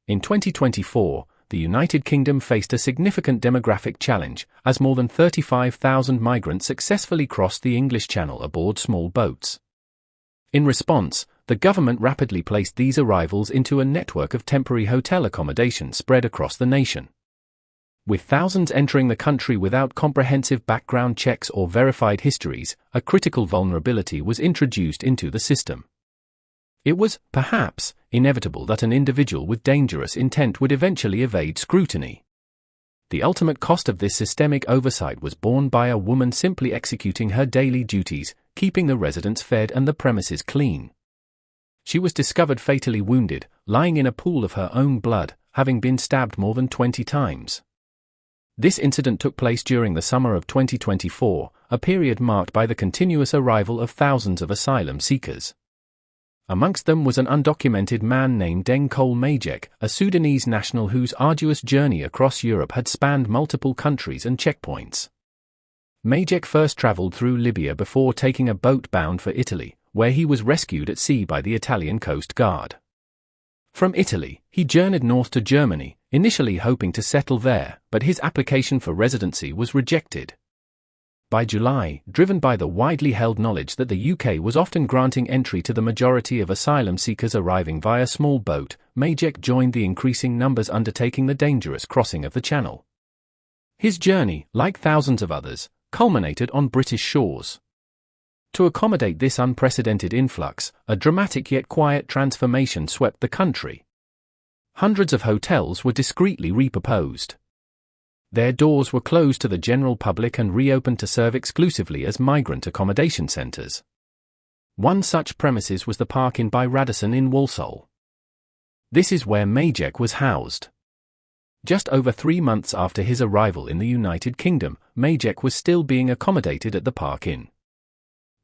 In 2024, the United Kingdom faced a significant demographic challenge, as more than 35,000 migrants successfully crossed the English Channel aboard small boats. In response, the government rapidly placed these arrivals into a network of temporary hotel accommodation spread across the nation. With thousands entering the country without comprehensive background checks or verified histories, a critical vulnerability was introduced into the system. It was, perhaps, inevitable that an individual with dangerous intent would eventually evade scrutiny. The ultimate cost of this systemic oversight was borne by a woman simply executing her daily duties, keeping the residents fed and the premises clean. She was discovered fatally wounded, lying in a pool of her own blood, having been stabbed more than 20 times. This incident took place during the summer of 2024, a period marked by the continuous arrival of thousands of asylum seekers. Amongst them was an undocumented man named Deng Kol Majek, a Sudanese national whose arduous journey across Europe had spanned multiple countries and checkpoints. Majek first traveled through Libya before taking a boat bound for Italy, where he was rescued at sea by the Italian Coast Guard. From Italy, he journeyed north to Germany, initially hoping to settle there, but his application for residency was rejected. By July, driven by the widely held knowledge that the UK was often granting entry to the majority of asylum seekers arriving via small boat, Majek joined the increasing numbers undertaking the dangerous crossing of the Channel. His journey, like thousands of others, culminated on British shores. To accommodate this unprecedented influx, a dramatic yet quiet transformation swept the country. Hundreds of hotels were discreetly repurposed. Their doors were closed to the general public and reopened to serve exclusively as migrant accommodation centres. One such premises was the Park Inn by Radisson in Walsall. This is where Majek was housed. Just over 3 months after his arrival in the United Kingdom, Majek was still being accommodated at the Park Inn.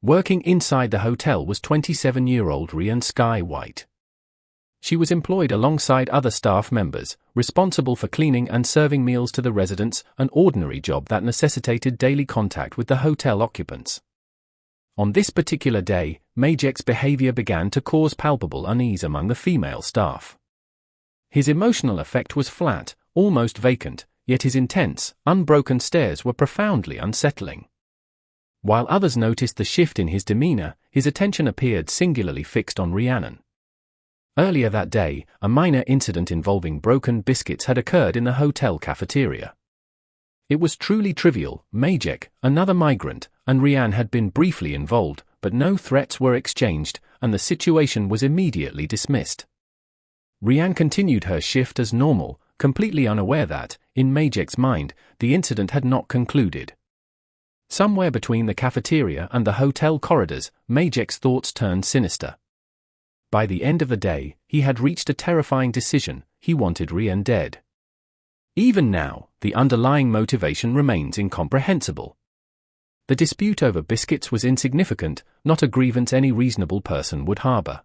Working inside the hotel was 27-year-old Rhian Sky White. She was employed alongside other staff members, responsible for cleaning and serving meals to the residents, an ordinary job that necessitated daily contact with the hotel occupants. On this particular day, Majek's behavior began to cause palpable unease among the female staff. His emotional effect was flat, almost vacant, yet his intense, unbroken stares were profoundly unsettling. While others noticed the shift in his demeanor, his attention appeared singularly fixed on Rhiannon. Earlier that day, a minor incident involving broken biscuits had occurred in the hotel cafeteria. It was truly trivial. Majek, another migrant, and Rhiannon had been briefly involved, but no threats were exchanged, and the situation was immediately dismissed. Rhiannon continued her shift as normal, completely unaware that, in Majek's mind, the incident had not concluded. Somewhere between the cafeteria and the hotel corridors, Majek's thoughts turned sinister. By the end of the day, he had reached a terrifying decision: he wanted Rhiannon dead. Even now, the underlying motivation remains incomprehensible. The dispute over biscuits was insignificant, not a grievance any reasonable person would harbor.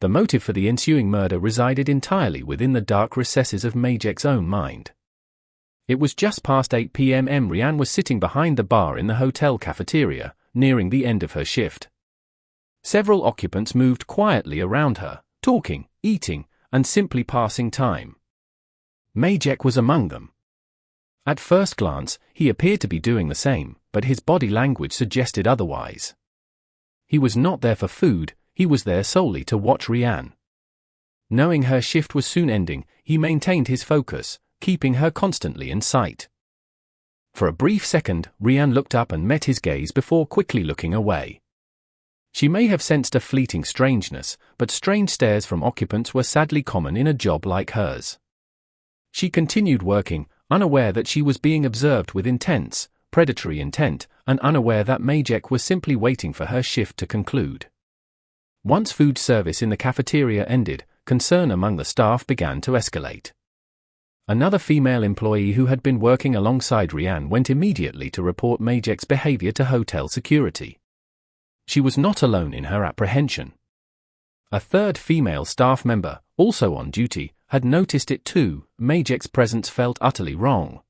The motive for the ensuing murder resided entirely within the dark recesses of Majek's own mind. It was just past 8 p.m. Rhiannon was sitting behind the bar in the hotel cafeteria, nearing the end of her shift. Several occupants moved quietly around her, talking, eating, and simply passing time. Majek was among them. At first glance, he appeared to be doing the same, but his body language suggested otherwise. He was not there for food, he was there solely to watch Rhiannon. Knowing her shift was soon ending, he maintained his focus, keeping her constantly in sight. For a brief second, Rhiannon looked up and met his gaze before quickly looking away. She may have sensed a fleeting strangeness, but strange stares from occupants were sadly common in a job like hers. She continued working, unaware that she was being observed with intense, predatory intent, and unaware that Majek was simply waiting for her shift to conclude. Once food service in the cafeteria ended, concern among the staff began to escalate. Another female employee who had been working alongside Rhiannon went immediately to report Majek's behavior to hotel security. She was not alone in her apprehension. A third female staff member, also on duty, had noticed it too. Majek's presence felt utterly wrong.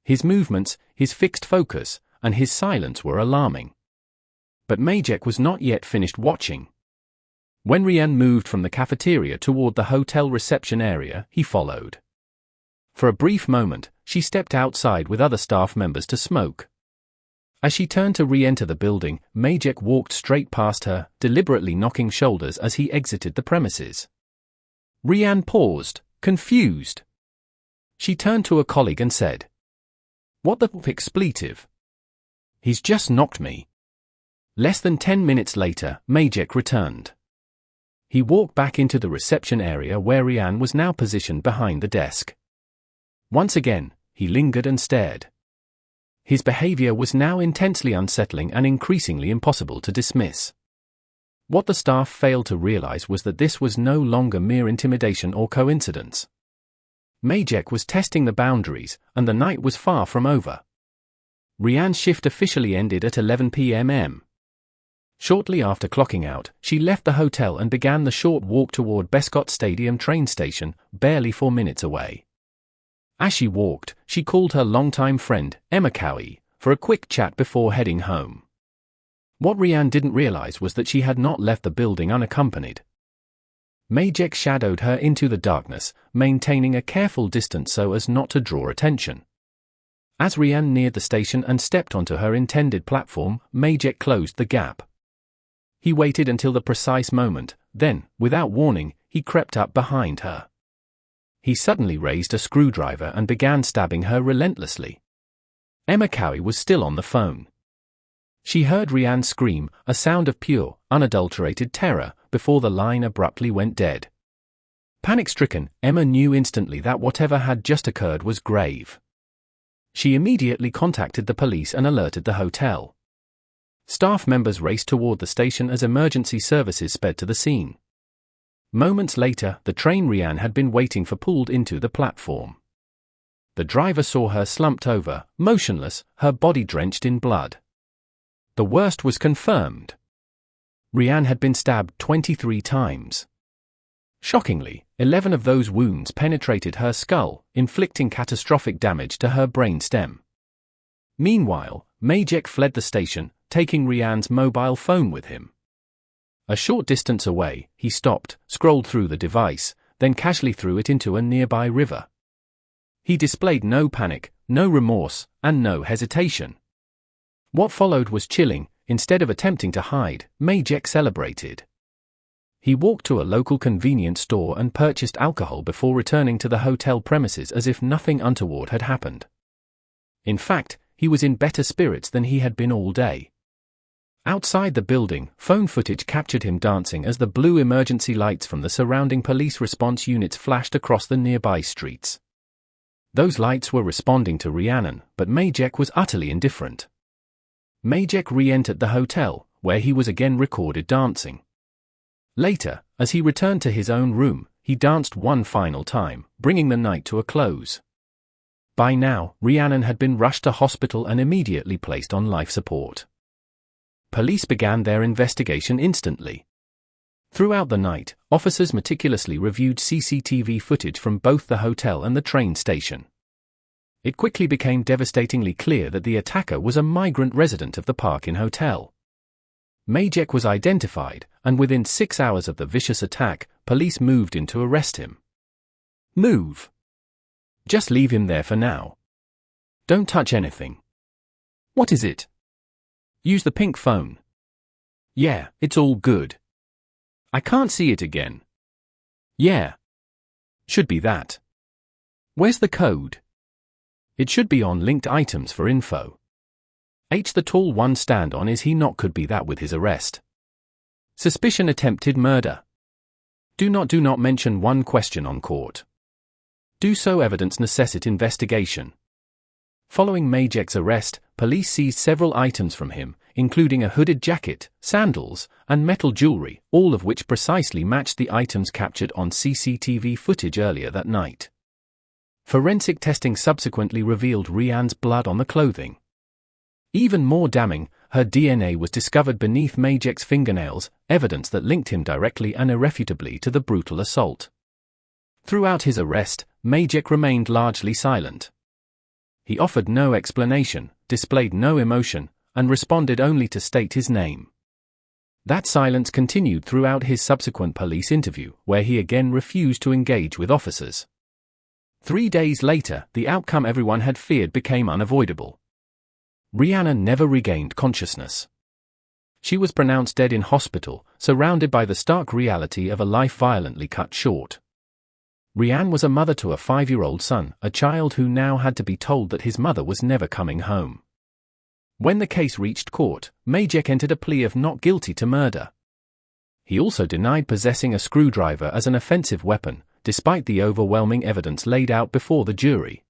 His movements, his fixed focus, and his silence were alarming. But Majek was not yet finished watching. When Rian moved from the cafeteria toward the hotel reception area, he followed. For a brief moment, she stepped outside with other staff members to smoke. As she turned to re-enter the building, Majek walked straight past her, deliberately knocking shoulders as he exited the premises. Rian paused, confused. She turned to a colleague and said, "What the expletive? He's just knocked me." Less than 10 minutes later, Majek returned. He walked back into the reception area where Rian was now positioned behind the desk. Once again, he lingered and stared. His behavior was now intensely unsettling and increasingly impossible to dismiss. What the staff failed to realize was that this was no longer mere intimidation or coincidence. Majek was testing the boundaries, and the night was far from over. Rian's shift officially ended at 11 p.m. Shortly after clocking out, she left the hotel and began the short walk toward Bescott Stadium train station, barely 4 minutes away. As she walked, she called her longtime friend, Emma Cowie, for a quick chat before heading home. What Rian didn't realize was that she had not left the building unaccompanied. Majek shadowed her into the darkness, maintaining a careful distance so as not to draw attention. As Rian neared the station and stepped onto her intended platform, Majek closed the gap. He waited until the precise moment, then, without warning, he crept up behind her. He suddenly raised a screwdriver and began stabbing her relentlessly. Emma Cowie was still on the phone. She heard Rian scream, a sound of pure, unadulterated terror, before the line abruptly went dead. Panic-stricken, Emma knew instantly that whatever had just occurred was grave. She immediately contacted the police and alerted the hotel. Staff members raced toward the station as emergency services sped to the scene. Moments later, the train Rian had been waiting for pulled into the platform. The driver saw her slumped over, motionless, her body drenched in blood. The worst was confirmed. Rian had been stabbed 23 times. Shockingly, 11 of those wounds penetrated her skull, inflicting catastrophic damage to her brain stem. Meanwhile, Majek fled the station, taking Rian's mobile phone with him. A short distance away, he stopped, scrolled through the device, then casually threw it into a nearby river. He displayed no panic, no remorse, and no hesitation. What followed was chilling. Instead of attempting to hide, Majek celebrated. He walked to a local convenience store and purchased alcohol before returning to the hotel premises as if nothing untoward had happened. In fact, he was in better spirits than he had been all day. Outside the building, phone footage captured him dancing as the blue emergency lights from the surrounding police response units flashed across the nearby streets. Those lights were responding to Rhiannon, but Majek was utterly indifferent. Majek re-entered the hotel, where he was again recorded dancing. Later, as he returned to his own room, he danced one final time, bringing the night to a close. By now, Rhiannon had been rushed to hospital and immediately placed on life support. Police began their investigation instantly. Throughout the night, officers meticulously reviewed CCTV footage from both the hotel and the train station. It quickly became devastatingly clear that the attacker was a migrant resident of the Park Inn Hotel. Majek was identified, and within 6 hours of the vicious attack, police moved in to arrest him. Move. Just leave him there for now. Don't touch anything. What is it? Use the pink phone. Yeah, it's all good. I can't see it again. Yeah. Should be that. Where's the code? It should be on linked items for info. The tall one stand on is he not could be that with his arrest. Suspicion attempted murder. Do not mention one question on court. Do so evidence necessitate investigation. Following Majek's arrest, police seized several items from him, including a hooded jacket, sandals, and metal jewelry, all of which precisely matched the items captured on CCTV footage earlier that night. Forensic testing subsequently revealed Rhiannon's blood on the clothing. Even more damning, her DNA was discovered beneath Majek's fingernails, evidence that linked him directly and irrefutably to the brutal assault. Throughout his arrest, Majek remained largely silent. He offered no explanation, displayed no emotion, and responded only to state his name. That silence continued throughout his subsequent police interview, where he again refused to engage with officers. 3 days later, the outcome everyone had feared became unavoidable. Rihanna never regained consciousness. She was pronounced dead in hospital, surrounded by the stark reality of a life violently cut short. Rihanna was a mother to a 5-year-old son, a child who now had to be told that his mother was never coming home. When the case reached court, Majek entered a plea of not guilty to murder. He also denied possessing a screwdriver as an offensive weapon, despite the overwhelming evidence laid out before the jury.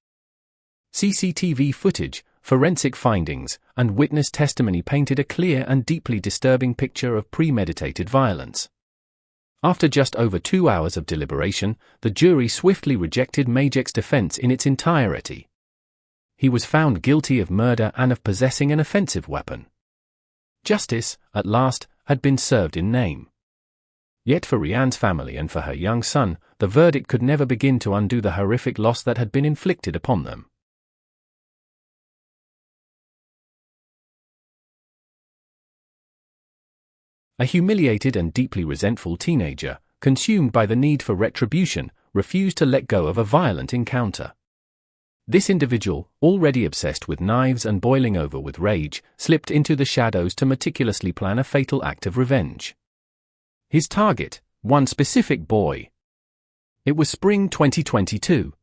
CCTV footage, forensic findings, and witness testimony painted a clear and deeply disturbing picture of premeditated violence. After just over 2 hours of deliberation, the jury swiftly rejected Majek's defense in its entirety. He was found guilty of murder and of possessing an offensive weapon. Justice, at last, had been served in name. Yet for Rihanna's family and for her young son, the verdict could never begin to undo the horrific loss that had been inflicted upon them. A humiliated and deeply resentful teenager, consumed by the need for retribution, refused to let go of a violent encounter. This individual, already obsessed with knives and boiling over with rage, slipped into the shadows to meticulously plan a fatal act of revenge. His target, one specific boy. It was spring 2022.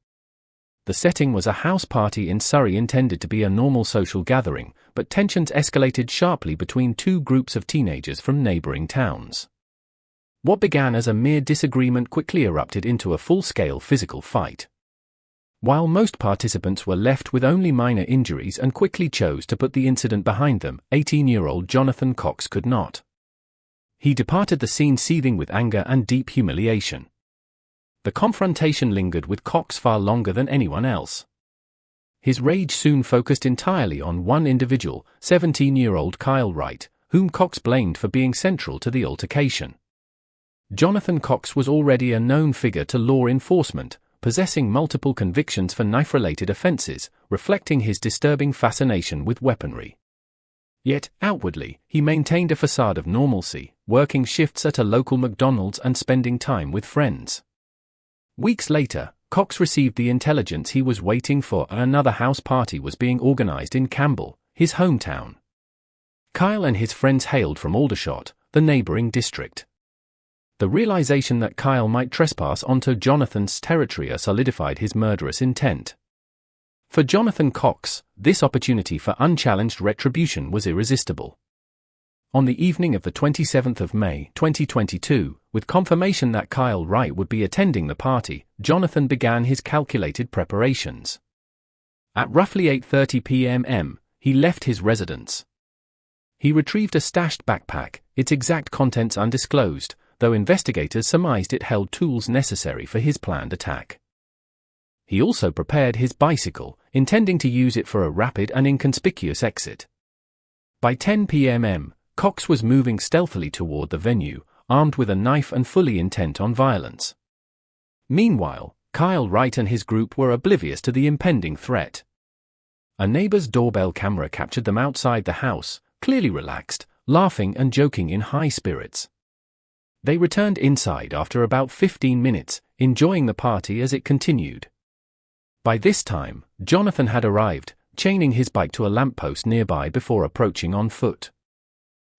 The setting was a house party in Surrey intended to be a normal social gathering, but tensions escalated sharply between two groups of teenagers from neighboring towns. What began as a mere disagreement quickly erupted into a full-scale physical fight. While most participants were left with only minor injuries and quickly chose to put the incident behind them, 18-year-old Jonathan Cox could not. He departed the scene seething with anger and deep humiliation. The confrontation lingered with Cox far longer than anyone else. His rage soon focused entirely on one individual, 17-year-old Kyle Wright, whom Cox blamed for being central to the altercation. Jonathan Cox was already a known figure to law enforcement, possessing multiple convictions for knife-related offenses, reflecting his disturbing fascination with weaponry. Yet, outwardly, he maintained a facade of normalcy, working shifts at a local McDonald's and spending time with friends. Weeks later, Cox received the intelligence he was waiting for. Another house party was being organized in Campbell, his hometown. Kyle and his friends hailed from Aldershot, the neighboring district. The realization that Kyle might trespass onto Jonathan's territory solidified his murderous intent. For Jonathan Cox, this opportunity for unchallenged retribution was irresistible. On the evening of the 27th of May, 2022, with confirmation that Kyle Wright would be attending the party, Jonathan began his calculated preparations. At roughly 8:30 p.m., he left his residence. He retrieved a stashed backpack, its exact contents undisclosed, though investigators surmised it held tools necessary for his planned attack. He also prepared his bicycle, intending to use it for a rapid and inconspicuous exit. By 10 p.m., Cox was moving stealthily toward the venue, armed with a knife and fully intent on violence. Meanwhile, Kyle Wright and his group were oblivious to the impending threat. A neighbor's doorbell camera captured them outside the house, clearly relaxed, laughing and joking in high spirits. They returned inside after about 15 minutes, enjoying the party as it continued. By this time, Jonathan had arrived, chaining his bike to a lamppost nearby before approaching on foot.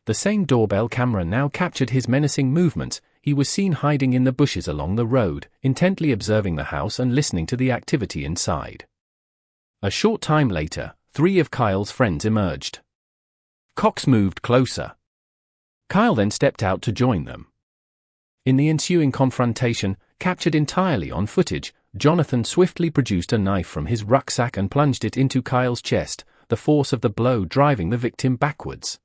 The same doorbell camera now captured his menacing movements. He was seen hiding in the bushes along the road, intently observing the house and listening to the activity inside. A short time later, 3 of Kyle's friends emerged. Cox moved closer. Kyle then stepped out to join them. In the ensuing confrontation, captured entirely on footage, Jonathan swiftly produced a knife from his rucksack and plunged it into Kyle's chest, the force of the blow driving the victim backwards.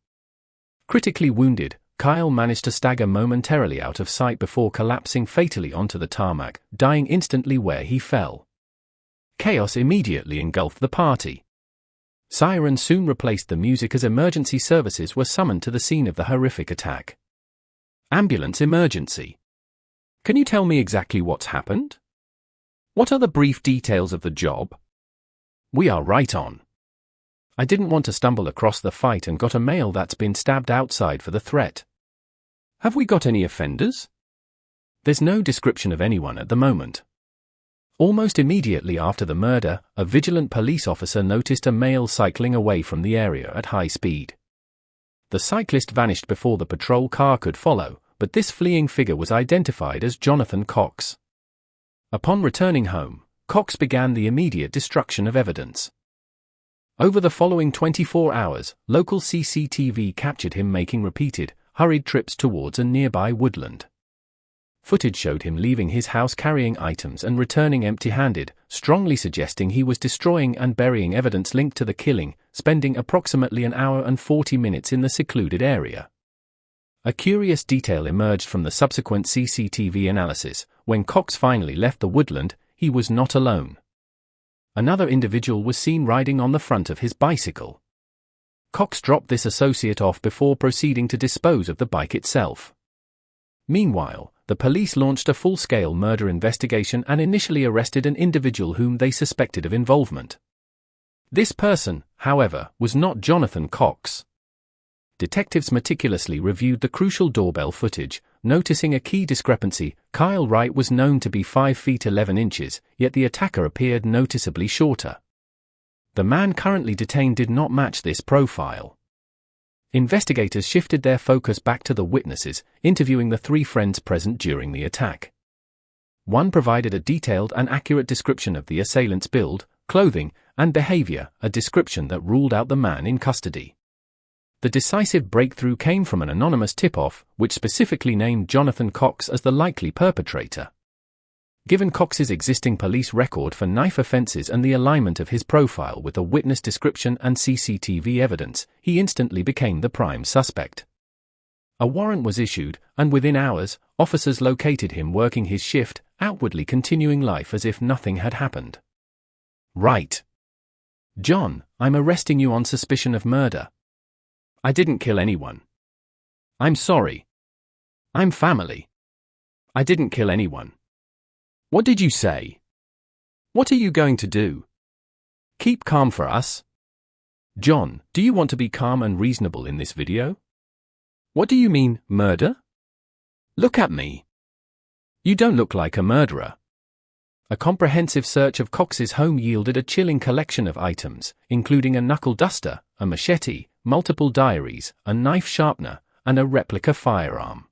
Critically wounded, Kyle managed to stagger momentarily out of sight before collapsing fatally onto the tarmac, dying instantly where he fell. Chaos immediately engulfed the party. Sirens soon replaced the music as emergency services were summoned to the scene of the horrific attack. Ambulance emergency. Can you tell me exactly what's happened? What are the brief details of the job? We are right on. I didn't want to stumble across the fight and got a mail that's been stabbed outside for the threat. Have we got any offenders? There's no description of anyone at the moment. Almost immediately after the murder, a vigilant police officer noticed a male cycling away from the area at high speed. The cyclist vanished before the patrol car could follow, but this fleeing figure was identified as Jonathan Cox. Upon returning home, Cox began the immediate destruction of evidence. Over the following 24 hours, local CCTV captured him making repeated, hurried trips towards a nearby woodland. Footage showed him leaving his house carrying items and returning empty-handed, strongly suggesting he was destroying and burying evidence linked to the killing, spending approximately an hour and 40 minutes in the secluded area. A curious detail emerged from the subsequent CCTV analysis. When Cox finally left the woodland, he was not alone. Another individual was seen riding on the front of his bicycle. Cox dropped this associate off before proceeding to dispose of the bike itself. Meanwhile, the police launched a full-scale murder investigation and initially arrested an individual whom they suspected of involvement. This person, however, was not Jonathan Cox. Detectives meticulously reviewed the crucial doorbell footage, noticing a key discrepancy. Kyle Wright was known to be 5 feet 11 inches, yet the attacker appeared noticeably shorter. The man currently detained did not match this profile. Investigators shifted their focus back to the witnesses, interviewing the 3 friends present during the attack. One provided a detailed and accurate description of the assailant's build, clothing, and behavior, a description that ruled out the man in custody. The decisive breakthrough came from an anonymous tip-off, which specifically named Jonathan Cox as the likely perpetrator. Given Cox's existing police record for knife offenses and the alignment of his profile with the witness description and CCTV evidence, he instantly became the prime suspect. A warrant was issued, and within hours, officers located him working his shift, outwardly continuing life as if nothing had happened. Right. John, I'm arresting you on suspicion of murder. I didn't kill anyone. I'm sorry. I'm family. I didn't kill anyone. What did you say? What are you going to do? Keep calm for us. John, do you want to be calm and reasonable in this video? What do you mean, murder? Look at me. You don't look like a murderer. A comprehensive search of Cox's home yielded a chilling collection of items, including a knuckle duster, a machete, multiple diaries, a knife sharpener, and a replica firearm.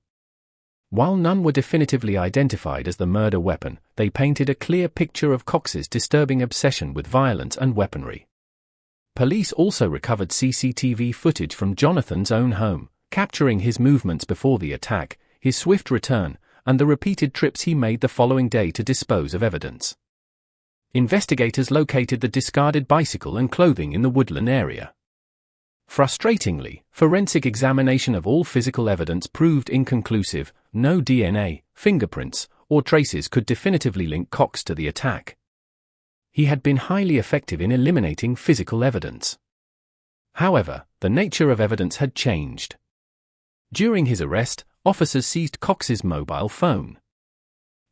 While none were definitively identified as the murder weapon, they painted a clear picture of Cox's disturbing obsession with violence and weaponry. Police also recovered CCTV footage from Jonathan's own home, capturing his movements before the attack, his swift return, and the repeated trips he made the following day to dispose of evidence. Investigators located the discarded bicycle and clothing in the woodland area. Frustratingly, forensic examination of all physical evidence proved inconclusive. No DNA, fingerprints, or traces could definitively link Cox to the attack. He had been highly effective in eliminating physical evidence. However, the nature of evidence had changed. During his arrest, officers seized Cox's mobile phone.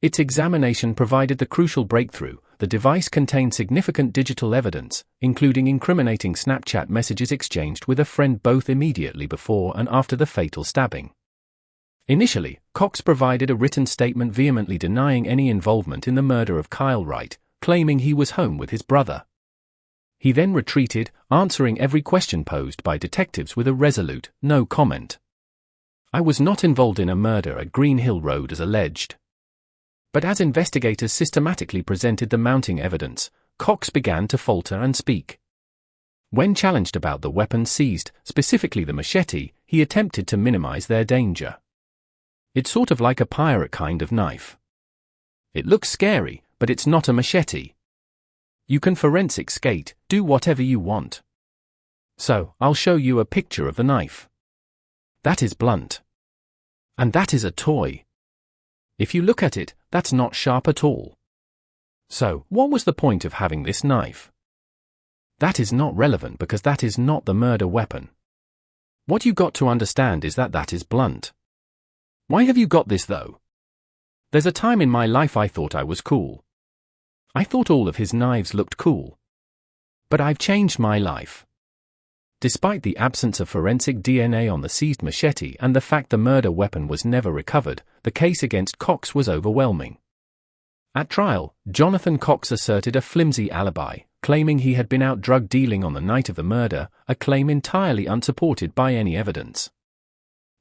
Its examination provided the crucial breakthrough. The device contained significant digital evidence, including incriminating Snapchat messages exchanged with a friend both immediately before and after the fatal stabbing. Initially, Cox provided a written statement vehemently denying any involvement in the murder of Kyle Wright, claiming he was home with his brother. He then retreated, answering every question posed by detectives with a resolute, no comment. I was not involved in a murder at Green Hill Road as alleged. But as investigators systematically presented the mounting evidence, Cox began to falter and speak. When challenged about the weapons seized, specifically the machete, he attempted to minimize their danger. It's sort of like a pirate kind of knife. It looks scary, but it's not a machete. You can forensic skate, do whatever you want. So, I'll show you a picture of the knife. That is blunt. And that is a toy. If you look at it, that's not sharp at all. So, what was the point of having this knife? That is not relevant because that is not the murder weapon. What you got to understand is that that is blunt. Why have you got this though? There's a time in my life I thought I was cool. I thought all of his knives looked cool. But I've changed my life. Despite the absence of forensic DNA on the seized machete and the fact the murder weapon was never recovered, the case against Cox was overwhelming. At trial, Jonathan Cox asserted a flimsy alibi, claiming he had been out drug dealing on the night of the murder, a claim entirely unsupported by any evidence.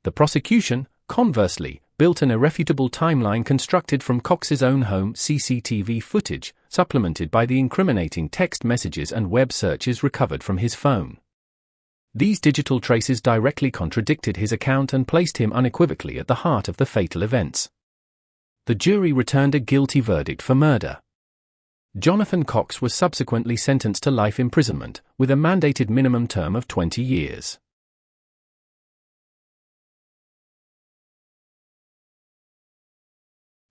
The prosecution, conversely, built an irrefutable timeline constructed from Cox's own home CCTV footage, supplemented by the incriminating text messages and web searches recovered from his phone. These digital traces directly contradicted his account and placed him unequivocally at the heart of the fatal events. The jury returned a guilty verdict for murder. Jonathan Cox was subsequently sentenced to life imprisonment, with a mandated minimum term of 20 years.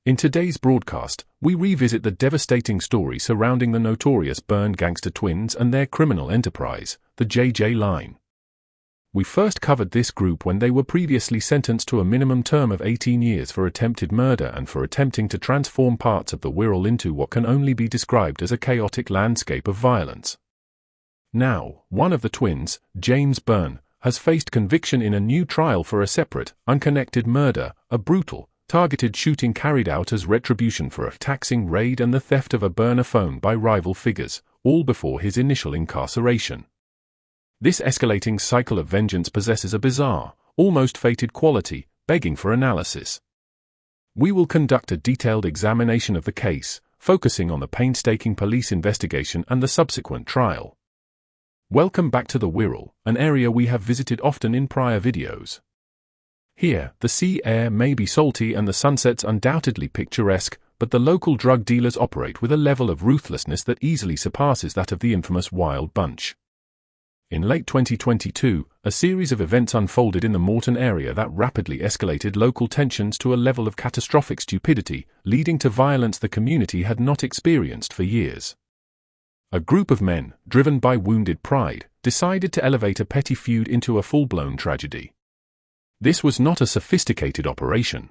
In today's broadcast, we revisit the devastating story surrounding the notorious Byrne gangster twins and their criminal enterprise, the JJ Line. We first covered this group when they were previously sentenced to a minimum term of 18 years for attempted murder and for attempting to transform parts of the Wirral into what can only be described as a chaotic landscape of violence. Now, one of the twins, James Byrne, has faced conviction in a new trial for a separate, unconnected murder, a brutal, targeted shooting carried out as retribution for a taxing raid and the theft of a burner phone by rival figures, all before his initial incarceration. This escalating cycle of vengeance possesses a bizarre, almost fated quality, begging for analysis. We will conduct a detailed examination of the case, focusing on the painstaking police investigation and the subsequent trial. Welcome back to the Wirral, an area we have visited often in prior videos. Here, the sea air may be salty and the sunsets undoubtedly picturesque, but the local drug dealers operate with a level of ruthlessness that easily surpasses that of the infamous Wild Bunch. In late 2022, a series of events unfolded in the Morton area that rapidly escalated local tensions to a level of catastrophic stupidity, leading to violence the community had not experienced for years. A group of men, driven by wounded pride, decided to elevate a petty feud into a full-blown tragedy. This was not a sophisticated operation.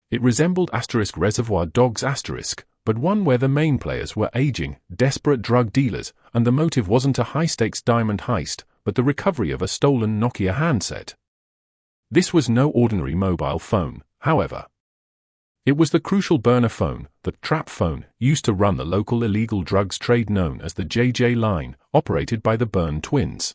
It resembled Reservoir Dogs *, but one where the main players were aging, desperate drug dealers, and the motive wasn't a high-stakes diamond heist, but the recovery of a stolen Nokia handset. This was no ordinary mobile phone, however. It was the crucial burner phone, the trap phone, used to run the local illegal drugs trade known as the JJ Line, operated by the Byrne twins.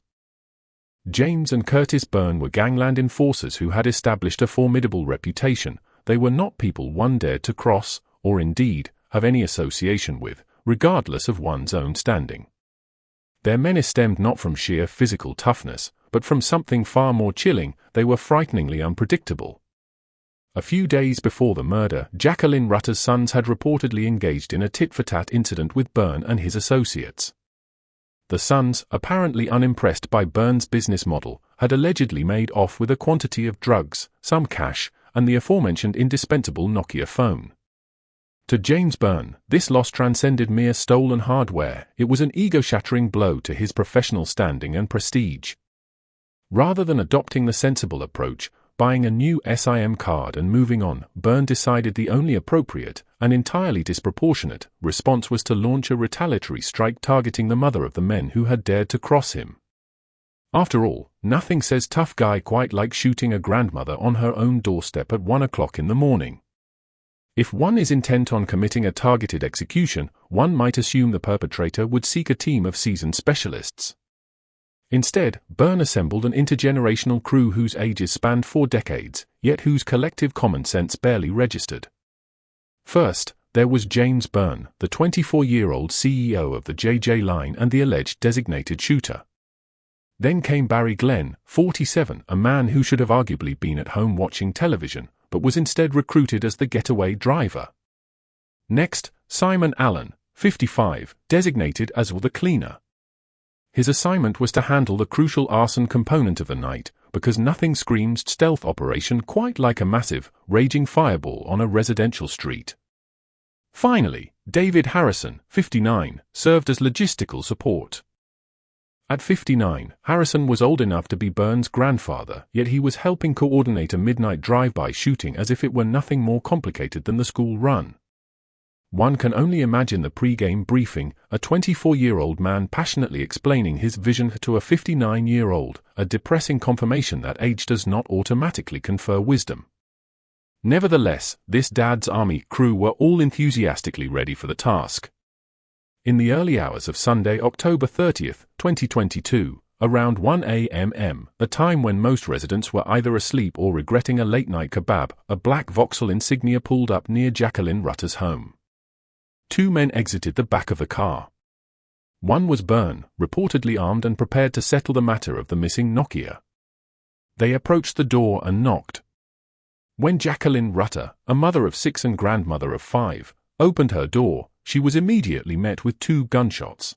James and Curtis Byrne were gangland enforcers who had established a formidable reputation. They were not people one dared to cross, or indeed, have any association with, regardless of one's own standing. Their menace stemmed not from sheer physical toughness, but from something far more chilling. They were frighteningly unpredictable. A few days before the murder, Jacqueline Rutter's sons had reportedly engaged in a tit-for-tat incident with Byrne and his associates. The sons, apparently unimpressed by Byrne's business model, had allegedly made off with a quantity of drugs, some cash, and the aforementioned indispensable Nokia phone. To James Byrne, this loss transcended mere stolen hardware. It was an ego-shattering blow to his professional standing and prestige. Rather than adopting the sensible approach, buying a new SIM card and moving on, Byrne decided the only appropriate, and entirely disproportionate, response was to launch a retaliatory strike targeting the mother of the men who had dared to cross him. After all, nothing says tough guy quite like shooting a grandmother on her own doorstep at 1 o'clock in the morning. If one is intent on committing a targeted execution, one might assume the perpetrator would seek a team of seasoned specialists. Instead, Byrne assembled an intergenerational crew whose ages spanned 4 decades, yet whose collective common sense barely registered. First, there was James Byrne, the 24-year-old CEO of the JJ Line and the alleged designated shooter. Then came Barry Glenn, 47, a man who should have arguably been at home watching television, but was instead recruited as the getaway driver. Next, Simon Allen, 55, designated as the cleaner. His assignment was to handle the crucial arson component of the night, because nothing screams stealth operation quite like a massive, raging fireball on a residential street. Finally, David Harrison, 59, served as logistical support. At 59, Harrison was old enough to be Byrne's grandfather, yet he was helping coordinate a midnight drive-by shooting as if it were nothing more complicated than the school run. One can only imagine the pre-game briefing, a 24-year-old man passionately explaining his vision to a 59-year-old, a depressing confirmation that age does not automatically confer wisdom. Nevertheless, this Dad's Army crew were all enthusiastically ready for the task. In the early hours of Sunday, October 30, 2022, around 1 a.m., a time when most residents were either asleep or regretting a late-night kebab, a black Vauxhall Insignia pulled up near Jacqueline Rutter's home. Two men exited the back of the car. One was Byrne, reportedly armed and prepared to settle the matter of the missing Nokia. They approached the door and knocked. When Jacqueline Rutter, a mother of 6 and grandmother of 5, opened her door, she was immediately met with 2 gunshots.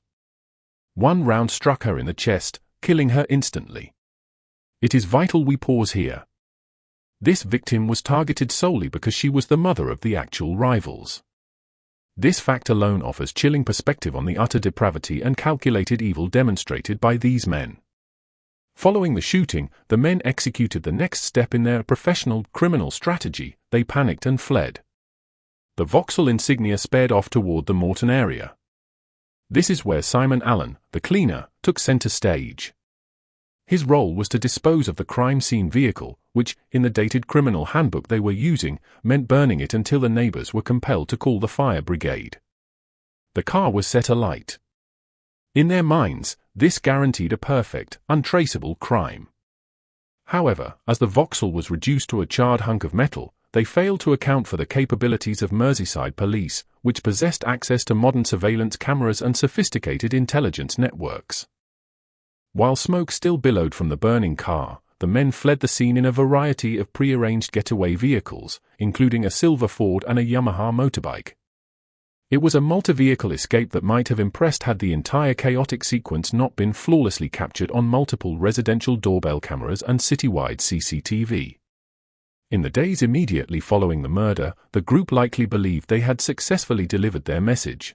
One round struck her in the chest, killing her instantly. It is vital we pause here. This victim was targeted solely because she was the mother of the actual rivals. This fact alone offers chilling perspective on the utter depravity and calculated evil demonstrated by these men. Following the shooting, the men executed the next step in their professional criminal strategy. They panicked and fled. The Vauxhall Insignia sped off toward the Morton area. This is where Simon Allen, the cleaner, took center stage. His role was to dispose of the crime scene vehicle, which, in the dated criminal handbook they were using, meant burning it until the neighbors were compelled to call the fire brigade. The car was set alight. In their minds, this guaranteed a perfect, untraceable crime. However, as the Vauxhall was reduced to a charred hunk of metal, they failed to account for the capabilities of Merseyside police, which possessed access to modern surveillance cameras and sophisticated intelligence networks. While smoke still billowed from the burning car, the men fled the scene in a variety of prearranged getaway vehicles, including a silver Ford and a Yamaha motorbike. It was a multi-vehicle escape that might have impressed had the entire chaotic sequence not been flawlessly captured on multiple residential doorbell cameras and citywide CCTV. In the days immediately following the murder, the group likely believed they had successfully delivered their message.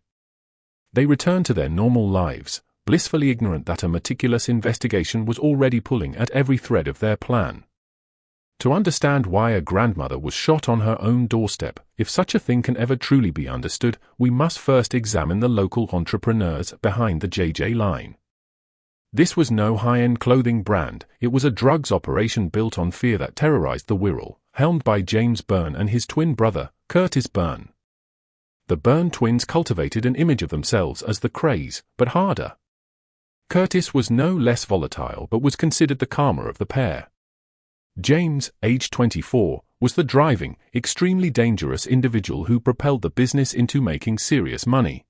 They returned to their normal lives, blissfully ignorant that a meticulous investigation was already pulling at every thread of their plan. To understand why a grandmother was shot on her own doorstep, if such a thing can ever truly be understood, we must first examine the local entrepreneurs behind the JJ line. This was no high-end clothing brand, it was a drugs operation built on fear that terrorized the Wirral, helmed by James Byrne and his twin brother, Curtis Byrne. The Byrne twins cultivated an image of themselves as the craze, but harder. Curtis was no less volatile but was considered the calmer of the pair. James, aged 24, was the driving, extremely dangerous individual who propelled the business into making serious money.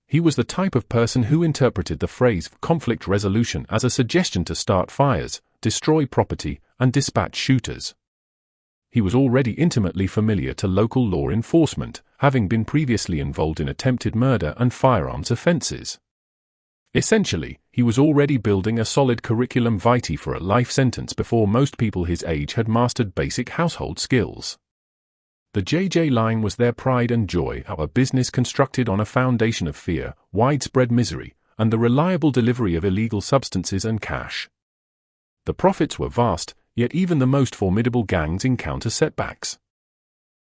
He was the type of person who interpreted the phrase conflict resolution as a suggestion to start fires, destroy property, and dispatch shooters. He was already intimately familiar to local law enforcement, having been previously involved in attempted murder and firearms offenses. Essentially, he was already building a solid curriculum vitae for a life sentence before most people his age had mastered basic household skills. The JJ line was their pride and joy, a business constructed on a foundation of fear, widespread misery, and the reliable delivery of illegal substances and cash. The profits were vast, yet even the most formidable gangs encounter setbacks.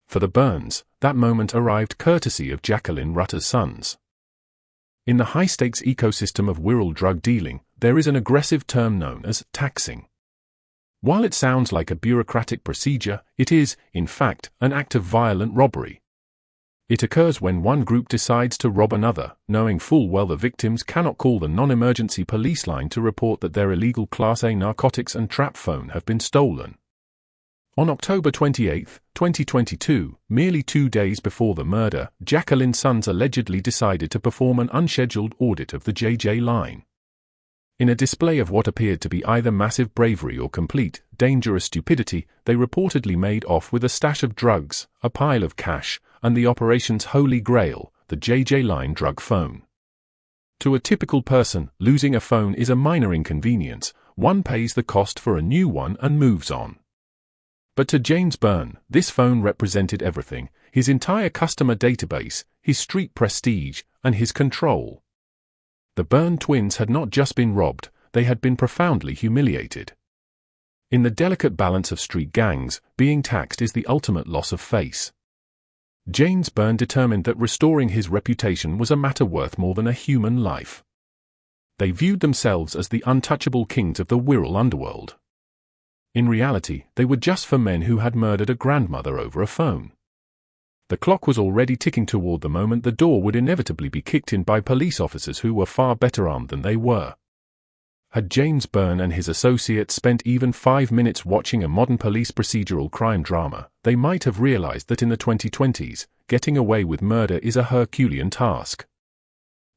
For the Byrnes, that moment arrived courtesy of Jacqueline Rutter's sons. In the high-stakes ecosystem of Wirral drug dealing, there is an aggressive term known as taxing. While it sounds like a bureaucratic procedure, it is, in fact, an act of violent robbery. It occurs when one group decides to rob another, knowing full well the victims cannot call the non-emergency police line to report that their illegal Class A narcotics and trap phone have been stolen. On October 28, 2022, merely 2 days before the murder, Jacqueline's sons allegedly decided to perform an unscheduled audit of the JJ line. In a display of what appeared to be either massive bravery or complete, dangerous stupidity, they reportedly made off with a stash of drugs, a pile of cash, and the operation's holy grail, the JJ line drug phone. To a typical person, losing a phone is a minor inconvenience. One pays the cost for a new one and moves on. But to James Byrne, this phone represented everything: his entire customer database, his street prestige, and his control. The Byrne twins had not just been robbed, they had been profoundly humiliated. In the delicate balance of street gangs, being taxed is the ultimate loss of face. James Byrne determined that restoring his reputation was a matter worth more than a human life. They viewed themselves as the untouchable kings of the Wirral underworld. In reality, they were just for men who had murdered a grandmother over a phone. The clock was already ticking toward the moment the door would inevitably be kicked in by police officers who were far better armed than they were. Had James Byrne and his associates spent even 5 minutes watching a modern police procedural crime drama, they might have realized that in the 2020s, getting away with murder is a Herculean task.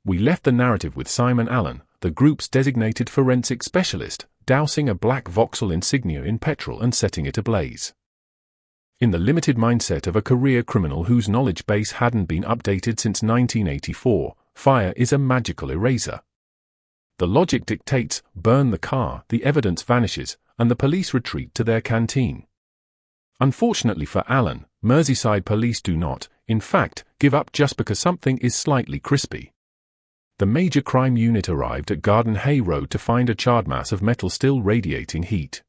We left the narrative with Simon Allen, the group's designated forensic specialist, dousing a black Vauxhall insignia in petrol and setting it ablaze. In the limited mindset of a career criminal whose knowledge base hadn't been updated since 1984, fire is a magical eraser. The logic dictates, burn the car, the evidence vanishes, and the police retreat to their canteen. Unfortunately for Allen, Merseyside police do not, in fact, give up just because something is slightly crispy. The major crime unit arrived at Garden Hay Road to find a charred mass of metal still radiating heat.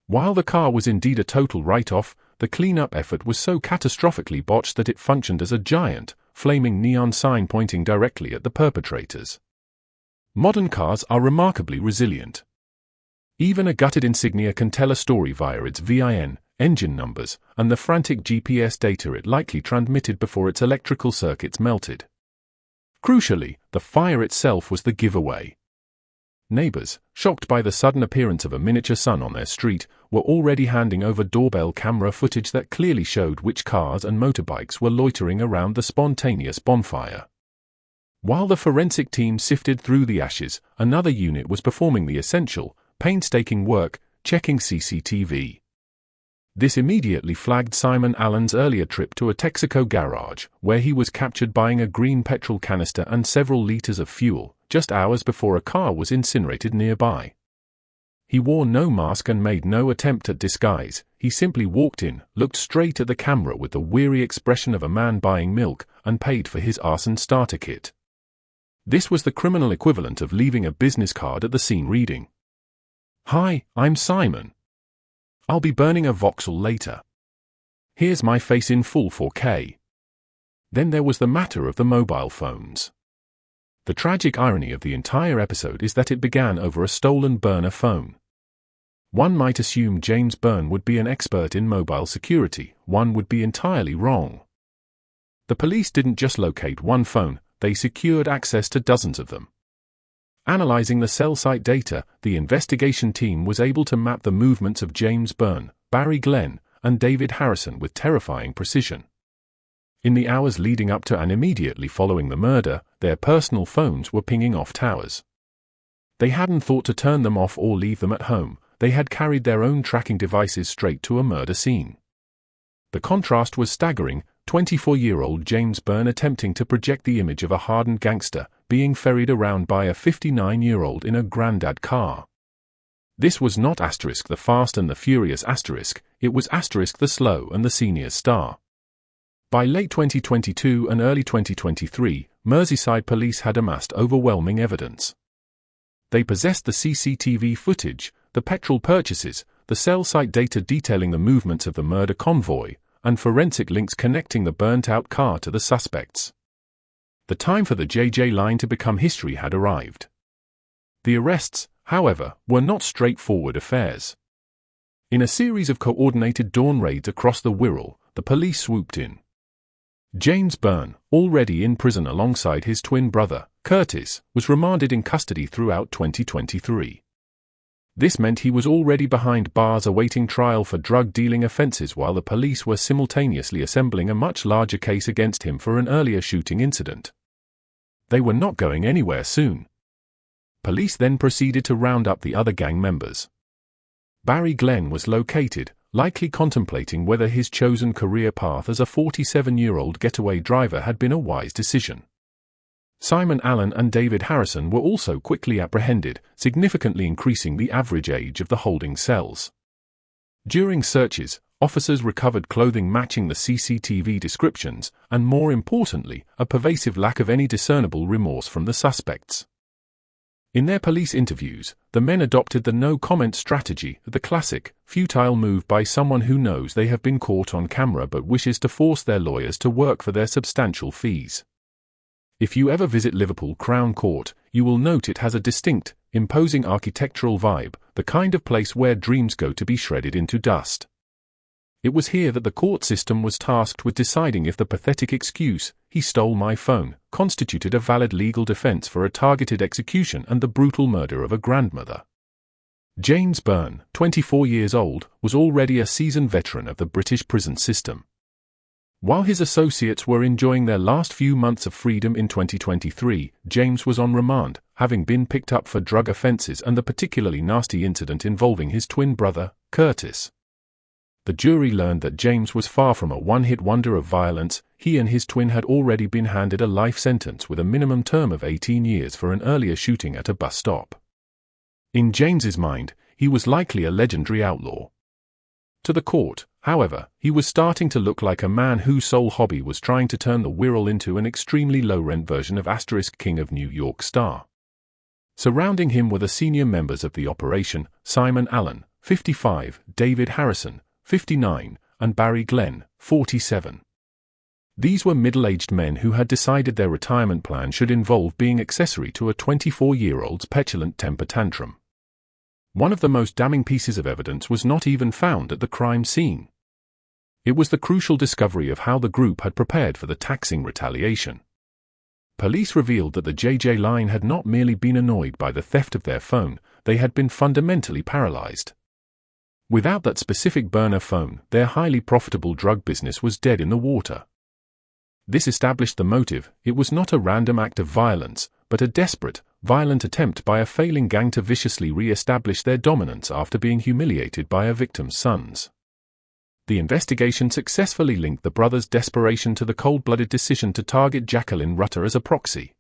While the car was indeed a total write-off, the clean-up effort was so catastrophically botched that it functioned as a giant, flaming neon sign pointing directly at the perpetrators. Modern cars are remarkably resilient. Even a gutted insignia can tell a story via its VIN, engine numbers, and the frantic GPS data it likely transmitted before its electrical circuits melted. Crucially, the fire itself was the giveaway. Neighbors, shocked by the sudden appearance of a miniature sun on their street, were already handing over doorbell camera footage that clearly showed which cars and motorbikes were loitering around the spontaneous bonfire. While the forensic team sifted through the ashes, another unit was performing the essential, painstaking work, checking CCTV. This immediately flagged Simon Allen's earlier trip to a Texaco garage, where he was captured buying a green petrol canister and several liters of fuel, just hours before a car was incinerated nearby. He wore no mask and made no attempt at disguise. He simply walked in, looked straight at the camera with the weary expression of a man buying milk, and paid for his arson starter kit. This was the criminal equivalent of leaving a business card at the scene reading, "Hi, I'm Simon. I'll be burning a Vauxhall later. Here's my face in full 4K. Then there was the matter of the mobile phones. The tragic irony of the entire episode is that it began over a stolen burner phone. One might assume James Byrne would be an expert in mobile security. One would be entirely wrong. The police didn't just locate one phone, they secured access to dozens of them. Analyzing the cell site data, the investigation team was able to map the movements of James Byrne, Barry Glenn, and David Harrison with terrifying precision. In the hours leading up to and immediately following the murder, their personal phones were pinging off towers. They hadn't thought to turn them off or leave them at home. They had carried their own tracking devices straight to a murder scene. The contrast was staggering. 24-year-old James Byrne attempting to project the image of a hardened gangster, being ferried around by a 59-year-old in a granddad car. This was not * the fast and the furious *, it was * the slow and the senior star. By late 2022 and early 2023, Merseyside police had amassed overwhelming evidence. They possessed the CCTV footage, the petrol purchases, the cell site data detailing the movements of the murder convoy, and forensic links connecting the burnt-out car to the suspects. The time for the JJ line to become history had arrived. The arrests, however, were not straightforward affairs. In a series of coordinated dawn raids across the Wirral, the police swooped in. James Byrne, already in prison alongside his twin brother, Curtis, was remanded in custody throughout 2023. This meant he was already behind bars awaiting trial for drug-dealing offenses while the police were simultaneously assembling a much larger case against him for an earlier shooting incident. They were not going anywhere soon. Police then proceeded to round up the other gang members. Barry Glenn was located, likely contemplating whether his chosen career path as a 47-year-old getaway driver had been a wise decision. Simon Allen and David Harrison were also quickly apprehended, significantly increasing the average age of the holding cells. During searches, officers recovered clothing matching the CCTV descriptions, and more importantly, a pervasive lack of any discernible remorse from the suspects. In their police interviews, the men adopted the no-comment strategy, the classic, futile move by someone who knows they have been caught on camera but wishes to force their lawyers to work for their substantial fees. If you ever visit Liverpool Crown Court, you will note it has a distinct, imposing architectural vibe, the kind of place where dreams go to be shredded into dust. It was here that the court system was tasked with deciding if the pathetic excuse, "he stole my phone," constituted a valid legal defense for a targeted execution and the brutal murder of a grandmother. James Byrne, 24 years old, was already a seasoned veteran of the British prison system. While his associates were enjoying their last few months of freedom in 2023, James was on remand, having been picked up for drug offences and the particularly nasty incident involving his twin brother, Curtis. The jury learned that James was far from a one-hit wonder of violence. He and his twin had already been handed a life sentence with a minimum term of 18 years for an earlier shooting at a bus stop. In James's mind, he was likely a legendary outlaw. To the court, however, he was starting to look like a man whose sole hobby was trying to turn the Wirral into an extremely low-rent version of * King of New York star. Surrounding him were the senior members of the operation: Simon Allen, 55, David Harrison, 59, and Barry Glenn, 47. These were middle-aged men who had decided their retirement plan should involve being accessory to a 24-year-old's petulant temper tantrum. One of the most damning pieces of evidence was not even found at the crime scene. It was the crucial discovery of how the group had prepared for the taxing retaliation. Police revealed that the JJ Line had not merely been annoyed by the theft of their phone, they had been fundamentally paralyzed. Without that specific burner phone, their highly profitable drug business was dead in the water. This established the motive. It was not a random act of violence, but a desperate, violent attempt by a failing gang to viciously re-establish their dominance after being humiliated by a victim's sons. The investigation successfully linked the brothers' desperation to the cold-blooded decision to target Jacqueline Rutter as a proxy.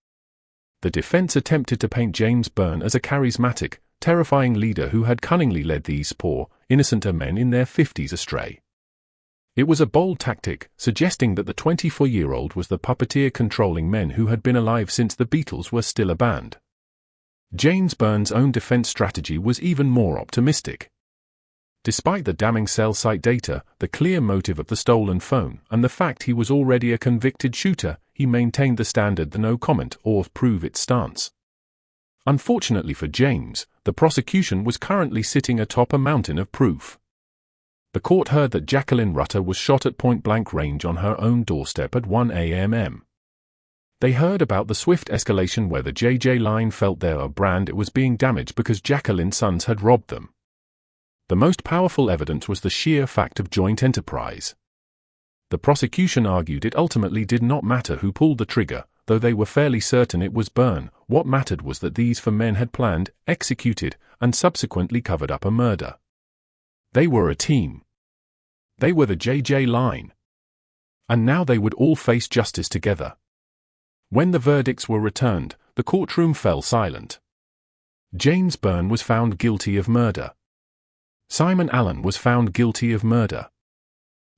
The defense attempted to paint James Byrne as a charismatic, terrifying leader who had cunningly led these poor, innocent men in their 50s astray. It was a bold tactic, suggesting that the 24-year-old was the puppeteer controlling men who had been alive since the Beatles were still a band. James Byrne's own defense strategy was even more optimistic. Despite the damning cell site data, the clear motive of the stolen phone, and the fact he was already a convicted shooter, he maintained the standard the no comment or prove it stance. Unfortunately for James, the prosecution was currently sitting atop a mountain of proof. The court heard that Jacqueline Rutter was shot at point-blank range on her own doorstep at 1 a.m. They heard about the swift escalation where the JJ Line felt their brand was being damaged because Jacqueline's sons had robbed them. The most powerful evidence was the sheer fact of joint enterprise. The prosecution argued it ultimately did not matter who pulled the trigger, though they were fairly certain it was Byrne. What mattered was that these four men had planned, executed, and subsequently covered up a murder. They were a team. They were the JJ Line. And now they would all face justice together. When the verdicts were returned, the courtroom fell silent. James Byrne was found guilty of murder. Simon Allen was found guilty of murder.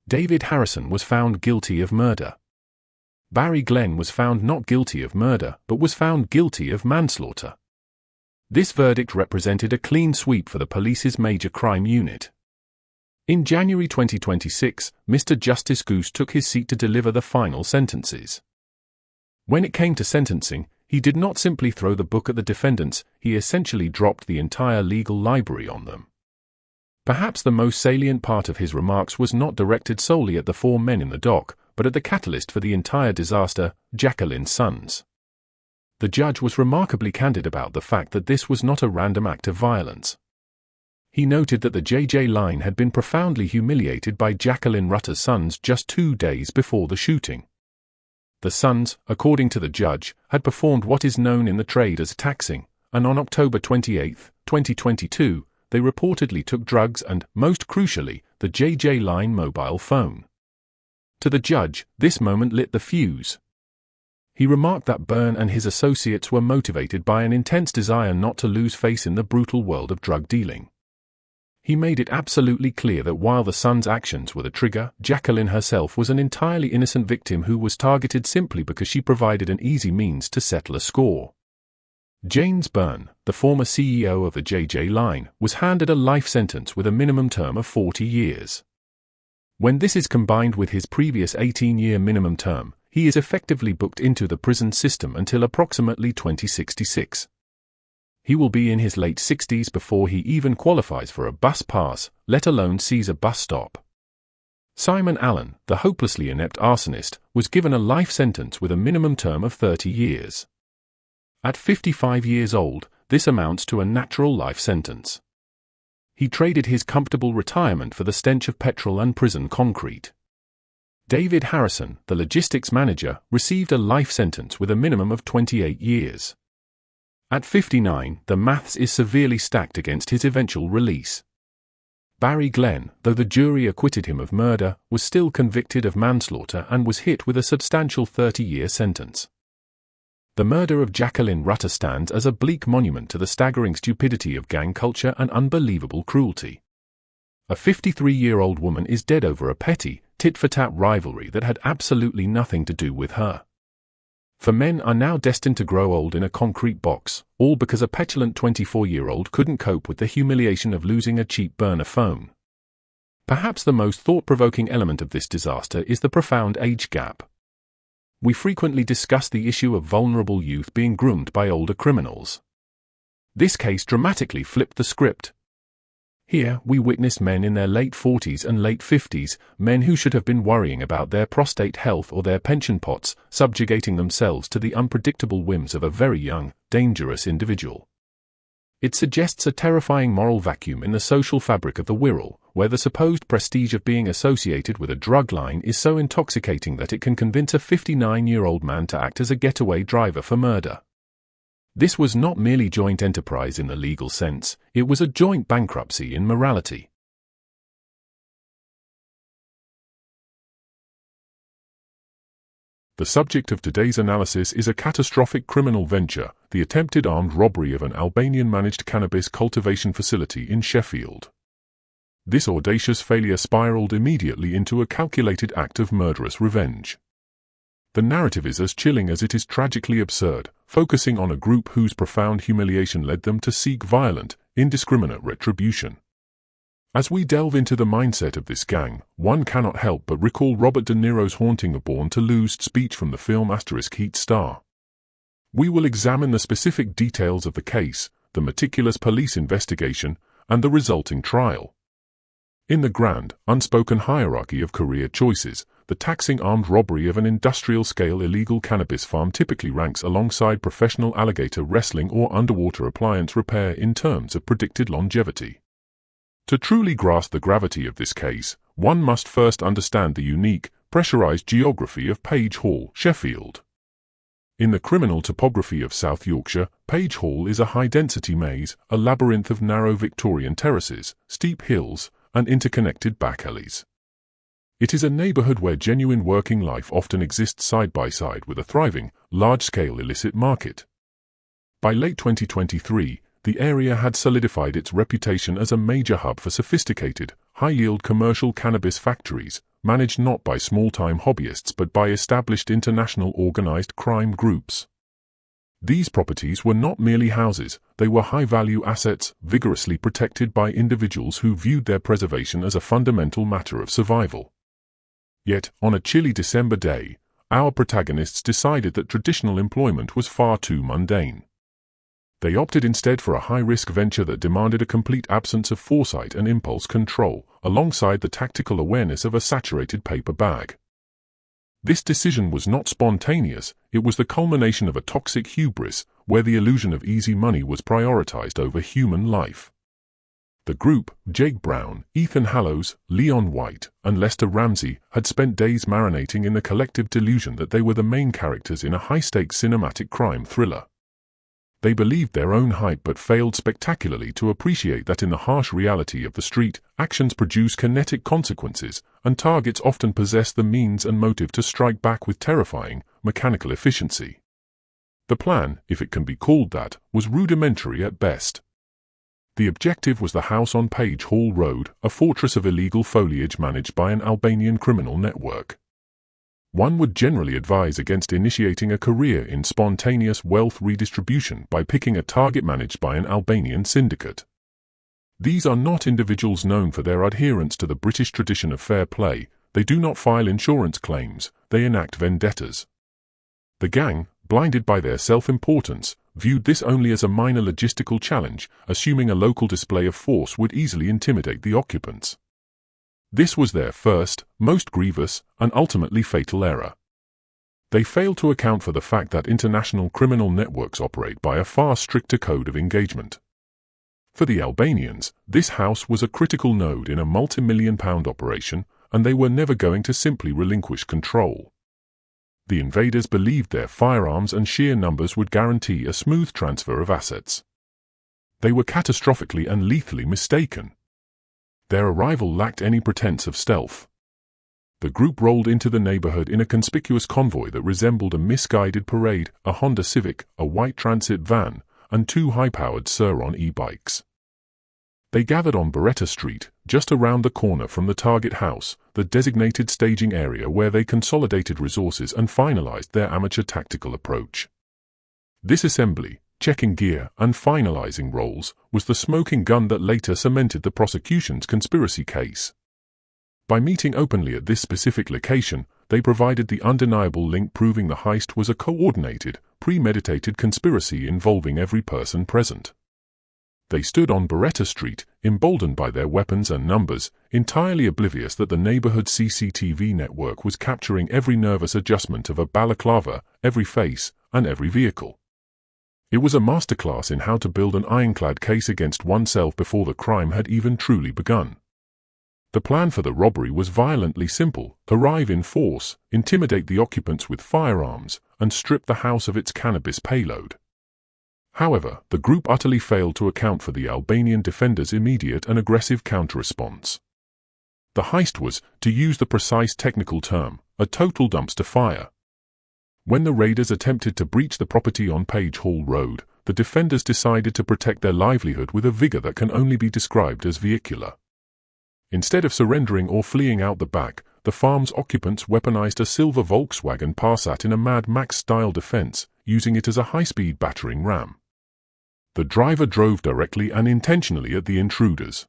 David Harrison was found guilty of murder. Barry Glenn was found not guilty of murder, but was found guilty of manslaughter. This verdict represented a clean sweep for the police's major crime unit. In January 2026, Mr. Justice Goose took his seat to deliver the final sentences. When it came to sentencing, he did not simply throw the book at the defendants, he essentially dropped the entire legal library on them. Perhaps the most salient part of his remarks was not directed solely at the four men in the dock, but at the catalyst for the entire disaster, Jacqueline's sons. The judge was remarkably candid about the fact that this was not a random act of violence. He noted that the JJ Line had been profoundly humiliated by Jacqueline Rutter's sons just 2 days before the shooting. The sons, according to the judge, had performed what is known in the trade as taxing, and on October 28, 2022, they reportedly took drugs and, most crucially, the JJ Line mobile phone. To the judge, this moment lit the fuse. He remarked that Byrne and his associates were motivated by an intense desire not to lose face in the brutal world of drug dealing. He made it absolutely clear that while the sons' actions were the trigger, Jacqueline herself was an entirely innocent victim who was targeted simply because she provided an easy means to settle a score. James Byrne, the former CEO of the JJ Line, was handed a life sentence with a minimum term of 40 years. When this is combined with his previous 18-year minimum term, he is effectively booked into the prison system until approximately 2066. He will be in his late 60s before he even qualifies for a bus pass, let alone sees a bus stop. Simon Allen, the hopelessly inept arsonist, was given a life sentence with a minimum term of 30 years. At 55 years old, this amounts to a natural life sentence. He traded his comfortable retirement for the stench of petrol and prison concrete. David Harrison, the logistics manager, received a life sentence with a minimum of 28 years. At 59, the maths is severely stacked against his eventual release. Barry Glenn, though the jury acquitted him of murder, was still convicted of manslaughter and was hit with a substantial 30-year sentence. The murder of Jacqueline Rutter stands as a bleak monument to the staggering stupidity of gang culture and unbelievable cruelty. A 53-year-old woman is dead over a petty, tit-for-tat rivalry that had absolutely nothing to do with her. 4 men are now destined to grow old in a concrete box, all because a petulant 24-year-old couldn't cope with the humiliation of losing a cheap burner phone. Perhaps the most thought-provoking element of this disaster is the profound age gap. We frequently discuss the issue of vulnerable youth being groomed by older criminals. This case dramatically flipped the script. Here, we witness men in their late 40s and late 50s, men who should have been worrying about their prostate health or their pension pots, subjugating themselves to the unpredictable whims of a very young, dangerous individual. It suggests a terrifying moral vacuum in the social fabric of the Wirral, where the supposed prestige of being associated with a drug line is so intoxicating that it can convince a 59-year-old man to act as a getaway driver for murder. This was not merely joint enterprise in the legal sense, it was a joint bankruptcy in morality. The subject of today's analysis is a catastrophic criminal venture, the attempted armed robbery of an Albanian-managed cannabis cultivation facility in Sheffield. This audacious failure spiraled immediately into a calculated act of murderous revenge. The narrative is as chilling as it is tragically absurd, focusing on a group whose profound humiliation led them to seek violent, indiscriminate retribution. As we delve into the mindset of this gang, one cannot help but recall Robert De Niro's haunting born-to-lose speech from the film *Heat Star. We will examine the specific details of the case, the meticulous police investigation, and the resulting trial. In the grand, unspoken hierarchy of career choices, the taxing armed robbery of an industrial-scale illegal cannabis farm typically ranks alongside professional alligator wrestling or underwater appliance repair in terms of predicted longevity. To truly grasp the gravity of this case, one must first understand the unique, pressurized geography of Page Hall, Sheffield. In the criminal topography of South Yorkshire, Page Hall is a high-density maze, a labyrinth of narrow Victorian terraces, steep hills, and interconnected back alleys. It is a neighborhood where genuine working life often exists side by side with a thriving, large-scale illicit market. By late 2023, the area had solidified its reputation as a major hub for sophisticated, high-yield commercial cannabis factories, managed not by small-time hobbyists but by established international organized crime groups. These properties were not merely houses, they were high-value assets, vigorously protected by individuals who viewed their preservation as a fundamental matter of survival. Yet, on a chilly December day, our protagonists decided that traditional employment was far too mundane. They opted instead for a high-risk venture that demanded a complete absence of foresight and impulse control, alongside the tactical awareness of a saturated paper bag. This decision was not spontaneous, it was the culmination of a toxic hubris, where the illusion of easy money was prioritized over human life. The group, Jake Brown, Ethan Hallows, Leon White, and Lester Ramsey, had spent days marinating in the collective delusion that they were the main characters in a high-stakes cinematic crime thriller. They believed their own hype but failed spectacularly to appreciate that in the harsh reality of the street, actions produce kinetic consequences, and targets often possess the means and motive to strike back with terrifying, mechanical efficiency. The plan, if it can be called that, was rudimentary at best. The objective was the house on Page Hall Road, a fortress of illegal foliage managed by an Albanian criminal network. One would generally advise against initiating a career in spontaneous wealth redistribution by picking a target managed by an Albanian syndicate. These are not individuals known for their adherence to the British tradition of fair play. They do not file insurance claims, they enact vendettas. The gang, blinded by their self-importance, viewed this only as a minor logistical challenge, assuming a local display of force would easily intimidate the occupants. This was their first, most grievous, and ultimately fatal error. They failed to account for the fact that international criminal networks operate by a far stricter code of engagement. For the Albanians, this house was a critical node in a multi-million-pound operation, and they were never going to simply relinquish control. The invaders believed their firearms and sheer numbers would guarantee a smooth transfer of assets. They were catastrophically and lethally mistaken. Their arrival lacked any pretense of stealth. The group rolled into the neighborhood in a conspicuous convoy that resembled a misguided parade, a Honda Civic, a white transit van, and two high-powered Sur-on e-bikes. They gathered on Beretta Street, just around the corner from the target house, the designated staging area where they consolidated resources and finalized their amateur tactical approach. This assembly, checking gear, and finalizing roles was the smoking gun that later cemented the prosecution's conspiracy case. By meeting openly at this specific location, they provided the undeniable link proving the heist was a coordinated, premeditated conspiracy involving every person present. They stood on Beretta Street, emboldened by their weapons and numbers, entirely oblivious that the neighborhood CCTV network was capturing every nervous adjustment of a balaclava, every face, and every vehicle. It was a masterclass in how to build an ironclad case against oneself before the crime had even truly begun. The plan for the robbery was violently simple: arrive in force, intimidate the occupants with firearms, and strip the house of its cannabis payload. However, the group utterly failed to account for the Albanian defenders' immediate and aggressive counter-response. The heist was, to use the precise technical term, a total dumpster fire. When the raiders attempted to breach the property on Page Hall Road, the defenders decided to protect their livelihood with a vigor that can only be described as vehicular. Instead of surrendering or fleeing out the back, the farm's occupants weaponized a silver Volkswagen Passat in a Mad Max-style defense, using it as a high-speed battering ram. The driver drove directly and intentionally at the intruders.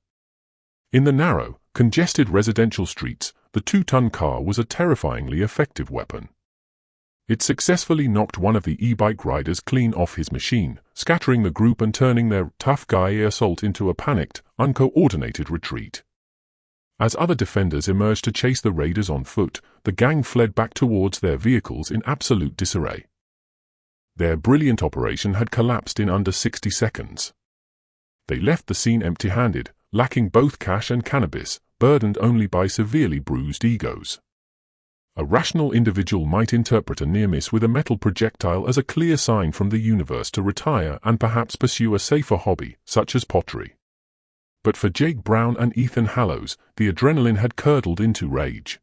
In the narrow, congested residential streets, the 2-ton car was a terrifyingly effective weapon. It successfully knocked one of the e-bike riders clean off his machine, scattering the group and turning their tough guy assault into a panicked, uncoordinated retreat. As other defenders emerged to chase the raiders on foot, the gang fled back towards their vehicles in absolute disarray. Their brilliant operation had collapsed in under 60 seconds. They left the scene empty-handed, lacking both cash and cannabis, burdened only by severely bruised egos. A rational individual might interpret a near miss with a metal projectile as a clear sign from the universe to retire and perhaps pursue a safer hobby, such as pottery. But for Jake Brown and Ethan Hallows, the adrenaline had curdled into rage.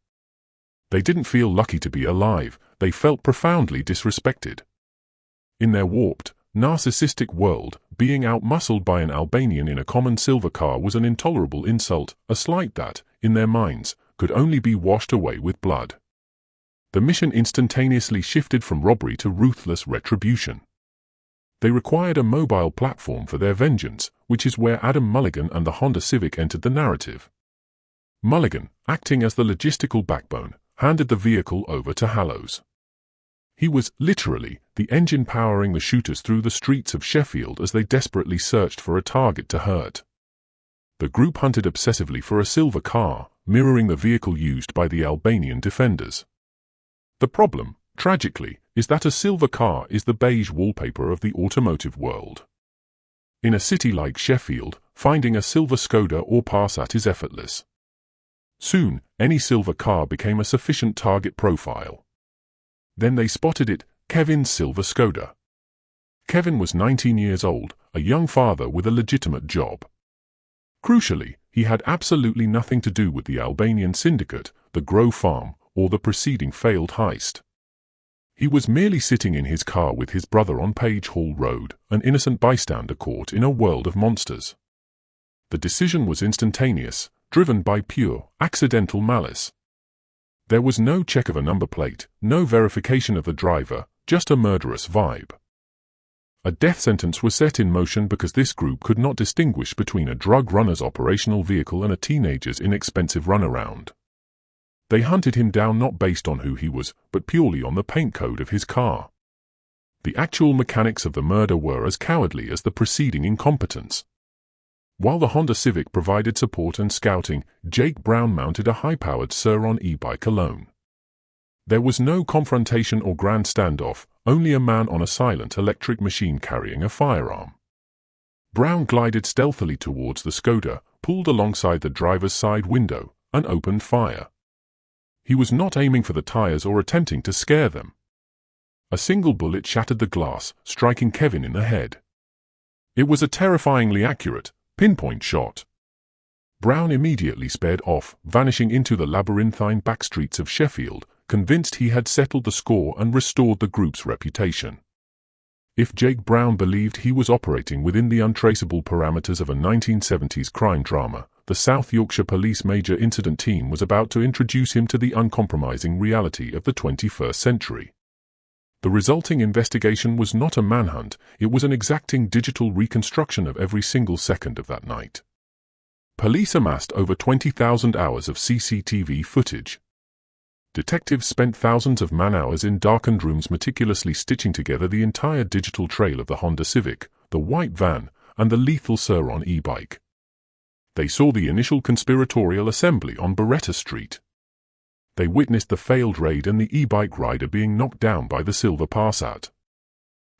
They didn't feel lucky to be alive, they felt profoundly disrespected. In their warped, narcissistic world, being outmuscled by an Albanian in a common silver car was an intolerable insult, a slight that, in their minds, could only be washed away with blood. The mission instantaneously shifted from robbery to ruthless retribution. They required a mobile platform for their vengeance, which is where Adam Mulligan and the Honda Civic entered the narrative. Mulligan, acting as the logistical backbone, handed the vehicle over to Hallows. He was, literally, the engine powering the shooters through the streets of Sheffield as they desperately searched for a target to hurt. The group hunted obsessively for a silver car, mirroring the vehicle used by the Albanian defenders. The problem, tragically, is that a silver car is the beige wallpaper of the automotive world. In a city like Sheffield, finding a silver Skoda or Passat is effortless. Soon, any silver car became a sufficient target profile. Then they spotted it, Kevin's silver Skoda. Kevin was 19 years old, a young father with a legitimate job. Crucially, he had absolutely nothing to do with the Albanian syndicate, the Grow Farm, or the preceding failed heist. He was merely sitting in his car with his brother on Page Hall Road, an innocent bystander caught in a world of monsters. The decision was instantaneous, driven by pure, accidental malice. There was no check of a number plate, no verification of the driver, just a murderous vibe. A death sentence was set in motion because this group could not distinguish between a drug runner's operational vehicle and a teenager's inexpensive runaround. They hunted him down not based on who he was, but purely on the paint code of his car. The actual mechanics of the murder were as cowardly as the preceding incompetence. While the Honda Civic provided support and scouting, Jake Brown mounted a high-powered Sur-Ron e-bike alone. There was no confrontation or grand standoff, only a man on a silent electric machine carrying a firearm. Brown glided stealthily towards the Skoda, pulled alongside the driver's side window, and opened fire. He was not aiming for the tires or attempting to scare them. A single bullet shattered the glass, striking Kevin in the head. It was a terrifyingly accurate, pinpoint shot. Brown immediately sped off, vanishing into the labyrinthine backstreets of Sheffield, convinced he had settled the score and restored the group's reputation. If Jake Brown believed he was operating within the untraceable parameters of a 1970s crime drama, the South Yorkshire Police Major Incident Team was about to introduce him to the uncompromising reality of the 21st century. The resulting investigation was not a manhunt, it was an exacting digital reconstruction of every single second of that night. Police amassed over 20,000 hours of CCTV footage. Detectives spent thousands of man-hours in darkened rooms meticulously stitching together the entire digital trail of the Honda Civic, the white van, and the lethal Sur-Ron e-bike. They saw the initial conspiratorial assembly on Beretta Street. They witnessed the failed raid and the e-bike rider being knocked down by the silver Passat.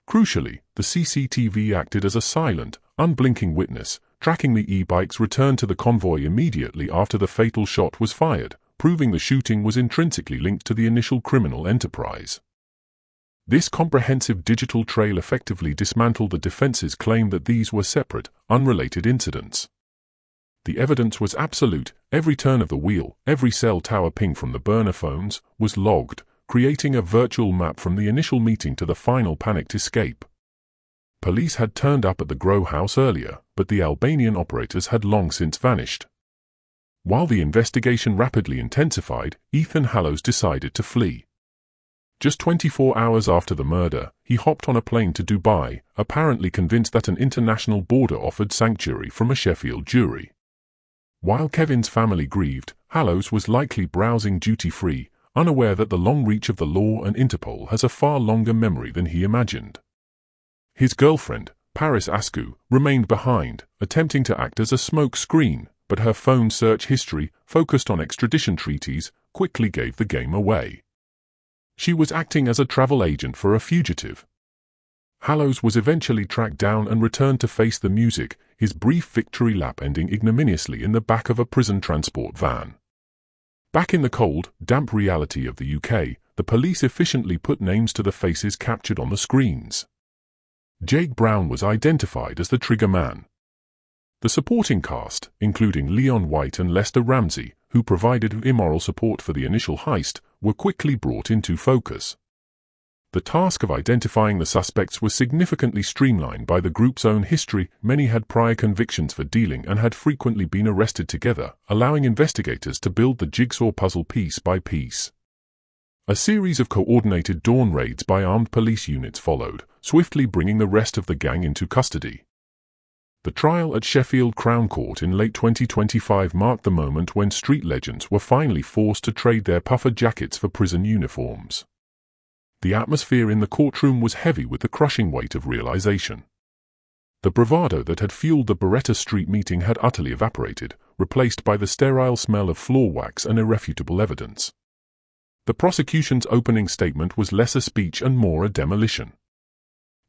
Crucially, the CCTV acted as a silent, unblinking witness, tracking the e-bike's return to the convoy immediately after the fatal shot was fired, proving the shooting was intrinsically linked to the initial criminal enterprise. This comprehensive digital trail effectively dismantled the defense's claim that these were separate, unrelated incidents. The evidence was absolute, every turn of the wheel, every cell tower ping from the burner phones, was logged, creating a virtual map from the initial meeting to the final panicked escape. Police had turned up at the Grow House earlier, but the Albanian operators had long since vanished. While the investigation rapidly intensified, Ethan Hallows decided to flee. Just 24 hours after the murder, he hopped on a plane to Dubai, apparently convinced that an international border offered sanctuary from a Sheffield jury. While Kevin's family grieved, Hallows was likely browsing duty-free, unaware that the long reach of the law and Interpol has a far longer memory than he imagined. His girlfriend, Paris Askew, remained behind, attempting to act as a smoke screen, but her phone search history, focused on extradition treaties, quickly gave the game away. She was acting as a travel agent for a fugitive. Hallows was eventually tracked down and returned to face the music, his brief victory lap ending ignominiously in the back of a prison transport van. Back in the cold, damp reality of the UK, the police efficiently put names to the faces captured on the screens. Jake Brown was identified as the trigger man. The supporting cast, including Leon White and Lester Ramsey, who provided immoral support for the initial heist, were quickly brought into focus. The task of identifying the suspects was significantly streamlined by the group's own history. Many had prior convictions for dealing and had frequently been arrested together, allowing investigators to build the jigsaw puzzle piece by piece. A series of coordinated dawn raids by armed police units followed, swiftly bringing the rest of the gang into custody. The trial at Sheffield Crown Court in late 2025 marked the moment when street legends were finally forced to trade their puffer jackets for prison uniforms. The atmosphere in the courtroom was heavy with the crushing weight of realization. The bravado that had fueled the Beretta Street meeting had utterly evaporated, replaced by the sterile smell of floor wax and irrefutable evidence. The prosecution's opening statement was less a speech and more a demolition.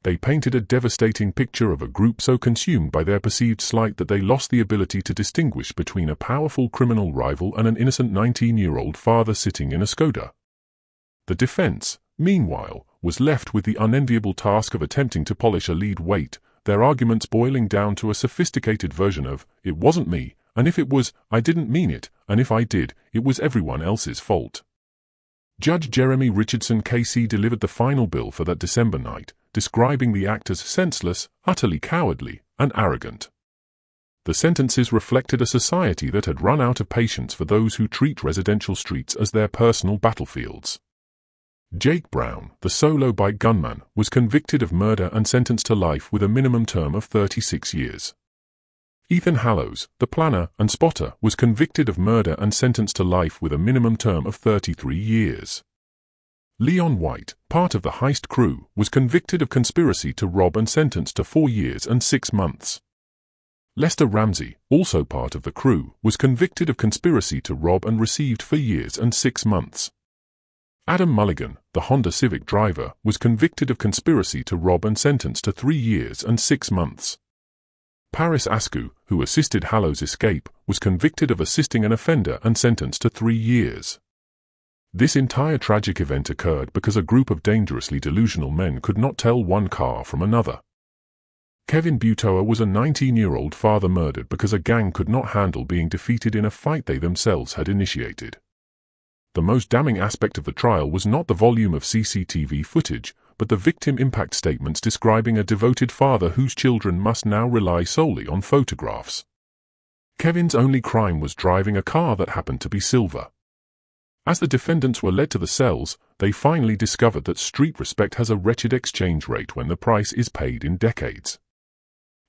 They painted a devastating picture of a group so consumed by their perceived slight that they lost the ability to distinguish between a powerful criminal rival and an innocent 19-year-old father sitting in a Skoda. The defense, meanwhile, was left with the unenviable task of attempting to polish a lead weight, their arguments boiling down to a sophisticated version of, "It wasn't me, and if it was, I didn't mean it, and if I did, it was everyone else's fault." Judge Jeremy Richardson KC delivered the final bill for that December night, describing the act as senseless, utterly cowardly, and arrogant. The sentences reflected a society that had run out of patience for those who treat residential streets as their personal battlefields. Jake Brown, the solo bike gunman, was convicted of murder and sentenced to life with a minimum term of 36 years. Ethan Hallows, the planner and spotter, was convicted of murder and sentenced to life with a minimum term of 33 years. Leon White, part of the heist crew, was convicted of conspiracy to rob and sentenced to 4 years and 6 months. Lester Ramsey, also part of the crew, was convicted of conspiracy to rob and received 4 years and 6 months. Adam Mulligan, the Honda Civic driver, was convicted of conspiracy to rob and sentenced to 3 years and 6 months. Paris Askew, who assisted Hallows' escape, was convicted of assisting an offender and sentenced to 3 years. This entire tragic event occurred because a group of dangerously delusional men could not tell one car from another. Kevin Butoa was a 19-year-old father murdered because a gang could not handle being defeated in a fight they themselves had initiated. The most damning aspect of the trial was not the volume of CCTV footage, but the victim impact statements describing a devoted father whose children must now rely solely on photographs. Kevin's only crime was driving a car that happened to be silver. As the defendants were led to the cells, they finally discovered that street respect has a wretched exchange rate when the price is paid in decades.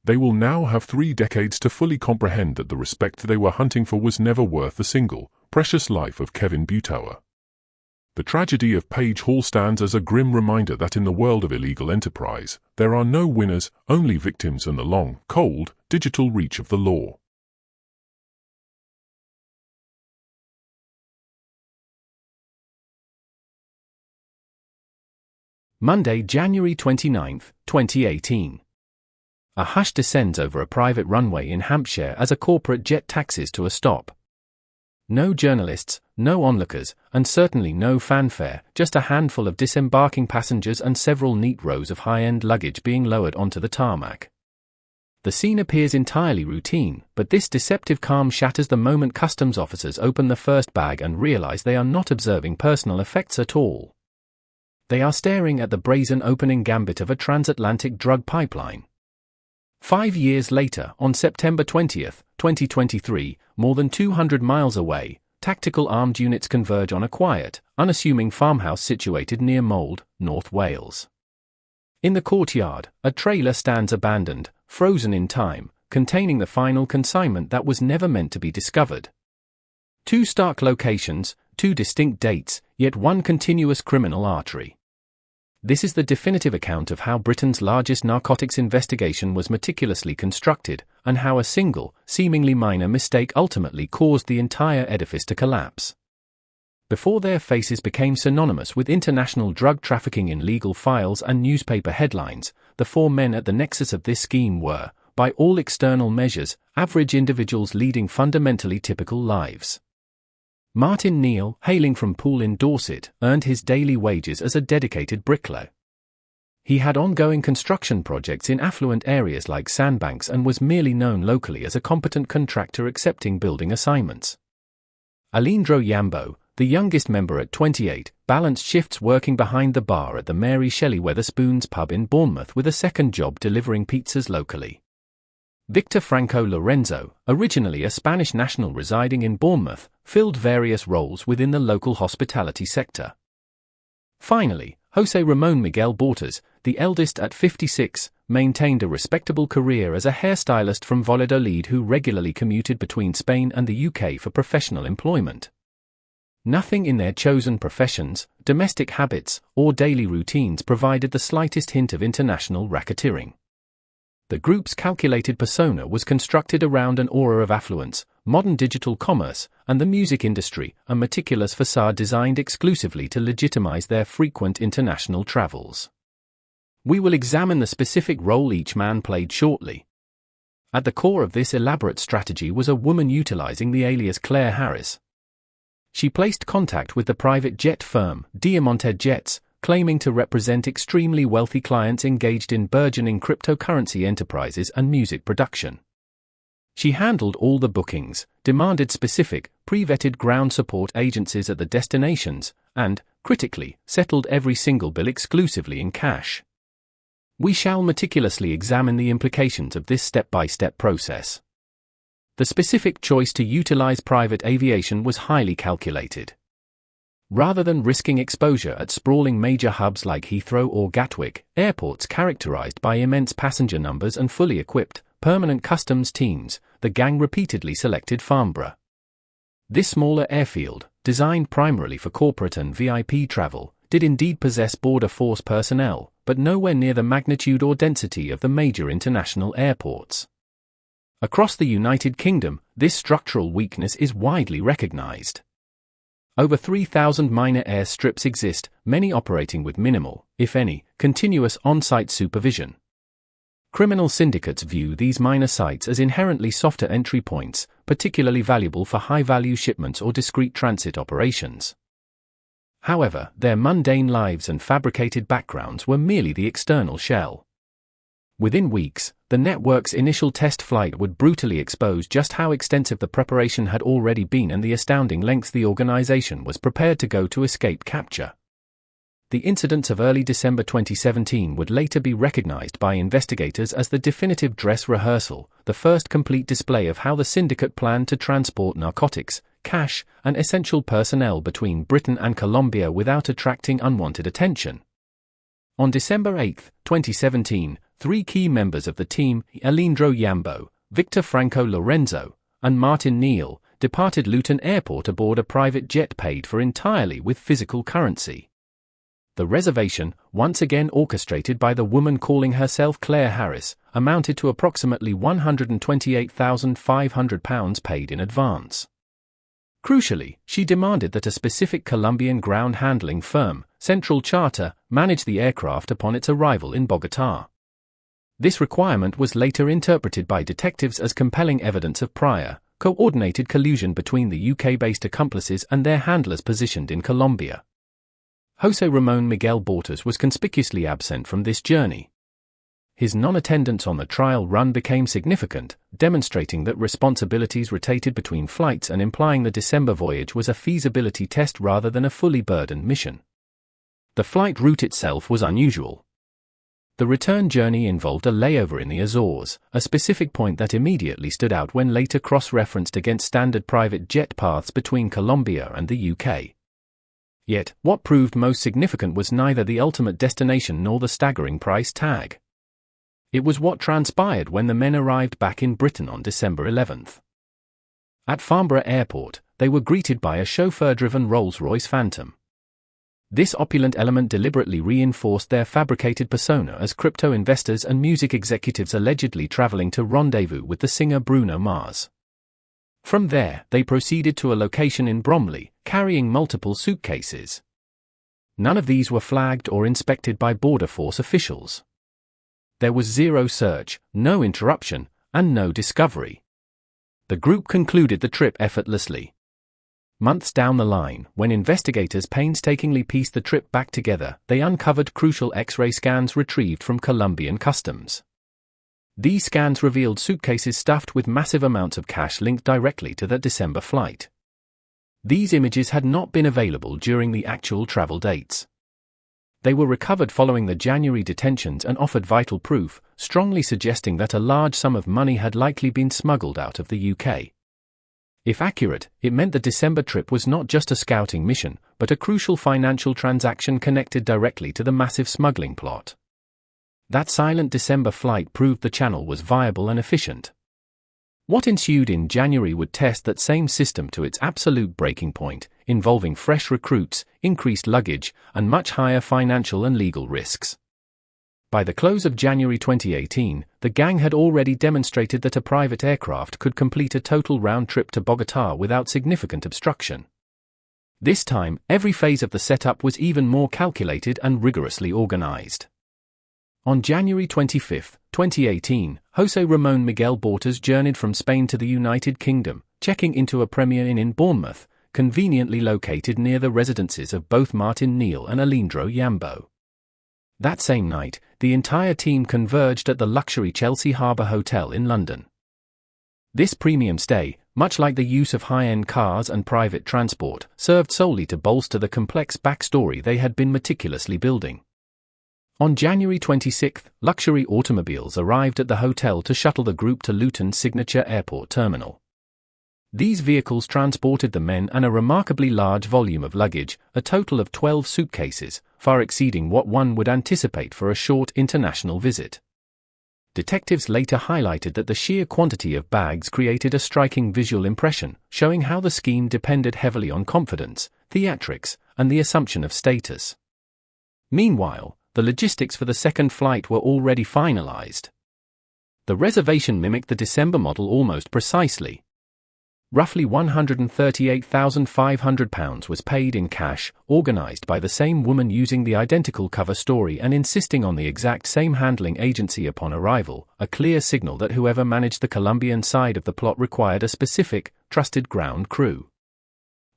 They will now have 3 decades to fully comprehend that the respect they were hunting for was never worth the single, precious life of Kevin Butoa. The tragedy of Page Hall stands as a grim reminder that in the world of illegal enterprise, there are no winners, only victims and the long, cold, digital reach of the law. Monday, January 29, 2018. A hush descends over a private runway in Hampshire as a corporate jet taxis to a stop. No journalists, no onlookers, and certainly no fanfare, just a handful of disembarking passengers and several neat rows of high-end luggage being lowered onto the tarmac. The scene appears entirely routine, but this deceptive calm shatters the moment customs officers open the first bag and realize they are not observing personal effects at all. They are staring at the brazen opening gambit of a transatlantic drug pipeline. 5 years later, on September 20, 2023, more than 200 miles away, tactical armed units converge on a quiet, unassuming farmhouse situated near Mold, North Wales. In the courtyard, a trailer stands abandoned, frozen in time, containing the final consignment that was never meant to be discovered. 2 stark locations, 2 distinct dates, yet one continuous criminal artery. This is the definitive account of how Britain's largest narcotics investigation was meticulously constructed, and how a single, seemingly minor mistake ultimately caused the entire edifice to collapse. Before their faces became synonymous with international drug trafficking in legal files and newspaper headlines, the 4 men at the nexus of this scheme were, by all external measures, average individuals leading fundamentally typical lives. Martin Neal, hailing from Poole in Dorset, earned his daily wages as a dedicated bricklayer. He had ongoing construction projects in affluent areas like Sandbanks and was merely known locally as a competent contractor accepting building assignments. Alindro Yambo, the youngest member at 28, balanced shifts working behind the bar at the Mary Shelley Wetherspoons pub in Bournemouth with a second job delivering pizzas locally. Victor Franco Lorenzo, originally a Spanish national residing in Bournemouth, filled various roles within the local hospitality sector. Finally, José Ramón Miguel Bortas, the eldest at 56, maintained a respectable career as a hairstylist from Valladolid who regularly commuted between Spain and the UK for professional employment. Nothing in their chosen professions, domestic habits, or daily routines provided the slightest hint of international racketeering. The group's calculated persona was constructed around an aura of affluence, modern digital commerce, and the music industry, a meticulous facade designed exclusively to legitimize their frequent international travels. We will examine the specific role each man played shortly. At the core of this elaborate strategy was a woman utilizing the alias Claire Harris. She placed contact with the private jet firm, Diamante Jets, claiming to represent extremely wealthy clients engaged in burgeoning cryptocurrency enterprises and music production. She handled all the bookings, demanded specific, pre-vetted ground support agencies at the destinations, and, critically, settled every single bill exclusively in cash. We shall meticulously examine the implications of this step-by-step process. The specific choice to utilize private aviation was highly calculated. Rather than risking exposure at sprawling major hubs like Heathrow or Gatwick, airports characterized by immense passenger numbers and fully equipped, permanent customs teams, the gang repeatedly selected Farnborough. This smaller airfield, designed primarily for corporate and VIP travel, did indeed possess border force personnel, but nowhere near the magnitude or density of the major international airports. Across the United Kingdom, this structural weakness is widely recognized. Over 3,000 minor airstrips exist, many operating with minimal, if any, continuous on-site supervision. Criminal syndicates view these minor sites as inherently softer entry points, particularly valuable for high-value shipments or discrete transit operations. However, their mundane lives and fabricated backgrounds were merely the external shell. Within weeks, the network's initial test flight would brutally expose just how extensive the preparation had already been and the astounding lengths the organization was prepared to go to escape capture. The incidents of early December 2017 would later be recognized by investigators as the definitive dress rehearsal, the first complete display of how the syndicate planned to transport narcotics, cash, and essential personnel between Britain and Colombia without attracting unwanted attention. On December 8, 2017, 3 key members of the team, Alejandro Yambo, Victor Franco Lorenzo, and Martin Neal, departed Luton Airport aboard a private jet paid for entirely with physical currency. The reservation, once again orchestrated by the woman calling herself Claire Harris, amounted to approximately £128,500 paid in advance. Crucially, she demanded that a specific Colombian ground handling firm, Central Charter, manage the aircraft upon its arrival in Bogotá. This requirement was later interpreted by detectives as compelling evidence of prior, coordinated collusion between the UK-based accomplices and their handlers positioned in Colombia. José Ramón Miguel Bortas was conspicuously absent from this journey. His non-attendance on the trial run became significant, demonstrating that responsibilities rotated between flights and implying the December voyage was a feasibility test rather than a fully burdened mission. The flight route itself was unusual. The return journey involved a layover in the Azores, a specific point that immediately stood out when later cross-referenced against standard private jet paths between Colombia and the UK. Yet, what proved most significant was neither the ultimate destination nor the staggering price tag. It was what transpired when the men arrived back in Britain on December 11th. At Farnborough Airport, they were greeted by a chauffeur-driven Rolls-Royce Phantom. This opulent element deliberately reinforced their fabricated persona as crypto investors and music executives allegedly traveling to rendezvous with the singer Bruno Mars. From there, they proceeded to a location in Bromley, carrying multiple suitcases. None of these were flagged or inspected by border force officials. There was zero search, no interruption, and no discovery. The group concluded the trip effortlessly. Months down the line, when investigators painstakingly pieced the trip back together, they uncovered crucial X-ray scans retrieved from Colombian customs. These scans revealed suitcases stuffed with massive amounts of cash linked directly to the December flight. These images had not been available during the actual travel dates. They were recovered following the January detentions and offered vital proof, strongly suggesting that a large sum of money had likely been smuggled out of the UK. If accurate, it meant the December trip was not just a scouting mission, but a crucial financial transaction connected directly to the massive smuggling plot. That silent December flight proved the channel was viable and efficient. What ensued in January would test that same system to its absolute breaking point, involving fresh recruits, increased luggage, and much higher financial and legal risks. By the close of January 2018, the gang had already demonstrated that a private aircraft could complete a total round trip to Bogotá without significant obstruction. This time, every phase of the setup was even more calculated and rigorously organized. On January 25, 2018, José Ramón Miguel Bortas journeyed from Spain to the United Kingdom, checking into a Premier Inn in Bournemouth, conveniently located near the residences of both Martin Neal and Alejandro Yambo. That same night, the entire team converged at the luxury Chelsea Harbour Hotel in London. This premium stay, much like the use of high-end cars and private transport, served solely to bolster the complex backstory they had been meticulously building. On January 26, luxury automobiles arrived at the hotel to shuttle the group to Luton's signature airport terminal. These vehicles transported the men and a remarkably large volume of luggage, a total of 12 suitcases, far exceeding what one would anticipate for a short international visit. Detectives later highlighted that the sheer quantity of bags created a striking visual impression, showing how the scheme depended heavily on confidence, theatrics, and the assumption of status. Meanwhile, the logistics for the second flight were already finalized. The reservation mimicked the December model almost precisely. Roughly £138,500 was paid in cash, organized by the same woman using the identical cover story and insisting on the exact same handling agency upon arrival, a clear signal that whoever managed the Colombian side of the plot required a specific, trusted ground crew.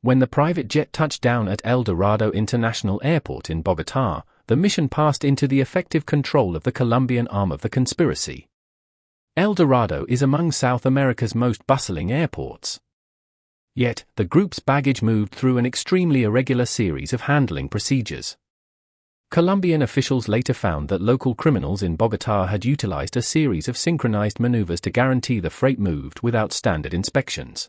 When the private jet touched down at El Dorado International Airport in Bogotá, the mission passed into the effective control of the Colombian arm of the conspiracy. El Dorado is among South America's most bustling airports. Yet, the group's baggage moved through an extremely irregular series of handling procedures. Colombian officials later found that local criminals in Bogotá had utilized a series of synchronized maneuvers to guarantee the freight moved without standard inspections.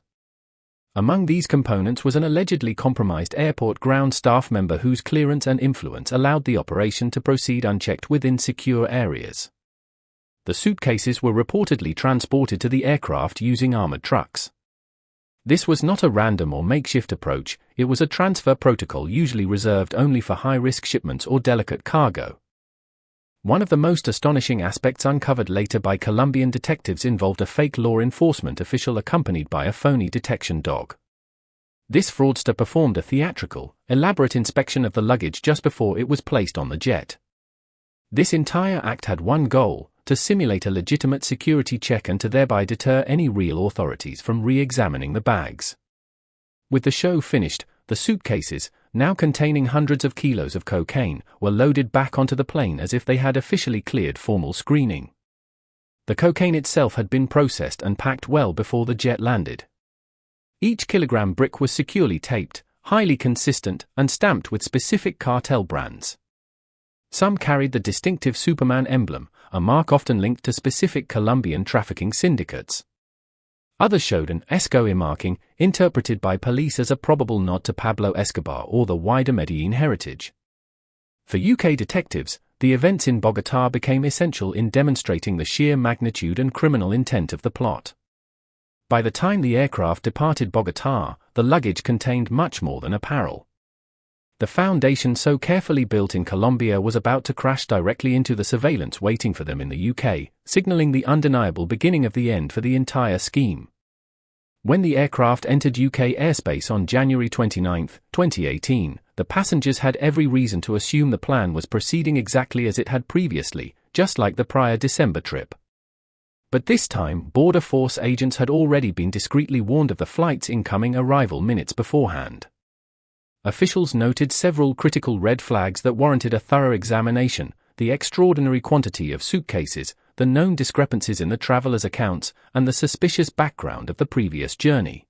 Among these components was an allegedly compromised airport ground staff member whose clearance and influence allowed the operation to proceed unchecked within secure areas. The suitcases were reportedly transported to the aircraft using armored trucks. This was not a random or makeshift approach, it was a transfer protocol usually reserved only for high-risk shipments or delicate cargo. One of the most astonishing aspects uncovered later by Colombian detectives involved a fake law enforcement official accompanied by a phony detection dog. This fraudster performed a theatrical, elaborate inspection of the luggage just before it was placed on the jet. This entire act had one goal: to simulate a legitimate security check and to thereby deter any real authorities from re-examining the bags. With the show finished, the suitcases, now containing hundreds of kilos of cocaine, were loaded back onto the plane as if they had officially cleared formal screening. The cocaine itself had been processed and packed well before the jet landed. Each kilogram brick was securely taped, highly consistent, and stamped with specific cartel brands. Some carried the distinctive Superman emblem, a mark often linked to specific Colombian trafficking syndicates. Others showed an Escoe marking, interpreted by police as a probable nod to Pablo Escobar or the wider Medellin heritage. For UK detectives, the events in Bogotá became essential in demonstrating the sheer magnitude and criminal intent of the plot. By the time the aircraft departed Bogotá, the luggage contained much more than apparel. The foundation so carefully built in Colombia was about to crash directly into the surveillance waiting for them in the UK, signaling the undeniable beginning of the end for the entire scheme. When the aircraft entered UK airspace on January 29, 2018, the passengers had every reason to assume the plan was proceeding exactly as it had previously, just like the prior December trip. But this time, Border Force agents had already been discreetly warned of the flight's incoming arrival minutes beforehand. Officials noted several critical red flags that warranted a thorough examination: the extraordinary quantity of suitcases, the known discrepancies in the travelers' accounts, and the suspicious background of the previous journey.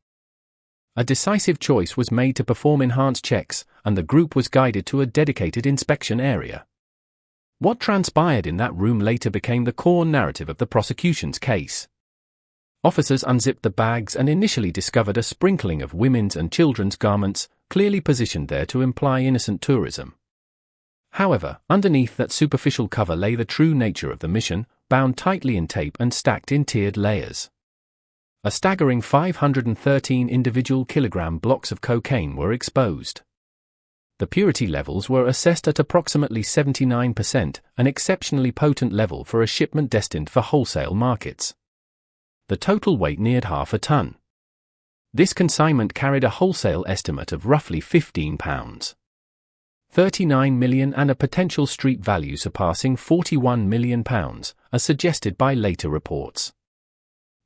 A decisive choice was made to perform enhanced checks, and the group was guided to a dedicated inspection area. What transpired in that room later became the core narrative of the prosecution's case. Officers unzipped the bags and initially discovered a sprinkling of women's and children's garments, clearly positioned there to imply innocent tourism. However, underneath that superficial cover lay the true nature of the mission, bound tightly in tape and stacked in tiered layers. A staggering 513 individual kilogram blocks of cocaine were exposed. The purity levels were assessed at approximately 79%, an exceptionally potent level for a shipment destined for wholesale markets. The total weight neared half a ton. This consignment carried a wholesale estimate of roughly £15. 39 million and a potential street value surpassing £41 million, as suggested by later reports.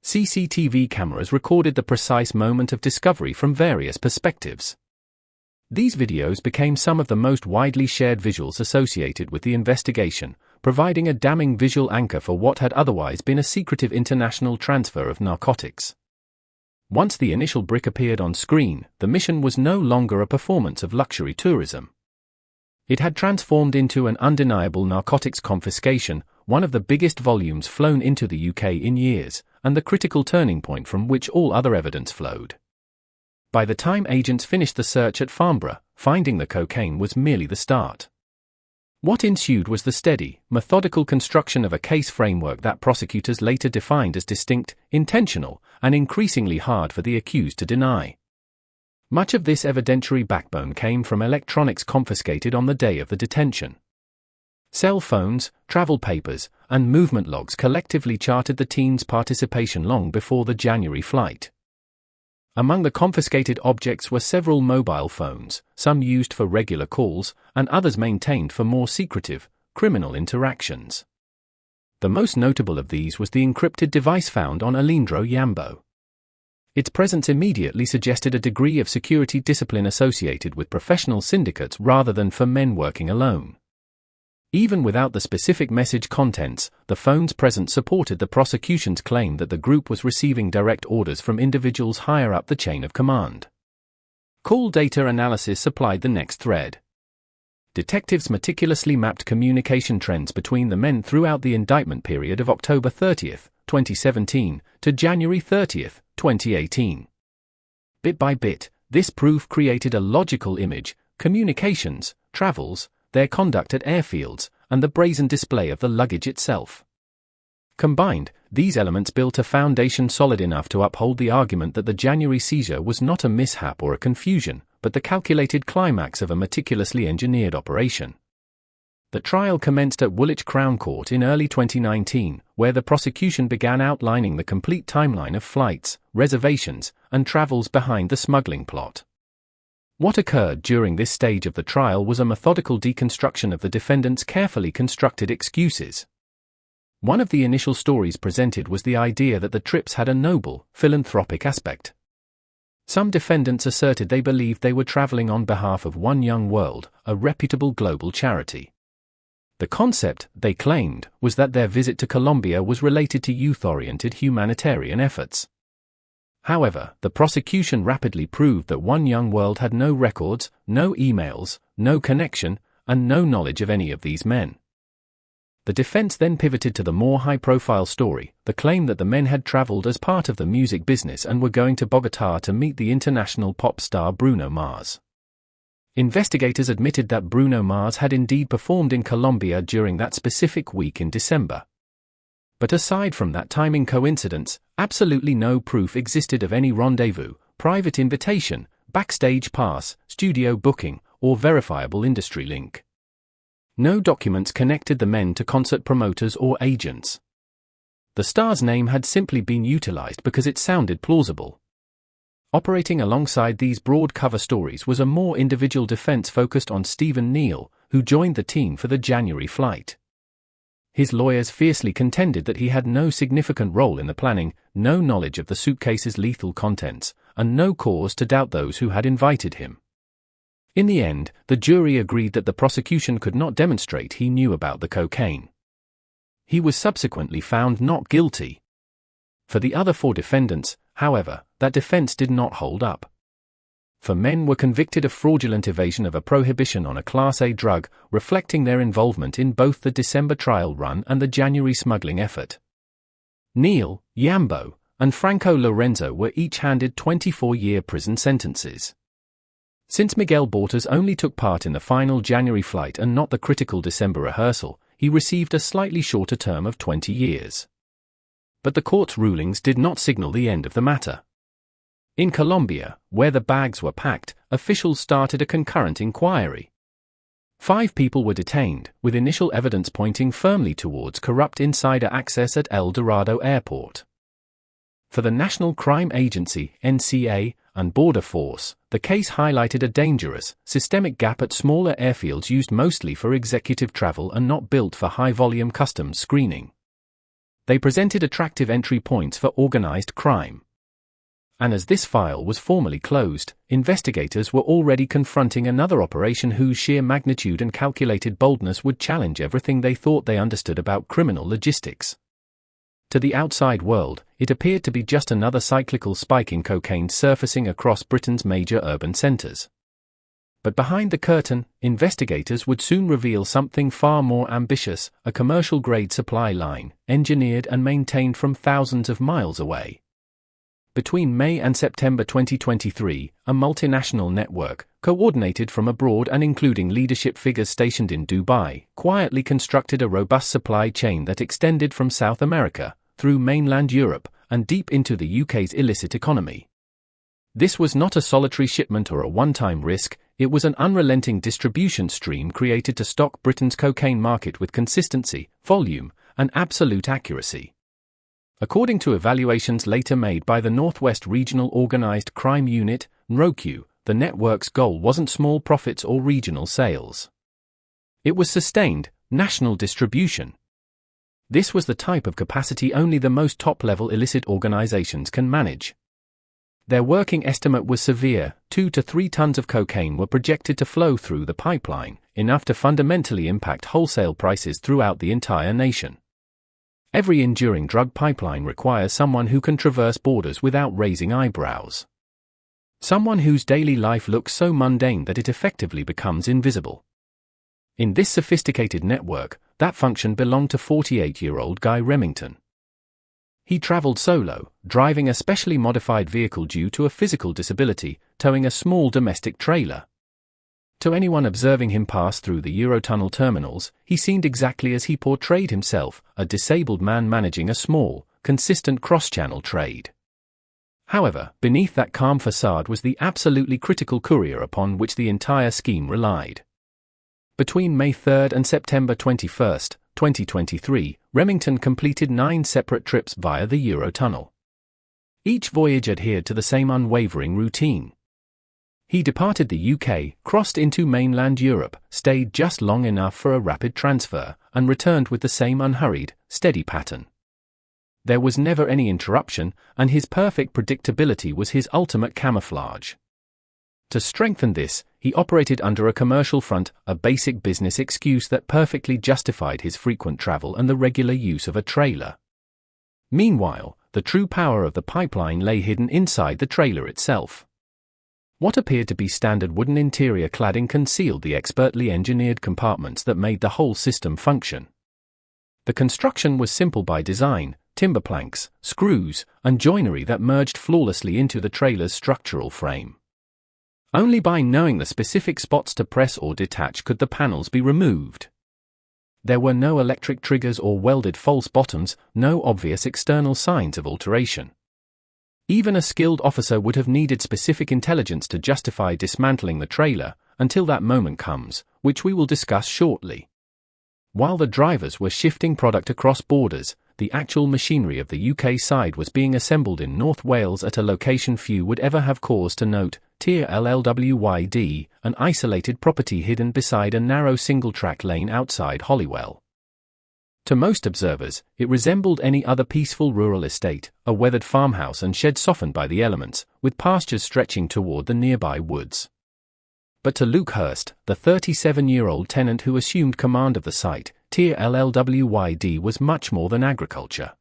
CCTV cameras recorded the precise moment of discovery from various perspectives. These videos became some of the most widely shared visuals associated with the investigation, providing a damning visual anchor for what had otherwise been a secretive international transfer of narcotics. Once the initial brick appeared on screen, the mission was no longer a performance of luxury tourism. It had transformed into an undeniable narcotics confiscation, one of the biggest volumes flown into the UK in years, and the critical turning point from which all other evidence flowed. By the time agents finished the search at Farnborough, finding the cocaine was merely the start. What ensued was the steady, methodical construction of a case framework that prosecutors later defined as distinct, intentional, and increasingly hard for the accused to deny. Much of this evidentiary backbone came from electronics confiscated on the day of the detention. Cell phones, travel papers, and movement logs collectively charted the teens' participation long before the January flight. Among the confiscated objects were several mobile phones, some used for regular calls, and others maintained for more secretive, criminal interactions. The most notable of these was the encrypted device found on Alindro Yambo. Its presence immediately suggested a degree of security discipline associated with professional syndicates rather than for men working alone. Even without the specific message contents, the phone's presence supported the prosecution's claim that the group was receiving direct orders from individuals higher up the chain of command. Call data analysis supplied the next thread. Detectives meticulously mapped communication trends between the men throughout the indictment period of October 30, 2017, to January 30, 2018. Bit by bit, this proof created a logical image: communications, travels, their conduct at airfields, and the brazen display of the luggage itself. Combined, these elements built a foundation solid enough to uphold the argument that the January seizure was not a mishap or a confusion, but the calculated climax of a meticulously engineered operation. The trial commenced at Woolwich Crown Court in early 2019, where the prosecution began outlining the complete timeline of flights, reservations, and travels behind the smuggling plot. What occurred during this stage of the trial was a methodical deconstruction of the defendant's carefully constructed excuses. One of the initial stories presented was the idea that the trips had a noble, philanthropic aspect. Some defendants asserted they believed they were traveling on behalf of One Young World, a reputable global charity. The concept, they claimed, was that their visit to Colombia was related to youth-oriented humanitarian efforts. However, the prosecution rapidly proved that One Young World had no records, no emails, no connection, and no knowledge of any of these men. The defense then pivoted to the more high-profile story, the claim that the men had traveled as part of the music business and were going to Bogotá to meet the international pop star Bruno Mars. Investigators admitted that Bruno Mars had indeed performed in Colombia during that specific week in December. But aside from that timing coincidence, absolutely no proof existed of any rendezvous, private invitation, backstage pass, studio booking, or verifiable industry link. No documents connected the men to concert promoters or agents. The star's name had simply been utilized because it sounded plausible. Operating alongside these broad cover stories was a more individual defense focused on Stephen Neal, who joined the team for the January flight. His lawyers fiercely contended that he had no significant role in the planning, no knowledge of the suitcase's lethal contents, and no cause to doubt those who had invited him. In the end, the jury agreed that the prosecution could not demonstrate he knew about the cocaine. He was subsequently found not guilty. For the other four defendants, however, that defense did not hold up. 4 men were convicted of fraudulent evasion of a prohibition on a Class A drug, reflecting their involvement in both the December trial run and the January smuggling effort. Neal, Yambo, and Franco Lorenzo were each handed 24-year prison sentences. Since Miguel Bortas only took part in the final January flight and not the critical December rehearsal, he received a slightly shorter term of 20 years. But the court's rulings did not signal the end of the matter. In Colombia, where the bags were packed, officials started a concurrent inquiry. 5 people were detained, with initial evidence pointing firmly towards corrupt insider access at El Dorado Airport. For the National Crime Agency, NCA, and Border Force, the case highlighted a dangerous, systemic gap at smaller airfields used mostly for executive travel and not built for high-volume customs screening. They presented attractive entry points for organized crime. And as this file was formally closed, investigators were already confronting another operation whose sheer magnitude and calculated boldness would challenge everything they thought they understood about criminal logistics. To the outside world, it appeared to be just another cyclical spike in cocaine surfacing across Britain's major urban centres. But behind the curtain, investigators would soon reveal something far more ambitious: a commercial-grade supply line, engineered and maintained from thousands of miles away. Between May and September 2023, a multinational network, coordinated from abroad and including leadership figures stationed in Dubai, quietly constructed a robust supply chain that extended from South America, through mainland Europe, and deep into the UK's illicit economy. This was not a solitary shipment or a one-time risk, it was an unrelenting distribution stream created to stock Britain's cocaine market with consistency, volume, and absolute accuracy. According to evaluations later made by the Northwest Regional Organised Crime Unit, NROCU, the network's goal wasn't small profits or regional sales. It was sustained, national distribution. This was the type of capacity only the most top-level illicit organizations can manage. Their working estimate was severe: 2 to 3 tons of cocaine were projected to flow through the pipeline, enough to fundamentally impact wholesale prices throughout the entire nation. Every enduring drug pipeline requires someone who can traverse borders without raising eyebrows. Someone whose daily life looks so mundane that it effectively becomes invisible. In this sophisticated network, that function belonged to 48-year-old Guy Remington. He traveled solo, driving a specially modified vehicle due to a physical disability, towing a small domestic trailer. To anyone observing him pass through the Eurotunnel terminals, he seemed exactly as he portrayed himself: a disabled man managing a small, consistent cross-channel trade. However, beneath that calm facade was the absolutely critical courier upon which the entire scheme relied. Between May 3 and September 21, 2023, Remington completed 9 separate trips via the Eurotunnel. Each voyage adhered to the same unwavering routine. He departed the UK, crossed into mainland Europe, stayed just long enough for a rapid transfer, and returned with the same unhurried, steady pattern. There was never any interruption, and his perfect predictability was his ultimate camouflage. To strengthen this, he operated under a commercial front, a basic business excuse that perfectly justified his frequent travel and the regular use of a trailer. Meanwhile, the true power of the pipeline lay hidden inside the trailer itself. What appeared to be standard wooden interior cladding concealed the expertly engineered compartments that made the whole system function. The construction was simple by design: timber planks, screws, and joinery that merged flawlessly into the trailer's structural frame. Only by knowing the specific spots to press or detach could the panels be removed. There were no electric triggers or welded false bottoms, no obvious external signs of alteration. Even a skilled officer would have needed specific intelligence to justify dismantling the trailer, until that moment comes, which we will discuss shortly. While the drivers were shifting product across borders, the actual machinery of the UK side was being assembled in North Wales at a location few would ever have cause to note: Tir Llwyd, an isolated property hidden beside a narrow single-track lane outside Holywell. To most observers, it resembled any other peaceful rural estate, a weathered farmhouse and shed softened by the elements, with pastures stretching toward the nearby woods. But to Luke Hurst, the 37-year-old tenant who assumed command of the site, Tir Llwyd was much more than agriculture.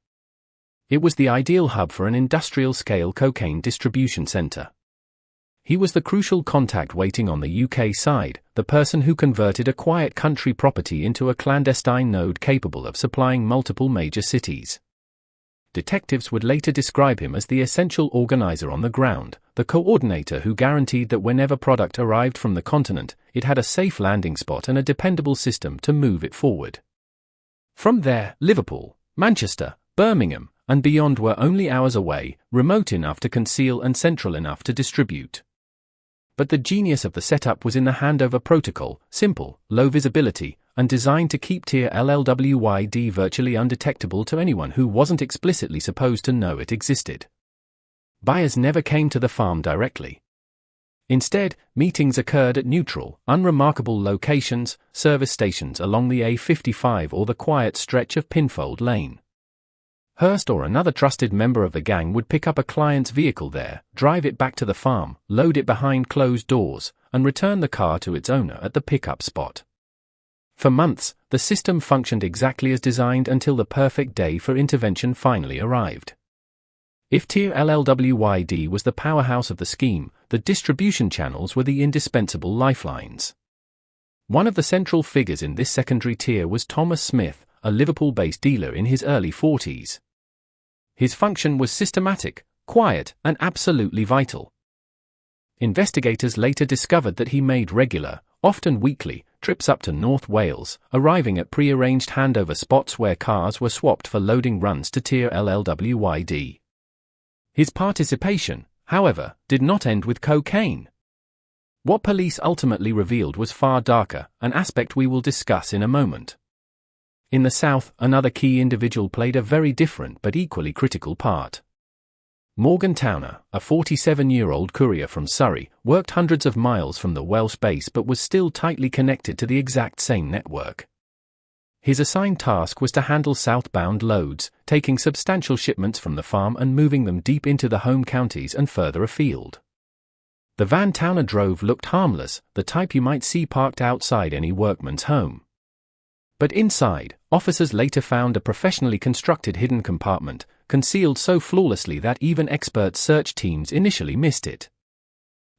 It was the ideal hub for an industrial-scale cocaine distribution center. He was the crucial contact waiting on the UK side, the person who converted a quiet country property into a clandestine node capable of supplying multiple major cities. Detectives would later describe him as the essential organizer on the ground, the coordinator who guaranteed that whenever product arrived from the continent, it had a safe landing spot and a dependable system to move it forward. From there, Liverpool, Manchester, Birmingham, and beyond were only hours away, remote enough to conceal and central enough to distribute. But the genius of the setup was in the handover protocol: simple, low visibility, and designed to keep Tir Llwyd virtually undetectable to anyone who wasn't explicitly supposed to know it existed. Buyers never came to the farm directly. Instead, meetings occurred at neutral, unremarkable locations, service stations along the A55 or the quiet stretch of Pinfold Lane. Hurst or another trusted member of the gang would pick up a client's vehicle there, drive it back to the farm, load it behind closed doors, and return the car to its owner at the pickup spot. For months, the system functioned exactly as designed until the perfect day for intervention finally arrived. If Tir Llwyd was the powerhouse of the scheme, the distribution channels were the indispensable lifelines. One of the central figures in this secondary tier was Thomas Smith, a Liverpool-based dealer in his early 40s. His function was systematic, quiet, and absolutely vital. Investigators later discovered that he made regular, often weekly, trips up to North Wales, arriving at pre-arranged handover spots where cars were swapped for loading runs to Tier LLWYD. His participation, however, did not end with cocaine. What police ultimately revealed was far darker, an aspect we will discuss in a moment. In the South, another key individual played a very different but equally critical part. Morgan Towner, a 47-year-old courier from Surrey, worked hundreds of miles from the Welsh base but was still tightly connected to the exact same network. His assigned task was to handle southbound loads, taking substantial shipments from the farm and moving them deep into the home counties and further afield. The van Towner drove looked harmless, the type you might see parked outside any workman's home. But inside, officers later found a professionally constructed hidden compartment, concealed so flawlessly that even expert search teams initially missed it.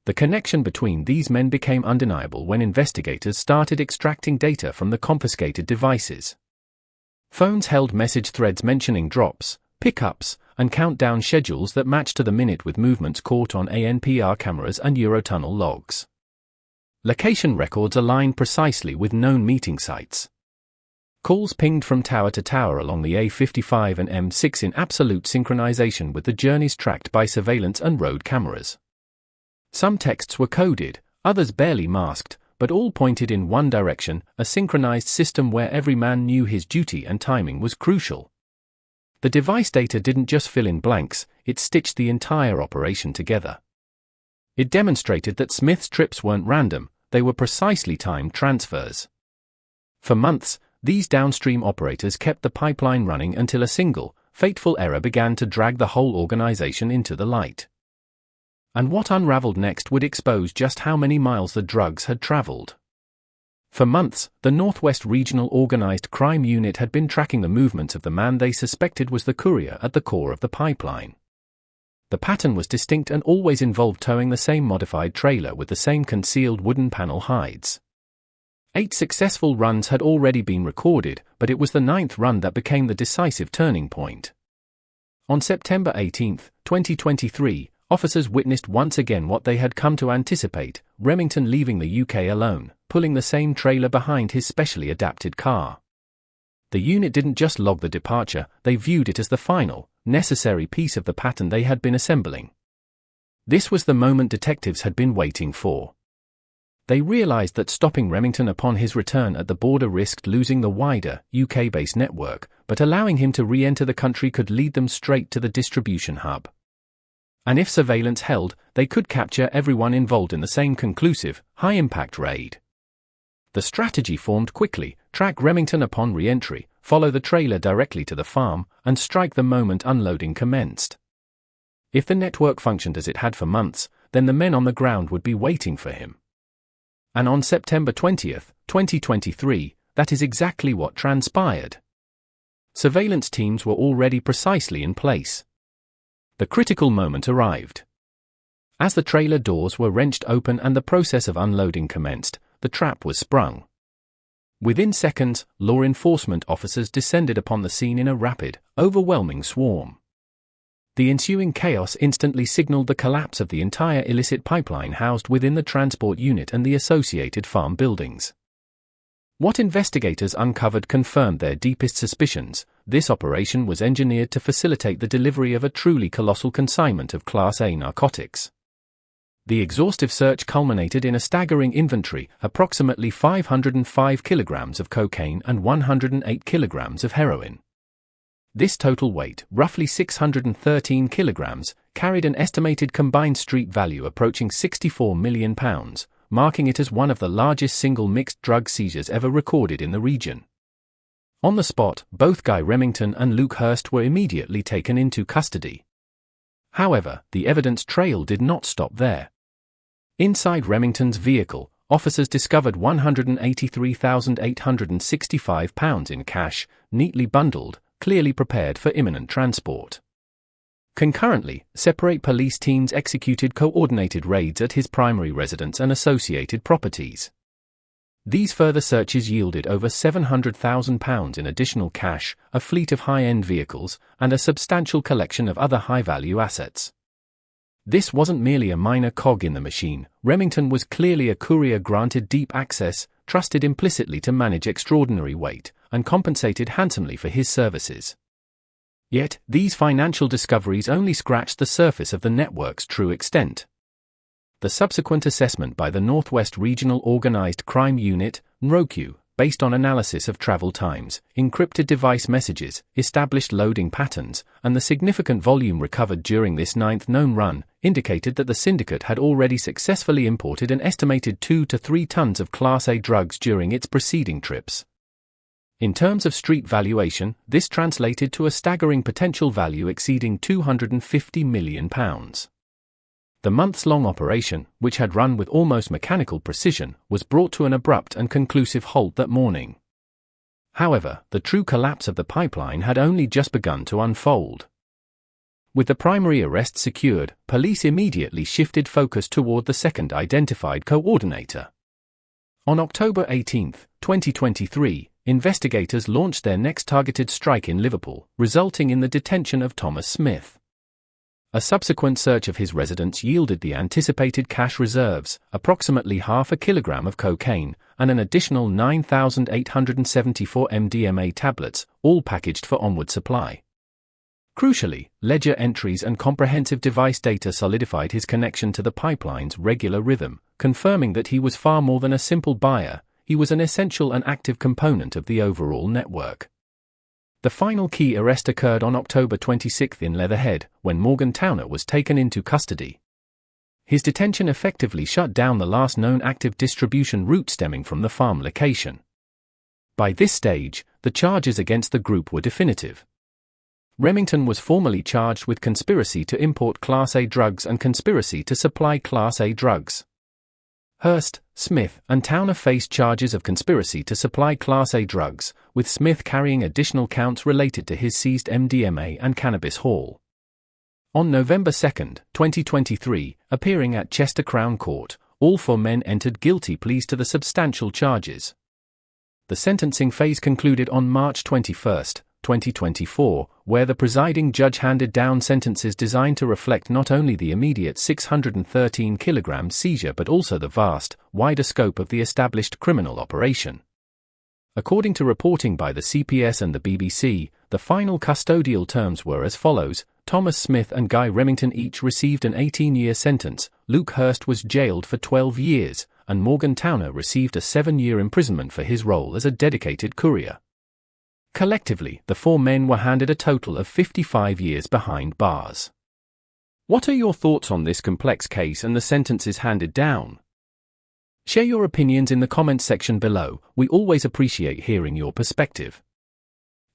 The connection between these men became undeniable when investigators started extracting data from the confiscated devices. Phones held message threads mentioning drops, pickups, and countdown schedules that matched to the minute with movements caught on ANPR cameras and Eurotunnel logs. Location records aligned precisely with known meeting sites. Calls pinged from tower to tower along the A55 and M6 in absolute synchronization with the journeys tracked by surveillance and road cameras. Some texts were coded, others barely masked, but all pointed in one direction, a synchronized system where every man knew his duty and timing was crucial. The device data didn't just fill in blanks, it stitched the entire operation together. It demonstrated that Smith's trips weren't random, they were precisely timed transfers. For months, these downstream operators kept the pipeline running until a single, fateful error began to drag the whole organization into the light. And what unraveled next would expose just how many miles the drugs had traveled. For months, the Northwest Regional Organized Crime Unit had been tracking the movements of the man they suspected was the courier at the core of the pipeline. The pattern was distinct and always involved towing the same modified trailer with the same concealed wooden panel hides. 8 successful runs had already been recorded, but it was the 9th run that became the decisive turning point. On September 18, 2023, officers witnessed once again what they had come to anticipate, Remington leaving the UK alone, pulling the same trailer behind his specially adapted car. The unit didn't just log the departure, they viewed it as the final, necessary piece of the pattern they had been assembling. This was the moment detectives had been waiting for. They realized that stopping Remington upon his return at the border risked losing the wider, UK-based network, but allowing him to re-enter the country could lead them straight to the distribution hub. And if surveillance held, they could capture everyone involved in the same conclusive, high-impact raid. The strategy formed quickly: track Remington upon re-entry, follow the trailer directly to the farm, and strike the moment unloading commenced. If the network functioned as it had for months, then the men on the ground would be waiting for him. And on September 20, 2023, that is exactly what transpired. Surveillance teams were already precisely in place. The critical moment arrived. As the trailer doors were wrenched open and the process of unloading commenced, the trap was sprung. Within seconds, law enforcement officers descended upon the scene in a rapid, overwhelming swarm. The ensuing chaos instantly signaled the collapse of the entire illicit pipeline housed within the transport unit and the associated farm buildings. What investigators uncovered confirmed their deepest suspicions: this operation was engineered to facilitate the delivery of a truly colossal consignment of Class A narcotics. The exhaustive search culminated in a staggering inventory: approximately 505 kilograms of cocaine and 108 kilograms of heroin. This total weight, roughly 613 kilograms, carried an estimated combined street value approaching £64 million, marking it as one of the largest single mixed drug seizures ever recorded in the region. On the spot, both Guy Remington and Luke Hurst were immediately taken into custody. However, the evidence trail did not stop there. Inside Remington's vehicle, officers discovered £183,865 in cash, neatly bundled, clearly prepared for imminent transport. Concurrently, separate police teams executed coordinated raids at his primary residence and associated properties. These further searches yielded over £700,000 in additional cash, a fleet of high-end vehicles, and a substantial collection of other high-value assets. This wasn't merely a minor cog in the machine. Remington was clearly a courier granted deep access, trusted implicitly to manage extraordinary weight, and compensated handsomely for his services. Yet, these financial discoveries only scratched the surface of the network's true extent. The subsequent assessment by the Northwest Regional Organized Crime Unit, NROCU, based on analysis of travel times, encrypted device messages, established loading patterns, and the significant volume recovered during this ninth known run, indicated that the syndicate had already successfully imported an estimated 2 to 3 tons of Class A drugs during its preceding trips. In terms of street valuation, this translated to a staggering potential value exceeding £250 million. The months-long operation, which had run with almost mechanical precision, was brought to an abrupt and conclusive halt that morning. However, the true collapse of the pipeline had only just begun to unfold. With the primary arrest secured, police immediately shifted focus toward the second identified coordinator. On October 18, 2023, investigators launched their next targeted strike in Liverpool, resulting in the detention of Thomas Smith. A subsequent search of his residence yielded the anticipated cash reserves, approximately half a kilogram of cocaine, and an additional 9,874 MDMA tablets, all packaged for onward supply. Crucially, ledger entries and comprehensive device data solidified his connection to the pipeline's regular rhythm, confirming that he was far more than a simple buyer. He was an essential and active component of the overall network. The final key arrest occurred on October 26 in Leatherhead, when Morgan Towner was taken into custody. His detention effectively shut down the last known active distribution route stemming from the farm location. By this stage, the charges against the group were definitive. Remington was formally charged with conspiracy to import Class A drugs and conspiracy to supply Class A drugs. Hurst, Smith, and Towner faced charges of conspiracy to supply Class A drugs, with Smith carrying additional counts related to his seized MDMA and cannabis haul. On November 2, 2023, appearing at Chester Crown Court, all 4 men entered guilty pleas to the substantial charges. The sentencing phase concluded on March 21, 2024, where the presiding judge handed down sentences designed to reflect not only the immediate 613 kilogram seizure but also the vast, wider scope of the established criminal operation. According to reporting by the CPS and the BBC, the final custodial terms were as follows: Thomas Smith and Guy Remington each received an 18-year sentence, Luke Hurst was jailed for 12 years, and Morgan Towner received a 7-year imprisonment for his role as a dedicated courier. Collectively, the 4 men were handed a total of 55 years behind bars. What are your thoughts on this complex case and the sentences handed down? Share your opinions in the comments section below. We always appreciate hearing your perspective.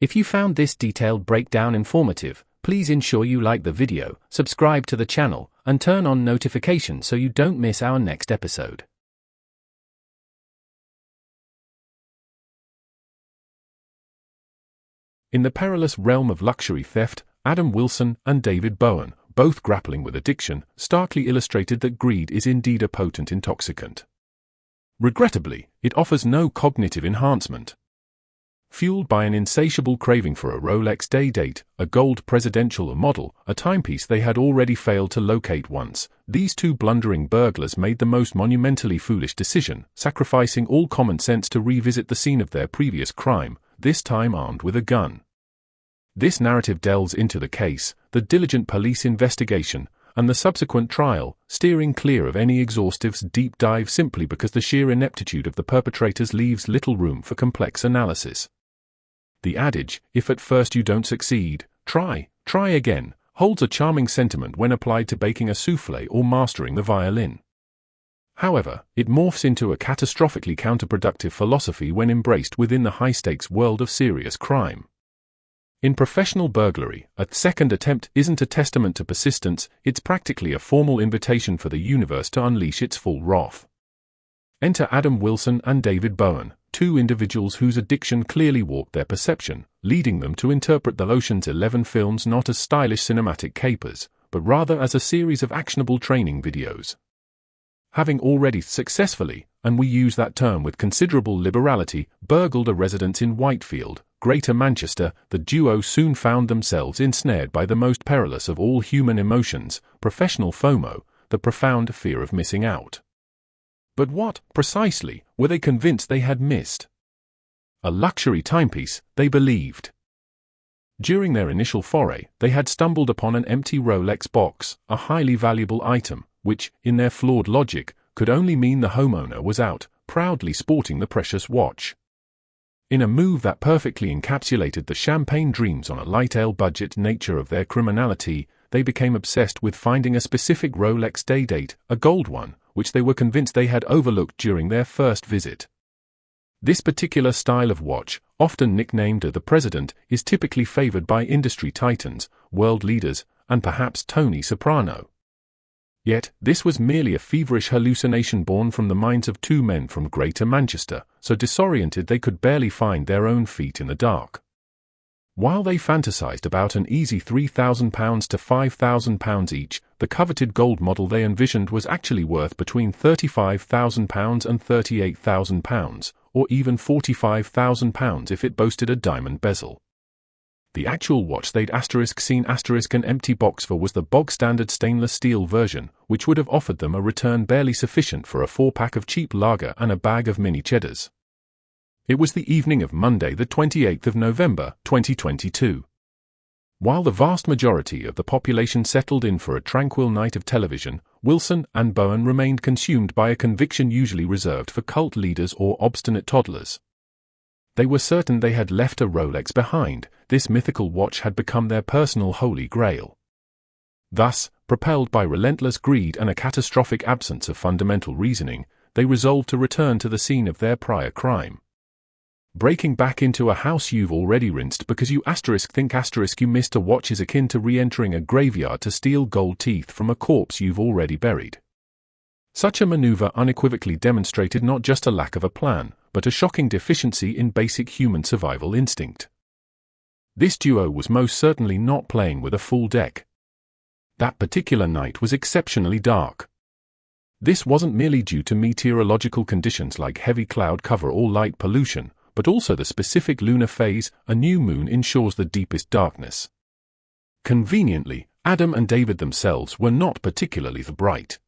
If you found this detailed breakdown informative, please ensure you like the video, subscribe to the channel, and turn on notifications so you don't miss our next episode. In the perilous realm of luxury theft, Adam Wilson and David Bowen, both grappling with addiction, starkly illustrated that greed is indeed a potent intoxicant. Regrettably, it offers no cognitive enhancement. Fueled by an insatiable craving for a Rolex day-date, a gold presidential model, a timepiece they had already failed to locate once, these 2 blundering burglars made the most monumentally foolish decision, sacrificing all common sense to revisit the scene of their previous crime, this time armed with a gun. This narrative delves into the case, the diligent police investigation, and the subsequent trial, steering clear of any exhaustive deep dive simply because the sheer ineptitude of the perpetrators leaves little room for complex analysis. The adage, if at first you don't succeed, try again, holds a charming sentiment when applied to baking a soufflé or mastering the violin. However, it morphs into a catastrophically counterproductive philosophy when embraced within the high-stakes world of serious crime. In professional burglary, a second attempt isn't a testament to persistence, it's practically a formal invitation for the universe to unleash its full wrath. Enter Adam Wilson and David Bowen, two individuals whose addiction clearly warped their perception, leading them to interpret the Ocean's 11 films not as stylish cinematic capers, but rather as a series of actionable training videos. Having already successfully, and we use that term with considerable liberality, burgled a residence in Whitefield, Greater Manchester, the duo soon found themselves ensnared by the most perilous of all human emotions, professional FOMO, the profound fear of missing out. But what, precisely, were they convinced they had missed? A luxury timepiece, they believed. During their initial foray, they had stumbled upon an empty Rolex box, a highly valuable item, which, in their flawed logic, could only mean the homeowner was out, proudly sporting the precious watch. In a move that perfectly encapsulated the champagne dreams on a light ale budget nature of their criminality, they became obsessed with finding a specific Rolex day date, a gold one, which they were convinced they had overlooked during their first visit. This particular style of watch, often nicknamed the President, is typically favored by industry titans, world leaders, and perhaps Tony Soprano. Yet, this was merely a feverish hallucination born from the minds of two men from Greater Manchester, so disoriented they could barely find their own feet in the dark. While they fantasized about an easy £3,000 to £5,000 each, the coveted gold model they envisioned was actually worth between £35,000 and £38,000, or even £45,000 if it boasted a diamond bezel. The actual watch they'd seen an empty box for was the bog-standard stainless steel version, which would have offered them a return barely sufficient for a 4-pack of cheap lager and a bag of mini cheddars. It was the evening of Monday, the 28th of November, 2022. While the vast majority of the population settled in for a tranquil night of television, Wilson and Bowen remained consumed by a conviction usually reserved for cult leaders or obstinate toddlers. They were certain they had left a Rolex behind. This mythical watch had become their personal holy grail. Thus, propelled by relentless greed and a catastrophic absence of fundamental reasoning, they resolved to return to the scene of their prior crime. Breaking back into a house you've already rinsed because you think you missed a watch is akin to re-entering a graveyard to steal gold teeth from a corpse you've already buried. Such a maneuver unequivocally demonstrated not just a lack of a plan, but a shocking deficiency in basic human survival instinct. This duo was most certainly not playing with a full deck. That particular night was exceptionally dark. This wasn't merely due to meteorological conditions like heavy cloud cover or light pollution, but also the specific lunar phase. A new moon ensures the deepest darkness. Conveniently, Adam and David themselves were not particularly bright.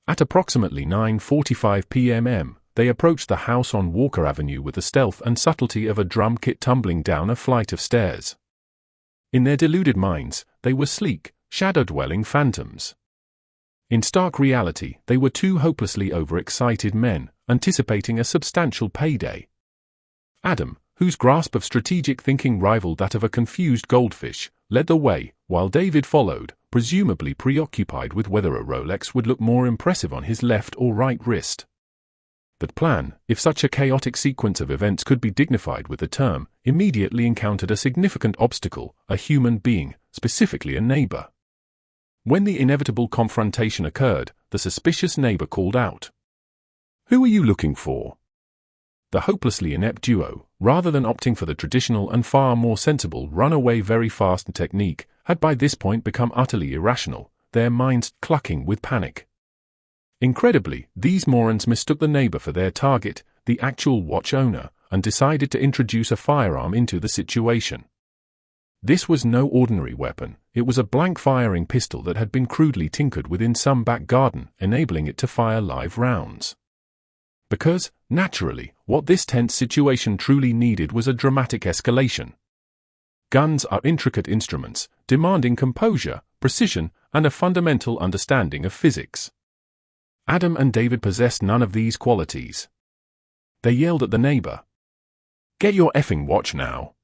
At approximately 9:45 p.m, they approached the house on Walker Avenue with the stealth and subtlety of a drum kit tumbling down a flight of stairs. In their deluded minds, they were sleek, shadow-dwelling phantoms. In stark reality, they were two hopelessly overexcited men, anticipating a substantial payday. Adam, whose grasp of strategic thinking rivaled that of a confused goldfish, led the way, while David followed, presumably preoccupied with whether a Rolex would look more impressive on his left or right wrist. That plan, if such a chaotic sequence of events could be dignified with the term, immediately encountered a significant obstacle, a human being, specifically a neighbor. When the inevitable confrontation occurred, the suspicious neighbor called out, "Who are you looking for?" The hopelessly inept duo, rather than opting for the traditional and far more sensible run away very fast technique, had by this point become utterly irrational, their minds clucking with panic. Incredibly, these morons mistook the neighbor for their target, the actual watch owner, and decided to introduce a firearm into the situation. This was no ordinary weapon. It was a blank-firing pistol that had been crudely tinkered within some back garden, enabling it to fire live rounds. Because, naturally, what this tense situation truly needed was a dramatic escalation. Guns are intricate instruments, demanding composure, precision, and a fundamental understanding of physics. Adam and David possessed none of these qualities. They yelled at the neighbor, "Get your effing watch now!"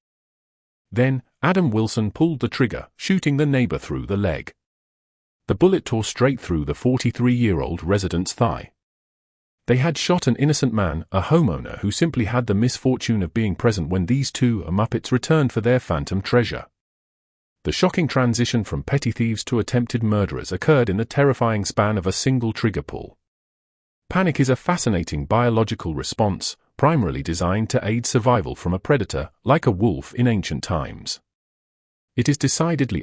Then, Adam Wilson pulled the trigger, shooting the neighbor through the leg. The bullet tore straight through the 43-year-old resident's thigh. They had shot an innocent man, a homeowner who simply had the misfortune of being present when these two muppets returned for their phantom treasure. The shocking transition from petty thieves to attempted murderers occurred in the terrifying span of a single trigger pull. Panic is a fascinating biological response, primarily designed to aid survival from a predator, like a wolf in ancient times. It is decidedly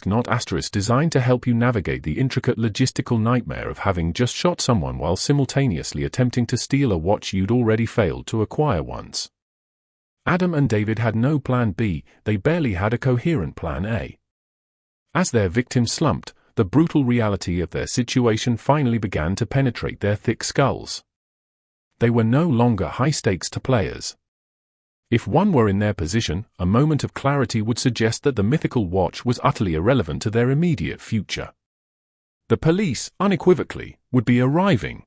not designed to help you navigate the intricate logistical nightmare of having just shot someone while simultaneously attempting to steal a watch you'd already failed to acquire once. Adam and David had no plan B, they barely had a coherent plan A. As their victim slumped, the brutal reality of their situation finally began to penetrate their thick skulls. They were no longer high-stakes to players. If one were in their position, a moment of clarity would suggest that the mythical watch was utterly irrelevant to their immediate future. The police, unequivocally, would be arriving.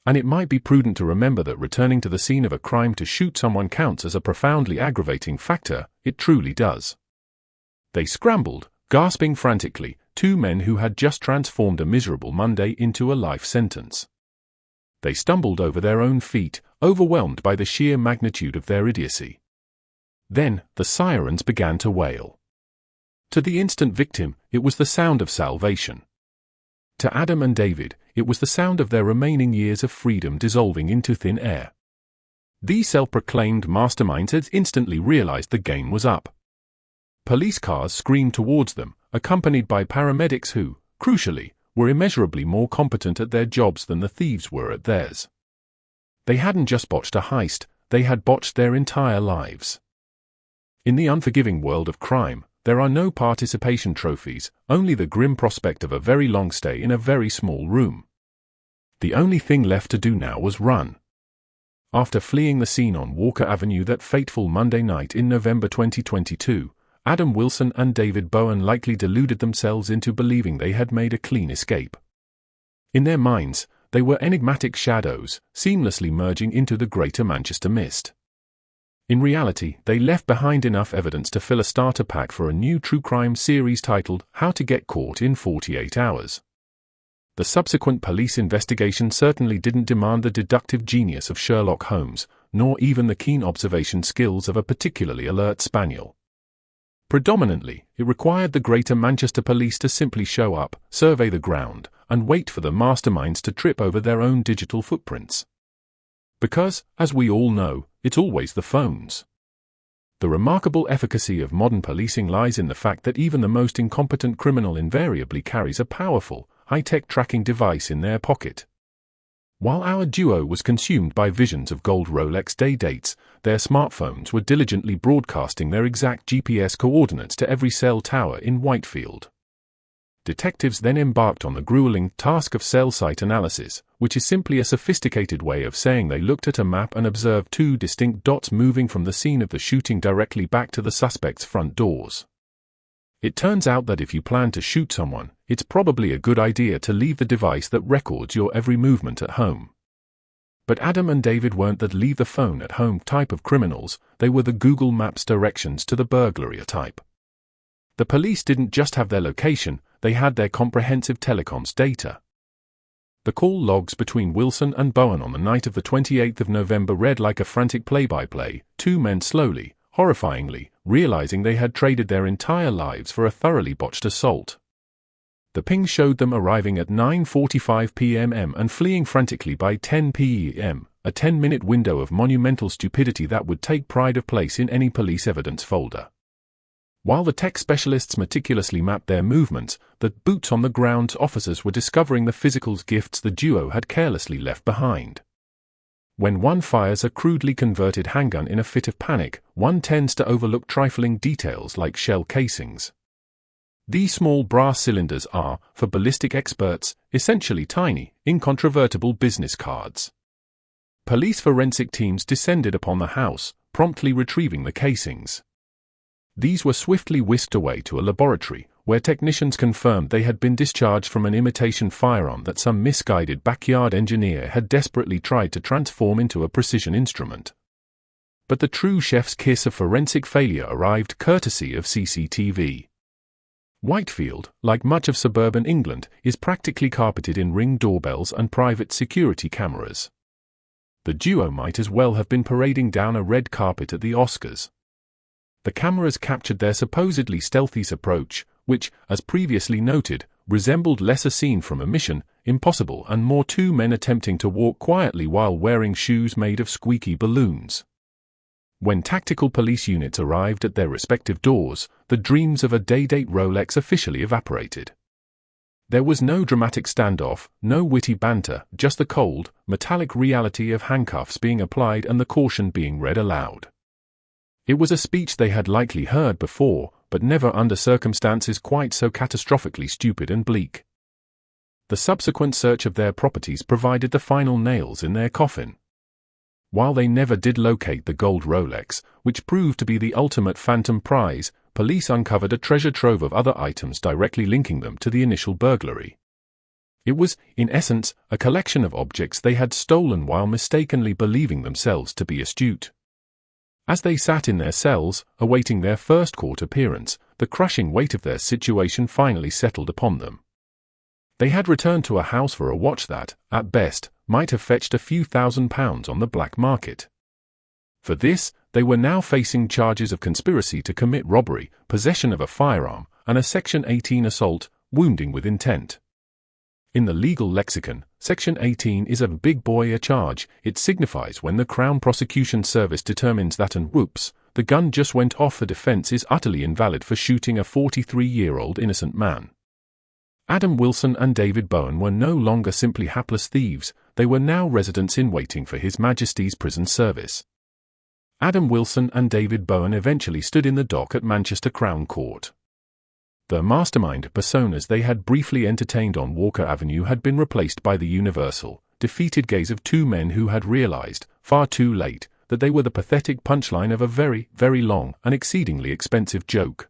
And it might be prudent to remember that returning to the scene of a crime to shoot someone counts as a profoundly aggravating factor, it truly does. They scrambled, gasping frantically, two men who had just transformed a miserable Monday into a life sentence. They stumbled over their own feet, overwhelmed by the sheer magnitude of their idiocy. Then, the sirens began to wail. To the instant victim, it was the sound of salvation. To Adam and David, it was the sound of their remaining years of freedom dissolving into thin air. These self-proclaimed masterminds had instantly realized the game was up. Police cars screamed towards them, accompanied by paramedics who, crucially, were immeasurably more competent at their jobs than the thieves were at theirs. They hadn't just botched a heist, they had botched their entire lives. In the unforgiving world of crime, there are no participation trophies, only the grim prospect of a very long stay in a very small room. The only thing left to do now was run. After fleeing the scene on Walker Avenue that fateful Monday night in November 2022, Adam Wilson and David Bowen likely deluded themselves into believing they had made a clean escape. In their minds, they were enigmatic shadows, seamlessly merging into the greater Manchester mist. In reality, they left behind enough evidence to fill a starter pack for a new true crime series titled How to Get Caught in 48 Hours. The subsequent police investigation certainly didn't demand the deductive genius of Sherlock Holmes, nor even the keen observation skills of a particularly alert spaniel. Predominantly, it required the Greater Manchester Police to simply show up, survey the ground, and wait for the masterminds to trip over their own digital footprints. Because, as we all know, it's always the phones. The remarkable efficacy of modern policing lies in the fact that even the most incompetent criminal invariably carries a powerful, high-tech tracking device in their pocket. While our duo was consumed by visions of gold Rolex day dates, their smartphones were diligently broadcasting their exact GPS coordinates to every cell tower in Whitefield. Detectives then embarked on the grueling task of cell site analysis, which is simply a sophisticated way of saying they looked at a map and observed two distinct dots moving from the scene of the shooting directly back to the suspect's front doors. It turns out that if you plan to shoot someone, it's probably a good idea to leave the device that records your every movement at home. But Adam and David weren't the leave the phone at home type of criminals, they were the Google Maps directions to the burglary type. The police didn't just have their location, they had their comprehensive telecoms data. The call logs between Wilson and Bowen on the night of the 28th of November read like a frantic play-by-play, two men slowly, horrifyingly, realizing they had traded their entire lives for a thoroughly botched assault. The ping showed them arriving at 9:45 p.m. and fleeing frantically by 10 p.m., a 10-minute window of monumental stupidity that would take pride of place in any police evidence folder. While the tech specialists meticulously mapped their movements, the boots-on-the-ground officers were discovering the physical gifts the duo had carelessly left behind. When one fires a crudely converted handgun in a fit of panic, one tends to overlook trifling details like shell casings. These small brass cylinders are, for ballistic experts, essentially tiny, incontrovertible business cards. Police forensic teams descended upon the house, promptly retrieving the casings. These were swiftly whisked away to a laboratory, where technicians confirmed they had been discharged from an imitation firearm that some misguided backyard engineer had desperately tried to transform into a precision instrument. But the true chef's kiss of forensic failure arrived courtesy of CCTV. Whitefield, like much of suburban England, is practically carpeted in Ring doorbells and private security cameras. The duo might as well have been parading down a red carpet at the Oscars. The cameras captured their supposedly stealthy approach, which, as previously noted, resembled less a scene from a Mission Impossible and more two men attempting to walk quietly while wearing shoes made of squeaky balloons. When tactical police units arrived at their respective doors, the dreams of a day-date Rolex officially evaporated. There was no dramatic standoff, no witty banter, just the cold, metallic reality of handcuffs being applied and the caution being read aloud. It was a speech they had likely heard before, but never under circumstances quite so catastrophically stupid and bleak. The subsequent search of their properties provided the final nails in their coffin. While they never did locate the gold Rolex, which proved to be the ultimate phantom prize, police uncovered a treasure trove of other items directly linking them to the initial burglary. It was, in essence, a collection of objects they had stolen while mistakenly believing themselves to be astute. As they sat in their cells, awaiting their first court appearance, the crushing weight of their situation finally settled upon them. They had returned to a house for a watch that, at best, might have fetched a few £1,000s on the black market. For this, they were now facing charges of conspiracy to commit robbery, possession of a firearm, and a Section 18 assault, wounding with intent. In the legal lexicon, Section 18 is a big boy a charge. It signifies when the Crown Prosecution Service determines that and whoops, the gun just went off. The defense is utterly invalid for shooting a 43-year-old innocent man. Adam Wilson and David Bowen were no longer simply hapless thieves, they were now residents in waiting for His Majesty's prison service. Adam Wilson and David Bowen eventually stood in the dock at Manchester Crown Court. The mastermind personas they had briefly entertained on Walker Avenue had been replaced by the universal, defeated gaze of two men who had realized, far too late, that they were the pathetic punchline of a very, very long and exceedingly expensive joke.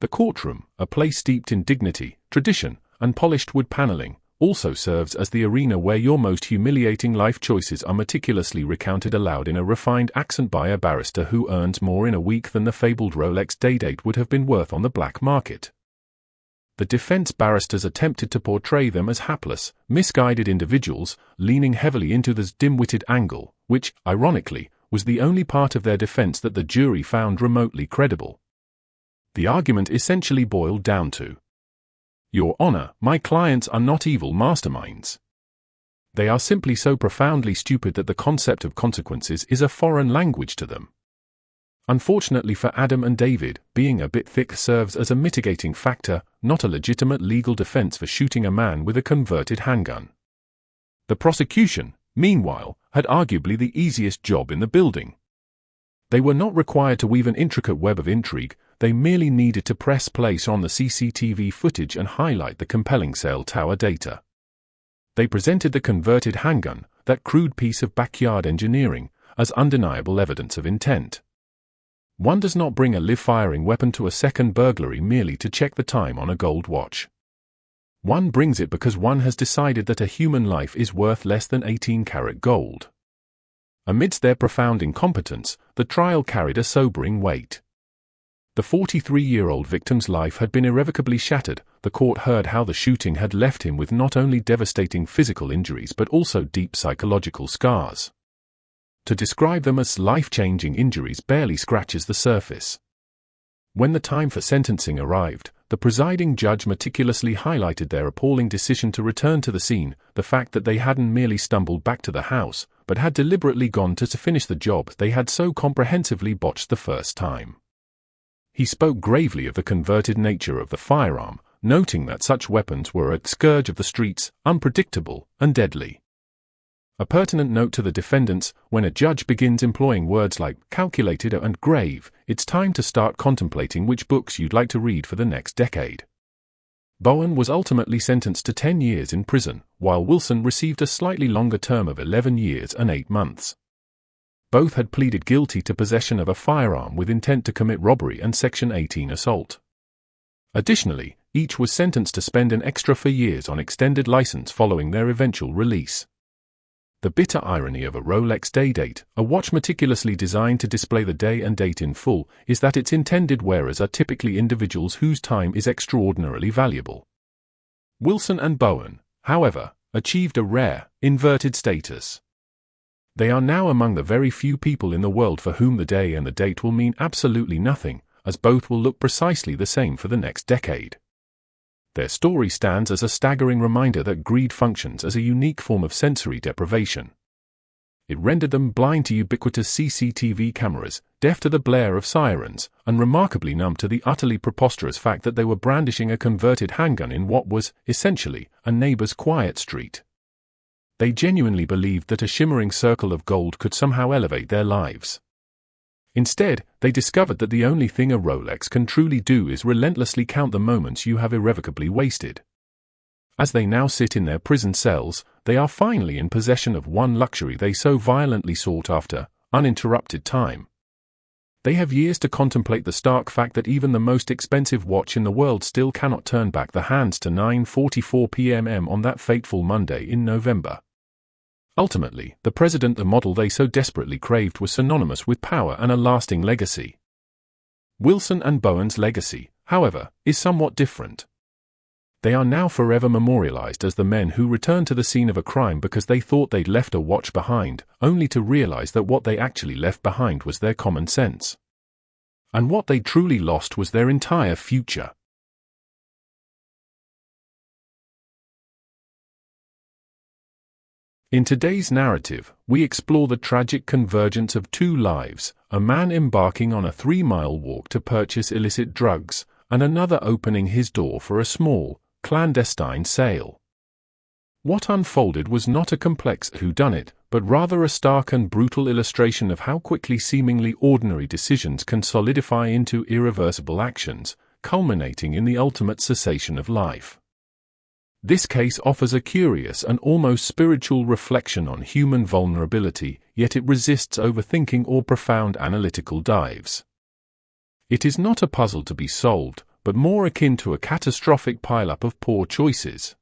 The courtroom, a place steeped in dignity, tradition, and polished wood paneling, also serves as the arena where your most humiliating life choices are meticulously recounted aloud in a refined accent by a barrister who earns more in a week than the fabled Rolex day-date would have been worth on the black market. The defense barristers attempted to portray them as hapless, misguided individuals, leaning heavily into this dim-witted angle, which, ironically, was the only part of their defense that the jury found remotely credible. The argument essentially boiled down to, "Your Honor, my clients are not evil masterminds. They are simply so profoundly stupid that the concept of consequences is a foreign language to them." Unfortunately for Adam and David, being a bit thick serves as a mitigating factor, not a legitimate legal defense for shooting a man with a converted handgun. The prosecution, meanwhile, had arguably the easiest job in the building. They were not required to weave an intricate web of intrigue, they merely needed to press play on the CCTV footage and highlight the compelling cell tower data. They presented the converted handgun, that crude piece of backyard engineering, as undeniable evidence of intent. One does not bring a live-firing weapon to a second burglary merely to check the time on a gold watch. One brings it because one has decided that a human life is worth less than 18-karat gold. Amidst their profound incompetence, the trial carried a sobering weight. The 43-year-old victim's life had been irrevocably shattered. The court heard how the shooting had left him with not only devastating physical injuries but also deep psychological scars. To describe them as life-changing injuries barely scratches the surface. When the time for sentencing arrived, the presiding judge meticulously highlighted their appalling decision to return to the scene, the fact that they hadn't merely stumbled back to the house, but had deliberately gone to finish the job they had so comprehensively botched the first time. He spoke gravely of the converted nature of the firearm, noting that such weapons were a scourge of the streets, unpredictable and deadly. A pertinent note to the defendants: when a judge begins employing words like calculated and grave, it's time to start contemplating which books you'd like to read for the next decade. Bowen was ultimately sentenced to 10 years in prison, while Wilson received a slightly longer term of 11 years and 8 months. Both had pleaded guilty to possession of a firearm with intent to commit robbery and Section 18 assault. Additionally, each was sentenced to spend an extra 4 years on extended license following their eventual release. The bitter irony of a Rolex day-date, a watch meticulously designed to display the day and date in full, is that its intended wearers are typically individuals whose time is extraordinarily valuable. Wilson and Bowen, however, achieved a rare, inverted status. They are now among the very few people in the world for whom the day and the date will mean absolutely nothing, as both will look precisely the same for the next decade. Their story stands as a staggering reminder that greed functions as a unique form of sensory deprivation. It rendered them blind to ubiquitous CCTV cameras, deaf to the blare of sirens, and remarkably numb to the utterly preposterous fact that they were brandishing a converted handgun in what was, essentially, a neighbor's quiet street. They genuinely believed that a shimmering circle of gold could somehow elevate their lives. Instead, they discovered that the only thing a Rolex can truly do is relentlessly count the moments you have irrevocably wasted. As they now sit in their prison cells, they are finally in possession of one luxury they so violently sought after: uninterrupted time. They have years to contemplate the stark fact that even the most expensive watch in the world still cannot turn back the hands to 9:44 p.m. on that fateful Monday in November. Ultimately, the model they so desperately craved, was synonymous with power and a lasting legacy. Wilson and Bowen's legacy, however, is somewhat different. They are now forever memorialized as the men who returned to the scene of a crime because they thought they'd left a watch behind, only to realize that what they actually left behind was their common sense. And what they truly lost was their entire future. In today's narrative, we explore the tragic convergence of two lives: a man embarking on a 3-mile walk to purchase illicit drugs, and another opening his door for a small, clandestine sale. What unfolded was not a complex whodunit, but rather a stark and brutal illustration of how quickly seemingly ordinary decisions can solidify into irreversible actions, culminating in the ultimate cessation of life. This case offers a curious and almost spiritual reflection on human vulnerability, yet it resists overthinking or profound analytical dives. It is not a puzzle to be solved, but more akin to a catastrophic pileup of poor choices.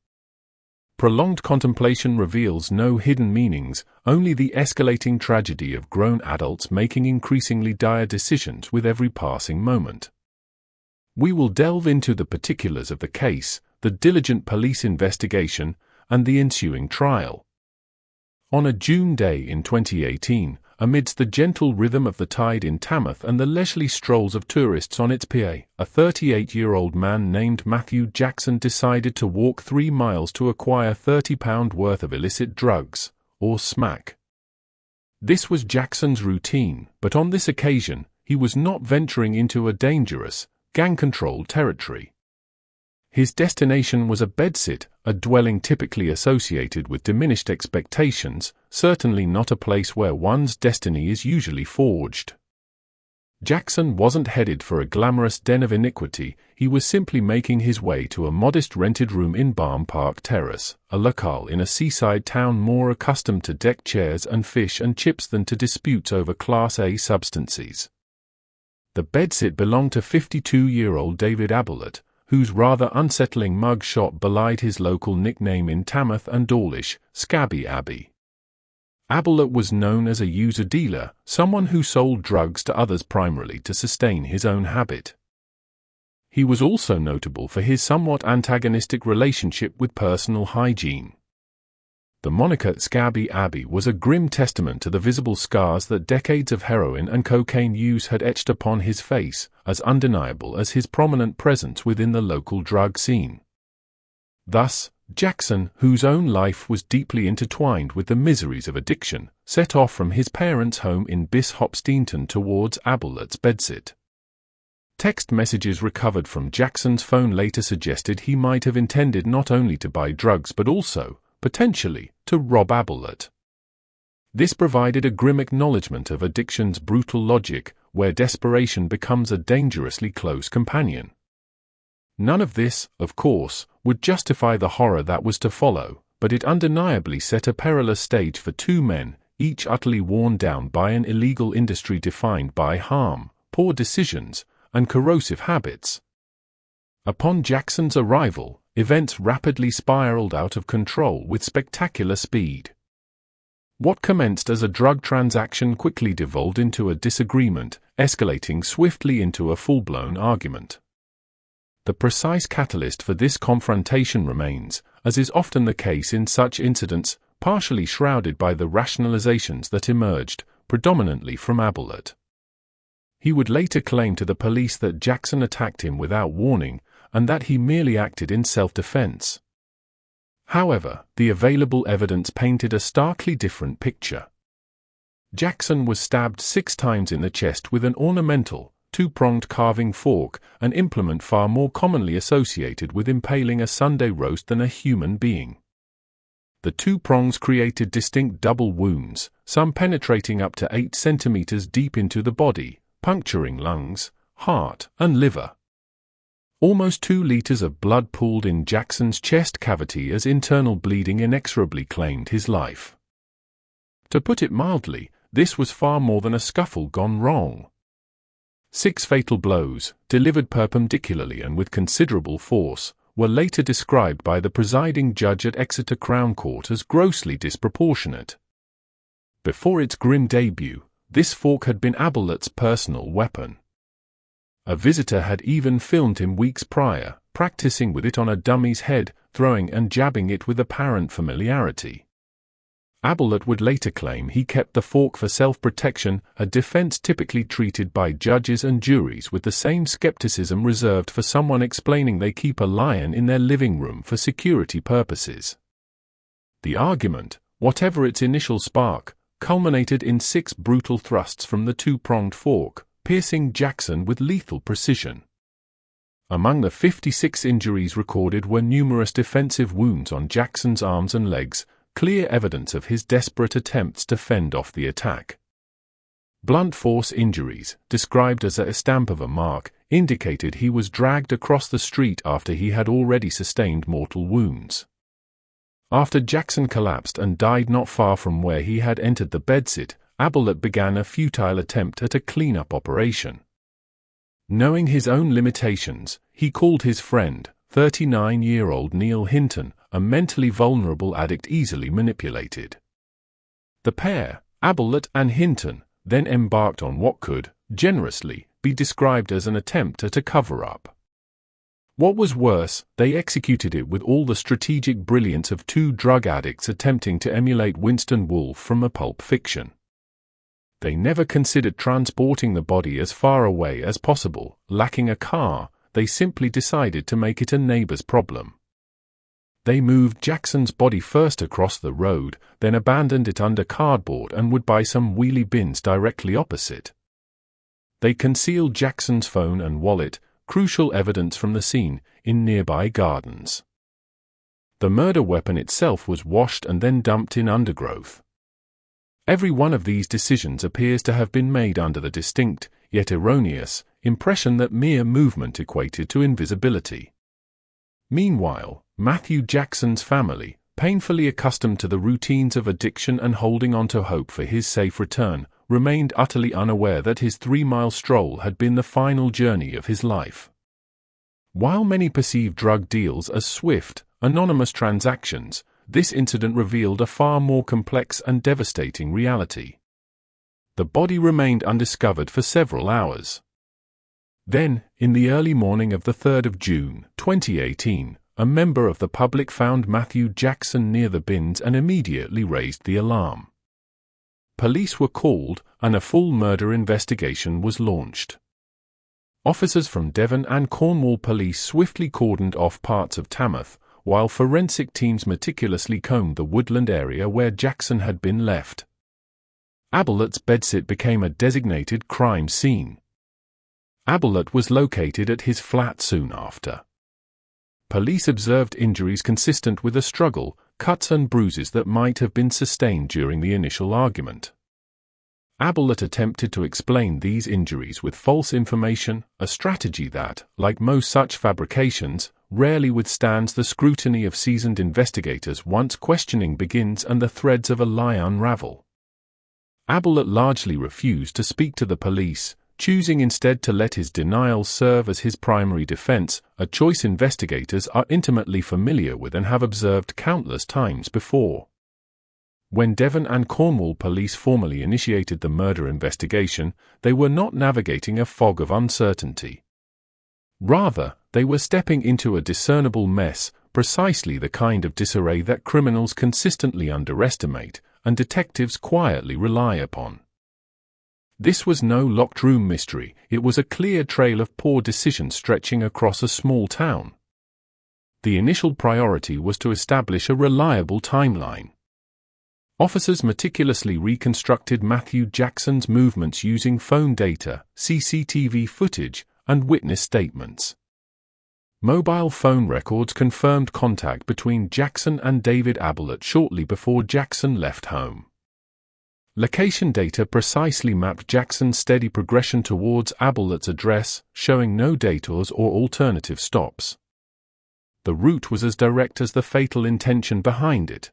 Prolonged contemplation reveals no hidden meanings, only the escalating tragedy of grown adults making increasingly dire decisions with every passing moment. We will delve into the particulars of the case, the diligent police investigation, and the ensuing trial. On a June day in 2018, amidst the gentle rhythm of the tide in Tamworth and the leisurely strolls of tourists on its pier, a 38-year-old man named Matthew Jackson decided to walk 3 miles to acquire £30 worth of illicit drugs, or smack. This was Jackson's routine, but on this occasion, he was not venturing into a dangerous, gang-controlled territory. His destination was a bedsit, a dwelling typically associated with diminished expectations, certainly not a place where one's destiny is usually forged. Jackson wasn't headed for a glamorous den of iniquity, he was simply making his way to a modest rented room in Balm Park Terrace, a locale in a seaside town more accustomed to deck chairs and fish and chips than to disputes over Class A substances. The bedsit belonged to 52-year-old David Ablett, whose rather unsettling mug shot belied his local nickname in Tamworth and Dawlish, Scabby Abbey. Ablett was known as a user dealer, someone who sold drugs to others primarily to sustain his own habit. He was also notable for his somewhat antagonistic relationship with personal hygiene. The moniker Scabby Abbey was a grim testament to the visible scars that decades of heroin and cocaine use had etched upon his face, as undeniable as his prominent presence within the local drug scene. Thus, Jackson, whose own life was deeply intertwined with the miseries of addiction, set off from his parents' home in Bishopsteinton towards Ablett's bedsit. Text messages recovered from Jackson's phone later suggested he might have intended not only to buy drugs but also, potentially, to rob Ablett. This provided a grim acknowledgement of addiction's brutal logic, where desperation becomes a dangerously close companion. None of this, of course, would justify the horror that was to follow, but it undeniably set a perilous stage for two men, each utterly worn down by an illegal industry defined by harm, poor decisions, and corrosive habits. Upon Jackson's arrival, events rapidly spiraled out of control with spectacular speed. What commenced as a drug transaction quickly devolved into a disagreement, escalating swiftly into a full-blown argument. The precise catalyst for this confrontation remains, as is often the case in such incidents, partially shrouded by the rationalizations that emerged, predominantly from Ablett. He would later claim to the police that Jackson attacked him without warning, and that he merely acted in self-defense. However, the available evidence painted a starkly different picture. Jackson was stabbed 6 times in the chest with an ornamental, 2-pronged carving fork, an implement far more commonly associated with impaling a Sunday roast than a human being. The 2 prongs created distinct double wounds, some penetrating up to 8 centimeters deep into the body, puncturing lungs, heart, and liver. Almost 2 liters of blood pooled in Jackson's chest cavity as internal bleeding inexorably claimed his life. To put it mildly, this was far more than a scuffle gone wrong. 6 fatal blows, delivered perpendicularly and with considerable force, were later described by the presiding judge at Exeter Crown Court as grossly disproportionate. Before its grim debut, this fork had been Abbott's personal weapon. A visitor had even filmed him weeks prior, practicing with it on a dummy's head, throwing and jabbing it with apparent familiarity. Abbott would later claim he kept the fork for self-protection, a defense typically treated by judges and juries with the same skepticism reserved for someone explaining they keep a lion in their living room for security purposes. The argument, whatever its initial spark, culminated in 6 brutal thrusts from the 2-pronged fork, piercing Jackson with lethal precision. Among the 56 injuries recorded were numerous defensive wounds on Jackson's arms and legs, clear evidence of his desperate attempts to fend off the attack. Blunt force injuries, described as a stamp of a mark, indicated he was dragged across the street after he had already sustained mortal wounds. After Jackson collapsed and died not far from where he had entered the bedsit, Abbott began a futile attempt at a clean-up operation. Knowing his own limitations, he called his friend, 39-year-old Neil Hinton, a mentally vulnerable addict easily manipulated. The pair, Abbott and Hinton, then embarked on what could, generously, be described as an attempt at a cover-up. What was worse, they executed it with all the strategic brilliance of 2 drug addicts attempting to emulate Winston Wolfe from a pulp fiction. They never considered transporting the body as far away as possible. Lacking a car, they simply decided to make it a neighbor's problem. They moved Jackson's body first across the road, then abandoned it under cardboard and would buy some wheelie bins directly opposite. They concealed Jackson's phone and wallet, crucial evidence from the scene, in nearby gardens. The murder weapon itself was washed and then dumped in undergrowth. Every one of these decisions appears to have been made under the distinct, yet erroneous, impression that mere movement equated to invisibility. Meanwhile, Matthew Jackson's family, painfully accustomed to the routines of addiction and holding on to hope for his safe return, remained utterly unaware that his 3-mile stroll had been the final journey of his life. While many perceived drug deals as swift, anonymous transactions, this incident revealed a far more complex and devastating reality. The body remained undiscovered for several hours. Then, in the early morning of the 3rd of June, 2018, a member of the public found Matthew Jackson near the bins and immediately raised the alarm. Police were called, and a full murder investigation was launched. Officers from Devon and Cornwall Police swiftly cordoned off parts of Tamworth, while forensic teams meticulously combed the woodland area where Jackson had been left. Abbott's bedsit became a designated crime scene. Abbott was located at his flat soon after. Police observed injuries consistent with a struggle, cuts and bruises that might have been sustained during the initial argument. Abbott attempted to explain these injuries with false information, a strategy that, like most such fabrications, rarely withstands the scrutiny of seasoned investigators once questioning begins and the threads of a lie unravel. Abbott largely refused to speak to the police, choosing instead to let his denials serve as his primary defense, a choice investigators are intimately familiar with and have observed countless times before. When Devon and Cornwall Police formally initiated the murder investigation, they were not navigating a fog of uncertainty. Rather, they were stepping into a discernible mess, precisely the kind of disarray that criminals consistently underestimate, and detectives quietly rely upon. This was no locked room mystery, it was a clear trail of poor decision stretching across a small town. The initial priority was to establish a reliable timeline. Officers meticulously reconstructed Matthew Jackson's movements using phone data, CCTV footage, and witness statements. Mobile phone records confirmed contact between Jackson and David Abelet shortly before Jackson left home. Location data precisely mapped Jackson's steady progression towards Abelet's address, showing no detours or alternative stops. The route was as direct as the fatal intention behind it.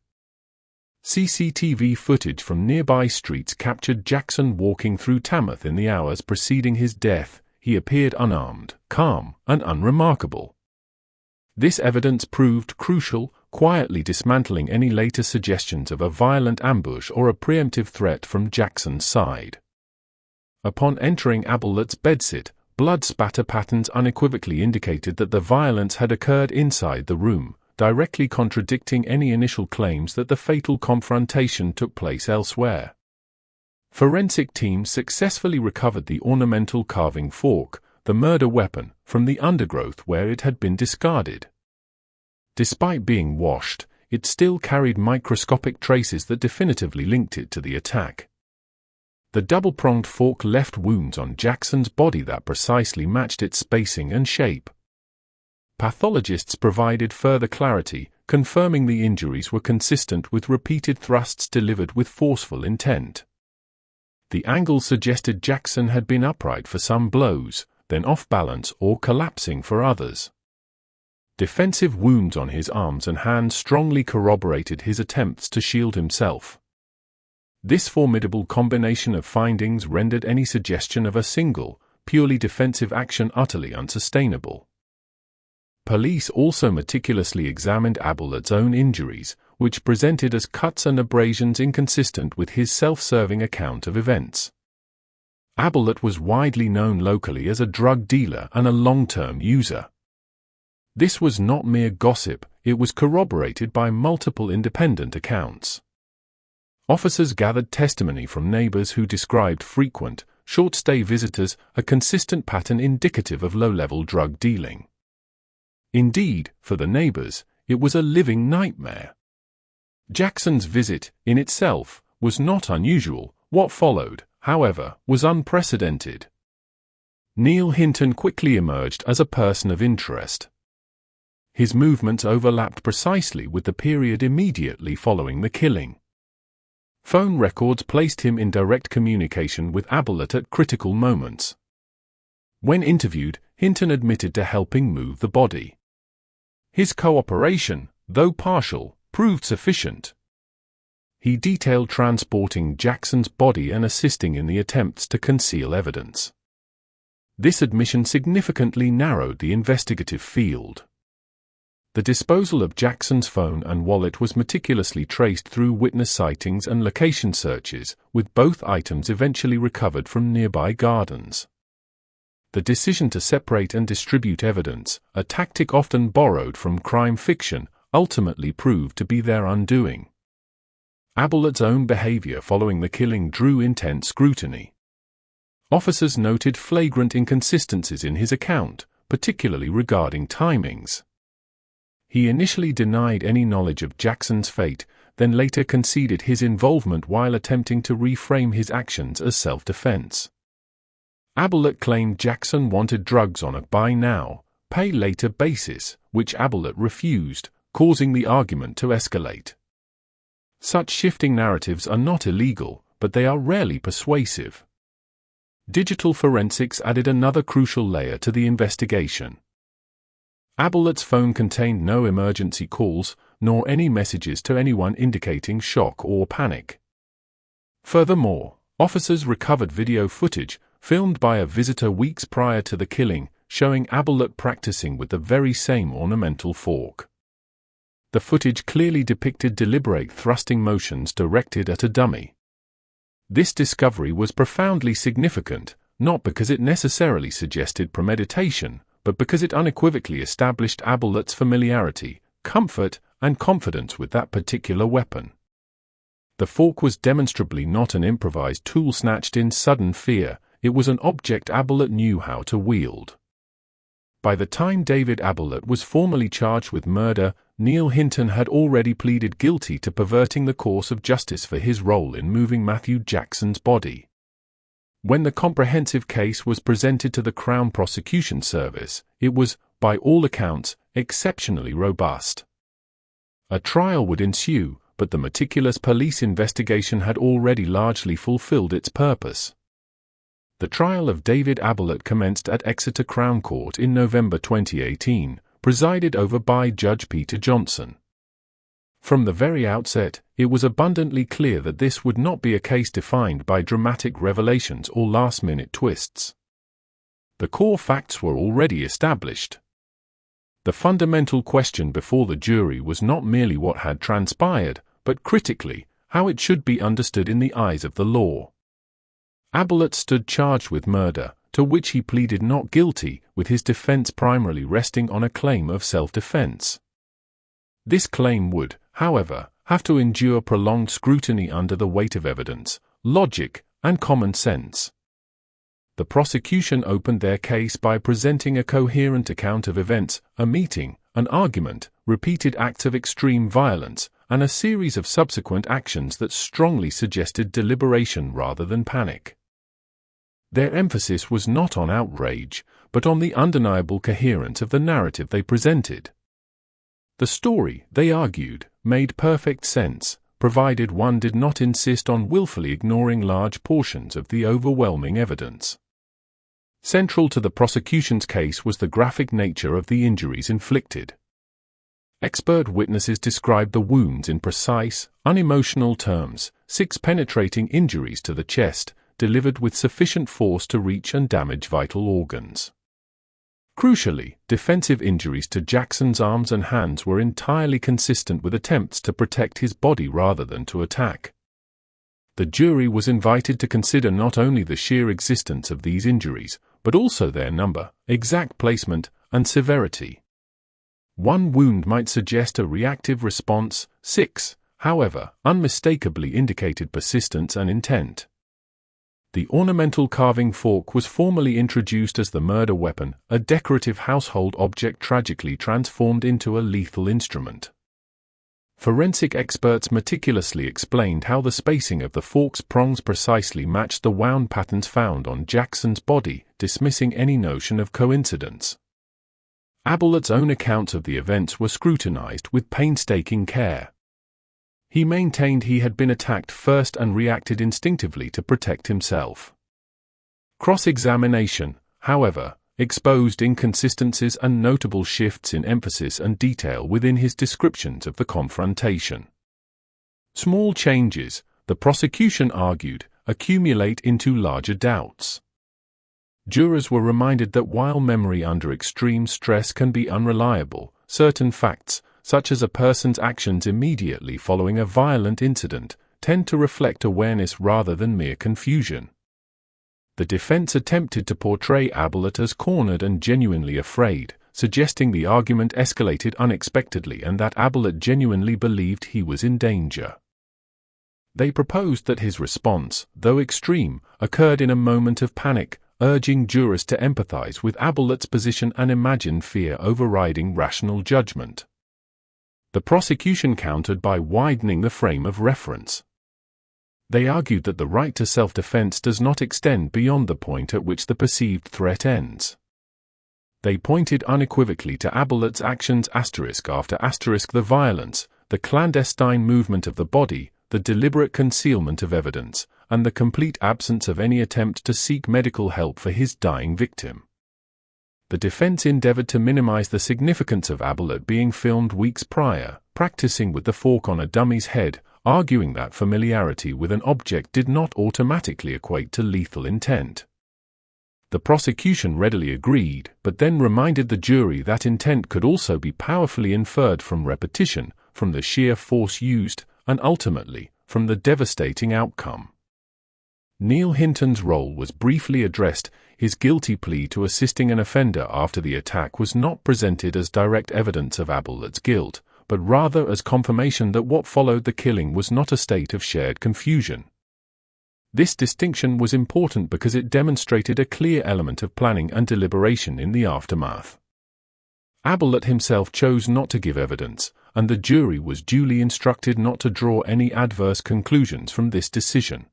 CCTV footage from nearby streets captured Jackson walking through Tamworth in the hours preceding his death. He appeared unarmed, calm, and unremarkable. This evidence proved crucial, quietly dismantling any later suggestions of a violent ambush or a preemptive threat from Jackson's side. Upon entering Abelet's bedsit, blood spatter patterns unequivocally indicated that the violence had occurred inside the room, directly contradicting any initial claims that the fatal confrontation took place elsewhere. Forensic teams successfully recovered the ornamental carving fork, the murder weapon, from the undergrowth where it had been discarded. Despite being washed, it still carried microscopic traces that definitively linked it to the attack. The double-pronged fork left wounds on Jackson's body that precisely matched its spacing and shape. Pathologists provided further clarity, confirming the injuries were consistent with repeated thrusts delivered with forceful intent. The angle suggested Jackson had been upright for some blows, then off balance or collapsing for others. Defensive wounds on his arms and hands strongly corroborated his attempts to shield himself. This formidable combination of findings rendered any suggestion of a single, purely defensive action utterly unsustainable. Police also meticulously examined Abelet's own injuries, which presented as cuts and abrasions inconsistent with his self-serving account of events. Abelet was widely known locally as a drug dealer and a long-term user. This was not mere gossip, it was corroborated by multiple independent accounts. Officers gathered testimony from neighbors who described frequent, short-stay visitors, a consistent pattern indicative of low-level drug dealing. Indeed, for the neighbors, it was a living nightmare. Jackson's visit, in itself, was not unusual. What followed, however, was unprecedented. Neil Hinton quickly emerged as a person of interest. His movements overlapped precisely with the period immediately following the killing. Phone records placed him in direct communication with Abelet at critical moments. When interviewed, Hinton admitted to helping move the body. His cooperation, though partial, proved sufficient. He detailed transporting Jackson's body and assisting in the attempts to conceal evidence. This admission significantly narrowed the investigative field. The disposal of Jackson's phone and wallet was meticulously traced through witness sightings and location searches, with both items eventually recovered from nearby gardens. The decision to separate and distribute evidence, a tactic often borrowed from crime fiction, ultimately proved to be their undoing. Abelet's own behavior following the killing drew intense scrutiny. Officers noted flagrant inconsistencies in his account, particularly regarding timings. He initially denied any knowledge of Jackson's fate, then later conceded his involvement while attempting to reframe his actions as self-defense. Abelet claimed Jackson wanted drugs on a buy-now, pay-later basis, which Abelet refused, causing the argument to escalate. Such shifting narratives are not illegal, but they are rarely persuasive. Digital forensics added another crucial layer to the investigation. Abelet's phone contained no emergency calls, nor any messages to anyone indicating shock or panic. Furthermore, officers recovered video footage, filmed by a visitor weeks prior to the killing, showing Abelet practicing with the very same ornamental fork. The footage clearly depicted deliberate thrusting motions directed at a dummy. This discovery was profoundly significant, not because it necessarily suggested premeditation, but because it unequivocally established Abelet's familiarity, comfort, and confidence with that particular weapon. The fork was demonstrably not an improvised tool snatched in sudden fear, it was an object Ablett knew how to wield. By the time David Ablett was formally charged with murder, Neil Hinton had already pleaded guilty to perverting the course of justice for his role in moving Matthew Jackson's body. When the comprehensive case was presented to the Crown Prosecution Service, it was, by all accounts, exceptionally robust. A trial would ensue, but the meticulous police investigation had already largely fulfilled its purpose. The trial of David Ablett commenced at Exeter Crown Court in November 2018, presided over by Judge Peter Johnson. From the very outset, it was abundantly clear that this would not be a case defined by dramatic revelations or last-minute twists. The core facts were already established. The fundamental question before the jury was not merely what had transpired, but critically, how it should be understood in the eyes of the law. Ablett stood charged with murder, to which he pleaded not guilty, with his defense primarily resting on a claim of self-defense. This claim would, however, have to endure prolonged scrutiny under the weight of evidence, logic, and common sense. The prosecution opened their case by presenting a coherent account of events, a meeting, an argument, repeated acts of extreme violence, and a series of subsequent actions that strongly suggested deliberation rather than panic. Their emphasis was not on outrage, but on the undeniable coherence of the narrative they presented. The story, they argued, made perfect sense, provided one did not insist on willfully ignoring large portions of the overwhelming evidence. Central to the prosecution's case was the graphic nature of the injuries inflicted. Expert witnesses described the wounds in precise, unemotional terms, 6 penetrating injuries to the chest, delivered with sufficient force to reach and damage vital organs. Crucially, defensive injuries to Jackson's arms and hands were entirely consistent with attempts to protect his body rather than to attack. The jury was invited to consider not only the sheer existence of these injuries, but also their number, exact placement, and severity. One wound might suggest a reactive response, 6, however, unmistakably indicated persistence and intent. The ornamental carving fork was formally introduced as the murder weapon, a decorative household object tragically transformed into a lethal instrument. Forensic experts meticulously explained how the spacing of the fork's prongs precisely matched the wound patterns found on Jackson's body, dismissing any notion of coincidence. Ablett's own accounts of the events were scrutinized with painstaking care. He maintained he had been attacked first and reacted instinctively to protect himself. Cross-examination, however, exposed inconsistencies and notable shifts in emphasis and detail within his descriptions of the confrontation. Small changes, the prosecution argued, accumulate into larger doubts. Jurors were reminded that while memory under extreme stress can be unreliable, certain facts, such as a person's actions immediately following a violent incident, tend to reflect awareness rather than mere confusion. The defense attempted to portray Ablett as cornered and genuinely afraid, suggesting the argument escalated unexpectedly and that Ablett genuinely believed he was in danger. They proposed that his response, though extreme, occurred in a moment of panic, urging jurors to empathize with Ablett's position and imagine fear overriding rational judgment. The prosecution countered by widening the frame of reference. They argued that the right to self-defense does not extend beyond the point at which the perceived threat ends. They pointed unequivocally to Ablett's actions after the violence, the clandestine movement of the body, the deliberate concealment of evidence, and the complete absence of any attempt to seek medical help for his dying victim. The defense endeavored to minimize the significance of Ablett being filmed weeks prior, practicing with the fork on a dummy's head, arguing that familiarity with an object did not automatically equate to lethal intent. The prosecution readily agreed, but then reminded the jury that intent could also be powerfully inferred from repetition, from the sheer force used, and ultimately, from the devastating outcome. Neil Hinton's role was briefly addressed. His guilty plea to assisting an offender after the attack was not presented as direct evidence of Ablett's guilt, but rather as confirmation that what followed the killing was not a state of shared confusion. This distinction was important because it demonstrated a clear element of planning and deliberation in the aftermath. Abelet himself chose not to give evidence, and the jury was duly instructed not to draw any adverse conclusions from this decision.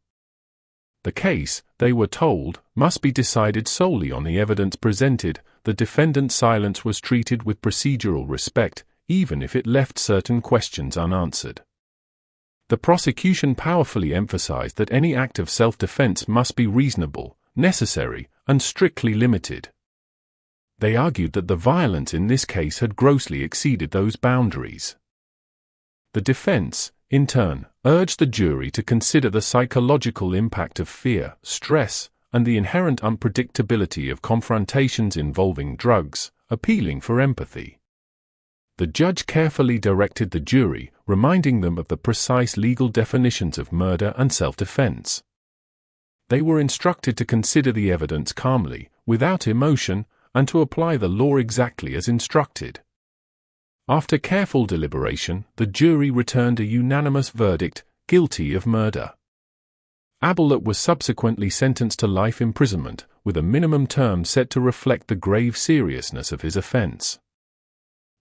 The case, they were told, must be decided solely on the evidence presented. The defendant's silence was treated with procedural respect, even if it left certain questions unanswered. The prosecution powerfully emphasized that any act of self-defense must be reasonable, necessary, and strictly limited. They argued that the violence in this case had grossly exceeded those boundaries. The defense, in turn, urged the jury to consider the psychological impact of fear, stress, and the inherent unpredictability of confrontations involving drugs, appealing for empathy. The judge carefully directed the jury, reminding them of the precise legal definitions of murder and self-defense. They were instructed to consider the evidence calmly, without emotion, and to apply the law exactly as instructed. After careful deliberation, the jury returned a unanimous verdict, guilty of murder. Abelet was subsequently sentenced to life imprisonment, with a minimum term set to reflect the grave seriousness of his offense.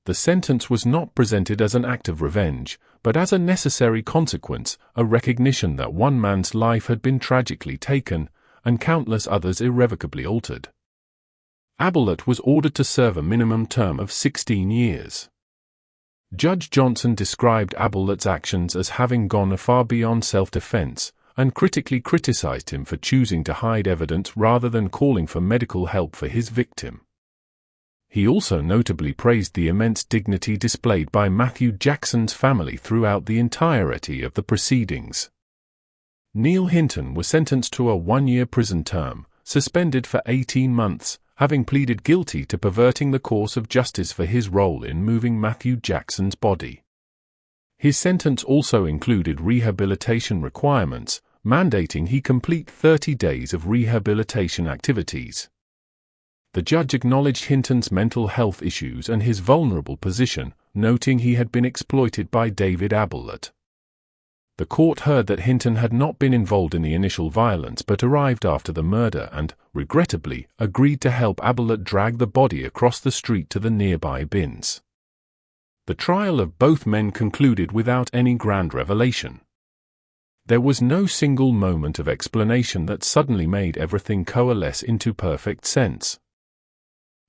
The sentence was not presented as an act of revenge, but as a necessary consequence, a recognition that one man's life had been tragically taken, and countless others irrevocably altered. Abelet was ordered to serve a minimum term of 16 years. Judge Johnson described Abelet's actions as having gone far beyond self-defense, and critically criticized him for choosing to hide evidence rather than calling for medical help for his victim. He also notably praised the immense dignity displayed by Matthew Jackson's family throughout the entirety of the proceedings. Neil Hinton was sentenced to a 1-year prison term, suspended for 18 months, having pleaded guilty to perverting the course of justice for his role in moving Matthew Jackson's body. His sentence also included rehabilitation requirements, mandating he complete 30 days of rehabilitation activities. The judge acknowledged Hinton's mental health issues and his vulnerable position, noting he had been exploited by David Abelet. The court heard that Hinton had not been involved in the initial violence but arrived after the murder and, regrettably, agreed to help Abelet drag the body across the street to the nearby bins. The trial of both men concluded without any grand revelation. There was no single moment of explanation that suddenly made everything coalesce into perfect sense.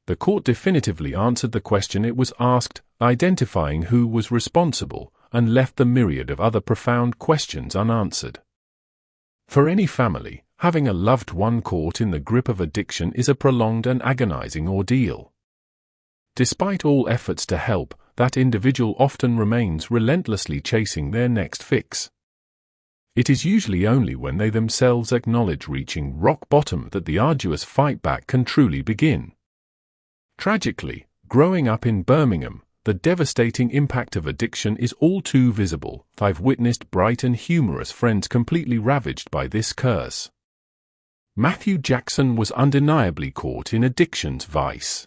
The court definitively answered the question it was asked, identifying who was responsible, and left the myriad of other profound questions unanswered. For any family, having a loved one caught in the grip of addiction is a prolonged and agonizing ordeal. Despite all efforts to help, that individual often remains relentlessly chasing their next fix. It is usually only when they themselves acknowledge reaching rock bottom that the arduous fight back can truly begin. Tragically, growing up in Birmingham, the devastating impact of addiction is all too visible. I've witnessed bright and humorous friends completely ravaged by this curse. Matthew Jackson was undeniably caught in addiction's vice.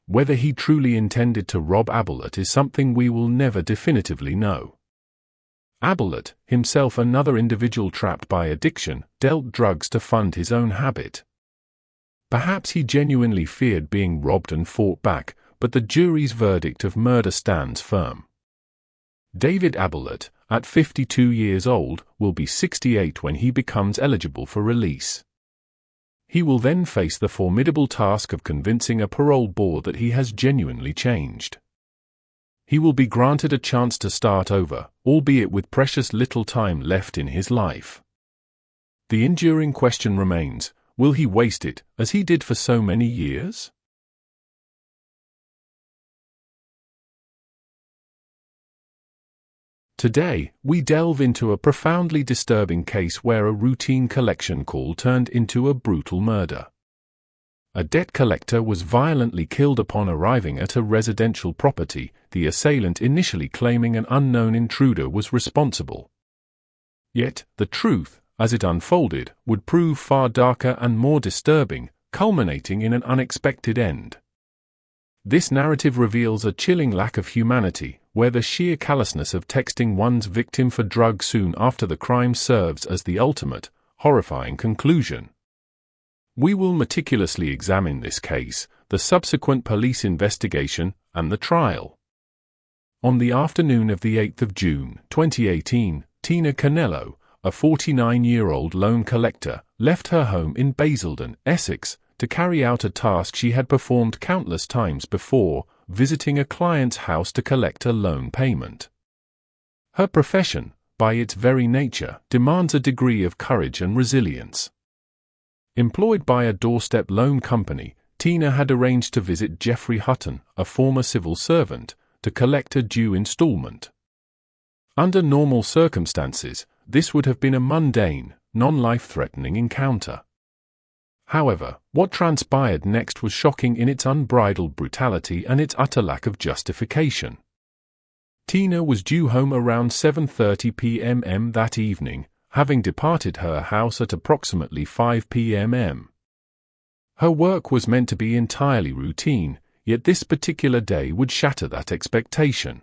Whether he truly intended to rob Abelet is something we will never definitively know. Abelet, himself another individual trapped by addiction, dealt drugs to fund his own habit. Perhaps he genuinely feared being robbed and fought back, but the jury's verdict of murder stands firm. David Abelet, at 52 years old, will be 68 when he becomes eligible for release. He will then face the formidable task of convincing a parole board that he has genuinely changed. He will be granted a chance to start over, albeit with precious little time left in his life. The enduring question remains, will he waste it, as he did for so many years? Today, we delve into a profoundly disturbing case where a routine collection call turned into a brutal murder. A debt collector was violently killed upon arriving at a residential property, the assailant initially claiming an unknown intruder was responsible. Yet, the truth, as it unfolded, would prove far darker and more disturbing, culminating in an unexpected end. This narrative reveals a chilling lack of humanity, where the sheer callousness of texting one's victim for drugs soon after the crime serves as the ultimate, horrifying conclusion. We will meticulously examine this case, the subsequent police investigation, and the trial. On the afternoon of the 8th of June, 2018, Tina Canello, a 49-year-old loan collector, left her home in Basildon, Essex, to carry out a task she had performed countless times before, visiting a client's house to collect a loan payment. Her profession, by its very nature, demands a degree of courage and resilience. Employed by a doorstep loan company, Tina had arranged to visit Geoffrey Hutton, a former civil servant, to collect a due installment. Under normal circumstances, this would have been a mundane, non-life-threatening encounter. However, what transpired next was shocking in its unbridled brutality and its utter lack of justification. Tina was due home around 7:30 p.m. that evening, having departed her house at approximately 5 p.m. Her work was meant to be entirely routine, yet this particular day would shatter that expectation.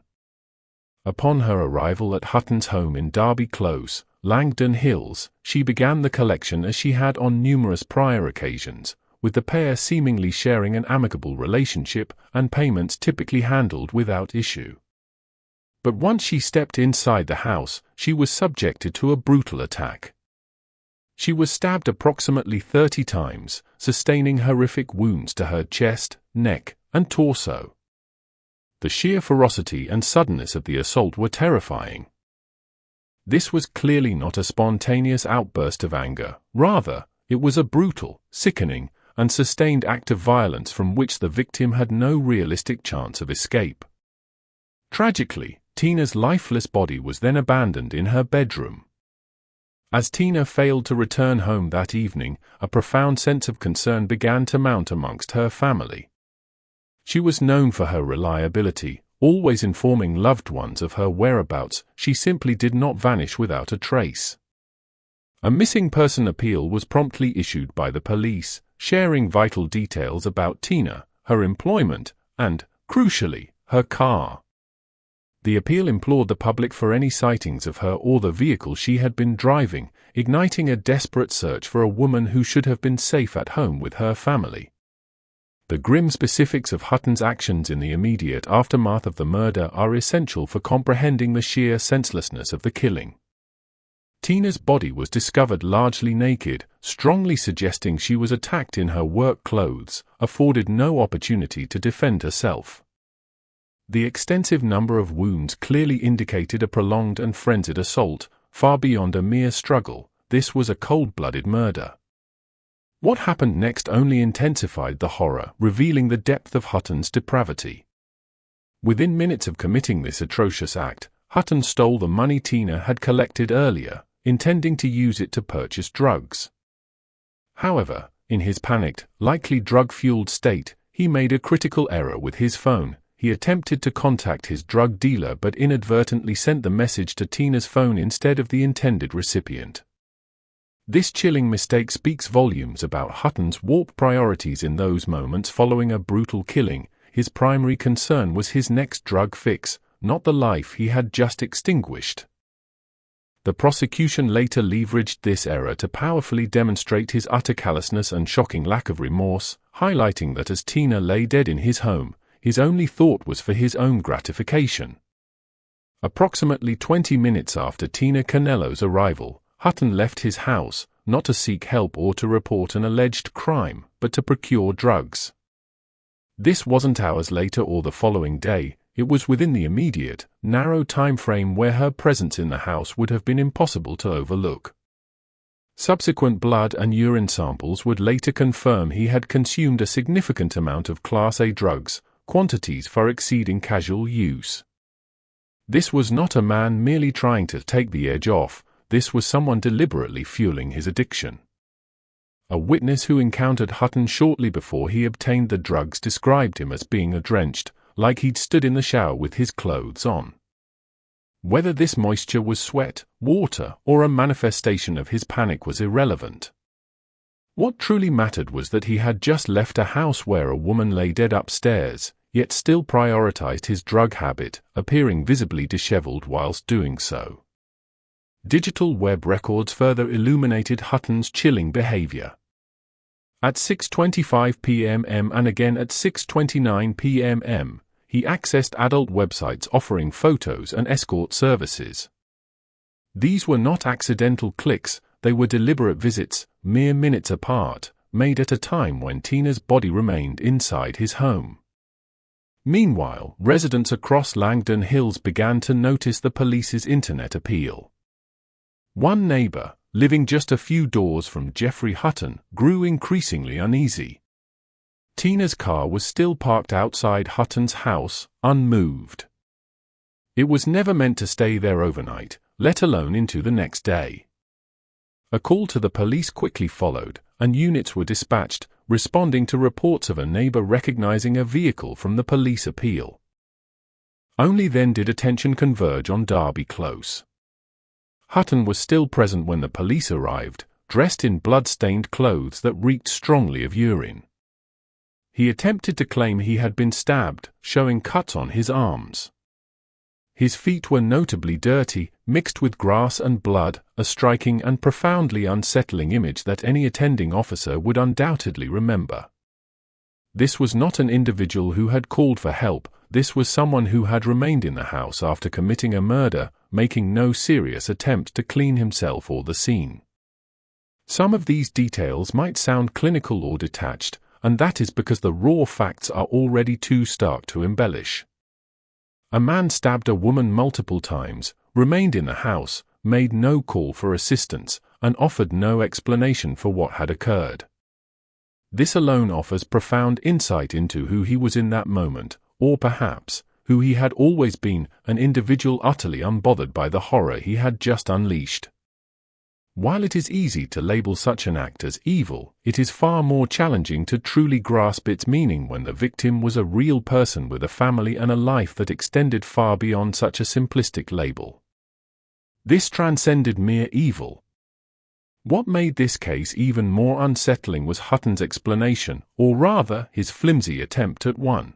Upon her arrival at Hutton's home in Derby Close, Langdon Hills, she began the collection as she had on numerous prior occasions, with the pair seemingly sharing an amicable relationship and payments typically handled without issue. But once she stepped inside the house, she was subjected to a brutal attack. She was stabbed approximately 30 times, sustaining horrific wounds to her chest, neck, and torso. The sheer ferocity and suddenness of the assault were terrifying. This was clearly not a spontaneous outburst of anger, rather, it was a brutal, sickening, and sustained act of violence from which the victim had no realistic chance of escape. Tragically, Tina's lifeless body was then abandoned in her bedroom. As Tina failed to return home that evening, a profound sense of concern began to mount amongst her family. She was known for her reliability, always informing loved ones of her whereabouts. She simply did not vanish without a trace. A missing person appeal was promptly issued by the police, sharing vital details about Tina, her employment, and, crucially, her car. The appeal implored the public for any sightings of her or the vehicle she had been driving, igniting a desperate search for a woman who should have been safe at home with her family. The grim specifics of Hutton's actions in the immediate aftermath of the murder are essential for comprehending the sheer senselessness of the killing. Tina's body was discovered largely naked, strongly suggesting she was attacked in her work clothes, afforded no opportunity to defend herself. The extensive number of wounds clearly indicated a prolonged and frenzied assault, far beyond a mere struggle. This was a cold-blooded murder. What happened next only intensified the horror, revealing the depth of Hutton's depravity. Within minutes of committing this atrocious act, Hutton stole the money Tina had collected earlier, intending to use it to purchase drugs. However, in his panicked, likely drug-fueled state, he made a critical error with his phone. He attempted to contact his drug dealer but inadvertently sent the message to Tina's phone instead of the intended recipient. This chilling mistake speaks volumes about Hutton's warped priorities in those moments following a brutal killing. His primary concern was his next drug fix, not the life he had just extinguished. The prosecution later leveraged this error to powerfully demonstrate his utter callousness and shocking lack of remorse, highlighting that as Tina lay dead in his home, his only thought was for his own gratification. Approximately 20 minutes after Tina Canello's arrival, Hutton left his house, not to seek help or to report an alleged crime, but to procure drugs. This wasn't hours later or the following day, it was within the immediate, narrow time frame where her presence in the house would have been impossible to overlook. Subsequent blood and urine samples would later confirm he had consumed a significant amount of Class A drugs, quantities far exceeding casual use. This was not a man merely trying to take the edge off. This was someone deliberately fueling his addiction. A witness who encountered Hutton shortly before he obtained the drugs described him as being drenched, like he'd stood in the shower with his clothes on. Whether this moisture was sweat, water, or a manifestation of his panic was irrelevant. What truly mattered was that he had just left a house where a woman lay dead upstairs, yet still prioritized his drug habit, appearing visibly disheveled whilst doing so. Digital web records further illuminated Hutton's chilling behavior. At 6:25 p.m. and again at 6:29 p.m, he accessed adult websites offering photos and escort services. These were not accidental clicks, they were deliberate visits, mere minutes apart, made at a time when Tina's body remained inside his home. Meanwhile, residents across Langdon Hills began to notice the police's internet appeal. One neighbor, living just a few doors from Jeffrey Hutton, grew increasingly uneasy. Tina's car was still parked outside Hutton's house, unmoved. It was never meant to stay there overnight, let alone into the next day. A call to the police quickly followed, and units were dispatched, responding to reports of a neighbor recognizing a vehicle from the police appeal. Only then did attention converge on Derby Close. Hutton was still present when the police arrived, dressed in blood-stained clothes that reeked strongly of urine. He attempted to claim he had been stabbed, showing cuts on his arms. His feet were notably dirty, mixed with grass and blood, a striking and profoundly unsettling image that any attending officer would undoubtedly remember. This was not an individual who had called for help, this was someone who had remained in the house after committing a murder, making no serious attempt to clean himself or the scene. Some of these details might sound clinical or detached, and that is because the raw facts are already too stark to embellish. A man stabbed a woman multiple times, remained in the house, made no call for assistance, and offered no explanation for what had occurred. This alone offers profound insight into who he was in that moment, or perhaps, who he had always been, an individual utterly unbothered by the horror he had just unleashed. While it is easy to label such an act as evil, it is far more challenging to truly grasp its meaning when the victim was a real person with a family and a life that extended far beyond such a simplistic label. This transcended mere evil. What made this case even more unsettling was Hutton's explanation, or rather, his flimsy attempt at one.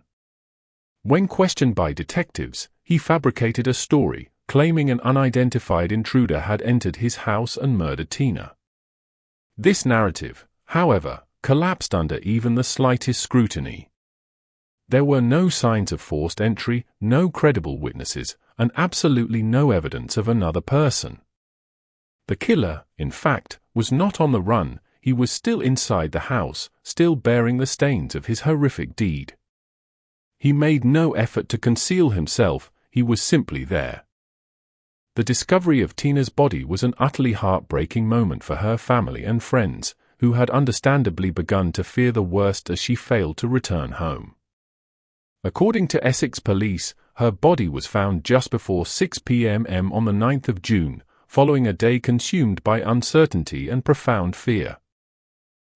When questioned by detectives, he fabricated a story, claiming an unidentified intruder had entered his house and murdered Tina. This narrative, however, collapsed under even the slightest scrutiny. There were no signs of forced entry, no credible witnesses, and absolutely no evidence of another person. The killer, in fact, was not on the run, he was still inside the house, still bearing the stains of his horrific deed. He made no effort to conceal himself, he was simply there. The discovery of Tina's body was an utterly heartbreaking moment for her family and friends, who had understandably begun to fear the worst as she failed to return home. According to Essex police, her body was found just before 6 p.m. on the 9th of June, following a day consumed by uncertainty and profound fear.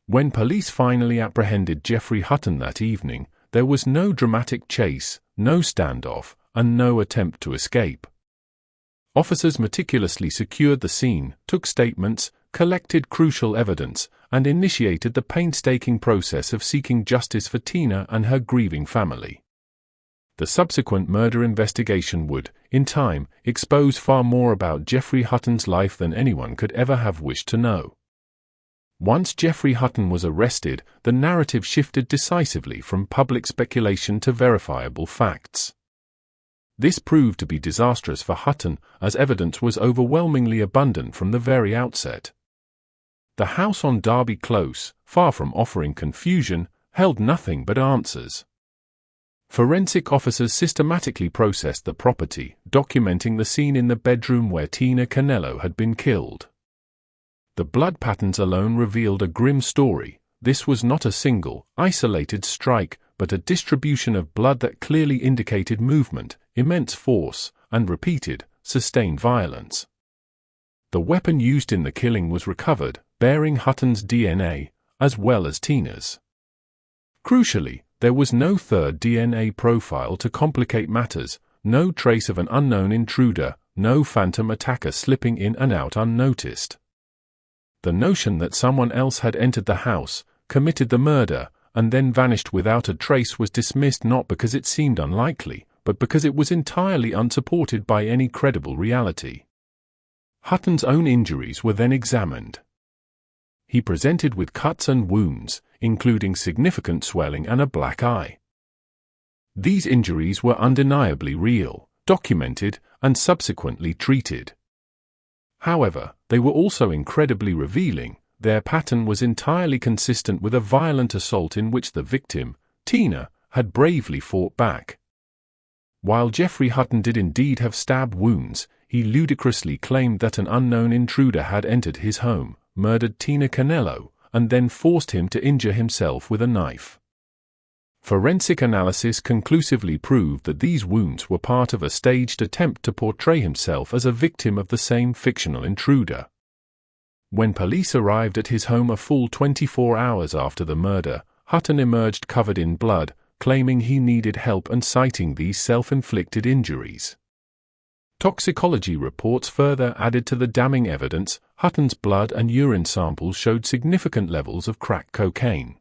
When police finally apprehended Jeffrey Hutton that evening, there was no dramatic chase, no standoff, and no attempt to escape. Officers meticulously secured the scene, took statements, collected crucial evidence, and initiated the painstaking process of seeking justice for Tina and her grieving family. The subsequent murder investigation would, in time, expose far more about Jeffrey Hutton's life than anyone could ever have wished to know. Once Jeffrey Hutton was arrested, the narrative shifted decisively from public speculation to verifiable facts. This proved to be disastrous for Hutton, as evidence was overwhelmingly abundant from the very outset. The house on Derby Close, far from offering confusion, held nothing but answers. Forensic officers systematically processed the property, documenting the scene in the bedroom where Tina Canello had been killed. The blood patterns alone revealed a grim story. This was not a single, isolated strike, but a distribution of blood that clearly indicated movement, immense force, and repeated, sustained violence. The weapon used in the killing was recovered, bearing Hutton's DNA, as well as Tina's. Crucially, there was no third DNA profile to complicate matters, no trace of an unknown intruder, no phantom attacker slipping in and out unnoticed. The notion that someone else had entered the house, committed the murder, and then vanished without a trace was dismissed not because it seemed unlikely, but because it was entirely unsupported by any credible reality. Hutton's own injuries were then examined. He presented with cuts and wounds, including significant swelling and a black eye. These injuries were undeniably real, documented, and subsequently treated. However, they were also incredibly revealing. Their pattern was entirely consistent with a violent assault in which the victim, Tina, had bravely fought back. While Geoffrey Hutton did indeed have stab wounds, he ludicrously claimed that an unknown intruder had entered his home, murdered Tina Canello, and then forced him to injure himself with a knife. Forensic analysis conclusively proved that these wounds were part of a staged attempt to portray himself as a victim of the same fictional intruder. When police arrived at his home a full 24 hours after the murder, Hutton emerged covered in blood, claiming he needed help and citing these self-inflicted injuries. Toxicology reports further added to the damning evidence. Hutton's blood and urine samples showed significant levels of crack cocaine.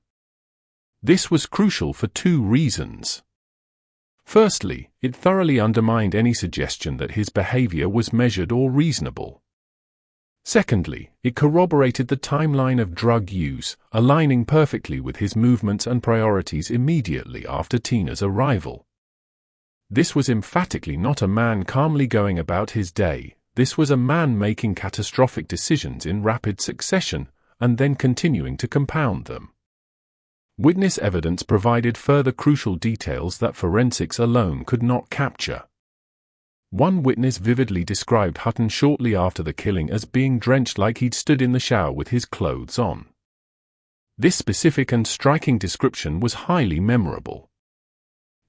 This was crucial for two reasons. Firstly, it thoroughly undermined any suggestion that his behavior was measured or reasonable. Secondly, it corroborated the timeline of drug use, aligning perfectly with his movements and priorities immediately after Tina's arrival. This was emphatically not a man calmly going about his day. This was a man making catastrophic decisions in rapid succession, and then continuing to compound them. Witness evidence provided further crucial details that forensics alone could not capture. One witness vividly described Hutton shortly after the killing as being drenched like he'd stood in the shower with his clothes on. This specific and striking description was highly memorable.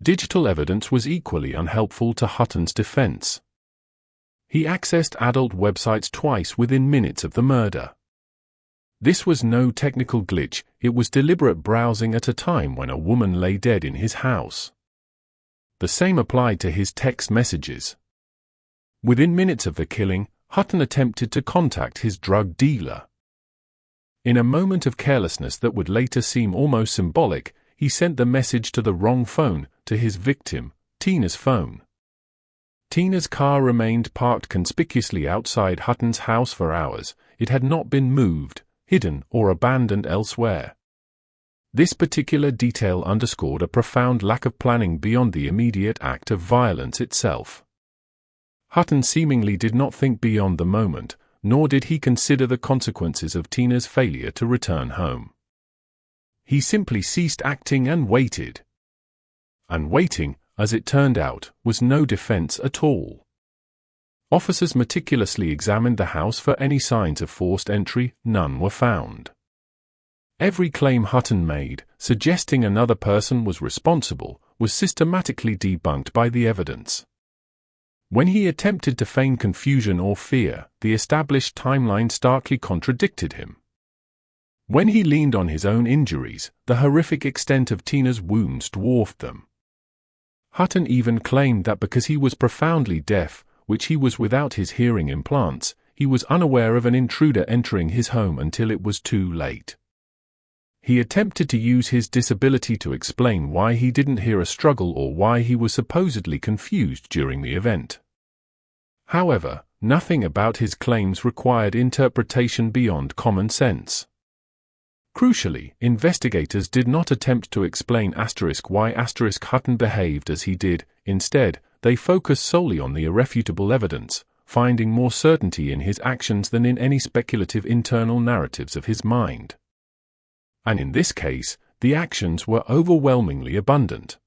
Digital evidence was equally unhelpful to Hutton's defense. He accessed adult websites twice within minutes of the murder. This was no technical glitch, it was deliberate browsing at a time when a woman lay dead in his house. The same applied to his text messages. Within minutes of the killing, Hutton attempted to contact his drug dealer. In a moment of carelessness that would later seem almost symbolic, he sent the message to the wrong phone, to his victim, Tina's phone. Tina's car remained parked conspicuously outside Hutton's house for hours. It had not been moved, hidden, or abandoned elsewhere. This particular detail underscored a profound lack of planning beyond the immediate act of violence itself. Hutton seemingly did not think beyond the moment, nor did he consider the consequences of Tina's failure to return home. He simply ceased acting and waited. And waiting, as it turned out, was no defense at all. Officers meticulously examined the house for any signs of forced entry. None were found. Every claim Hutton made, suggesting another person was responsible, was systematically debunked by the evidence. When he attempted to feign confusion or fear, the established timeline starkly contradicted him. When he leaned on his own injuries, the horrific extent of Tina's wounds dwarfed them. Hutton even claimed that because he was profoundly deaf, which he was without his hearing implants, he was unaware of an intruder entering his home until it was too late. He attempted to use his disability to explain why he didn't hear a struggle or why he was supposedly confused during the event. However, nothing about his claims required interpretation beyond common sense. Crucially, investigators did not attempt to explain why Hutton behaved as he did. Instead, they focused solely on the irrefutable evidence, finding more certainty in his actions than in any speculative internal narratives of his mind. And in this case, the actions were overwhelmingly abundant.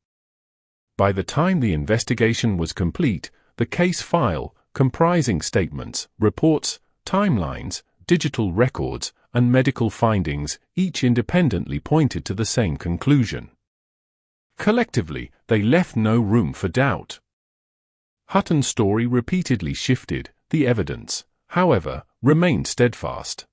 By the time the investigation was complete, the case file, comprising statements, reports, timelines, digital records, and medical findings, each independently pointed to the same conclusion. Collectively, they left no room for doubt. Hutton's story repeatedly shifted, the evidence, however, remained steadfast.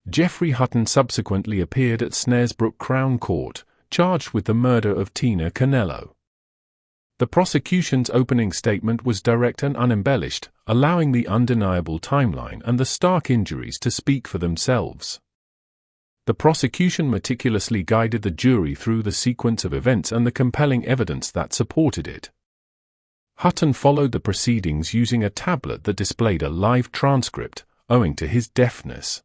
Geoffrey Hutton subsequently appeared at Snaresbrook Crown Court, charged with the murder of Tina Canello. The prosecution's opening statement was direct and unembellished, allowing the undeniable timeline and the stark injuries to speak for themselves. The prosecution meticulously guided the jury through the sequence of events and the compelling evidence that supported it. Hutton followed the proceedings using a tablet that displayed a live transcript, owing to his deafness.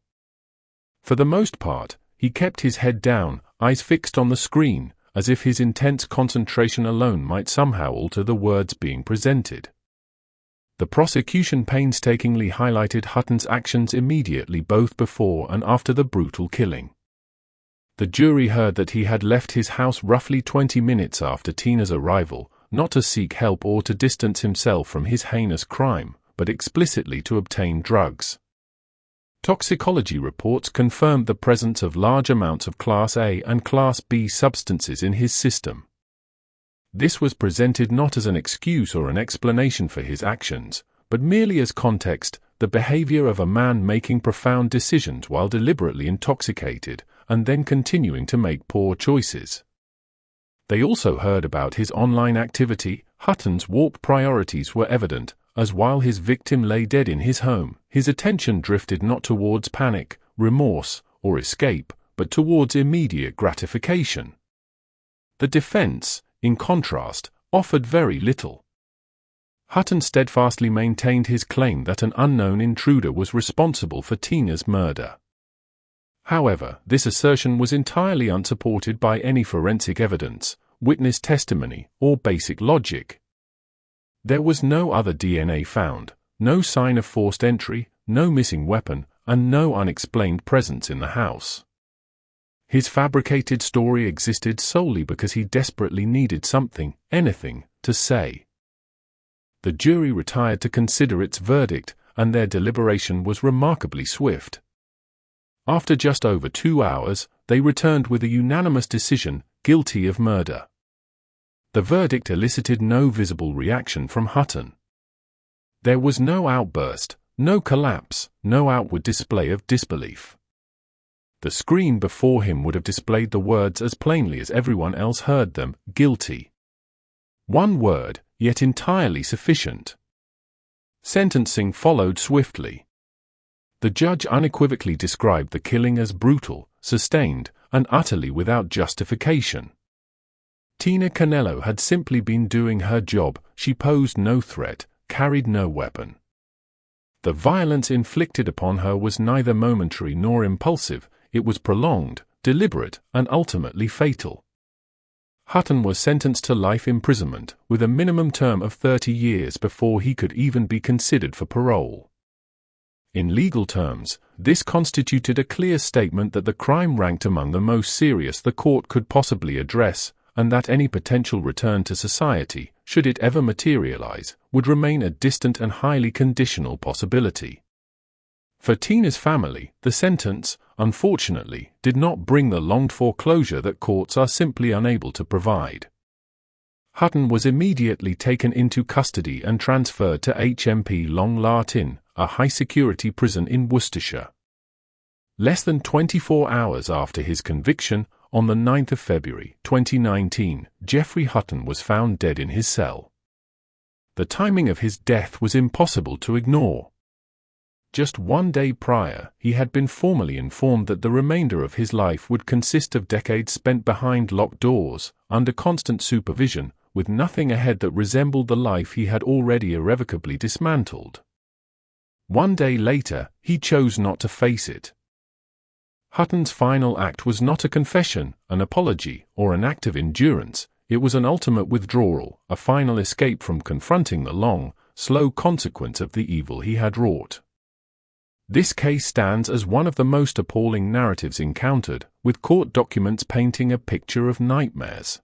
For the most part, he kept his head down, eyes fixed on the screen, as if his intense concentration alone might somehow alter the words being presented. The prosecution painstakingly highlighted Hutton's actions immediately, both before and after the brutal killing. The jury heard that he had left his house roughly 20 minutes after Tina's arrival, not to seek help or to distance himself from his heinous crime, but explicitly to obtain drugs. Toxicology reports confirmed the presence of large amounts of Class A and Class B substances in his system. This was presented not as an excuse or an explanation for his actions, but merely as context, the behavior of a man making profound decisions while deliberately intoxicated, and then continuing to make poor choices. They also heard about his online activity. Hutton's warped priorities were evident, as while his victim lay dead in his home, his attention drifted not towards panic, remorse, or escape, but towards immediate gratification. The defense, in contrast, offered very little. Hutton steadfastly maintained his claim that an unknown intruder was responsible for Tina's murder. However, this assertion was entirely unsupported by any forensic evidence, witness testimony, or basic logic. There was no other DNA found, no sign of forced entry, no missing weapon, and no unexplained presence in the house. His fabricated story existed solely because he desperately needed something, anything, to say. The jury retired to consider its verdict, and their deliberation was remarkably swift. After just over 2 hours, they returned with a unanimous decision, guilty of murder. The verdict elicited no visible reaction from Hutton. There was no outburst, no collapse, no outward display of disbelief. The screen before him would have displayed the words as plainly as everyone else heard them, guilty. One word, yet entirely sufficient. Sentencing followed swiftly. The judge unequivocally described the killing as brutal, sustained, and utterly without justification. Tina Canello had simply been doing her job. She posed no threat, carried no weapon. The violence inflicted upon her was neither momentary nor impulsive. It was prolonged, deliberate, and ultimately fatal. Hutton was sentenced to life imprisonment, with a minimum term of 30 years before he could even be considered for parole. In legal terms, this constituted a clear statement that the crime ranked among the most serious the court could possibly address, and that any potential return to society, should it ever materialize, would remain a distant and highly conditional possibility. For Tina's family, the sentence, unfortunately, did not bring the longed-for closure that courts are simply unable to provide. Hutton was immediately taken into custody and transferred to HMP Long Lartin, a high-security prison in Worcestershire. Less than 24 hours after his conviction, on the 9th of February 2019, Geoffrey Hutton was found dead in his cell. The timing of his death was impossible to ignore. Just 1 day prior, he had been formally informed that the remainder of his life would consist of decades spent behind locked doors, under constant supervision, with nothing ahead that resembled the life he had already irrevocably dismantled. 1 day later, he chose not to face it. Hutton's final act was not a confession, an apology, or an act of endurance. It was an ultimate withdrawal, a final escape from confronting the long, slow consequence of the evil he had wrought. This case stands as one of the most appalling narratives encountered, with court documents painting a picture of nightmares.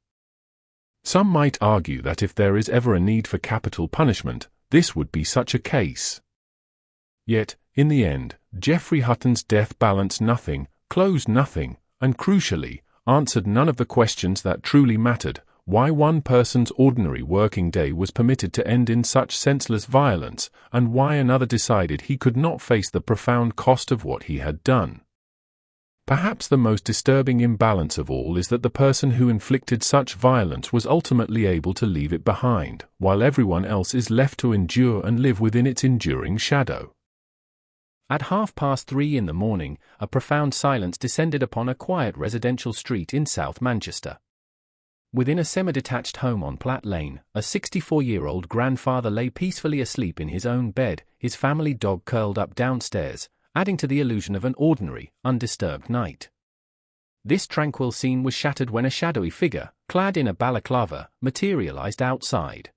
Some might argue that if there is ever a need for capital punishment, this would be such a case. Yet, in the end, Geoffrey Hutton's death balanced nothing, closed nothing, and crucially, answered none of the questions that truly mattered: why one person's ordinary working day was permitted to end in such senseless violence, and why another decided he could not face the profound cost of what he had done. Perhaps the most disturbing imbalance of all is that the person who inflicted such violence was ultimately able to leave it behind, while everyone else is left to endure and live within its enduring shadow. At 3:30 in the morning, a profound silence descended upon a quiet residential street in South Manchester. Within a semi-detached home on Platt Lane, a 64-year-old grandfather lay peacefully asleep in his own bed, his family dog curled up downstairs, adding to the illusion of an ordinary, undisturbed night. This tranquil scene was shattered when a shadowy figure, clad in a balaclava, materialized outside.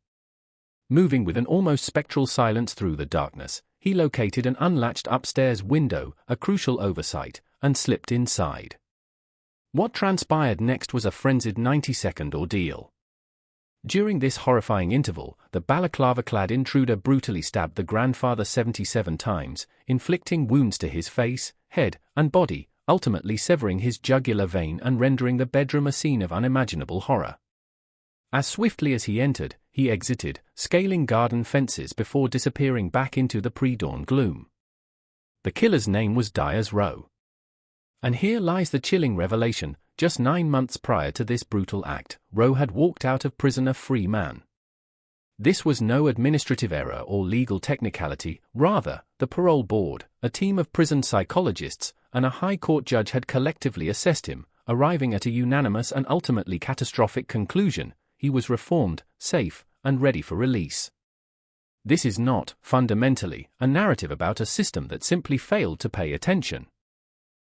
Moving with an almost spectral silence through the darkness, he located an unlatched upstairs window, a crucial oversight, and slipped inside. What transpired next was a frenzied 90-second ordeal. During this horrifying interval, the balaclava-clad intruder brutally stabbed the grandfather 77 times, inflicting wounds to his face, head, and body, ultimately severing his jugular vein and rendering the bedroom a scene of unimaginable horror. As swiftly as he entered, he exited, scaling garden fences before disappearing back into the pre-dawn gloom. The killer's name was Dyers Rowe. And here lies the chilling revelation: just 9 months prior to this brutal act, Rowe had walked out of prison a free man. This was no administrative error or legal technicality, rather, the parole board, a team of prison psychologists, and a high court judge had collectively assessed him, arriving at a unanimous and ultimately catastrophic conclusion: he was reformed, safe, and ready for release. This is not, fundamentally, a narrative about a system that simply failed to pay attention.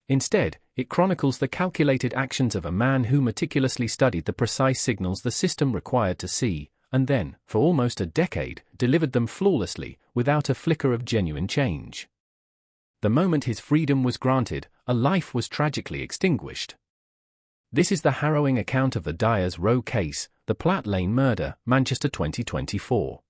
Instead, it chronicles the calculated actions of a man who meticulously studied the precise signals the system required to see, and then, for almost a decade, delivered them flawlessly, without a flicker of genuine change. The moment his freedom was granted, a life was tragically extinguished. This is the harrowing account of the Dyers Rowe case, the Platt Lane murder, Manchester 2024.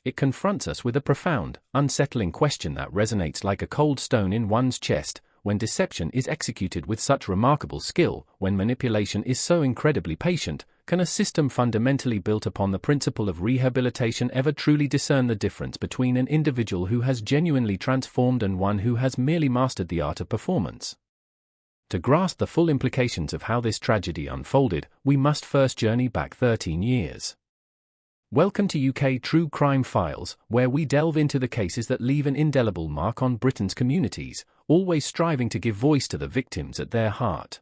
It confronts us with a profound, unsettling question that resonates like a cold stone in one's chest: when deception is executed with such remarkable skill, when manipulation is so incredibly patient, can a system fundamentally built upon the principle of rehabilitation ever truly discern the difference between an individual who has genuinely transformed and one who has merely mastered the art of performance? To grasp the full implications of how this tragedy unfolded, we must first journey back 13 years. Welcome to UK True Crime Files, where we delve into the cases that leave an indelible mark on Britain's communities, always striving to give voice to the victims at their heart.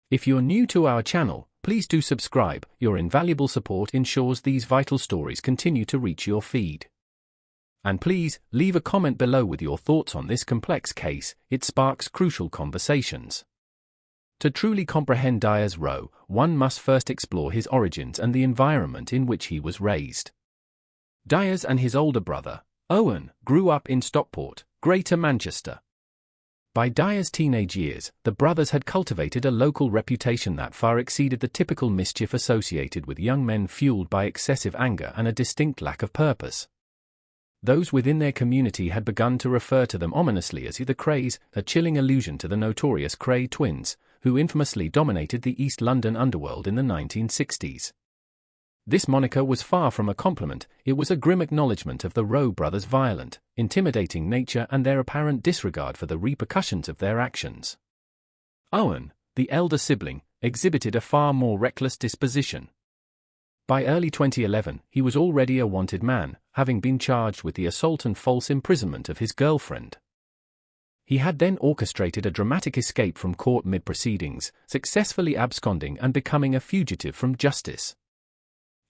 If you're new to our channel, please do subscribe. Your invaluable support ensures these vital stories continue to reach your feed. And please, leave a comment below with your thoughts on this complex case. It sparks crucial conversations. To truly comprehend Dyers Rowe, one must first explore his origins and the environment in which he was raised. Dyers and his older brother, Owen, grew up in Stockport, Greater Manchester. By Dyers' teenage years, the brothers had cultivated a local reputation that far exceeded the typical mischief associated with young men fueled by excessive anger and a distinct lack of purpose. Those within their community had begun to refer to them ominously as the Krays, a chilling allusion to the notorious Kray twins, who infamously dominated the East London underworld in the 1960s. This moniker was far from a compliment; it was a grim acknowledgement of the Rowe brothers' violent, intimidating nature and their apparent disregard for the repercussions of their actions. Owen, the elder sibling, exhibited a far more reckless disposition. By early 2011, he was already a wanted man, having been charged with the assault and false imprisonment of his girlfriend. He had then orchestrated a dramatic escape from court mid-proceedings, successfully absconding and becoming a fugitive from justice.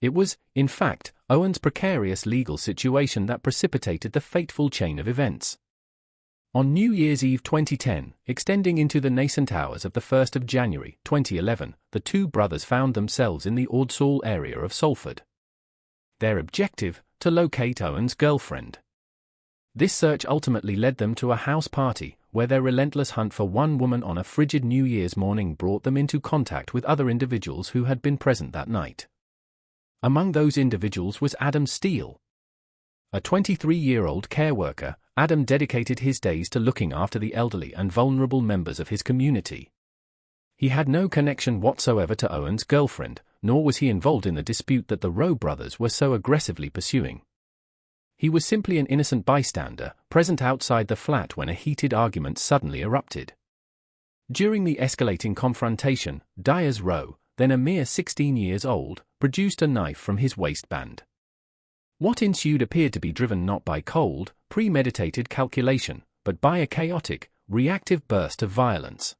It was, in fact, Owen's precarious legal situation that precipitated the fateful chain of events. On New Year's Eve 2010, extending into the nascent hours of the 1st of January 2011, the two brothers found themselves in the Ordsall area of Salford. Their objective: to locate Owen's girlfriend. This search ultimately led them to a house party, where their relentless hunt for one woman on a frigid New Year's morning brought them into contact with other individuals who had been present that night. Among those individuals was Adam Steele. A 23-year-old care worker, Adam dedicated his days to looking after the elderly and vulnerable members of his community. He had no connection whatsoever to Owen's girlfriend, nor was he involved in the dispute that the Rowe brothers were so aggressively pursuing. He was simply an innocent bystander, present outside the flat when a heated argument suddenly erupted. During the escalating confrontation, Dyers Rowe, then a mere 16 years old, produced a knife from his waistband. What ensued appeared to be driven not by cold, premeditated calculation, but by a chaotic, reactive burst of violence.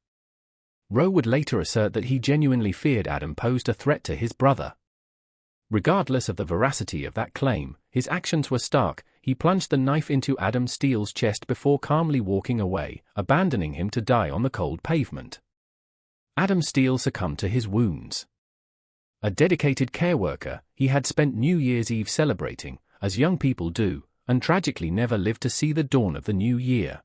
Rowe would later assert that he genuinely feared Adam posed a threat to his brother. Regardless of the veracity of that claim, his actions were stark. He plunged the knife into Adam Steele's chest before calmly walking away, abandoning him to die on the cold pavement. Adam Steele succumbed to his wounds. A dedicated care worker, he had spent New Year's Eve celebrating, as young people do, and tragically never lived to see the dawn of the new year.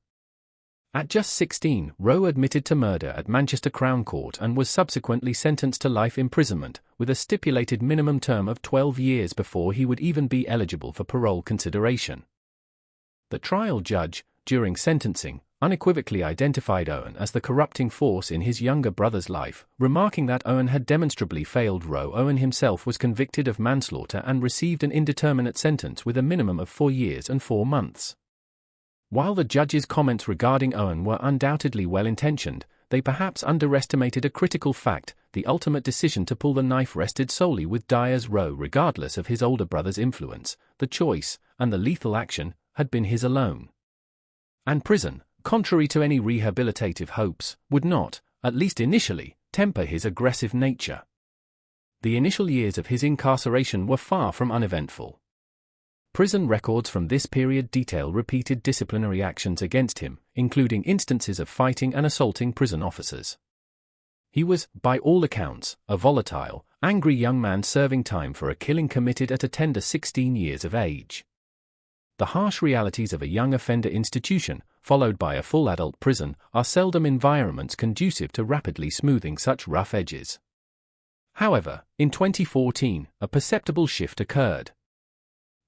At just 16, Rowe admitted to murder at Manchester Crown Court and was subsequently sentenced to life imprisonment, with a stipulated minimum term of 12 years before he would even be eligible for parole consideration. The trial judge, during sentencing, unequivocally identified Owen as the corrupting force in his younger brother's life, remarking that Owen had demonstrably failed Rowe. Owen himself was convicted of manslaughter and received an indeterminate sentence with a minimum of 4 years and 4 months. While the judge's comments regarding Owen were undoubtedly well-intentioned, they perhaps underestimated a critical fact: the ultimate decision to pull the knife rested solely with Dyers Rowe. Regardless of his older brother's influence, the choice, and the lethal action, had been his alone. And prison, contrary to any rehabilitative hopes, would not, at least initially, temper his aggressive nature. The initial years of his incarceration were far from uneventful. Prison records from this period detail repeated disciplinary actions against him, including instances of fighting and assaulting prison officers. He was, by all accounts, a volatile, angry young man serving time for a killing committed at a tender 16 years of age. The harsh realities of a young offender institution, followed by a full adult prison, are seldom environments conducive to rapidly smoothing such rough edges. However, in 2014, a perceptible shift occurred.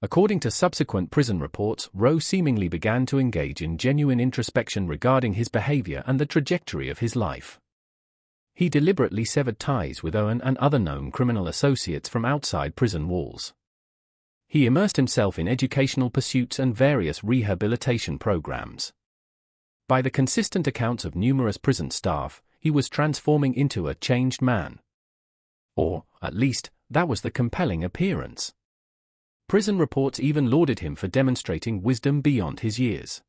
According to subsequent prison reports, Rowe seemingly began to engage in genuine introspection regarding his behavior and the trajectory of his life. He deliberately severed ties with Owen and other known criminal associates from outside prison walls. He immersed himself in educational pursuits and various rehabilitation programs. By the consistent accounts of numerous prison staff, he was transforming into a changed man. Or, at least, that was the compelling appearance. Prison reports even lauded him for demonstrating wisdom beyond his years.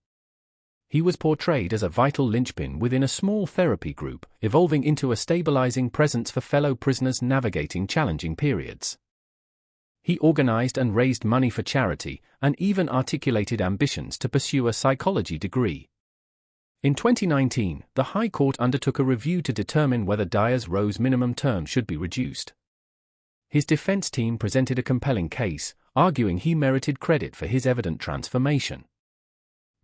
He was portrayed as a vital linchpin within a small therapy group, evolving into a stabilizing presence for fellow prisoners navigating challenging periods. He organized and raised money for charity, and even articulated ambitions to pursue a psychology degree. In 2019, the High Court undertook a review to determine whether Dyers Rowe's minimum term should be reduced. His defense team presented a compelling case, arguing he merited credit for his evident transformation.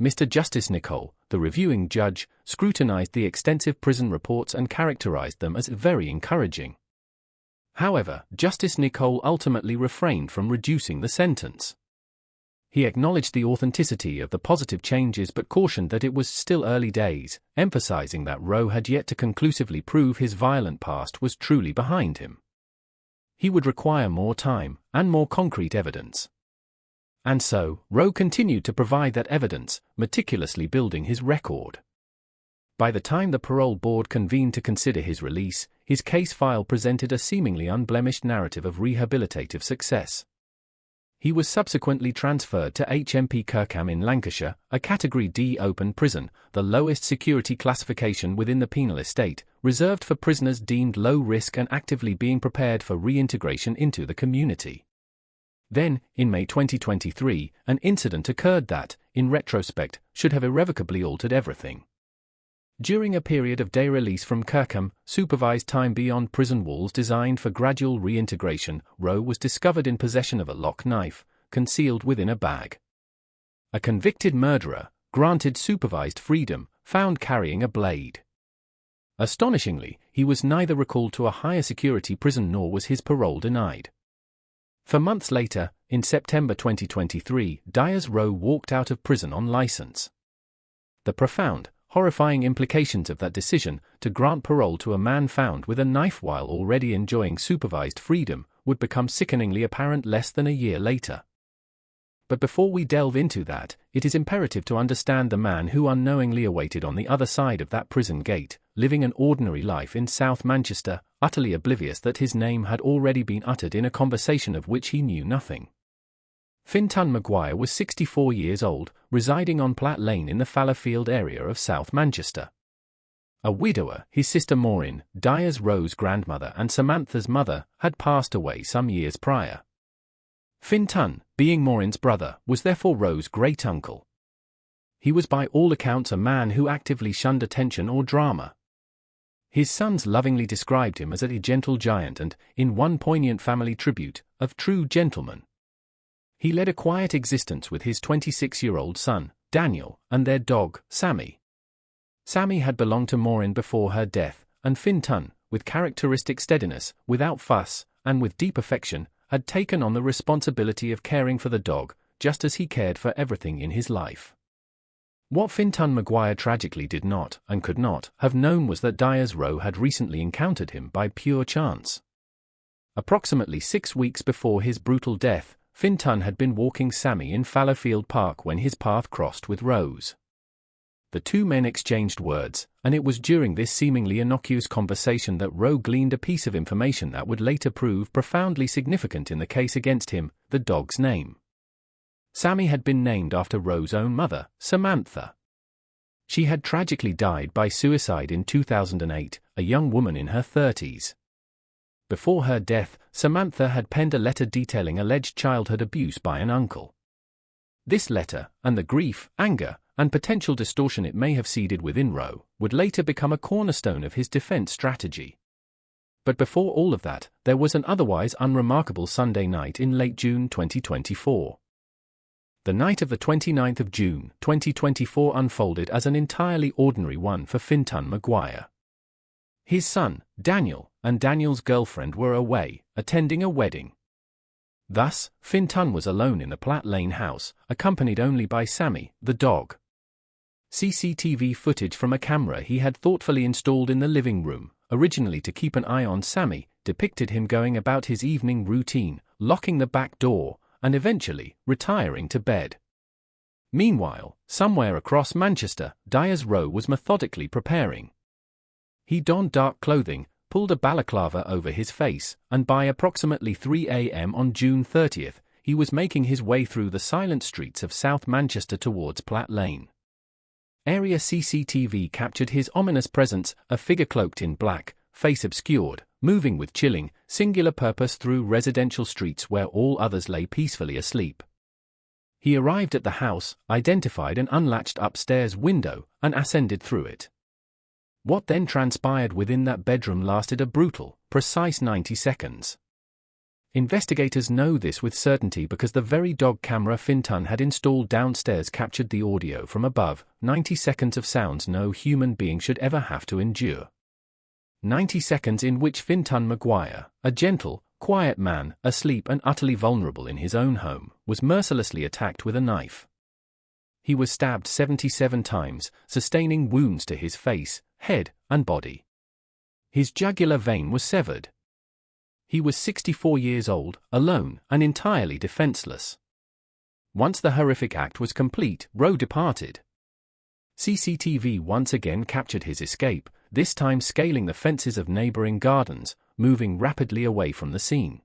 Mr. Justice Nicole, the reviewing judge, scrutinized the extensive prison reports and characterized them as very encouraging. However, Justice Nicole ultimately refrained from reducing the sentence. He acknowledged the authenticity of the positive changes but cautioned that it was still early days, emphasizing that Rowe had yet to conclusively prove his violent past was truly behind him. He would require more time and more concrete evidence. And so, Rowe continued to provide that evidence, meticulously building his record. By the time the parole board convened to consider his release, his case file presented a seemingly unblemished narrative of rehabilitative success. He was subsequently transferred to HMP Kirkham in Lancashire, a Category D open prison, the lowest security classification within the penal estate, reserved for prisoners deemed low risk and actively being prepared for reintegration into the community. Then, in May 2023, an incident occurred that, in retrospect, should have irrevocably altered everything. During a period of day release from Kirkham, supervised time beyond prison walls designed for gradual reintegration, Rowe was discovered in possession of a lock knife, concealed within a bag. A convicted murderer, granted supervised freedom, found carrying a blade. Astonishingly, he was neither recalled to a higher security prison nor was his parole denied. For months later, in September 2023, Dyers Rowe walked out of prison on license. The profound, horrifying implications of that decision, to grant parole to a man found with a knife while already enjoying supervised freedom, would become sickeningly apparent less than a year later. But before we delve into that, it is imperative to understand the man who unknowingly awaited on the other side of that prison gate, living an ordinary life in South Manchester, utterly oblivious that his name had already been uttered in a conversation of which he knew nothing. Fintan Maguire was 64 years old, residing on Platt Lane in the Fallowfield area of South Manchester. A widower, his sister Maureen, Dyer's Rose's grandmother and Samantha's mother, had passed away some years prior. Fintan, being Maureen's brother, was therefore Rose's great-uncle. He was by all accounts a man who actively shunned attention or drama. His sons lovingly described him as a gentle giant and, in one poignant family tribute, a true gentleman. He led a quiet existence with his 26-year-old son, Daniel, and their dog, Sammy. Sammy had belonged to Maureen before her death, and Fintan, with characteristic steadiness, without fuss, and with deep affection, had taken on the responsibility of caring for the dog, just as he cared for everything in his life. What Fintan Maguire tragically did not, and could not, have known was that Dyer's Rowe had recently encountered him by pure chance. Approximately 6 weeks before his brutal death, Fintan had been walking Sammy in Fallowfield Park when his path crossed with Rose. The two men exchanged words, and it was during this seemingly innocuous conversation that Rowe gleaned a piece of information that would later prove profoundly significant in the case against him: the dog's name. Sammy had been named after Rowe's own mother, Samantha. She had tragically died by suicide in 2008, a young woman in her 30s. Before her death, Samantha had penned a letter detailing alleged childhood abuse by an uncle. This letter, and the grief, anger, and potential distortion it may have seeded within Rowe, would later become a cornerstone of his defense strategy. But before all of that, there was an otherwise unremarkable Sunday night in late June 2024. The night of the 29th of June 2024 unfolded as an entirely ordinary one for Fintan Maguire. His son, Daniel, and Daniel's girlfriend were away, attending a wedding. Thus, Fintan was alone in the Platt Lane house, accompanied only by Sammy, the dog. CCTV footage from a camera he had thoughtfully installed in the living room, originally to keep an eye on Sammy, depicted him going about his evening routine, locking the back door, and eventually retiring to bed. Meanwhile, somewhere across Manchester, Dyer's Rowe was methodically preparing. He donned dark clothing, pulled a balaclava over his face, and by approximately 3 a.m. on June 30th, he was making his way through the silent streets of South Manchester towards Platt Lane. Area CCTV captured his ominous presence, a figure cloaked in black, face obscured, moving with chilling, singular purpose through residential streets where all others lay peacefully asleep. He arrived at the house, identified an unlatched upstairs window, and ascended through it. What then transpired within that bedroom lasted a brutal, precise 90 seconds. Investigators know this with certainty because the very dog camera Fintan had installed downstairs captured the audio from above, 90 seconds of sounds no human being should ever have to endure. 90 seconds in which Fintan Maguire, a gentle, quiet man, asleep and utterly vulnerable in his own home, was mercilessly attacked with a knife. He was stabbed 77 times, sustaining wounds to his face, head, and body. His jugular vein was severed. He was 64 years old, alone, and entirely defenseless. Once the horrific act was complete, Rowe departed. CCTV once again captured his escape, this time scaling the fences of neighboring gardens, moving rapidly away from the scene.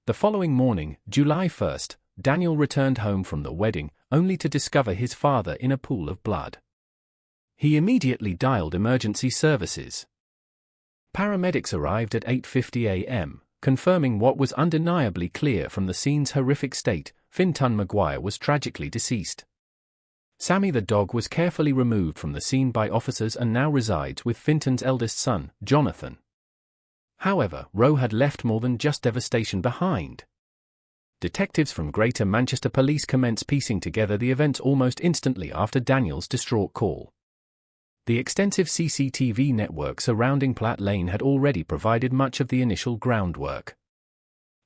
The following morning, July 1st, Daniel returned home from the wedding, only to discover his father in a pool of blood. He immediately dialed emergency services. Paramedics arrived at 8:50 a.m., confirming what was undeniably clear from the scene's horrific state: Fintan Maguire was tragically deceased. Sammy the dog was carefully removed from the scene by officers and now resides with Fintan's eldest son, Jonathan. However, Rowe had left more than just devastation behind. Detectives from Greater Manchester Police commenced piecing together the events almost instantly after Daniel's distraught call. The extensive CCTV network surrounding Platt Lane had already provided much of the initial groundwork.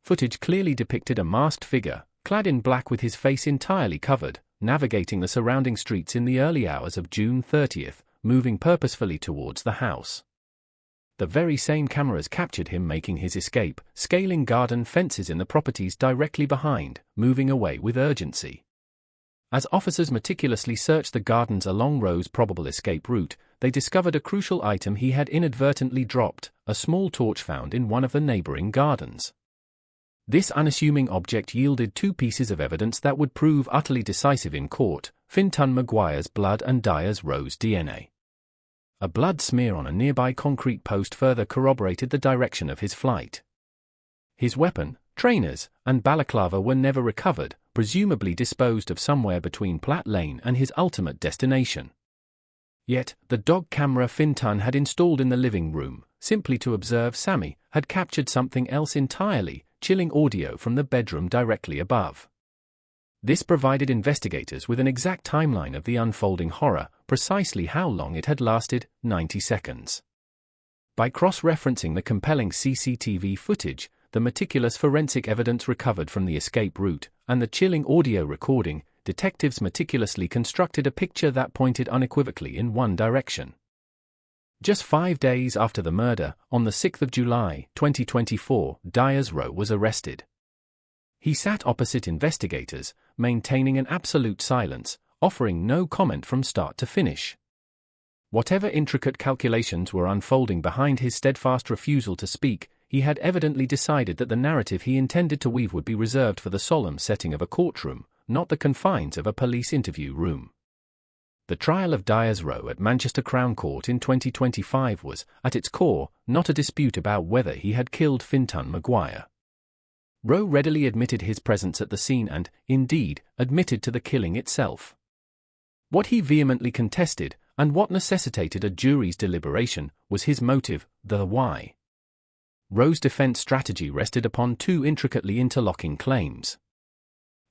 Footage clearly depicted a masked figure, clad in black with his face entirely covered, navigating the surrounding streets in the early hours of June 30th, moving purposefully towards the house. The very same cameras captured him making his escape, scaling garden fences in the properties directly behind, moving away with urgency. As officers meticulously searched the gardens along Rowe's probable escape route, they discovered a crucial item he had inadvertently dropped, a small torch found in one of the neighboring gardens. This unassuming object yielded two pieces of evidence that would prove utterly decisive in court: Fintan Maguire's blood and Dyers Rowe's DNA. A blood smear on a nearby concrete post further corroborated the direction of his flight. His weapon, trainers, and balaclava were never recovered, presumably disposed of somewhere between Platt Lane and his ultimate destination. Yet, the dog camera Fintan had installed in the living room, simply to observe Sammy, had captured something else entirely: chilling audio from the bedroom directly above. This provided investigators with an exact timeline of the unfolding horror, precisely how long it had lasted: 90 seconds. By cross-referencing the compelling CCTV footage, the meticulous forensic evidence recovered from the escape route, and the chilling audio recording, detectives meticulously constructed a picture that pointed unequivocally in one direction. Just 5 days after the murder, on the 6th of July, 2024, Dyers Rowe was arrested. He sat opposite investigators, maintaining an absolute silence, offering no comment from start to finish. Whatever intricate calculations were unfolding behind his steadfast refusal to speak, he had evidently decided that the narrative he intended to weave would be reserved for the solemn setting of a courtroom, not the confines of a police interview room. The trial of Dyers Rowe at Manchester Crown Court in 2025 was, at its core, not a dispute about whether he had killed Fintan Maguire. Rowe readily admitted his presence at the scene and, indeed, admitted to the killing itself. What he vehemently contested, and what necessitated a jury's deliberation, was his motive, the why. Rowe's defense strategy rested upon two intricately interlocking claims.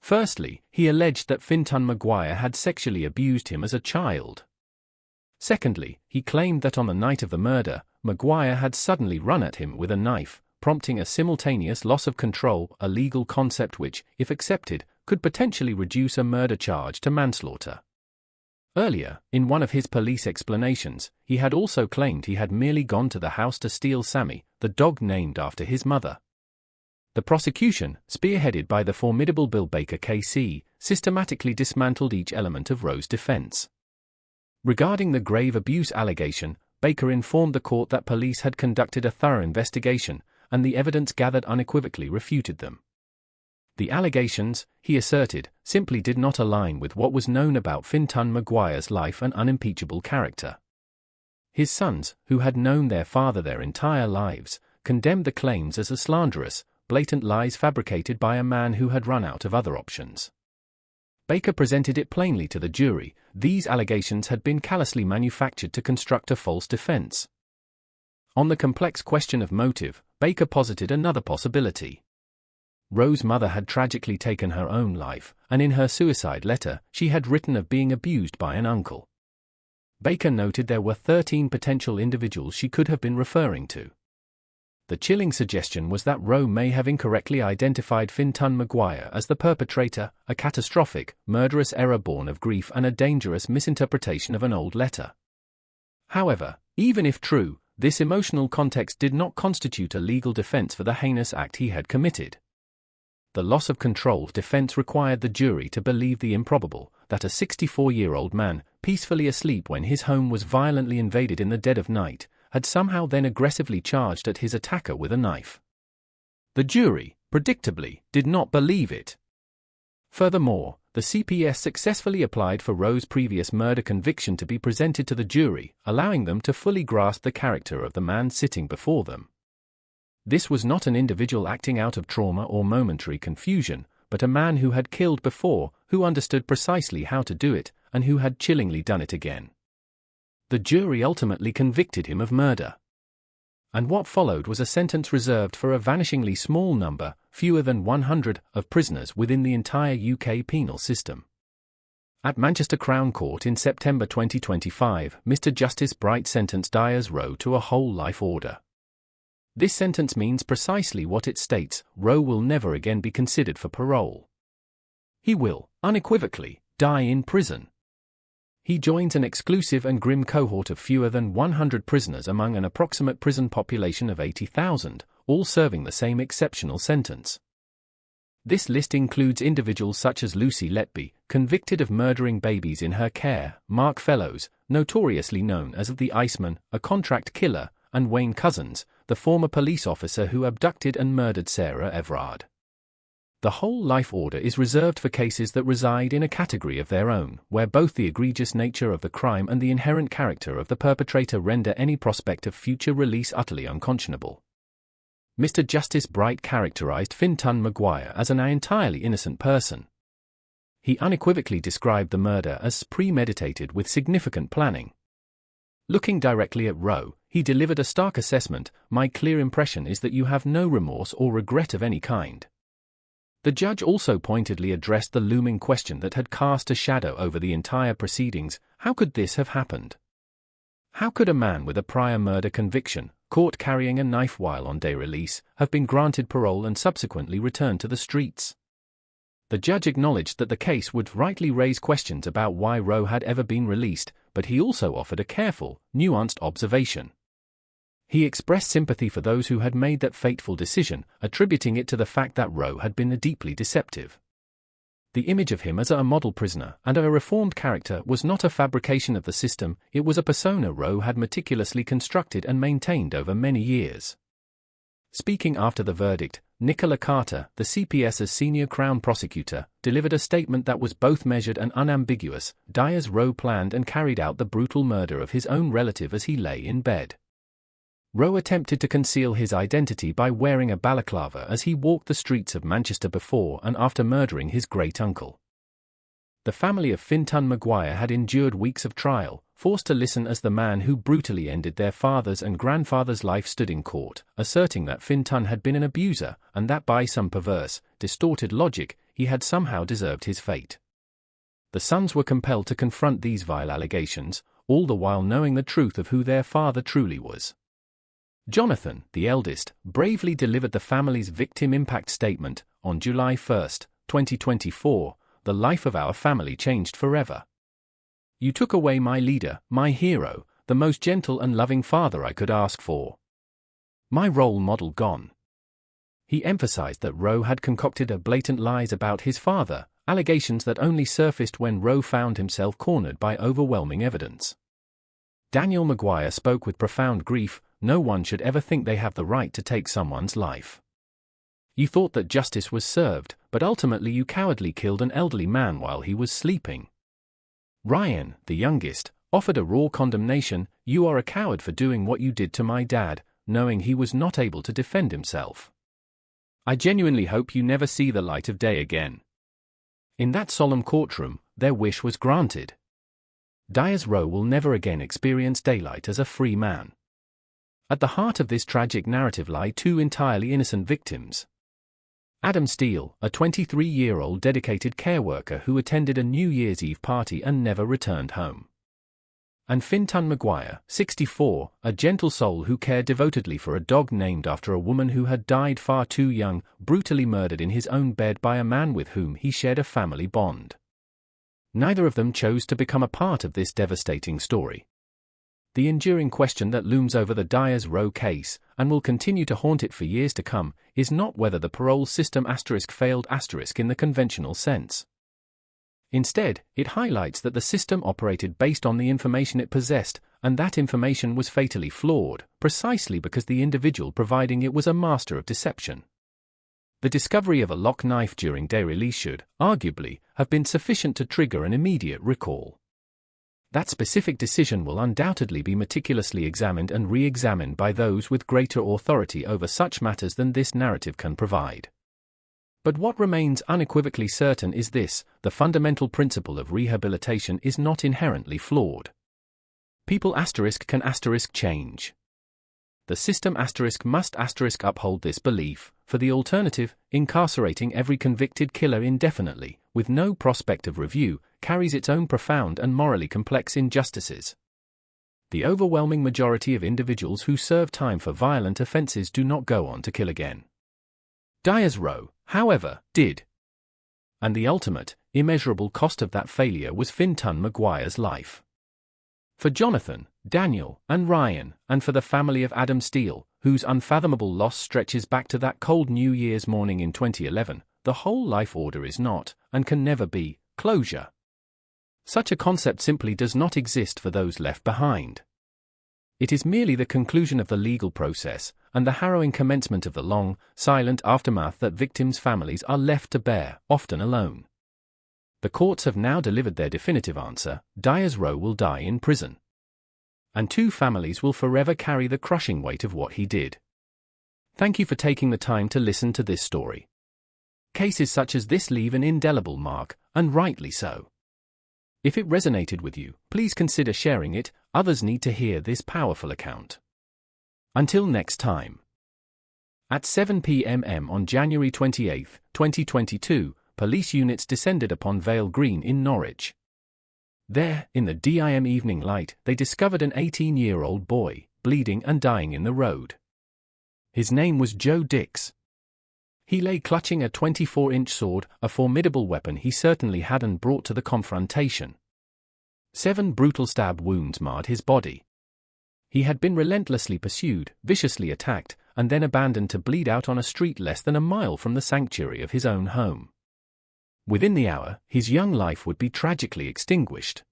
Firstly, he alleged that Fintan Maguire had sexually abused him as a child. Secondly, he claimed that on the night of the murder, Maguire had suddenly run at him with a knife, prompting a simultaneous loss of control, a legal concept which, if accepted, could potentially reduce a murder charge to manslaughter. Earlier, in one of his police explanations, he had also claimed he had merely gone to the house to steal Sammy, the dog named after his mother. The prosecution, spearheaded by the formidable Bill Baker KC, systematically dismantled each element of Rowe's defense. Regarding the grave abuse allegation, Baker informed the court that police had conducted a thorough investigation, and the evidence gathered unequivocally refuted them. The allegations, he asserted, simply did not align with what was known about Fintan Maguire's life and unimpeachable character. His sons, who had known their father their entire lives, condemned the claims as slanderous, blatant lies fabricated by a man who had run out of other options. Baker presented it plainly to the jury: these allegations had been callously manufactured to construct a false defense. On the complex question of motive, Baker posited another possibility. Rowe's mother had tragically taken her own life, and in her suicide letter, she had written of being abused by an uncle. Baker noted there were 13 potential individuals she could have been referring to. The chilling suggestion was that Rowe may have incorrectly identified Fintan Maguire as the perpetrator, a catastrophic, murderous error born of grief and a dangerous misinterpretation of an old letter. However, even if true, this emotional context did not constitute a legal defense for the heinous act he had committed. The loss of control defense required the jury to believe the improbable, that a 64-year-old man, peacefully asleep when his home was violently invaded in the dead of night, had somehow then aggressively charged at his attacker with a knife. The jury, predictably, did not believe it. Furthermore, the CPS successfully applied for Rowe's previous murder conviction to be presented to the jury, allowing them to fully grasp the character of the man sitting before them. This was not an individual acting out of trauma or momentary confusion, but a man who had killed before, who understood precisely how to do it, and who had chillingly done it again. The jury ultimately convicted him of murder. And what followed was a sentence reserved for a vanishingly small number, fewer than 100, of prisoners within the entire UK penal system. At Manchester Crown Court in September 2025, Mr. Justice Bright sentenced Dyers Rowe to a whole life order. This sentence means precisely what it states: Rowe will never again be considered for parole. He will, unequivocally, die in prison. He joins an exclusive and grim cohort of fewer than 100 prisoners among an approximate prison population of 80,000, all serving the same exceptional sentence. This list includes individuals such as Lucy Letby, convicted of murdering babies in her care, Mark Fellows, notoriously known as the Iceman, a contract killer, and Wayne Couzens, the former police officer who abducted and murdered Sarah Everard. The whole life order is reserved for cases that reside in a category of their own, where both the egregious nature of the crime and the inherent character of the perpetrator render any prospect of future release utterly unconscionable. Mr. Justice Bright characterized Fintan Maguire as an entirely innocent person. He unequivocally described the murder as premeditated with significant planning. Looking directly at Rowe, he delivered a stark assessment: "My clear impression is that you have no remorse or regret of any kind." The judge also pointedly addressed the looming question that had cast a shadow over the entire proceedings: how could this have happened? How could a man with a prior murder conviction, caught carrying a knife while on day release, have been granted parole and subsequently returned to the streets? The judge acknowledged that the case would rightly raise questions about why Rowe had ever been released, but he also offered a careful, nuanced observation. He expressed sympathy for those who had made that fateful decision, attributing it to the fact that Rowe had been deeply deceptive. The image of him as a model prisoner and a reformed character was not a fabrication of the system, it was a persona Rowe had meticulously constructed and maintained over many years. Speaking after the verdict, Nicola Carter, the CPS's senior Crown prosecutor, delivered a statement that was both measured and unambiguous: Dyers Rowe planned and carried out the brutal murder of his own relative as he lay in bed. Rowe attempted to conceal his identity by wearing a balaclava as he walked the streets of Manchester before and after murdering his great-uncle. The family of Fintan Maguire had endured weeks of trial, forced to listen as the man who brutally ended their father's and grandfather's life stood in court, asserting that Fintan had been an abuser and that by some perverse, distorted logic, he had somehow deserved his fate. The sons were compelled to confront these vile allegations, all the while knowing the truth of who their father truly was. Jonathan, the eldest, bravely delivered the family's victim impact statement: "On July 1, 2024, the life of our family changed forever. You took away my leader, my hero, the most gentle and loving father I could ask for. My role model gone." He emphasized that Rowe had concocted blatant lies about his father, allegations that only surfaced when Rowe found himself cornered by overwhelming evidence. Daniel Maguire spoke with profound grief: "No one should ever think they have the right to take someone's life. You thought that justice was served, but ultimately you cowardly killed an elderly man while he was sleeping." Ryan, the youngest, offered a raw condemnation: "You are a coward for doing what you did to my dad, knowing he was not able to defend himself. I genuinely hope you never see the light of day again." In that solemn courtroom, their wish was granted. Dyers Rowe will never again experience daylight as a free man. At the heart of this tragic narrative lie two entirely innocent victims. Adam Steele, a 23-year-old dedicated care worker who attended a New Year's Eve party and never returned home. And Fintan Maguire, 64, a gentle soul who cared devotedly for a dog named after a woman who had died far too young, brutally murdered in his own bed by a man with whom he shared a family bond. Neither of them chose to become a part of this devastating story. The enduring question that looms over the Dyers Rowe case, and will continue to haunt it for years to come, is not whether the parole system failed in the conventional sense. Instead, it highlights that the system operated based on the information it possessed, and that information was fatally flawed, precisely because the individual providing it was a master of deception. The discovery of a lock knife during day release should, arguably, have been sufficient to trigger an immediate recall. That specific decision will undoubtedly be meticulously examined and re-examined by those with greater authority over such matters than this narrative can provide. But what remains unequivocally certain is this: the fundamental principle of rehabilitation is not inherently flawed. People can change. The system must uphold this belief, for the alternative, incarcerating every convicted killer indefinitely, with no prospect of review, carries its own profound and morally complex injustices. The overwhelming majority of individuals who serve time for violent offenses do not go on to kill again. Dyers Rowe, however, did. And the ultimate, immeasurable cost of that failure was Fintan Maguire's life. For Jonathan, Daniel, and Ryan, and for the family of Adam Steele, whose unfathomable loss stretches back to that cold New Year's morning in 2011, the whole life order is not, and can never be, closure. Such a concept simply does not exist for those left behind. It is merely the conclusion of the legal process, and the harrowing commencement of the long, silent aftermath that victims' families are left to bear, often alone. The courts have now delivered their definitive answer: Dyers Rowe will die in prison. And two families will forever carry the crushing weight of what he did. Thank you for taking the time to listen to this story. Cases such as this leave an indelible mark, and rightly so. If it resonated with you, please consider sharing it. Others need to hear this powerful account. Until next time. At 7 p.m. on January 28, 2022, police units descended upon Vale Green in Norwich. There, in the dim evening light, they discovered an 18-year-old boy, bleeding and dying in the road. His name was Joe Dix. He lay clutching a 24-inch sword, a formidable weapon he certainly hadn't brought to the confrontation. 7 brutal stab wounds marred his body. He had been relentlessly pursued, viciously attacked, and then abandoned to bleed out on a street less than a mile from the sanctuary of his own home. Within the hour, his young life would be tragically extinguished.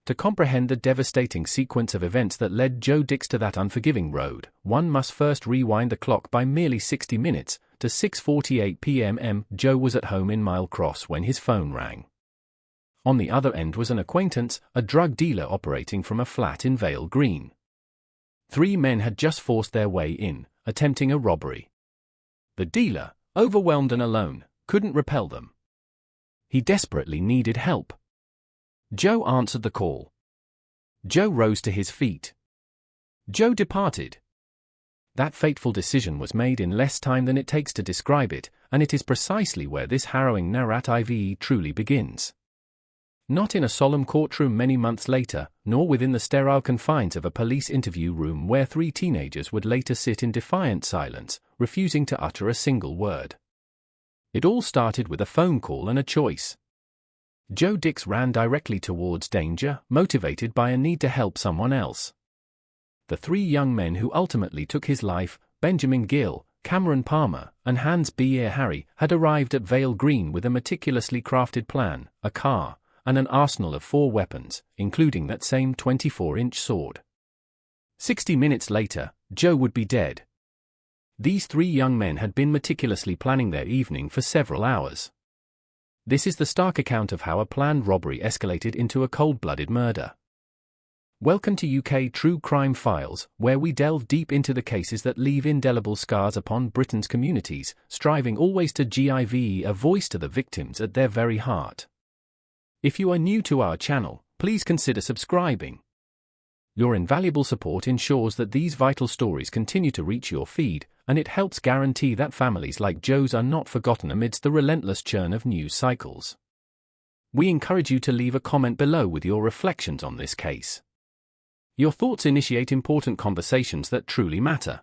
To comprehend the devastating sequence of events that led Joe Dix to that unforgiving road, one must first rewind the clock by merely 60 minutes, to 6:48 p.m. Joe was at home in Mile Cross when his phone rang. On the other end was an acquaintance, a drug dealer operating from a flat in Vale Green. 3 men had just forced their way in, attempting a robbery. The dealer, overwhelmed and alone, couldn't repel them. He desperately needed help. Joe answered the call. Joe rose to his feet. Joe departed. That fateful decision was made in less time than it takes to describe it, and it is precisely where this harrowing narrative truly begins. Not in a solemn courtroom many months later, nor within the sterile confines of a police interview room where 3 teenagers would later sit in defiant silence, refusing to utter a single word. It all started with a phone call and a choice. Joe Dix ran directly towards danger, motivated by a need to help someone else. The 3 young men who ultimately took his life, Benjamin Gill, Cameron Palmer, and Hans B. Harry, had arrived at Vale Green with a meticulously crafted plan, a car, and an arsenal of 4 weapons, including that same 24-inch sword. 60 minutes later, Joe would be dead. These 3 young men had been meticulously planning their evening for several hours. This is the stark account of how a planned robbery escalated into a cold-blooded murder. Welcome to UK True Crime Files, where we delve deep into the cases that leave indelible scars upon Britain's communities, striving always to give a voice to the victims at their very heart. If you are new to our channel, please consider subscribing. Your invaluable support ensures that these vital stories continue to reach your feed, and it helps guarantee that families like Joe's are not forgotten amidst the relentless churn of news cycles. We encourage you to leave a comment below with your reflections on this case. Your thoughts initiate important conversations that truly matter.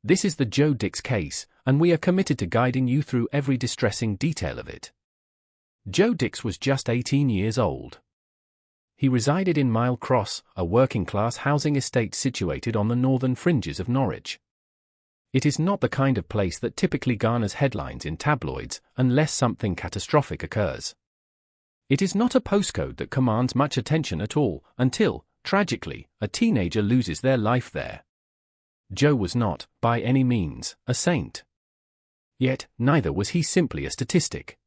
This is the Joe Dix case, and we are committed to guiding you through every distressing detail of it. Joe Dix was just 18 years old. He resided in Mile Cross, a working-class housing estate situated on the northern fringes of Norwich. It is not the kind of place that typically garners headlines in tabloids unless something catastrophic occurs. It is not a postcode that commands much attention at all until, tragically, a teenager loses their life there. Joe was not, by any means, a saint. Yet, neither was he simply a statistic.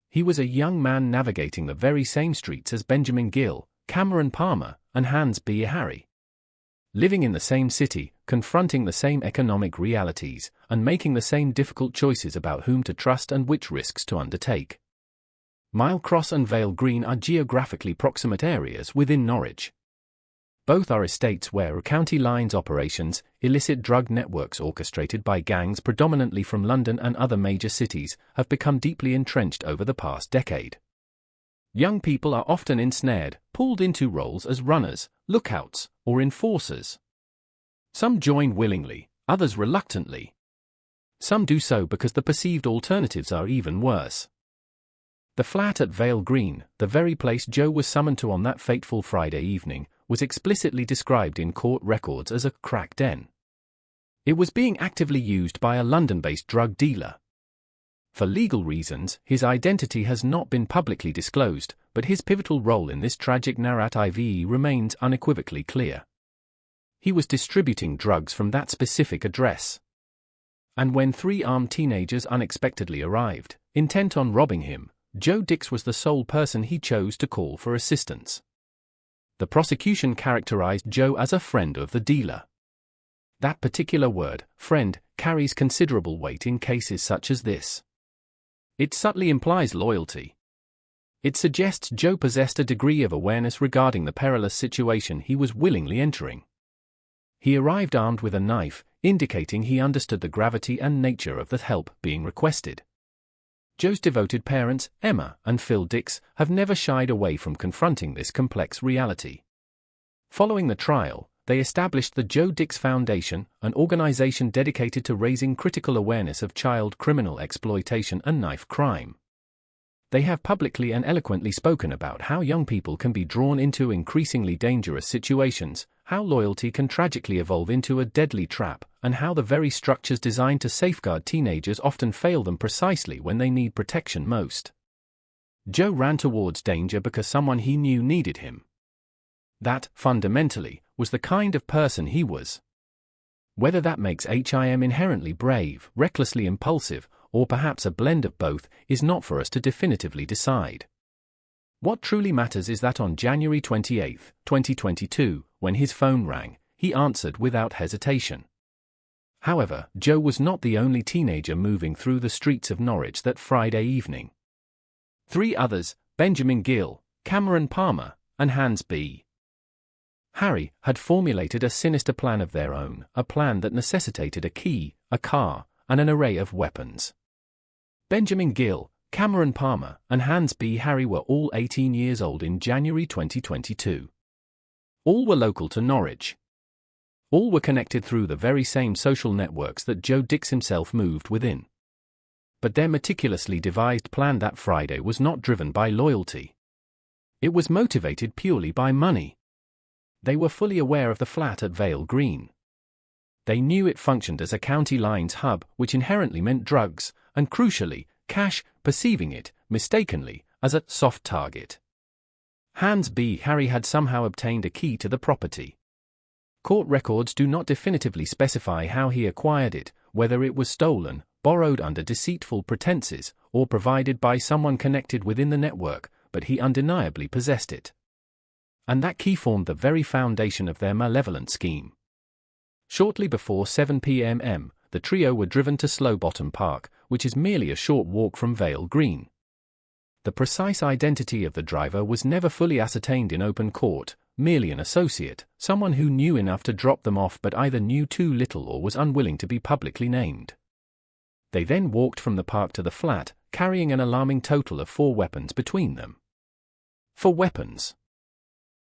He was a young man navigating the very same streets as Benjamin Gill, Cameron Palmer, and Hans B. Harry. Living in the same city, confronting the same economic realities, and making the same difficult choices about whom to trust and which risks to undertake. Mile Cross and Vale Green are geographically proximate areas within Norwich. Both are estates where county lines operations, illicit drug networks orchestrated by gangs predominantly from London and other major cities, have become deeply entrenched over the past decade. Young people are often ensnared, pulled into roles as runners, lookouts, or enforcers. Some join willingly, others reluctantly. Some do so because the perceived alternatives are even worse. The flat at Vale Green, the very place Joe was summoned to on that fateful Friday evening, was explicitly described in court records as a crack den. It was being actively used by a London-based drug dealer. For legal reasons, his identity has not been publicly disclosed, but his pivotal role in this tragic narrative remains unequivocally clear. He was distributing drugs from that specific address. And when 3 armed teenagers unexpectedly arrived, intent on robbing him, Joe Dix was the sole person he chose to call for assistance. The prosecution characterized Joe as a friend of the dealer. That particular word, friend, carries considerable weight in cases such as this. It subtly implies loyalty. It suggests Joe possessed a degree of awareness regarding the perilous situation he was willingly entering. He arrived armed with a knife, indicating he understood the gravity and nature of the help being requested. Joe's devoted parents, Emma and Phil Dix, have never shied away from confronting this complex reality. Following the trial, they established the Joe Dix Foundation, an organization dedicated to raising critical awareness of child criminal exploitation and knife crime. They have publicly and eloquently spoken about how young people can be drawn into increasingly dangerous situations, how loyalty can tragically evolve into a deadly trap, and how the very structures designed to safeguard teenagers often fail them precisely when they need protection most. Joe ran towards danger because someone he knew needed him. That, fundamentally, was the kind of person he was. Whether that makes him inherently brave, recklessly impulsive, or perhaps a blend of both, is not for us to definitively decide. What truly matters is that on January 28, 2022, when his phone rang, he answered without hesitation. However, Joe was not the only teenager moving through the streets of Norwich that Friday evening. 3 others, Benjamin Gill, Cameron Palmer, and Hans B. Harry, had formulated a sinister plan of their own, a plan that necessitated a key, a car, and an array of weapons. Benjamin Gill, Cameron Palmer, and Hans B. Harry were all 18 years old in January 2022. All were local to Norwich. All were connected through the very same social networks that Joe Dix himself moved within. But their meticulously devised plan that Friday was not driven by loyalty. It was motivated purely by money. They were fully aware of the flat at Vale Green. They knew it functioned as a county lines hub, which inherently meant drugs, and crucially, cash, perceiving it, mistakenly, as a soft target. Hans B. Harry had somehow obtained a key to the property. Court records do not definitively specify how he acquired it, whether it was stolen, borrowed under deceitful pretenses, or provided by someone connected within the network, but he undeniably possessed it. And that key formed the very foundation of their malevolent scheme. Shortly before 7 p.m, the trio were driven to Slowbottom Park, which is merely a short walk from Vale Green. The precise identity of the driver was never fully ascertained in open court, merely an associate, someone who knew enough to drop them off but either knew too little or was unwilling to be publicly named. They then walked from the park to the flat, carrying an alarming total of 4 weapons between them. 4 weapons.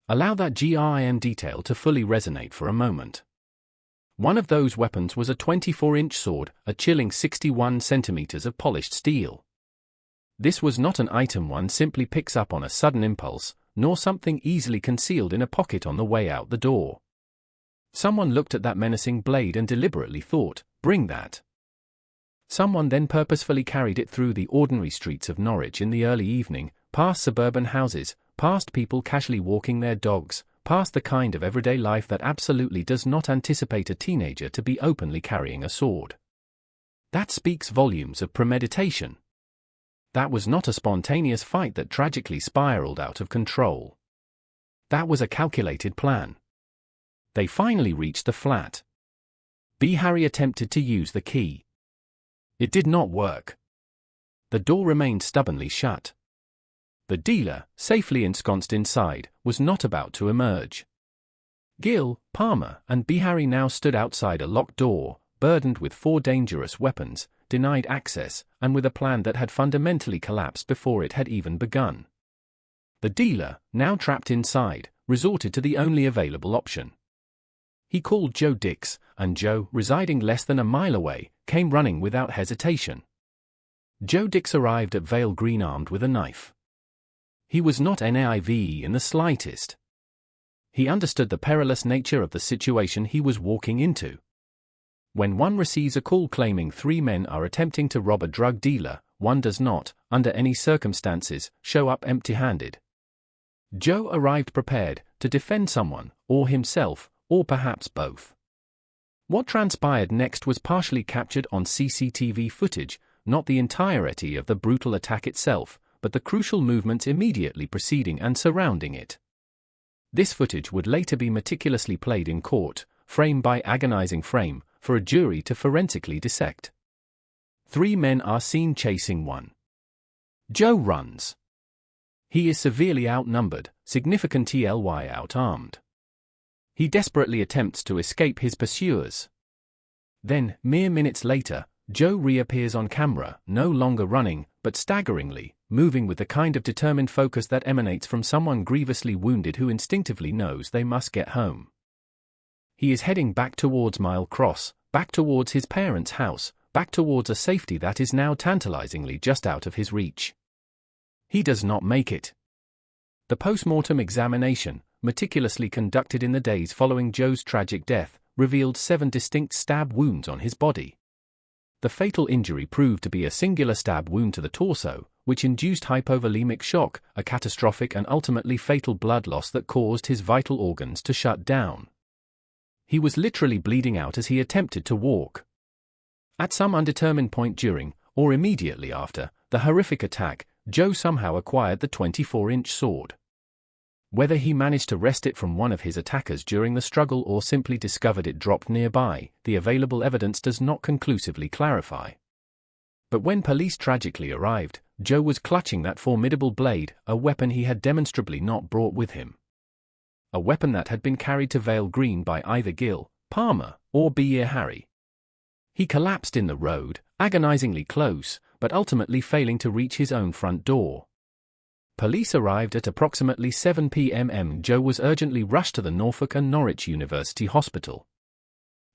Allow that GRIM detail to fully resonate for a moment. One of those weapons was a 24-inch sword, a chilling 61 centimeters of polished steel. This was not an item one simply picks up on a sudden impulse, nor something easily concealed in a pocket on the way out the door. Someone looked at that menacing blade and deliberately thought, "Bring that." Someone then purposefully carried it through the ordinary streets of Norwich in the early evening, past suburban houses, past people casually walking their dogs, past the kind of everyday life that absolutely does not anticipate a teenager to be openly carrying a sword. That speaks volumes of premeditation. That was not a spontaneous fight that tragically spiraled out of control. That was a calculated plan. They finally reached the flat. B. Harry attempted to use the key. It did not work. The door remained stubbornly shut. The dealer, safely ensconced inside, was not about to emerge. Gill, Palmer, and B. Harry now stood outside a locked door, burdened with 4 dangerous weapons, denied access, and with a plan that had fundamentally collapsed before it had even begun. The dealer, now trapped inside, resorted to the only available option. He called Joe Dix, and Joe, residing less than a mile away, came running without hesitation. Joe Dix arrived at Vale Green armed with a knife. He was not naive in the slightest. He understood the perilous nature of the situation he was walking into. When one receives a call claiming 3 men are attempting to rob a drug dealer, one does not, under any circumstances, show up empty-handed. Joe arrived prepared to defend someone, or himself, or perhaps both. What transpired next was partially captured on CCTV footage, not the entirety of the brutal attack itself, but the crucial movements immediately preceding and surrounding it. This footage would later be meticulously played in court, frame by agonizing frame, for a jury to forensically dissect. 3 men are seen chasing one. Joe runs. He is severely outnumbered, significantly outarmed. He desperately attempts to escape his pursuers. Then, mere minutes later, Joe reappears on camera, no longer running, but staggeringly, moving with the kind of determined focus that emanates from someone grievously wounded who instinctively knows they must get home. He is heading back towards Mile Cross, back towards his parents' house, back towards a safety that is now tantalizingly just out of his reach. He does not make it. The post-mortem examination, meticulously conducted in the days following Joe's tragic death, revealed 7 distinct stab wounds on his body. The fatal injury proved to be a singular stab wound to the torso, which induced hypovolemic shock, a catastrophic and ultimately fatal blood loss that caused his vital organs to shut down. He was literally bleeding out as he attempted to walk. At some undetermined point during, or immediately after, the horrific attack, Joe somehow acquired the 24-inch sword. Whether he managed to wrest it from one of his attackers during the struggle or simply discovered it dropped nearby, the available evidence does not conclusively clarify. But when police tragically arrived, Joe was clutching that formidable blade, a weapon he had demonstrably not brought with him. A weapon that had been carried to Vale Green by either Gill, Palmer, or B. Harry. He collapsed in the road, agonizingly close, but ultimately failing to reach his own front door. Police arrived at approximately 7 p.m. Joe was urgently rushed to the Norfolk and Norwich University Hospital.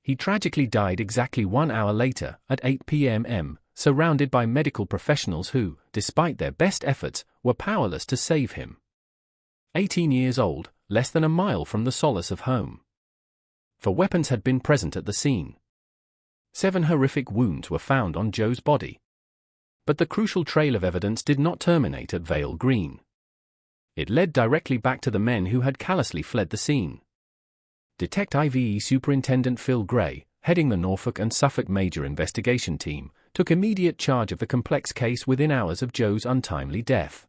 He tragically died exactly 1 hour later, at 8 p.m., surrounded by medical professionals who, despite their best efforts, were powerless to save him. 18 years old, less than a mile from the solace of home. For weapons had been present at the scene. 7 horrific wounds were found on Joe's body. But the crucial trail of evidence did not terminate at Vale Green. It led directly back to the men who had callously fled the scene. Detective Superintendent Phil Gray, heading the Norfolk and Suffolk Major Investigation Team, took immediate charge of the complex case within hours of Joe's untimely death.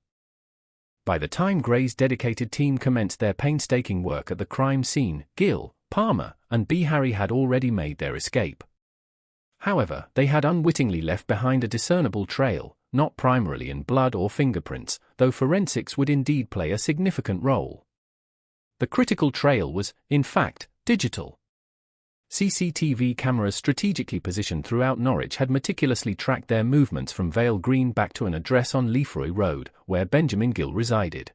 By the time Gray's dedicated team commenced their painstaking work at the crime scene, Gill, Palmer, and B. Harry had already made their escape. However, they had unwittingly left behind a discernible trail, not primarily in blood or fingerprints, though forensics would indeed play a significant role. The critical trail was, in fact, digital. CCTV cameras strategically positioned throughout Norwich had meticulously tracked their movements from Vale Green back to an address on Lefroy Road, where Benjamin Gill resided.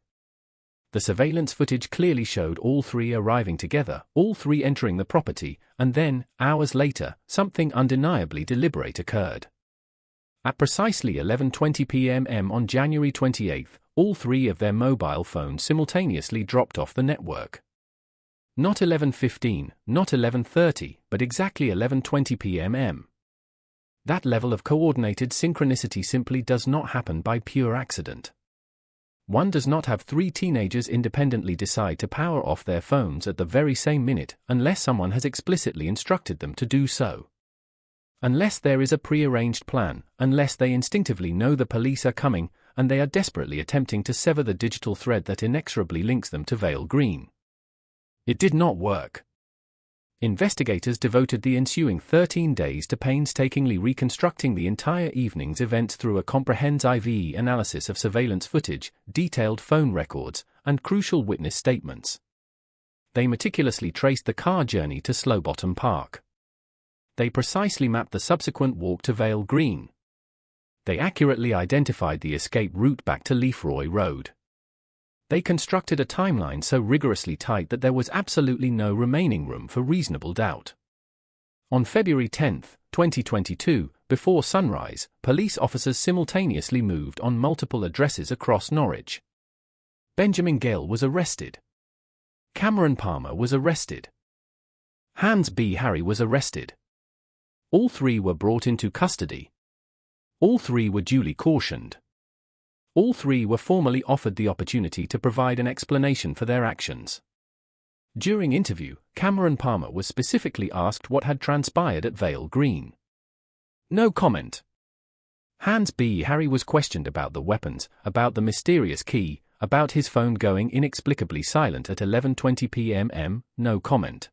The surveillance footage clearly showed all 3 arriving together, all 3 entering the property, and then, hours later, something undeniably deliberate occurred. At precisely 11:20 p.m. on January 28, all 3 of their mobile phones simultaneously dropped off the network. Not 11:15, not 11:30, but exactly 11:20 p.m. That level of coordinated synchronicity simply does not happen by pure accident. One does not have 3 teenagers independently decide to power off their phones at the very same minute unless someone has explicitly instructed them to do so. Unless there is a prearranged plan, unless they instinctively know the police are coming, and they are desperately attempting to sever the digital thread that inexorably links them to Vale Green. It did not work. Investigators devoted the ensuing 13 days to painstakingly reconstructing the entire evening's events through a comprehensive analysis of surveillance footage, detailed phone records, and crucial witness statements. They meticulously traced the car journey to Slowbottom Park. They precisely mapped the subsequent walk to Vale Green. They accurately identified the escape route back to Lefroy Road. They constructed a timeline so rigorously tight that there was absolutely no remaining room for reasonable doubt. On February 10, 2022, before sunrise, police officers simultaneously moved on multiple addresses across Norwich. Benjamin Gill was arrested. Cameron Palmer was arrested. Hans B. Harry was arrested. All 3 were brought into custody. All 3 were duly cautioned. All 3 were formally offered the opportunity to provide an explanation for their actions. During interview, Cameron Palmer was specifically asked what had transpired at Vale Green. No comment. Hans B. Harry was questioned about the weapons, about the mysterious key, about his phone going inexplicably silent at 11:20 p.m. No comment.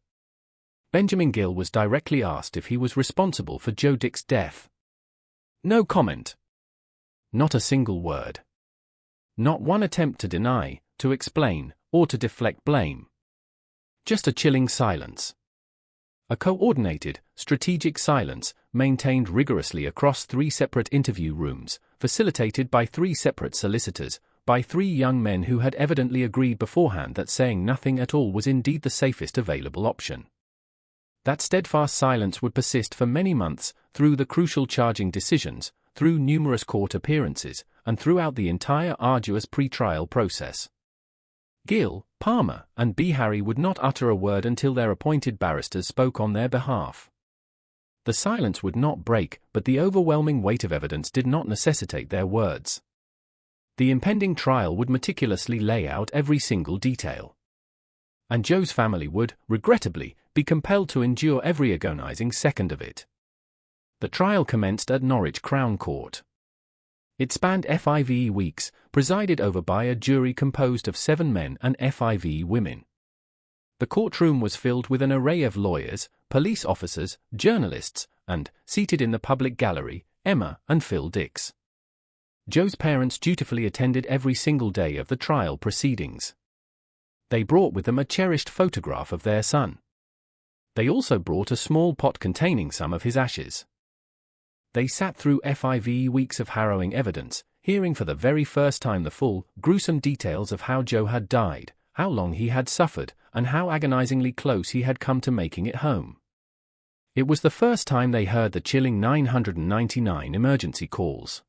Benjamin Gill was directly asked if he was responsible for Joe Dick's death. No comment. Not a single word. Not one attempt to deny, to explain, or to deflect blame. Just a chilling silence. A coordinated, strategic silence, maintained rigorously across 3 separate interview rooms, facilitated by 3 separate solicitors, by 3 young men who had evidently agreed beforehand that saying nothing at all was indeed the safest available option. That steadfast silence would persist for many months, through the crucial charging decisions, through numerous court appearances, and throughout the entire arduous pre-trial process. Gill, Palmer, and B. Harry would not utter a word until their appointed barristers spoke on their behalf. The silence would not break, but the overwhelming weight of evidence did not necessitate their words. The impending trial would meticulously lay out every single detail. And Joe's family would, regrettably, be compelled to endure every agonizing second of it. The trial commenced at Norwich Crown Court. It spanned 5 weeks, presided over by a jury composed of 7 men and 5 women. The courtroom was filled with an array of lawyers, police officers, journalists, and, seated in the public gallery, Emma and Phil Dix. Joe's parents dutifully attended every single day of the trial proceedings. They brought with them a cherished photograph of their son. They also brought a small pot containing some of his ashes. They sat through 5 weeks of harrowing evidence, hearing for the very first time the full, gruesome details of how Joe had died, how long he had suffered, and how agonizingly close he had come to making it home. It was the first time they heard the chilling 999 emergency calls.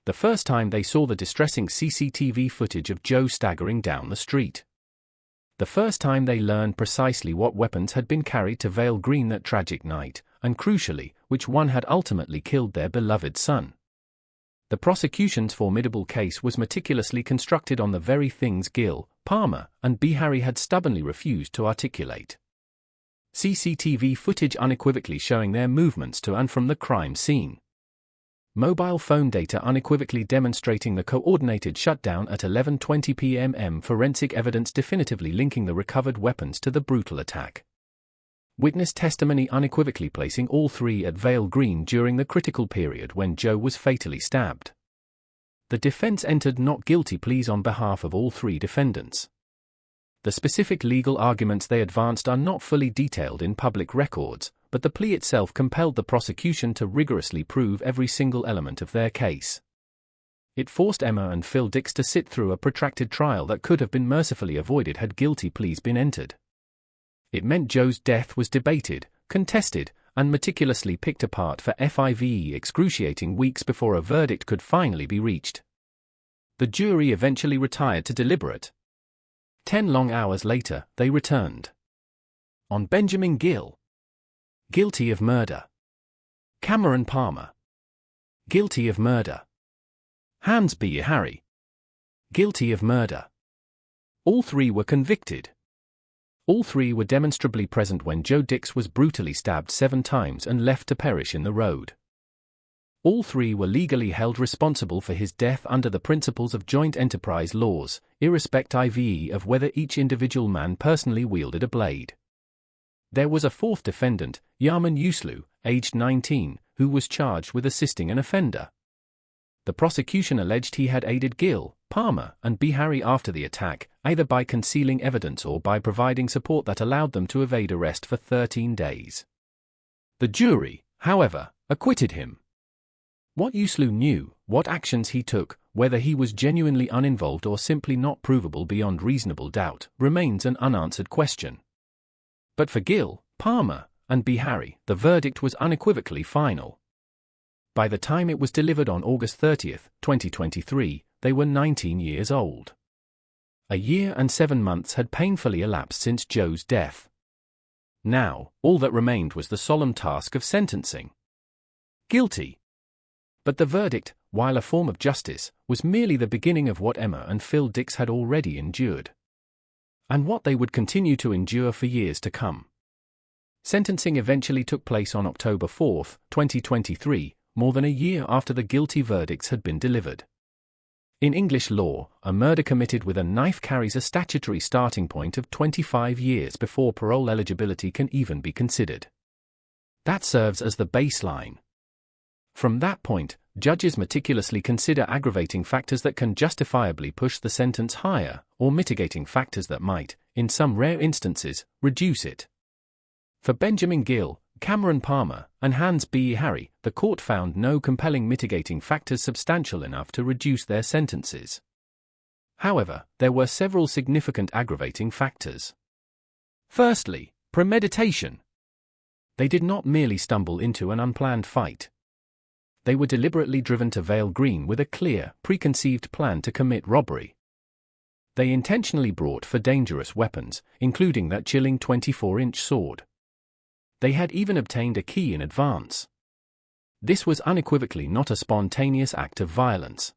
The first time they saw the distressing CCTV footage of Joe staggering down the street. The first time they learned precisely what weapons had been carried to Vale Green that tragic night, and crucially, which one had ultimately killed their beloved son. The prosecution's formidable case was meticulously constructed on the very things Gill, Palmer, and B. Harry had stubbornly refused to articulate. CCTV footage unequivocally showing their movements to and from the crime scene. Mobile phone data unequivocally demonstrating the coordinated shutdown at 11:20 p.m. Forensic evidence definitively linking the recovered weapons to the brutal attack. Witness testimony unequivocally placing all 3 at Vale Green during the critical period when Joe was fatally stabbed. The defense entered not guilty pleas on behalf of all 3 defendants. The specific legal arguments they advanced are not fully detailed in public records, but the plea itself compelled the prosecution to rigorously prove every single element of their case. It forced Emma and Phil Dix to sit through a protracted trial that could have been mercifully avoided had guilty pleas been entered. It meant Joe's death was debated, contested, and meticulously picked apart for 5 excruciating weeks before a verdict could finally be reached. The jury eventually retired to deliberate. 10 long hours later, they returned. On Benjamin Gill. Guilty of murder. Cameron Palmer. Guilty of murder. Hans B. Harry. Guilty of murder. All 3 were convicted. All 3 were demonstrably present when Joe Dix was brutally stabbed 7 times and left to perish in the road. All 3 were legally held responsible for his death under the principles of joint enterprise laws, irrespective of whether each individual man personally wielded a blade. There was a 4th defendant, Yaman Yuslu, aged 19, who was charged with assisting an offender. The prosecution alleged he had aided Gill, Palmer, and B. Harry after the attack, either by concealing evidence or by providing support that allowed them to evade arrest for 13 days. The jury, however, acquitted him. What Yuslu knew, what actions he took, whether he was genuinely uninvolved or simply not provable beyond reasonable doubt, remains an unanswered question. But for Gill, Palmer, and B. Harry, the verdict was unequivocally final. By the time it was delivered on August 30, 2023, they were 19 years old. A year and 7 months had painfully elapsed since Joe's death. Now, all that remained was the solemn task of sentencing. Guilty. But the verdict, while a form of justice, was merely the beginning of what Emma and Phil Dix had already endured. and what they would continue to endure for years to come. Sentencing eventually took place on October 4, 2023, more than a year after the guilty verdicts had been delivered. In English law, a murder committed with a knife carries a statutory starting point of 25 years before parole eligibility can even be considered. That serves as the baseline. From that point, judges meticulously consider aggravating factors that can justifiably push the sentence higher, or mitigating factors that might, in some rare instances, reduce it. For Benjamin Gill, Cameron Palmer, and Hans B. Harry, the court found no compelling mitigating factors substantial enough to reduce their sentences. However, there were several significant aggravating factors. Firstly, premeditation. They did not merely stumble into an unplanned fight. They were deliberately driven to Vale Green with a clear, preconceived plan to commit robbery. They intentionally brought for dangerous weapons, including that chilling 24-inch sword. They had even obtained a key in advance. This was unequivocally not a spontaneous act of violence.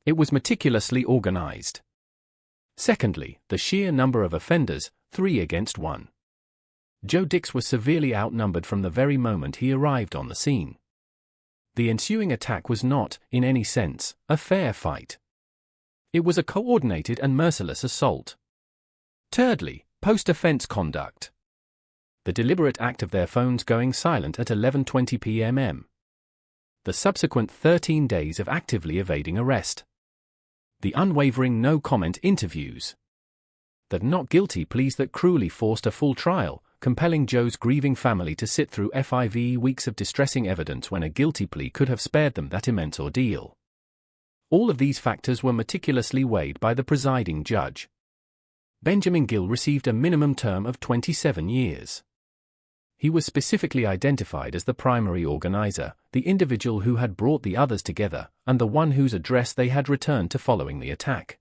It was meticulously organized. Secondly, the sheer number of offenders, 3 against 1. Joe Dix was severely outnumbered from the very moment he arrived on the scene. The ensuing attack was not, in any sense, a fair fight. It was a coordinated and merciless assault. Thirdly, post-offense conduct. The deliberate act of their phones going silent at 11:20 p.m. The subsequent 13 days of actively evading arrest. The unwavering no-comment interviews. The not guilty pleas that cruelly forced a full trial, compelling Joe's grieving family to sit through 5 weeks of distressing evidence when a guilty plea could have spared them that immense ordeal. All of these factors were meticulously weighed by the presiding judge. Benjamin Gill received a minimum term of 27 years. He was specifically identified as the primary organizer, the individual who had brought the others together, and the one whose address they had returned to following the attack.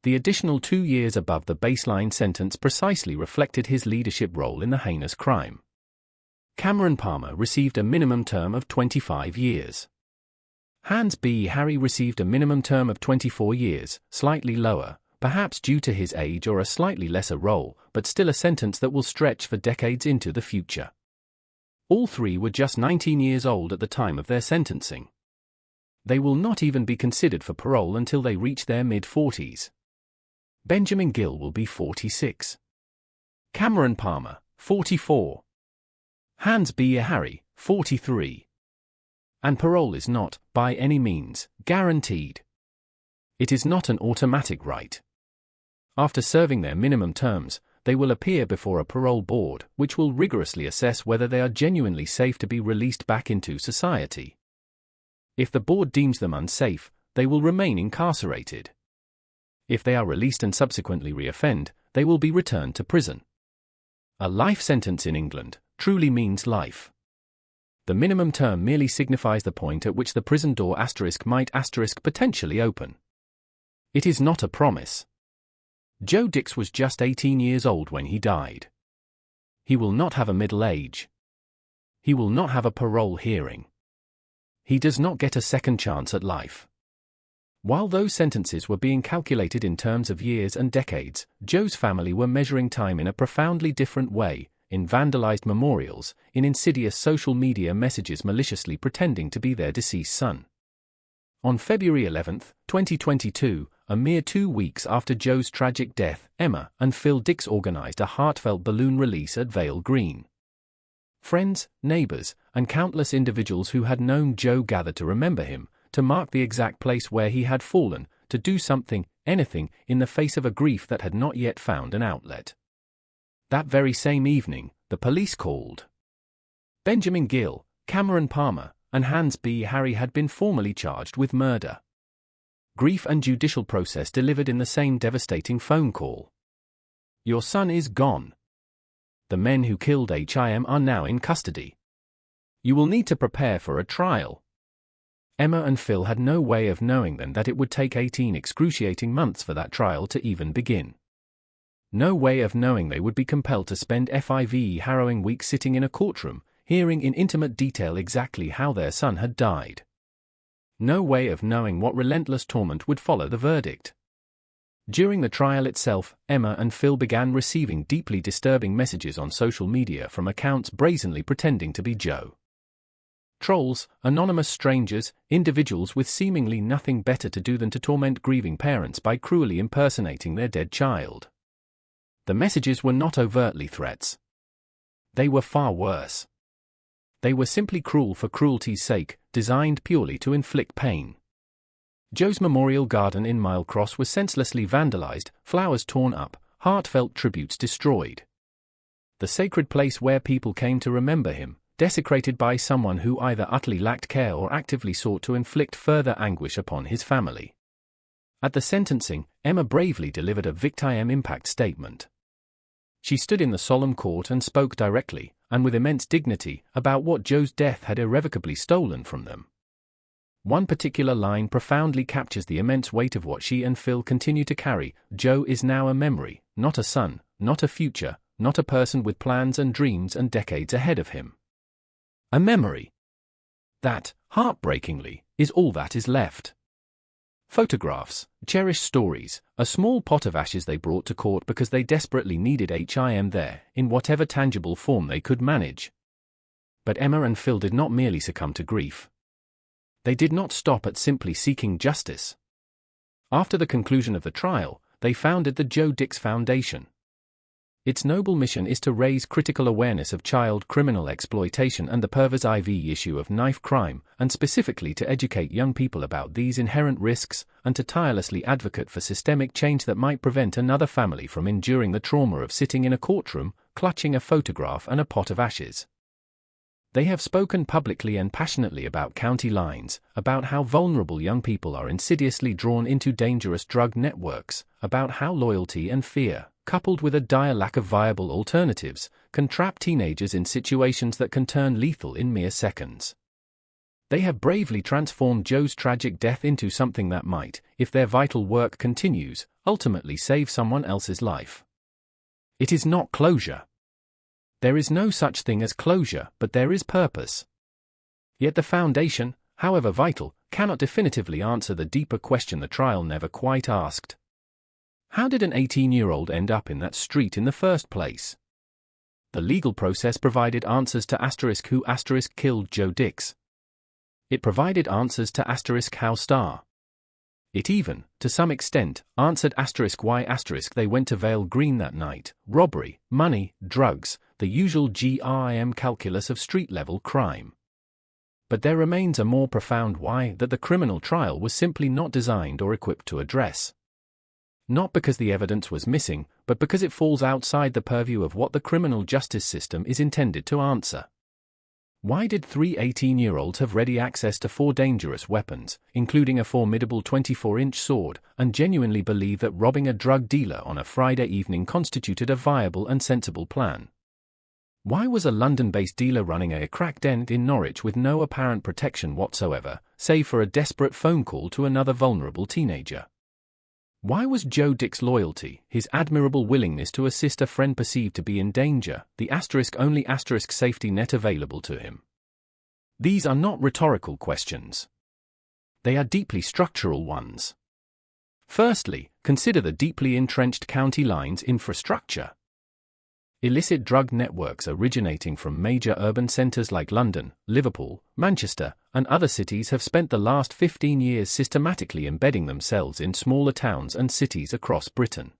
The additional 2 years above the baseline sentence precisely reflected his leadership role in the heinous crime. Cameron Palmer received a minimum term of 25 years. Hans B. Harry received a minimum term of 24 years, slightly lower, perhaps due to his age or a slightly lesser role, but still a sentence that will stretch for decades into the future. All 3 were just 19 years old at the time of their sentencing. They will not even be considered for parole until they reach their mid-40s. Benjamin Gill will be 46. Cameron Palmer, 44. Hans B. Harry, 43. And parole is not, by any means, guaranteed. It is not an automatic right. After serving their minimum terms, they will appear before a parole board, which will rigorously assess whether they are genuinely safe to be released back into society. If the board deems them unsafe, they will remain incarcerated. If they are released and subsequently reoffend, they will be returned to prison. A life sentence in England truly means life. The minimum term merely signifies the point at which the prison door might potentially open. It is not a promise. Joe Dix was just 18 years old when he died. He will not have a middle age. He will not have a parole hearing. He does not get a second chance at life. While those sentences were being calculated in terms of years and decades, Joe's family were measuring time in a profoundly different way, in vandalized memorials, in insidious social media messages maliciously pretending to be their deceased son. On February 11, 2022, a mere 2 weeks after Joe's tragic death, Emma and Phil Dix organized a heartfelt balloon release at Vale Green. Friends, neighbors, and countless individuals who had known Joe gathered to remember him, to mark the exact place where he had fallen, to do something, anything, in the face of a grief that had not yet found an outlet. That very same evening, the police called. Benjamin Gill, Cameron Palmer, and Hans B. Harry had been formally charged with murder. Grief and judicial process delivered in the same devastating phone call. Your son is gone. The men who killed him are now in custody. You will need to prepare for a trial. Emma and Phil had no way of knowing then that it would take 18 excruciating months for that trial to even begin. No way of knowing they would be compelled to spend 5 harrowing weeks sitting in a courtroom, hearing in intimate detail exactly how their son had died. No way of knowing what relentless torment would follow the verdict. During the trial itself, Emma and Phil began receiving deeply disturbing messages on social media from accounts brazenly pretending to be Joe. Trolls, anonymous strangers, individuals with seemingly nothing better to do than to torment grieving parents by cruelly impersonating their dead child. The messages were not overtly threats. They were far worse. They were simply cruel for cruelty's sake, designed purely to inflict pain. Joe's memorial garden in Mile Cross was senselessly vandalized, flowers torn up, heartfelt tributes destroyed. The sacred place where people came to remember him, desecrated by someone who either utterly lacked care or actively sought to inflict further anguish upon his family. At the sentencing, Emma bravely delivered a victim impact statement. She stood in the solemn court and spoke directly, and with immense dignity, about what Joe's death had irrevocably stolen from them. One particular line profoundly captures the immense weight of what she and Phil continue to carry. Joe is now a memory, not a son, not a future, not a person with plans and dreams and decades ahead of him. A memory. That, heartbreakingly, is all that is left. Photographs, cherished stories, a small pot of ashes they brought to court because they desperately needed him there, in whatever tangible form they could manage. But Emma and Phil did not merely succumb to grief. They did not stop at simply seeking justice. After the conclusion of the trial, they founded the Joe Dix Foundation. Its noble mission is to raise critical awareness of child criminal exploitation and the pervasive issue of knife crime, and specifically to educate young people about these inherent risks, and to tirelessly advocate for systemic change that might prevent another family from enduring the trauma of sitting in a courtroom, clutching a photograph and a pot of ashes. They have spoken publicly and passionately about county lines, about how vulnerable young people are insidiously drawn into dangerous drug networks, about how loyalty and fear, coupled with a dire lack of viable alternatives, can trap teenagers in situations that can turn lethal in mere seconds. They have bravely transformed Joe's tragic death into something that might, if their vital work continues, ultimately save someone else's life. It is not closure. There is no such thing as closure, but there is purpose. Yet the foundation, however vital, cannot definitively answer the deeper question the trial never quite asked. How did an 18-year-old end up in that street in the first place? The legal process provided answers to who killed Joe Dix. It provided answers to how It even, to some extent, answered why they went to Vale Green that night: robbery, money, drugs, the usual GRIM calculus of street-level crime. But there remains a more profound why that the criminal trial was simply not designed or equipped to address. Not because the evidence was missing, but because it falls outside the purview of what the criminal justice system is intended to answer. Why did 3 18-year-olds have ready access to 4 dangerous weapons, including a formidable 24-inch sword, and genuinely believe that robbing a drug dealer on a Friday evening constituted a viable and sensible plan? Why was a London-based dealer running a crack den in Norwich with no apparent protection whatsoever, save for a desperate phone call to another vulnerable teenager? Why was Joe Dix's loyalty, his admirable willingness to assist a friend perceived to be in danger, the only safety net available to him? These are not rhetorical questions. They are deeply structural ones. Firstly, consider the deeply entrenched county lines infrastructure. Illicit drug networks originating from major urban centres like London, Liverpool, Manchester, and other cities have spent the last 15 years systematically embedding themselves in smaller towns and cities across Britain.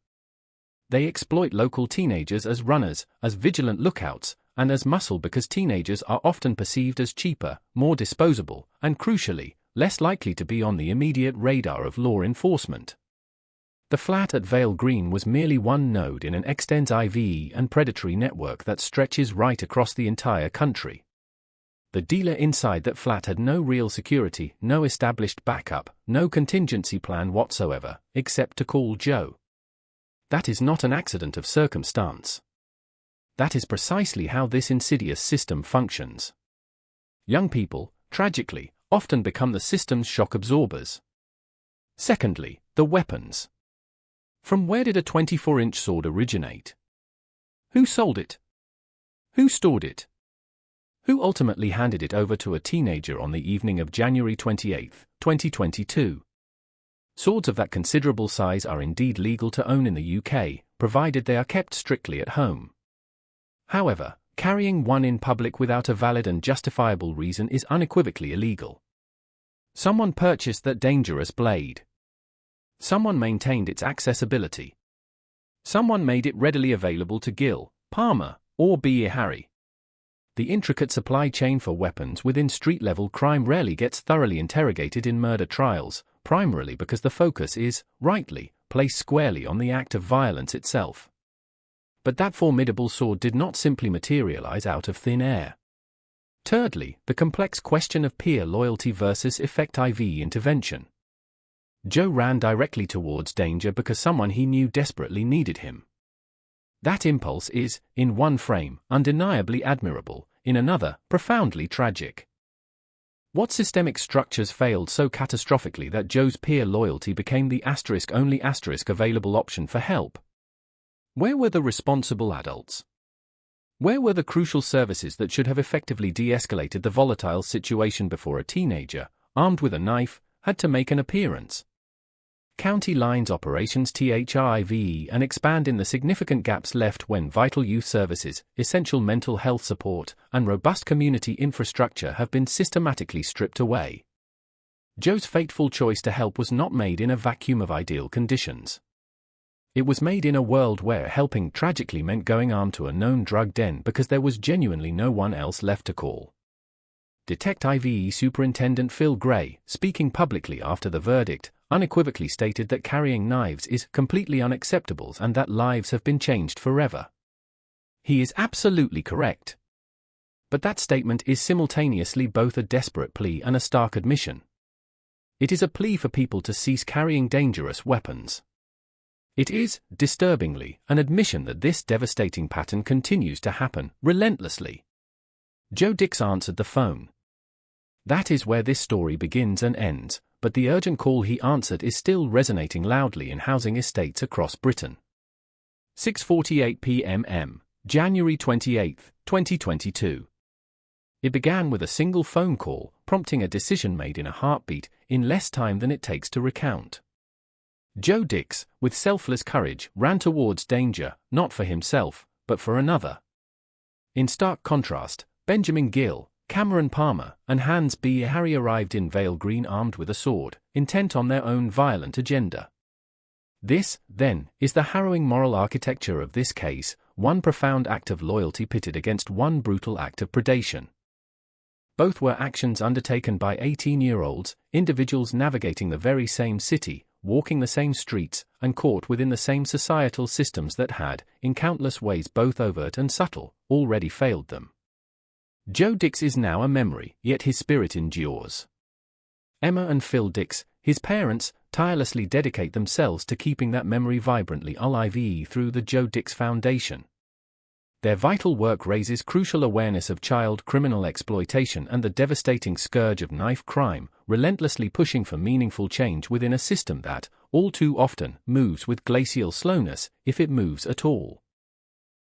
They exploit local teenagers as runners, as vigilant lookouts, and as muscle because teenagers are often perceived as cheaper, more disposable, and crucially, less likely to be on the immediate radar of law enforcement. The flat at Vale Green was merely one node in an extensive and predatory network that stretches right across the entire country. The dealer inside that flat had no real security, no established backup, no contingency plan whatsoever, except to call Joe. That is not an accident of circumstance. That is precisely how this insidious system functions. Young people, tragically, often become the system's shock absorbers. Secondly, the weapons. From where did a 24-inch sword originate? Who sold it? Who stored it? Who ultimately handed it over to a teenager on the evening of January 28, 2022? Swords of that considerable size are indeed legal to own in the UK, provided they are kept strictly at home. However, carrying one in public without a valid and justifiable reason is unequivocally illegal. Someone purchased that dangerous blade. Someone maintained its accessibility. Someone made it readily available to Gill, Palmer, or B. Harry. The intricate supply chain for weapons within street-level crime rarely gets thoroughly interrogated in murder trials, primarily because the focus is, rightly, placed squarely on the act of violence itself. But that formidable sword did not simply materialize out of thin air. Thirdly, the complex question of peer loyalty versus effective intervention. Joe ran directly towards danger because someone he knew desperately needed him. That impulse is, in one frame, undeniably admirable, in another, profoundly tragic. What systemic structures failed so catastrophically that Joe's peer loyalty became the only available option for help? Where were the responsible adults? Where were the crucial services that should have effectively de-escalated the volatile situation before a teenager, armed with a knife, had to make an appearance? County lines operations thrive and expand in the significant gaps left when vital youth services, essential mental health support, and robust community infrastructure have been systematically stripped away. Joe's fateful choice to help was not made in a vacuum of ideal conditions. It was made in a world where helping tragically meant going armed to a known drug den because there was genuinely no one else left to call. Detective Superintendent Phil Gray, speaking publicly after the verdict, unequivocally stated that carrying knives is completely unacceptable and that lives have been changed forever. He is absolutely correct. But that statement is simultaneously both a desperate plea and a stark admission. It is a plea for people to cease carrying dangerous weapons. It is, disturbingly, an admission that this devastating pattern continues to happen, relentlessly. Joe Dix answered the phone. That is where this story begins and ends, but the urgent call he answered is still resonating loudly in housing estates across Britain. 6:48 p.m. January 28, 2022. It began with a single phone call, prompting a decision made in a heartbeat, in less time than it takes to recount. Joe Dix, with selfless courage, ran towards danger, not for himself, but for another. In stark contrast, Benjamin Gill, Cameron Palmer, and Hans B. Harry arrived in Vale Green armed with a sword, intent on their own violent agenda. This, then, is the harrowing moral architecture of this case, one profound act of loyalty pitted against one brutal act of predation. Both were actions undertaken by 18-year-olds, individuals navigating the very same city, walking the same streets, and caught within the same societal systems that had, in countless ways both overt and subtle, already failed them. Joe Dix is now a memory, yet his spirit endures. Emma and Phil Dix, his parents, tirelessly dedicate themselves to keeping that memory vibrantly alive through the Joe Dix Foundation. Their vital work raises crucial awareness of child criminal exploitation and the devastating scourge of knife crime, relentlessly pushing for meaningful change within a system that, all too often, moves with glacial slowness, if it moves at all.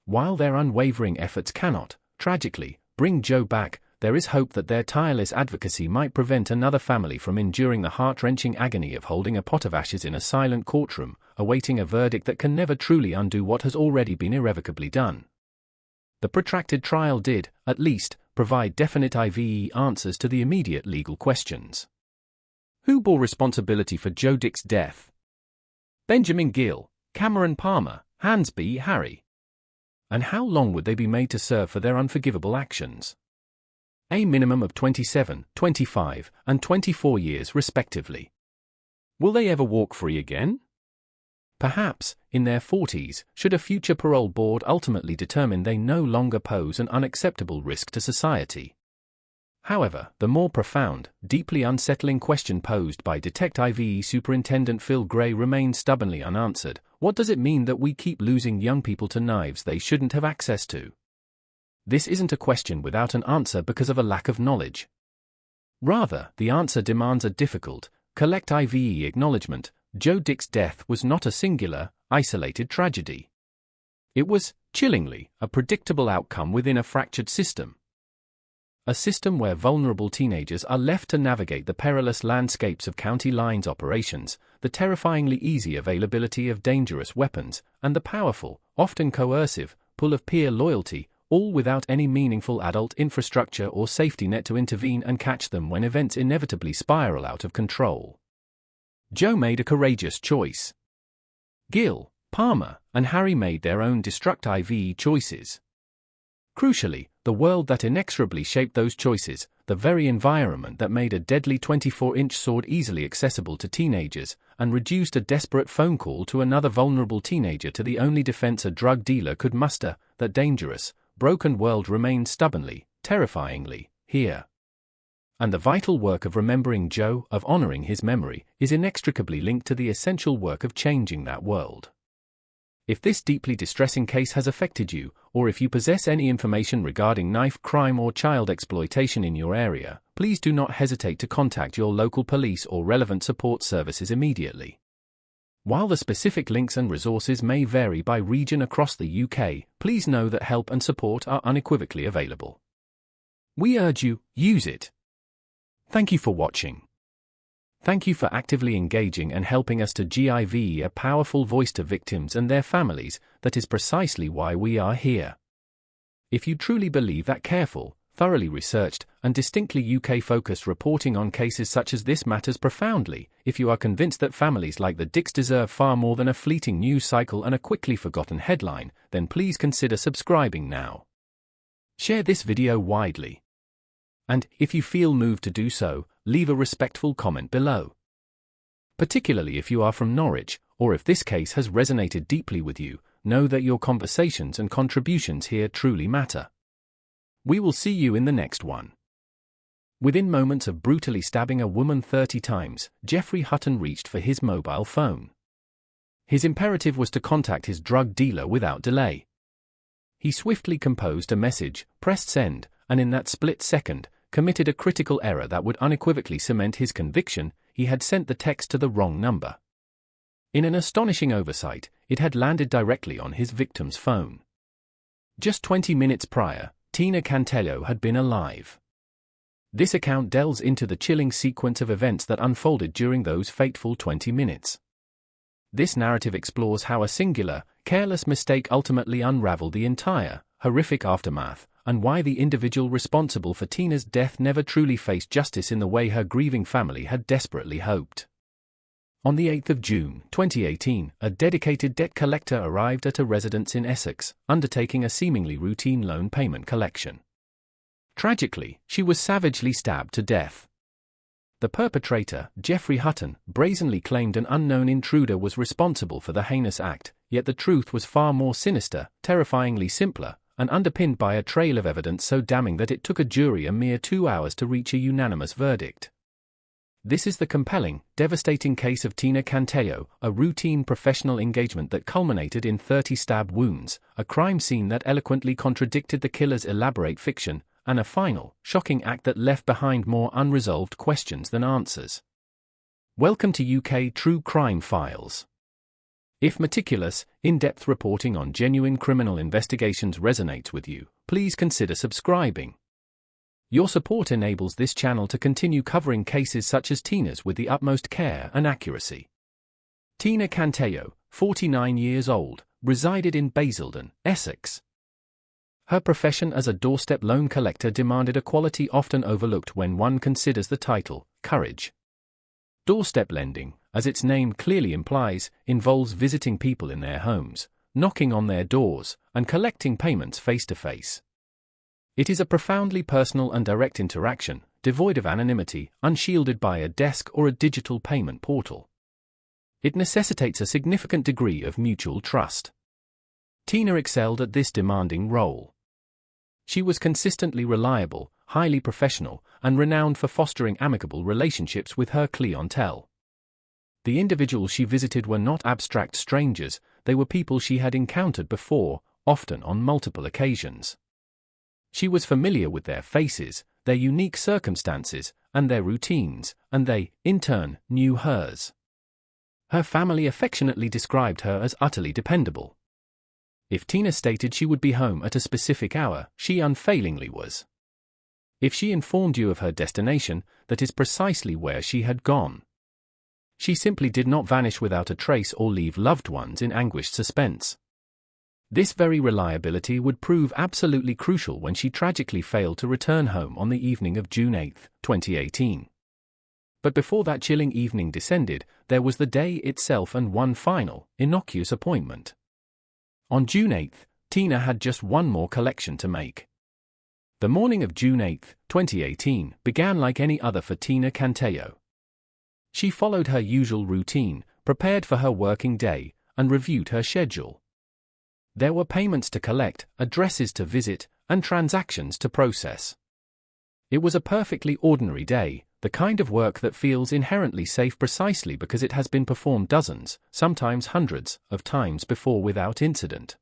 While their unwavering efforts cannot, tragically, bring Joe back, there is hope that their tireless advocacy might prevent another family from enduring the heart-wrenching agony of holding a pot of ashes in a silent courtroom, awaiting a verdict that can never truly undo what has already been irrevocably done. The protracted trial did, at least, provide definitive answers to the immediate legal questions. Who bore responsibility for Joe Dix's death? Benjamin Gill, Cameron Palmer, Hans B. Harry. And how long would they be made to serve for their unforgivable actions? A minimum of 27, 25, and 24 years respectively. Will they ever walk free again? Perhaps, in their 40s, should a future parole board ultimately determine they no longer pose an unacceptable risk to society. However, the more profound, deeply unsettling question posed by Detective Superintendent Phil Gray remains stubbornly unanswered. What does it mean that we keep losing young people to knives they shouldn't have access to? This isn't a question without an answer because of a lack of knowledge. Rather, the answer demands a difficult, collective acknowledgement. Joe Dix's death was not a singular, isolated tragedy. It was, chillingly, a predictable outcome within a fractured system. a system where vulnerable teenagers are left to navigate the perilous landscapes of county lines operations, the terrifyingly easy availability of dangerous weapons, and the powerful, often coercive, pull of peer loyalty, all without any meaningful adult infrastructure or safety net to intervene and catch them when events inevitably spiral out of control. Joe made a courageous choice. Gil, Palmer, and Harry made their own destructive choices. Crucially, the world that inexorably shaped those choices, the very environment that made a deadly 24-inch sword easily accessible to teenagers, and reduced a desperate phone call to another vulnerable teenager to the only defense a drug dealer could muster, that dangerous, broken world remained stubbornly, terrifyingly, here. And the vital work of remembering Joe, of honoring his memory, is inextricably linked to the essential work of changing that world. If this deeply distressing case has affected you, or if you possess any information regarding knife crime or child exploitation in your area, please do not hesitate to contact your local police or relevant support services immediately. While the specific links and resources may vary by region across the UK, please know that help and support are unequivocally available. We urge you, use it. Thank you for watching. Thank you for actively engaging and helping us to give a powerful voice to victims and their families. That is precisely why we are here. If you truly believe that careful, thoroughly researched, and distinctly UK-focused reporting on cases such as this matters profoundly, if you are convinced that families like the Dicks deserve far more than a fleeting news cycle and a quickly forgotten headline, then please consider subscribing now. Share this video widely. And, if you feel moved to do so, leave a respectful comment below. Particularly if you are from Norwich, or if this case has resonated deeply with you, know that your conversations and contributions here truly matter. We will see you in the next one. Within moments of brutally stabbing a woman 30 times, Jeffrey Hutton reached for his mobile phone. His imperative was to contact his drug dealer without delay. He swiftly composed a message, pressed send, and in that split second, committed a critical error that would unequivocally cement his conviction. He had sent the text to the wrong number. In an astonishing oversight, it had landed directly on his victim's phone. Just 20 minutes prior, Tina Cantello had been alive. This account delves into the chilling sequence of events that unfolded during those fateful 20 minutes. This narrative explores how a singular, careless mistake ultimately unraveled the entire, horrific aftermath, and why the individual responsible for Tina's death never truly faced justice in the way her grieving family had desperately hoped. On the 8th of June, 2018, a dedicated debt collector arrived at a residence in Essex, undertaking a seemingly routine loan payment collection. Tragically, she was savagely stabbed to death. The perpetrator, Jeffrey Hutton, brazenly claimed an unknown intruder was responsible for the heinous act, yet the truth was far more sinister, terrifyingly simpler, and underpinned by a trail of evidence so damning that it took a jury a mere 2 hours to reach a unanimous verdict. This is the compelling, devastating case of Tina Cantello, a routine professional engagement that culminated in 30 stab wounds, a crime scene that eloquently contradicted the killer's elaborate fiction, and a final, shocking act that left behind more unresolved questions than answers. Welcome to UK True Crime Files. If meticulous, in-depth reporting on genuine criminal investigations resonates with you, please consider subscribing. Your support enables this channel to continue covering cases such as Tina's with the utmost care and accuracy. Tina Cantello, 49 years old, resided in Basildon, Essex. Her profession as a doorstep loan collector demanded a quality often overlooked when one considers the title, courage. Doorstep lending, as its name clearly implies, involves visiting people in their homes, knocking on their doors, and collecting payments face-to-face. It is a profoundly personal and direct interaction, devoid of anonymity, unshielded by a desk or a digital payment portal. It necessitates a significant degree of mutual trust. Tina excelled at this demanding role. She was consistently reliable, highly professional, and renowned for fostering amicable relationships with her clientele. The individuals she visited were not abstract strangers, they were people she had encountered before, often on multiple occasions. She was familiar with their faces, their unique circumstances, and their routines, and they, in turn, knew hers. Her family affectionately described her as utterly dependable. If Tina stated she would be home at a specific hour, she unfailingly was. If she informed you of her destination, that is precisely where she had gone. She simply did not vanish without a trace or leave loved ones in anguished suspense. This very reliability would prove absolutely crucial when she tragically failed to return home on the evening of June 8, 2018. But before that chilling evening descended, there was the day itself and one final, innocuous appointment. On June 8, Tina had just one more collection to make. The morning of June 8, 2018, began like any other for Tina Cantello. She followed her usual routine, prepared for her working day, and reviewed her schedule. There were payments to collect, addresses to visit, and transactions to process. It was a perfectly ordinary day, the kind of work that feels inherently safe precisely because it has been performed dozens, sometimes hundreds, of times before without incident.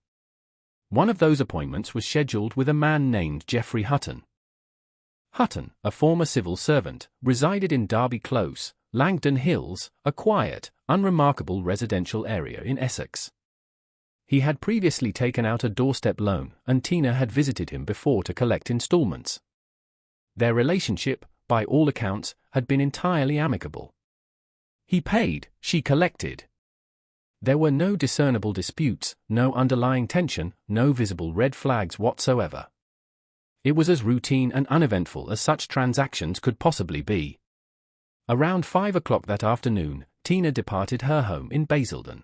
One of those appointments was scheduled with a man named Geoffrey Hutton. Hutton, a former civil servant, resided in Derby Close, Langdon Hills, a quiet, unremarkable residential area in Essex. He had previously taken out a doorstep loan, and Tina had visited him before to collect installments. Their relationship, by all accounts, had been entirely amicable. He paid, she collected. There were no discernible disputes, no underlying tension, no visible red flags whatsoever. It was as routine and uneventful as such transactions could possibly be. Around 5 o'clock that afternoon, Tina departed her home in Basildon.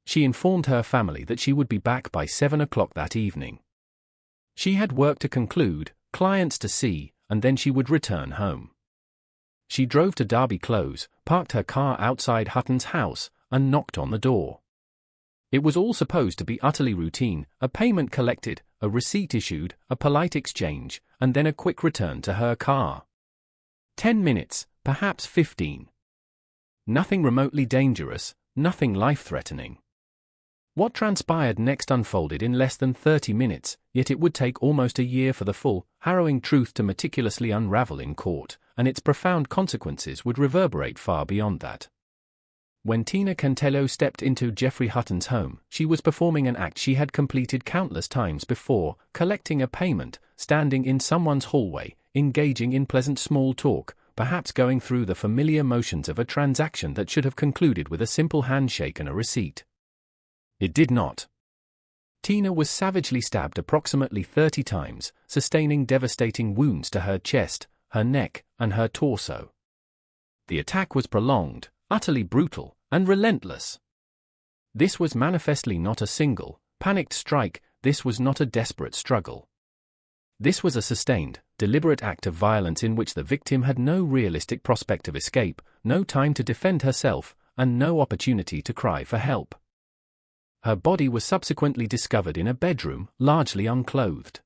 She informed her family that she would be back by 7 o'clock that evening. She had work to conclude, clients to see, and then she would return home. She drove to Derby Close, parked her car outside Hutton's house, and knocked on the door. It was all supposed to be utterly routine, a payment collected, a receipt issued, a polite exchange, and then a quick return to her car. 10 minutes, perhaps 15. Nothing remotely dangerous, nothing life-threatening. What transpired next unfolded in less than 30 minutes, yet it would take almost a year for the full, harrowing truth to meticulously unravel in court, and its profound consequences would reverberate far beyond that. When Tina Cantello stepped into Geoffrey Hutton's home, she was performing an act she had completed countless times before, collecting a payment, standing in someone's hallway, engaging in pleasant small talk, perhaps going through the familiar motions of a transaction that should have concluded with a simple handshake and a receipt. It did not. Tina was savagely stabbed approximately 30 times, sustaining devastating wounds to her chest, her neck, and her torso. The attack was prolonged, utterly brutal, and relentless. This was manifestly not a single, panicked strike, this was not a desperate struggle. This was a sustained, deliberate act of violence in which the victim had no realistic prospect of escape, no time to defend herself, and no opportunity to cry for help. Her body was subsequently discovered in a bedroom, largely unclothed.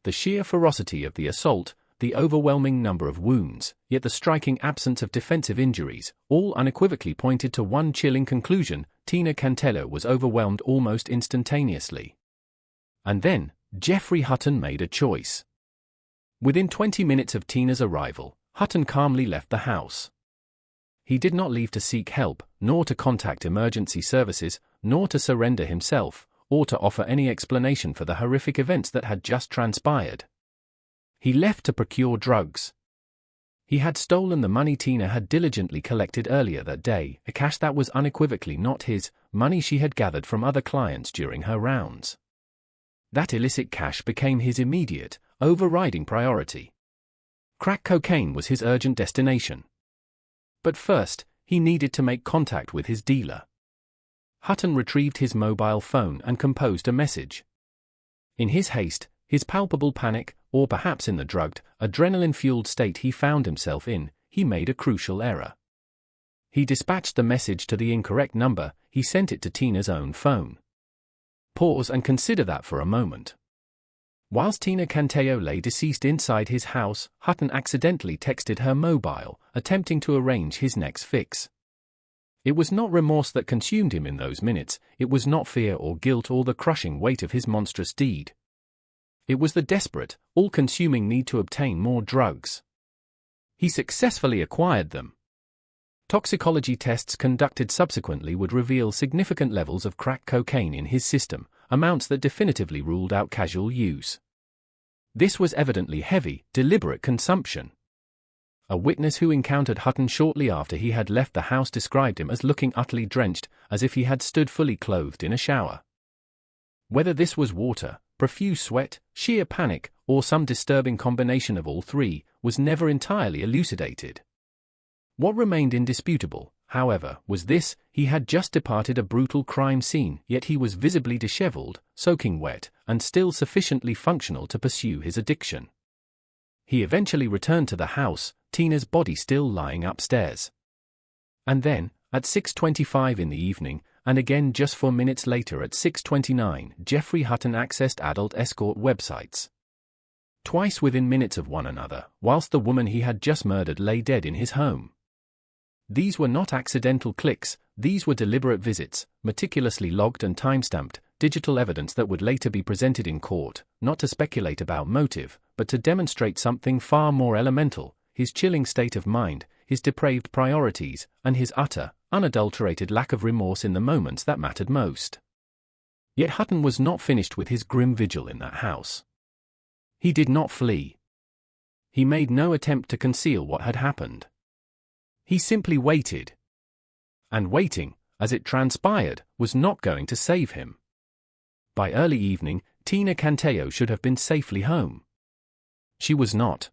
The sheer ferocity of the assault, the overwhelming number of wounds, yet the striking absence of defensive injuries, all unequivocally pointed to one chilling conclusion: Tina Cantello was overwhelmed almost instantaneously. And then, Geoffrey Hutton made a choice. Within 20 minutes of Tina's arrival, Hutton calmly left the house. He did not leave to seek help, nor to contact emergency services, nor to surrender himself, or to offer any explanation for the horrific events that had just transpired. He left to procure drugs. He had stolen the money Tina had diligently collected earlier that day, a cash that was unequivocally not his, money she had gathered from other clients during her rounds. That illicit cash became his immediate, overriding priority. Crack cocaine was his urgent destination. But first, he needed to make contact with his dealer. Hutton retrieved his mobile phone and composed a message. In his haste, his palpable panic, or perhaps in the drugged, adrenaline-fueled state he found himself in, he made a crucial error. He dispatched the message to the incorrect number, he sent it to Tina's own phone. Pause and consider that for a moment. Whilst Tina Cantello lay deceased inside his house, Hutton accidentally texted her mobile, attempting to arrange his next fix. It was not remorse that consumed him in those minutes, it was not fear or guilt or the crushing weight of his monstrous deed. It was the desperate, all-consuming need to obtain more drugs. He successfully acquired them. Toxicology tests conducted subsequently would reveal significant levels of crack cocaine in his system, amounts that definitively ruled out casual use. This was evidently heavy, deliberate consumption. A witness who encountered Hutton shortly after he had left the house described him as looking utterly drenched, as if he had stood fully clothed in a shower. Whether this was water, profuse sweat, sheer panic, or some disturbing combination of all three, was never entirely elucidated. What remained indisputable, however, was this: he had just departed a brutal crime scene, yet he was visibly disheveled, soaking wet, and still sufficiently functional to pursue his addiction. He eventually returned to the house, Tina's body still lying upstairs. And then, at 6:25 in the evening, and again just 4 minutes later at 6:29, Jeffrey Hutton accessed adult escort websites. Twice within minutes of one another, whilst the woman he had just murdered lay dead in his home. These were not accidental clicks, these were deliberate visits, meticulously logged and time-stamped, digital evidence that would later be presented in court, not to speculate about motive, but to demonstrate something far more elemental: his chilling state of mind, his depraved priorities, and his utter, unadulterated lack of remorse in the moments that mattered most. Yet Hutton was not finished with his grim vigil in that house. He did not flee. He made no attempt to conceal what had happened. He simply waited. And waiting, as it transpired, was not going to save him. By early evening, Tina Canteo should have been safely home. She was not.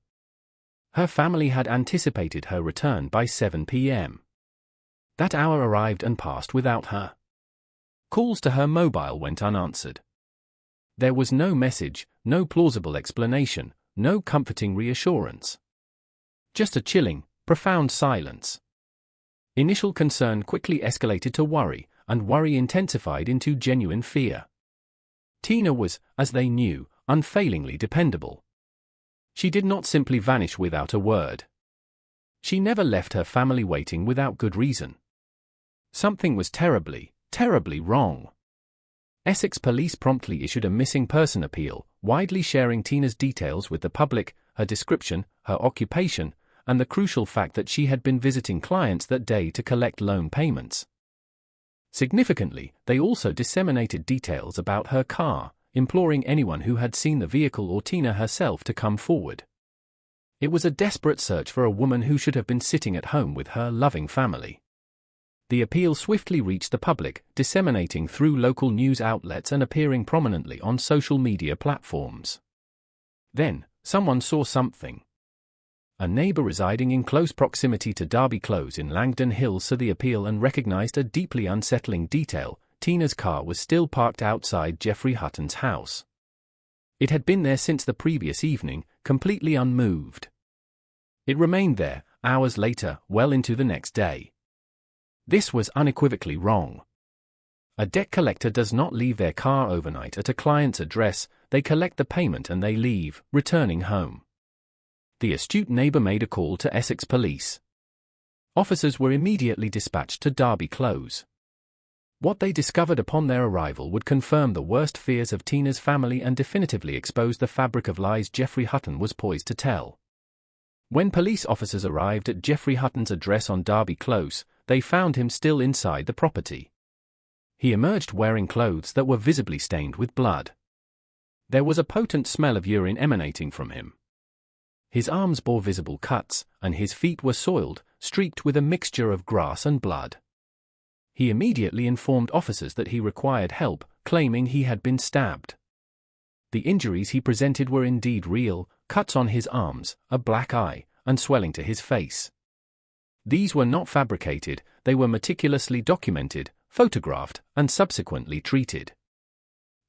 Her family had anticipated her return by 7 p.m. That hour arrived and passed without her. Calls to her mobile went unanswered. There was no message, no plausible explanation, no comforting reassurance. Just a chilling, profound silence. Initial concern quickly escalated to worry, and worry intensified into genuine fear. Tina was, as they knew, unfailingly dependable. She did not simply vanish without a word. She never left her family waiting without good reason. Something was terribly, terribly wrong. Essex police promptly issued a missing person appeal, widely sharing Tina's details with the public, her description, her occupation, and the crucial fact that she had been visiting clients that day to collect loan payments. Significantly, they also disseminated details about her car, imploring anyone who had seen the vehicle or Tina herself to come forward. It was a desperate search for a woman who should have been sitting at home with her loving family. The appeal swiftly reached the public, disseminating through local news outlets and appearing prominently on social media platforms. Then, someone saw something. A neighbor residing in close proximity to Derby Close in Langdon Hills saw the appeal and recognized a deeply unsettling detail: Tina's car was still parked outside Jeffrey Hutton's house. It had been there since the previous evening, completely unmoved. It remained there, hours later, well into the next day. This was unequivocally wrong. A debt collector does not leave their car overnight at a client's address, they collect the payment and they leave, returning home. The astute neighbor made a call to Essex police. Officers were immediately dispatched to Derby Close. What they discovered upon their arrival would confirm the worst fears of Tina's family and definitively expose the fabric of lies Jeffrey Hutton was poised to tell. When police officers arrived at Jeffrey Hutton's address on Derby Close, they found him still inside the property. He emerged wearing clothes that were visibly stained with blood. There was a potent smell of urine emanating from him. His arms bore visible cuts, and his feet were soiled, streaked with a mixture of grass and blood. He immediately informed officers that he required help, claiming he had been stabbed. The injuries he presented were indeed real: cuts on his arms, a black eye, and swelling to his face. These were not fabricated, they were meticulously documented, photographed, and subsequently treated.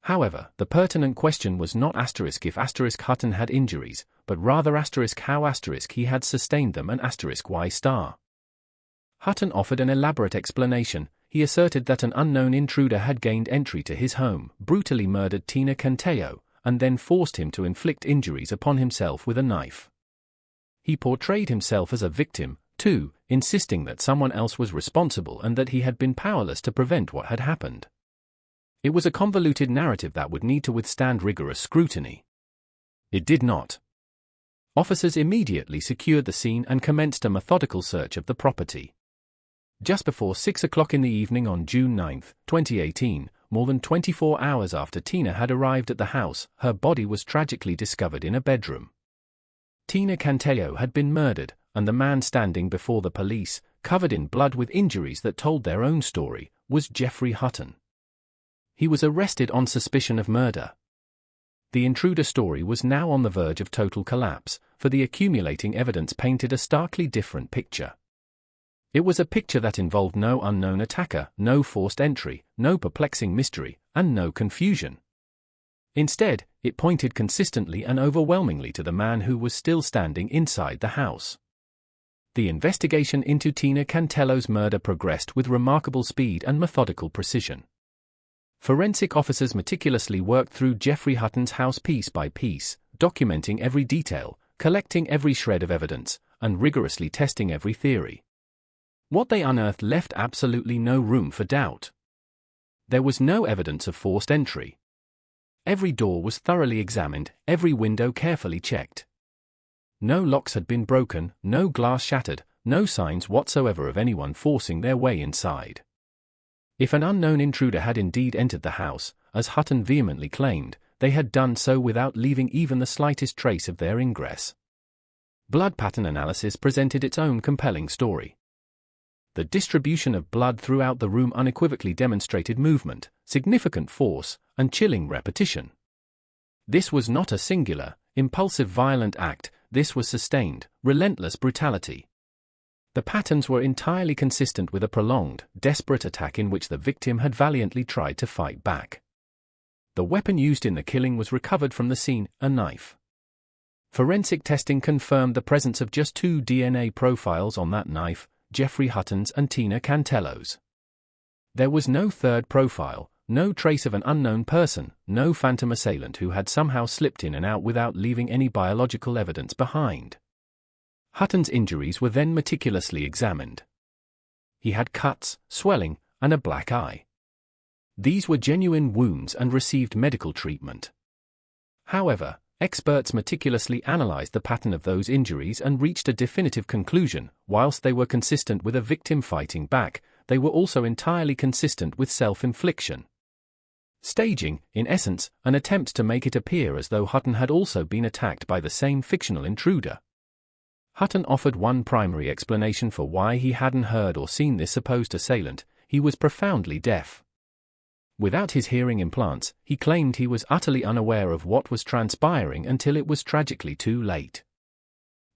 However, the pertinent question was not *if Hutton had injuries, but rather how he had sustained them and *why*. Hutton offered an elaborate explanation. He asserted that an unknown intruder had gained entry to his home, brutally murdered Tina Canteo, and then forced him to inflict injuries upon himself with a knife. He portrayed himself as a victim, too, insisting that someone else was responsible and that he had been powerless to prevent what had happened. It was a convoluted narrative that would need to withstand rigorous scrutiny. It did not. Officers immediately secured the scene and commenced a methodical search of the property. Just before 6 o'clock in the evening on June 9, 2018, more than 24 hours after Tina had arrived at the house, her body was tragically discovered in a bedroom. Tina Cantello had been murdered, and the man standing before the police, covered in blood with injuries that told their own story, was Jeffrey Hutton. He was arrested on suspicion of murder. The intruder story was now on the verge of total collapse, for the accumulating evidence painted a starkly different picture. It was a picture that involved no unknown attacker, no forced entry, no perplexing mystery, and no confusion. Instead, it pointed consistently and overwhelmingly to the man who was still standing inside the house. The investigation into Tina Cantello's murder progressed with remarkable speed and methodical precision. Forensic officers meticulously worked through Jeffrey Hutton's house piece by piece, documenting every detail, collecting every shred of evidence, and rigorously testing every theory. What they unearthed left absolutely no room for doubt. There was no evidence of forced entry. Every door was thoroughly examined, every window carefully checked. No locks had been broken, no glass shattered, no signs whatsoever of anyone forcing their way inside. If an unknown intruder had indeed entered the house, as Hutton vehemently claimed, they had done so without leaving even the slightest trace of their ingress. Blood pattern analysis presented its own compelling story. The distribution of blood throughout the room unequivocally demonstrated movement, significant force, and chilling repetition. This was not a singular, impulsive violent act, this was sustained, relentless brutality. The patterns were entirely consistent with a prolonged, desperate attack in which the victim had valiantly tried to fight back. The weapon used in the killing was recovered from the scene, a knife. Forensic testing confirmed the presence of just 2 DNA profiles on that knife, Jeffrey Hutton's and Tina Cantello's. There was no third profile, no trace of an unknown person, no phantom assailant who had somehow slipped in and out without leaving any biological evidence behind. Hutton's injuries were then meticulously examined. He had cuts, swelling, and a black eye. These were genuine wounds and received medical treatment. However, experts meticulously analyzed the pattern of those injuries and reached a definitive conclusion. Whilst they were consistent with a victim fighting back, they were also entirely consistent with self-infliction. Staging, in essence, an attempt to make it appear as though Hutton had also been attacked by the same fictional intruder. Hutton offered one primary explanation for why he hadn't heard or seen this supposed assailant: he was profoundly deaf. Without his hearing implants, he claimed he was utterly unaware of what was transpiring until it was tragically too late.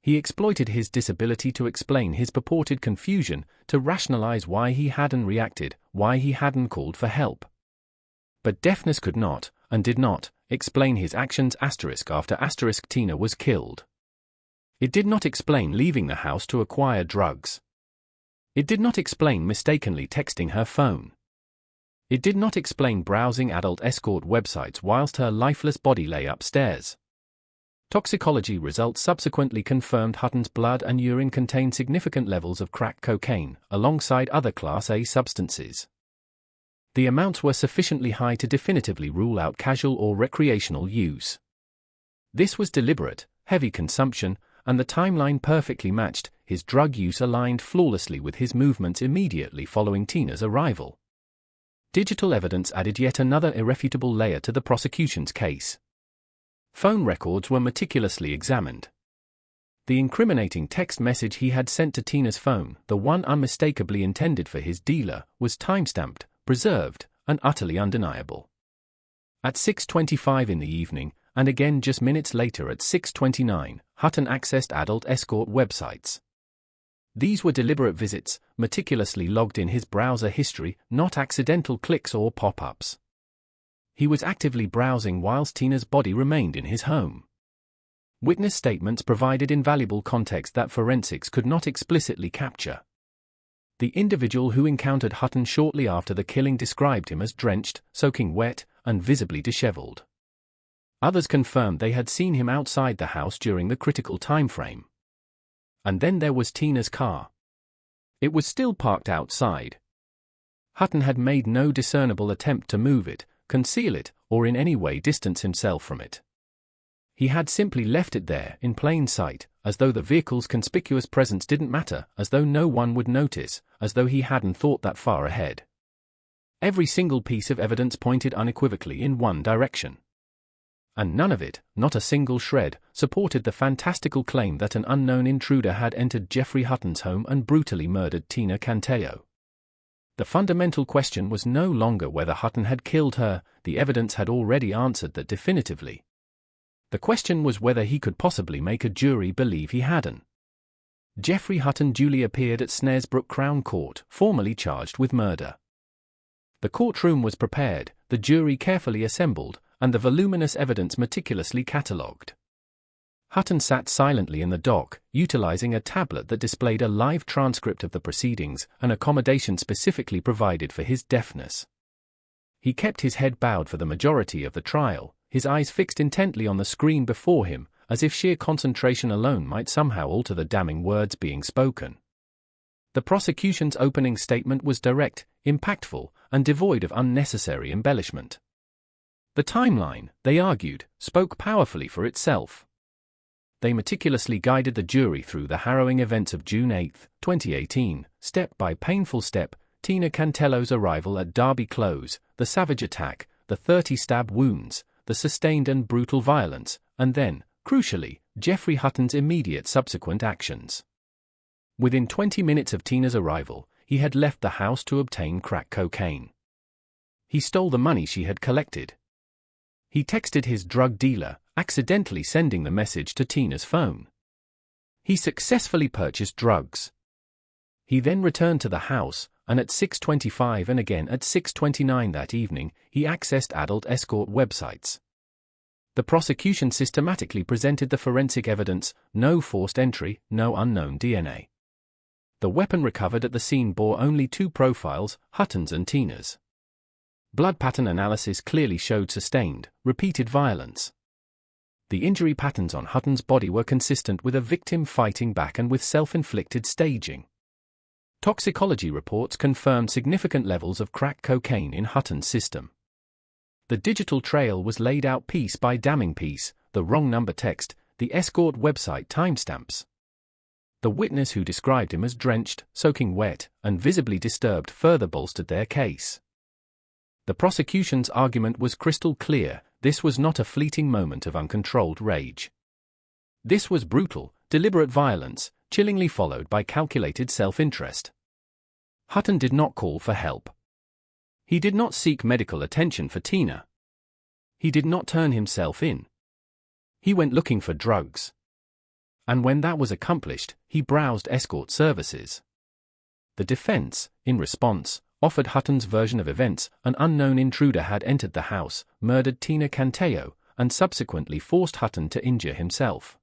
He exploited his disability to explain his purported confusion, to rationalize why he hadn't reacted, why he hadn't called for help. But deafness could not, and did not, explain his actions after Tina was killed. It did not explain leaving the house to acquire drugs. It did not explain mistakenly texting her phone. It did not explain browsing adult escort websites whilst her lifeless body lay upstairs. Toxicology results subsequently confirmed Hutton's blood and urine contained significant levels of crack cocaine, alongside other Class A substances. The amounts were sufficiently high to definitively rule out casual or recreational use. This was deliberate, heavy consumption, and the timeline perfectly matched. His drug use aligned flawlessly with his movements immediately following Tina's arrival. Digital evidence added yet another irrefutable layer to the prosecution's case. Phone records were meticulously examined. The incriminating text message he had sent to Tina's phone, the one unmistakably intended for his dealer, was timestamped, preserved, and utterly undeniable. At 6:25 in the evening, and again just minutes later at 6:29, Hutton accessed adult escort websites. These were deliberate visits, meticulously logged in his browser history, not accidental clicks or pop-ups. He was actively browsing whilst Tina's body remained in his home. Witness statements provided invaluable context that forensics could not explicitly capture. The individual who encountered Hutton shortly after the killing described him as drenched, soaking wet, and visibly disheveled. Others confirmed they had seen him outside the house during the critical time frame. And then there was Tina's car. It was still parked outside. Hutton had made no discernible attempt to move it, conceal it, or in any way distance himself from it. He had simply left it there, in plain sight, as though the vehicle's conspicuous presence didn't matter, as though no one would notice, as though he hadn't thought that far ahead. Every single piece of evidence pointed unequivocally in one direction. And none of it, not a single shred, supported the fantastical claim that an unknown intruder had entered Geoffrey Hutton's home and brutally murdered Tina Cantello. The fundamental question was no longer whether Hutton had killed her, the evidence had already answered that definitively. The question was whether he could possibly make a jury believe he hadn't. Geoffrey Hutton duly appeared at Snaresbrook Crown Court, formally charged with murder. The courtroom was prepared, the jury carefully assembled, and the voluminous evidence meticulously catalogued. Hutton sat silently in the dock, utilizing a tablet that displayed a live transcript of the proceedings, an accommodation specifically provided for his deafness. He kept his head bowed for the majority of the trial, his eyes fixed intently on the screen before him, as if sheer concentration alone might somehow alter the damning words being spoken. The prosecution's opening statement was direct, impactful, and devoid of unnecessary embellishment. The timeline, they argued, spoke powerfully for itself. They meticulously guided the jury through the harrowing events of June 8, 2018, step by painful step: Tina Cantello's arrival at Derby Close, the savage attack, the 30 stab wounds, the sustained and brutal violence, and then, crucially, Geoffrey Hutton's immediate subsequent actions. Within 20 minutes of Tina's arrival, he had left the house to obtain crack cocaine. He stole the money she had collected. He texted his drug dealer, accidentally sending the message to Tina's phone. He successfully purchased drugs. He then returned to the house, and at 6:25 and again at 6:29 that evening, he accessed adult escort websites. The prosecution systematically presented the forensic evidence: no forced entry, no unknown DNA. The weapon recovered at the scene bore only two profiles, Hutton's and Tina's. Blood pattern analysis clearly showed sustained, repeated violence. The injury patterns on Hutton's body were consistent with a victim fighting back and with self-inflicted staging. Toxicology reports confirmed significant levels of crack cocaine in Hutton's system. The digital trail was laid out piece by damning piece: the wrong number text, the escort website timestamps. The witness who described him as drenched, soaking wet, and visibly disturbed further bolstered their case. The prosecution's argument was crystal clear: this was not a fleeting moment of uncontrolled rage. This was brutal, deliberate violence, chillingly followed by calculated self-interest. Hutton did not call for help. He did not seek medical attention for Tina. He did not turn himself in. He went looking for drugs. And when that was accomplished, he browsed escort services. The defense, in response, offered Hutton's version of events: an unknown intruder had entered the house, murdered Tina Cantello, and subsequently forced Hutton to injure himself.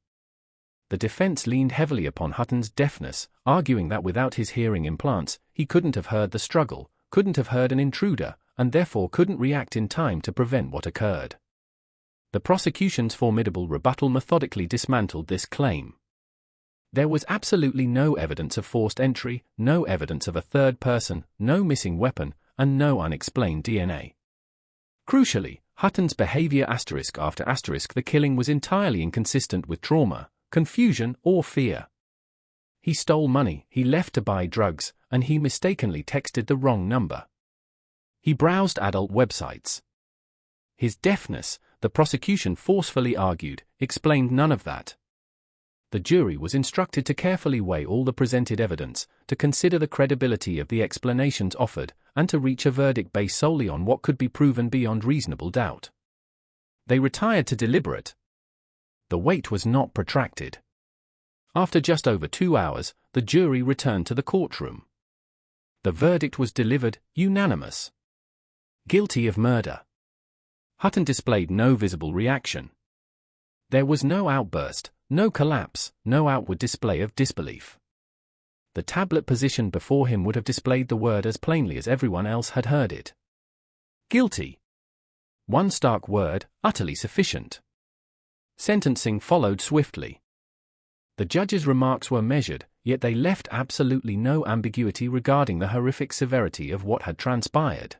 The defense leaned heavily upon Hutton's deafness, arguing that without his hearing implants, he couldn't have heard the struggle, couldn't have heard an intruder, and therefore couldn't react in time to prevent what occurred. The prosecution's formidable rebuttal methodically dismantled this claim. There was absolutely no evidence of forced entry, no evidence of a third person, no missing weapon, and no unexplained DNA. Crucially, Hutton's behavior ***, the killing was entirely inconsistent with trauma, confusion, or fear. He stole money, he left to buy drugs, and he mistakenly texted the wrong number. He browsed adult websites. His deafness, the prosecution forcefully argued, explained none of that. The jury was instructed to carefully weigh all the presented evidence, to consider the credibility of the explanations offered, and to reach a verdict based solely on what could be proven beyond reasonable doubt. They retired to deliberate. The wait was not protracted. After just over 2 hours, the jury returned to the courtroom. The verdict was delivered, unanimous. Guilty of murder. Hutton displayed no visible reaction. There was no outburst, no collapse, no outward display of disbelief. The tablet positioned before him would have displayed the word as plainly as everyone else had heard it. Guilty. One stark word, utterly sufficient. Sentencing followed swiftly. The judge's remarks were measured, yet they left absolutely no ambiguity regarding the horrific severity of what had transpired.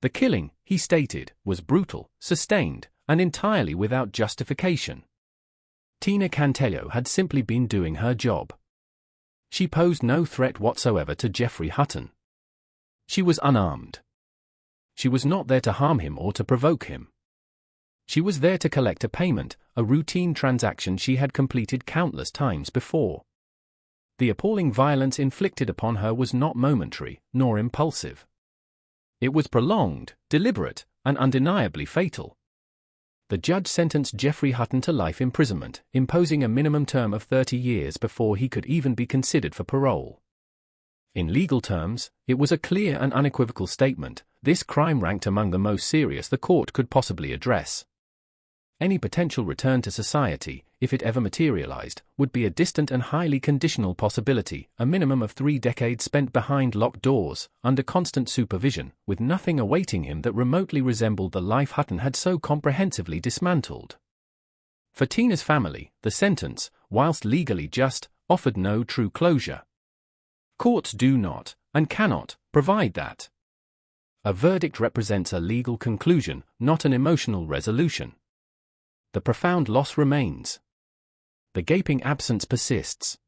The killing, he stated, was brutal, sustained, and entirely without justification. Tina Cantello had simply been doing her job. She posed no threat whatsoever to Geoffrey Hutton. She was unarmed. She was not there to harm him or to provoke him. She was there to collect a payment, a routine transaction she had completed countless times before. The appalling violence inflicted upon her was not momentary, nor impulsive. It was prolonged, deliberate, and undeniably fatal. The judge sentenced Geoffrey Hutton to life imprisonment, imposing a minimum term of 30 years before he could even be considered for parole. In legal terms, it was a clear and unequivocal statement: this crime ranked among the most serious the court could possibly address. Any potential return to society, if it ever materialized, would be a distant and highly conditional possibility, a minimum of 3 decades spent behind locked doors, under constant supervision, with nothing awaiting him that remotely resembled the life Hutton had so comprehensively dismantled. For Tina's family, the sentence, whilst legally just, offered no true closure. Courts do not, and cannot, provide that. A verdict represents a legal conclusion, not an emotional resolution. The profound loss remains. The gaping absence persists.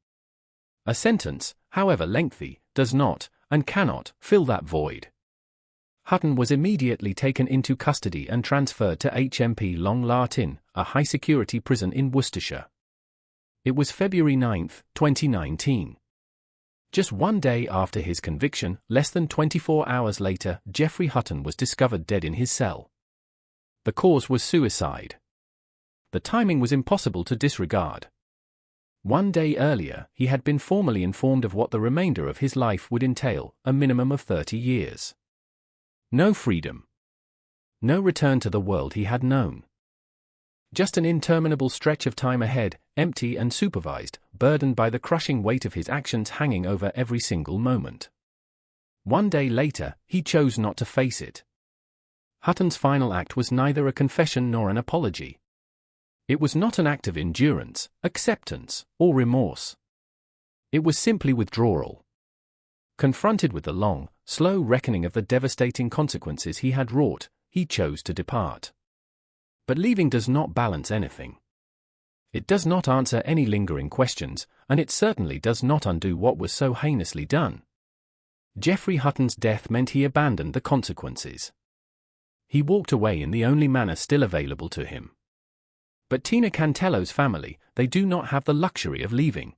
A sentence, however lengthy, does not, and cannot, fill that void. Hutton was immediately taken into custody and transferred to HMP Long Lartin, a high-security prison in Worcestershire. It was February 9, 2019. Just one day after his conviction, less than 24 hours later, Geoffrey Hutton was discovered dead in his cell. The cause was suicide. The timing was impossible to disregard. One day earlier, he had been formally informed of what the remainder of his life would entail, a minimum of 30 years. No freedom. No return to the world he had known. Just an interminable stretch of time ahead, empty and supervised, burdened by the crushing weight of his actions hanging over every single moment. One day later, he chose not to face it. Hutton's final act was neither a confession nor an apology. It was not an act of endurance, acceptance, or remorse. It was simply withdrawal. Confronted with the long, slow reckoning of the devastating consequences he had wrought, he chose to depart. But leaving does not balance anything. It does not answer any lingering questions, and it certainly does not undo what was so heinously done. Geoffrey Hutton's death meant he abandoned the consequences. He walked away in the only manner still available to him. But Tina Cantello's family, they do not have the luxury of leaving.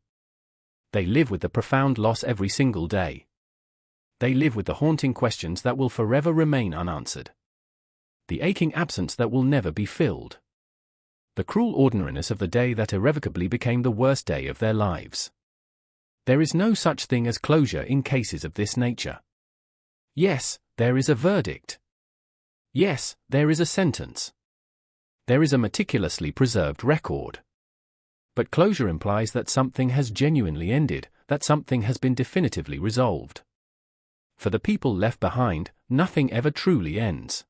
They live with the profound loss every single day. They live with the haunting questions that will forever remain unanswered. The aching absence that will never be filled. The cruel ordinariness of the day that irrevocably became the worst day of their lives. There is no such thing as closure in cases of this nature. Yes, there is a verdict. Yes, there is a sentence. There is a meticulously preserved record. But closure implies that something has genuinely ended, that something has been definitively resolved. For the people left behind, nothing ever truly ends.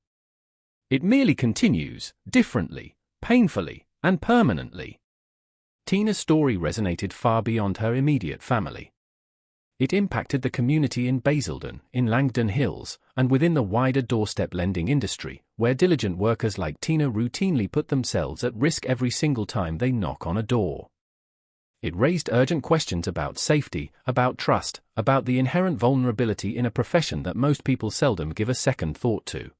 It merely continues, differently, painfully, and permanently. Tina's story resonated far beyond her immediate family. It impacted the community in Basildon, in Langdon Hills, and within the wider doorstep lending industry, where diligent workers like Tina routinely put themselves at risk every single time they knock on a door. It raised urgent questions about safety, about trust, about the inherent vulnerability in a profession that most people seldom give a second thought to.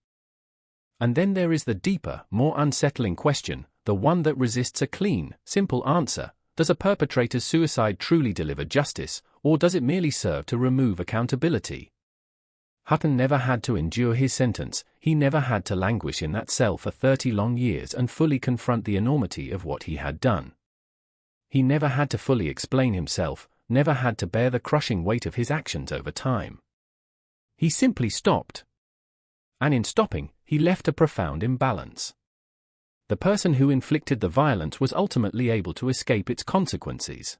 And then there is the deeper, more unsettling question, the one that resists a clean, simple answer. Does a perpetrator's suicide truly deliver justice, or does it merely serve to remove accountability? Hutton never had to endure his sentence, he never had to languish in that cell for 30 long years and fully confront the enormity of what he had done. He never had to fully explain himself, never had to bear the crushing weight of his actions over time. He simply stopped. And in stopping, he left a profound imbalance. The person who inflicted the violence was ultimately able to escape its consequences.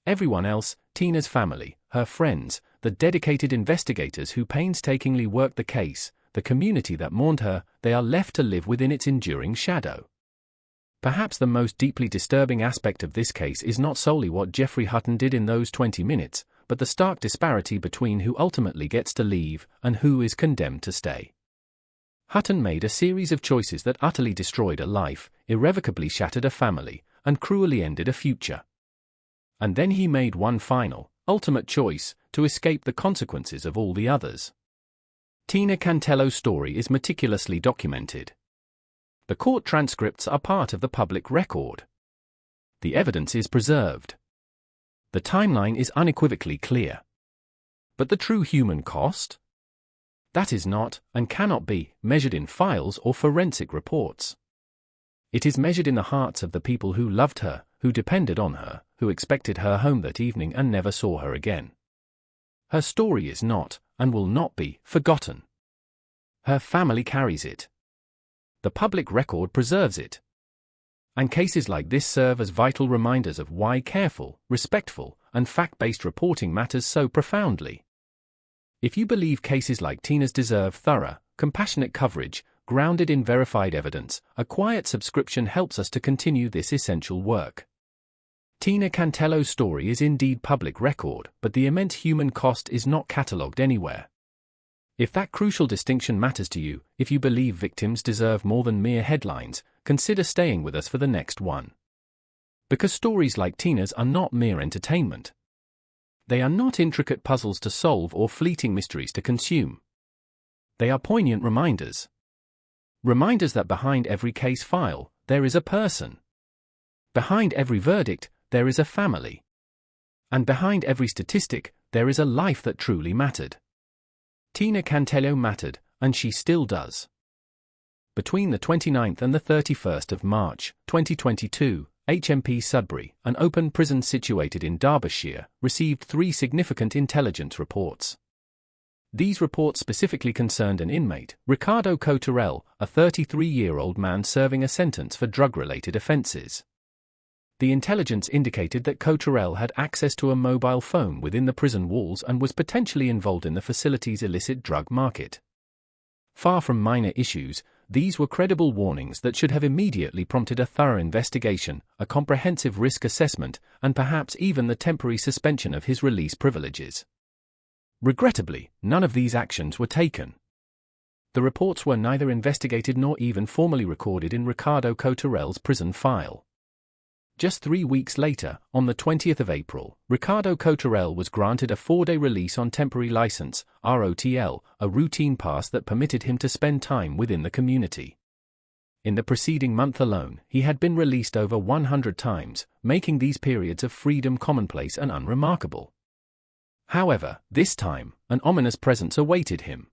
Everyone else, Tina's family, her friends, the dedicated investigators who painstakingly worked the case, the community that mourned her, they are left to live within its enduring shadow. Perhaps the most deeply disturbing aspect of this case is not solely what Geoffrey Hutton did in those 20 minutes, but the stark disparity between who ultimately gets to leave and who is condemned to stay. Hutton made a series of choices that utterly destroyed a life, irrevocably shattered a family, and cruelly ended a future. And then he made one final, ultimate choice, to escape the consequences of all the others. Tina Cantello's story is meticulously documented. The court transcripts are part of the public record. The evidence is preserved. The timeline is unequivocally clear. But the true human cost? That is not, and cannot be, measured in files or forensic reports. It is measured in the hearts of the people who loved her, who depended on her, who expected her home that evening and never saw her again. Her story is not, and will not be, forgotten. Her family carries it. The public record preserves it. And cases like this serve as vital reminders of why careful, respectful, and fact-based reporting matters so profoundly. If you believe cases like Tina's deserve thorough, compassionate coverage, grounded in verified evidence, a quiet subscription helps us to continue this essential work. Tina Cantello's story is indeed public record, but the immense human cost is not catalogued anywhere. If that crucial distinction matters to you, if you believe victims deserve more than mere headlines, consider staying with us for the next one. Because stories like Tina's are not mere entertainment. They are not intricate puzzles to solve or fleeting mysteries to consume. They are poignant reminders. Reminders that behind every case file, there is a person. Behind every verdict, there is a family. And behind every statistic, there is a life that truly mattered. Tina Cantello mattered, and she still does. Between the 29th and the 31st of March, 2022, HMP Sudbury, an open prison situated in Derbyshire, received 3 significant intelligence reports. These reports specifically concerned an inmate, Ricardo Cotarel, a 33-year-old man serving a sentence for drug-related offences. The intelligence indicated that Cotarel had access to a mobile phone within the prison walls and was potentially involved in the facility's illicit drug market. Far from minor issues, these were credible warnings that should have immediately prompted a thorough investigation, a comprehensive risk assessment, and perhaps even the temporary suspension of his release privileges. Regrettably, none of these actions were taken. The reports were neither investigated nor even formally recorded in Ricardo Cotarel's prison file. Just 3 weeks later, on the 20th of April, Ricardo Cotarel was granted a 4-day release on temporary license, ROTL, a routine pass that permitted him to spend time within the community. In the preceding month alone, he had been released over 100 times, making these periods of freedom commonplace and unremarkable. However, this time, an ominous presence awaited him.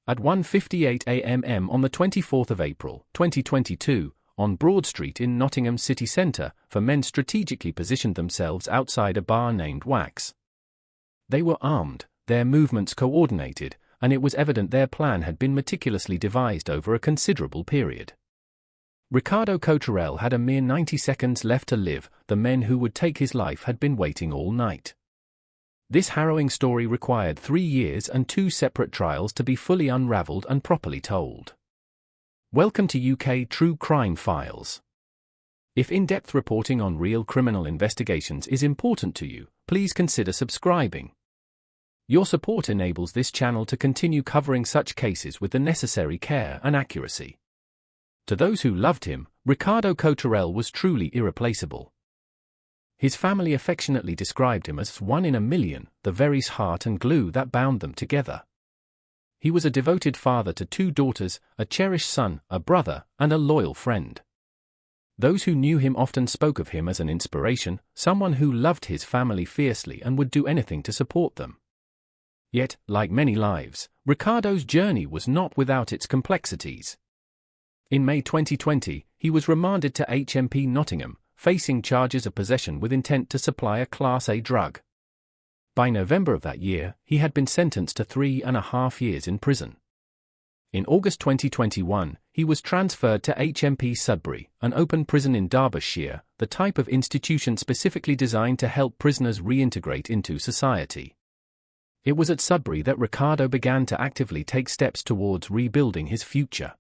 At 1:58 a.m. on the 24th of April, 2022, on Broad Street in Nottingham city centre, 4 men strategically positioned themselves outside a bar named Wax. They were armed, their movements coordinated, and it was evident their plan had been meticulously devised over a considerable period. Ricardo Cotarel had a mere 90 seconds left to live. The men who would take his life had been waiting all night. This harrowing story required 3 years and 2 separate trials to be fully unravelled and properly told. Welcome to UK True Crime Files. If in-depth reporting on real criminal investigations is important to you, please consider subscribing. Your support enables this channel to continue covering such cases with the necessary care and accuracy. To those who loved him, Ricardo Cotarel was truly irreplaceable. His family affectionately described him as one in a million, the very heart and glue that bound them together. He was a devoted father to 2 daughters, a cherished son, a brother, and a loyal friend. Those who knew him often spoke of him as an inspiration, someone who loved his family fiercely and would do anything to support them. Yet, like many lives, Ricardo's journey was not without its complexities. In May 2020, he was remanded to HMP Nottingham, facing charges of possession with intent to supply a Class A drug. By November of that year, he had been sentenced to 3.5 years in prison. In August 2021, he was transferred to HMP Sudbury, an open prison in Derbyshire, the type of institution specifically designed to help prisoners reintegrate into society. It was at Sudbury that Ricardo began to actively take steps towards rebuilding his future.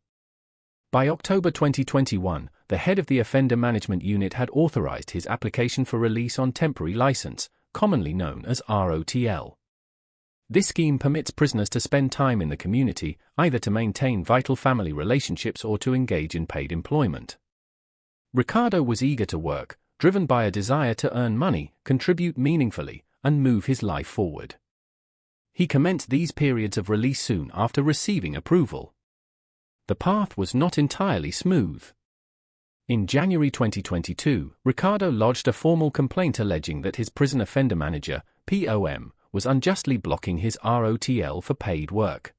By October 2021, the head of the Offender Management Unit had authorized his application for release on temporary license, commonly known as ROTL. This scheme permits prisoners to spend time in the community, either to maintain vital family relationships or to engage in paid employment. Ricardo was eager to work, driven by a desire to earn money, contribute meaningfully, and move his life forward. He commenced these periods of release soon after receiving approval. The path was not entirely smooth. In January 2022, Ricardo lodged a formal complaint alleging that his prison offender manager, POM, was unjustly blocking his ROTL for paid work.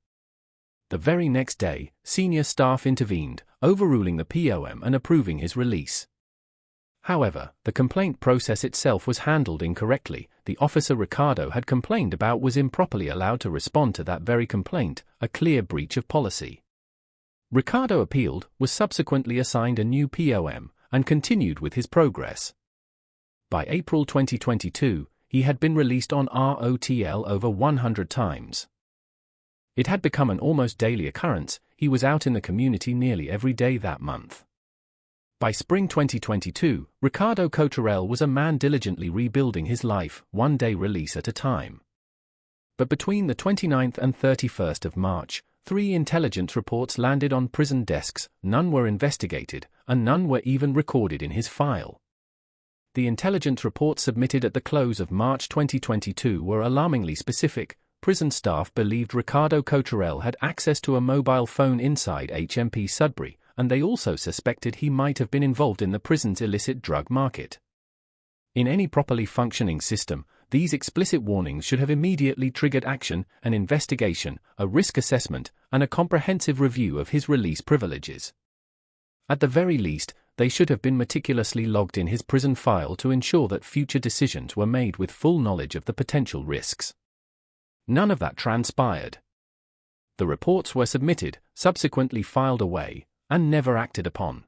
The very next day, senior staff intervened, overruling the POM and approving his release. However, the complaint process itself was handled incorrectly. The officer Ricardo had complained about was improperly allowed to respond to that very complaint, a clear breach of policy. Ricardo appealed, was subsequently assigned a new POM, and continued with his progress. By April 2022, he had been released on ROTL over 100 times. It had become an almost daily occurrence. He was out in the community nearly every day that month. By spring 2022, Ricardo Cotarel was a man diligently rebuilding his life, one day release at a time. But between the 29th and 31st of March, 3 intelligence reports landed on prison desks, none were investigated, and none were even recorded in his file. The intelligence reports submitted at the close of March 2022 were alarmingly specific. Prison staff believed Ricardo Cotarel had access to a mobile phone inside HMP Sudbury, and they also suspected he might have been involved in the prison's illicit drug market. In any properly functioning system, these explicit warnings should have immediately triggered action, an investigation, a risk assessment, and a comprehensive review of his release privileges. At the very least, they should have been meticulously logged in his prison file to ensure that future decisions were made with full knowledge of the potential risks. None of that transpired. The reports were submitted, subsequently filed away, and never acted upon.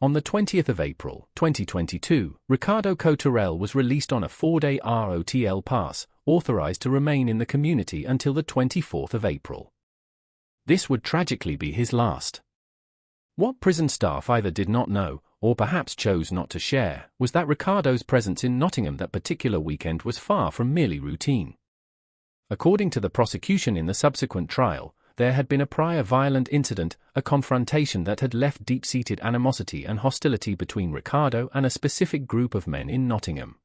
On the 20th of April, 2022, Ricardo Cotarel was released on a 4-day ROTL pass, authorized to remain in the community until the 24th of April. This would tragically be his last. What prison staff either did not know, or perhaps chose not to share, was that Ricardo's presence in Nottingham that particular weekend was far from merely routine. According to the prosecution in the subsequent trial, there had been a prior violent incident, a confrontation that had left deep-seated animosity and hostility between Ricardo and a specific group of men in Nottingham.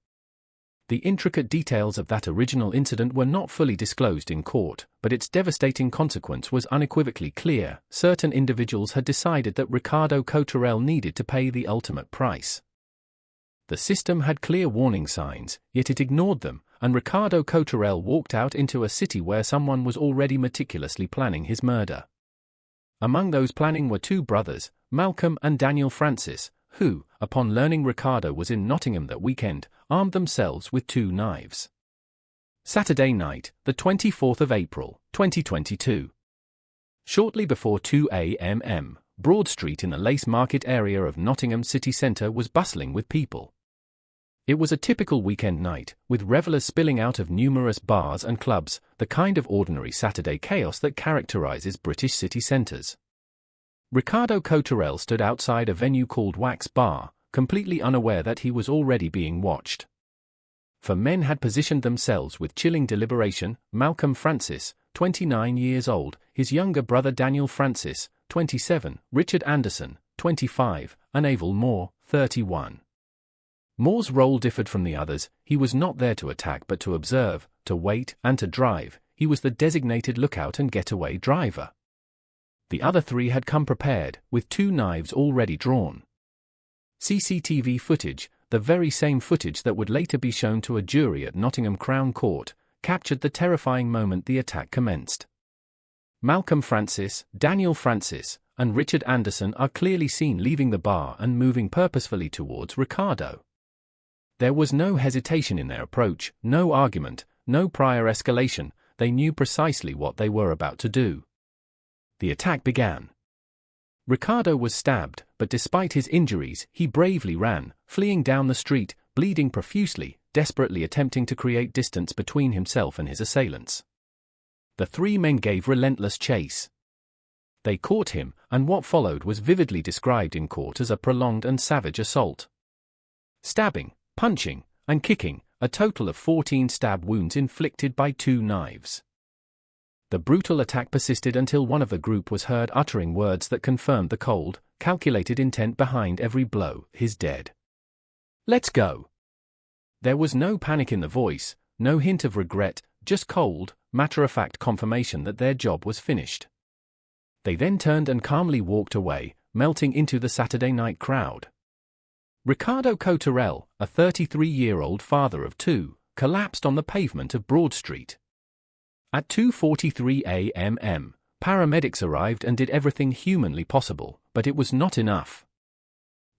The intricate details of that original incident were not fully disclosed in court, but its devastating consequence was unequivocally clear. Certain individuals had decided that Ricardo Cotarel needed to pay the ultimate price. The system had clear warning signs, yet it ignored them, and Ricardo Cotarel walked out into a city where someone was already meticulously planning his murder. Among those planning were 2 brothers, Malcolm and Daniel Francis, who, upon learning Ricardo was in Nottingham that weekend, armed themselves with 2 knives. Saturday night, the 24th of April, 2022. Shortly before 2 a.m., Broad Street in the Lace Market area of Nottingham city centre was bustling with people. It was a typical weekend night, with revellers spilling out of numerous bars and clubs, the kind of ordinary Saturday chaos that characterises British city centres. Ricardo Cotarel stood outside a venue called Wax Bar, completely unaware that he was already being watched. For men had positioned themselves with chilling deliberation: Malcolm Francis, 29 years old, his younger brother Daniel Francis, 27, Richard Anderson, 25, and Avil Moore, 31. Moore's role differed from the others. He was not there to attack but to observe, to wait, and to drive. He was the designated lookout and getaway driver. The other 3 had come prepared, with 2 knives already drawn. CCTV footage, the very same footage that would later be shown to a jury at Nottingham Crown Court, captured the terrifying moment the attack commenced. Malcolm Francis, Daniel Francis, and Richard Anderson are clearly seen leaving the bar and moving purposefully towards Ricardo. There was no hesitation in their approach, no argument, no prior escalation. They knew precisely what they were about to do. The attack began. Ricardo was stabbed, but despite his injuries, he bravely ran, fleeing down the street, bleeding profusely, desperately attempting to create distance between himself and his assailants. The 3 men gave relentless chase. They caught him, and what followed was vividly described in court as a prolonged and savage assault. Stabbing, punching, and kicking, a total of 14 stab wounds inflicted by 2 knives. The brutal attack persisted until one of the group was heard uttering words that confirmed the cold, calculated intent behind every blow: "He's dead. Let's go." There was no panic in the voice, no hint of regret, just cold, matter-of-fact confirmation that their job was finished. They then turned and calmly walked away, melting into the Saturday night crowd. Ricardo Cotterell, a 33-year-old father of 2, collapsed on the pavement of Broad Street. At 2:43 a.m., paramedics arrived and did everything humanly possible, but it was not enough.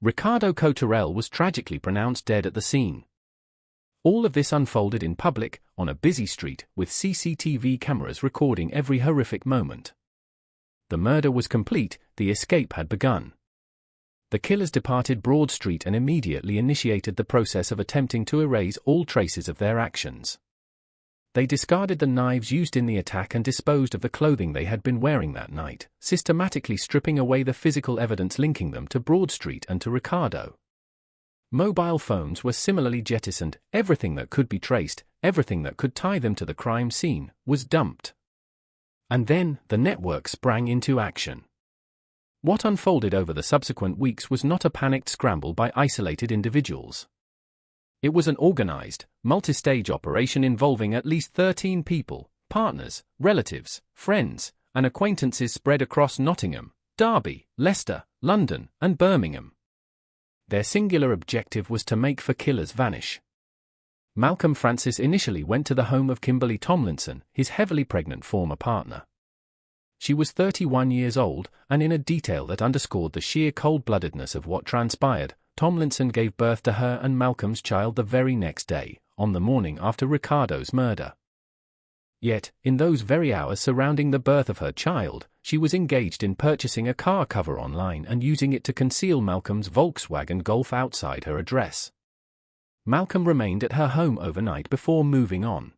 Ricardo Cotterell was tragically pronounced dead at the scene. All of this unfolded in public, on a busy street, with CCTV cameras recording every horrific moment. The murder was complete, the escape had begun. The killers departed Broad Street and immediately initiated the process of attempting to erase all traces of their actions. They discarded the knives used in the attack and disposed of the clothing they had been wearing that night, systematically stripping away the physical evidence linking them to Broad Street and to Ricardo. Mobile phones were similarly jettisoned, everything that could be traced, everything that could tie them to the crime scene, was dumped. And then, the network sprang into action. What unfolded over the subsequent weeks was not a panicked scramble by isolated individuals. It was an organized, multi-stage operation involving at least 13 people, partners, relatives, friends, and acquaintances spread across Nottingham, Derby, Leicester, London, and Birmingham. Their singular objective was to make the killers vanish. Malcolm Francis initially went to the home of Kimberly Tomlinson, his heavily pregnant former partner. She was 31 years old, and in a detail that underscored the sheer cold-bloodedness of what transpired, Tomlinson gave birth to her and Malcolm's child the very next day, on the morning after Ricardo's murder. Yet, in those very hours surrounding the birth of her child, she was engaged in purchasing a car cover online and using it to conceal Malcolm's Volkswagen Golf outside her address. Malcolm remained at her home overnight before moving on.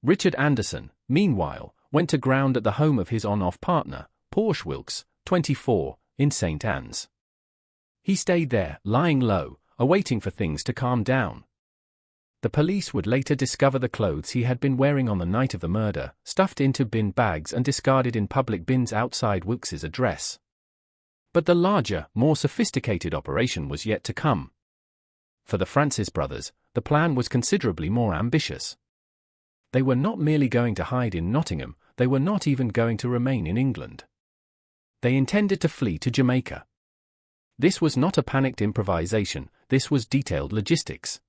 Richard Anderson, meanwhile, went to ground at the home of his on-off partner, Porsche Wilkes, 24, in St. Anne's. He stayed there, lying low, awaiting for things to calm down. The police would later discover the clothes he had been wearing on the night of the murder, stuffed into bin bags and discarded in public bins outside Wilkes's address. But the larger, more sophisticated operation was yet to come. For the Francis brothers, the plan was considerably more ambitious. They were not merely going to hide in Nottingham, they were not even going to remain in England. They intended to flee to Jamaica. This was not a panicked improvisation, this was detailed logistics.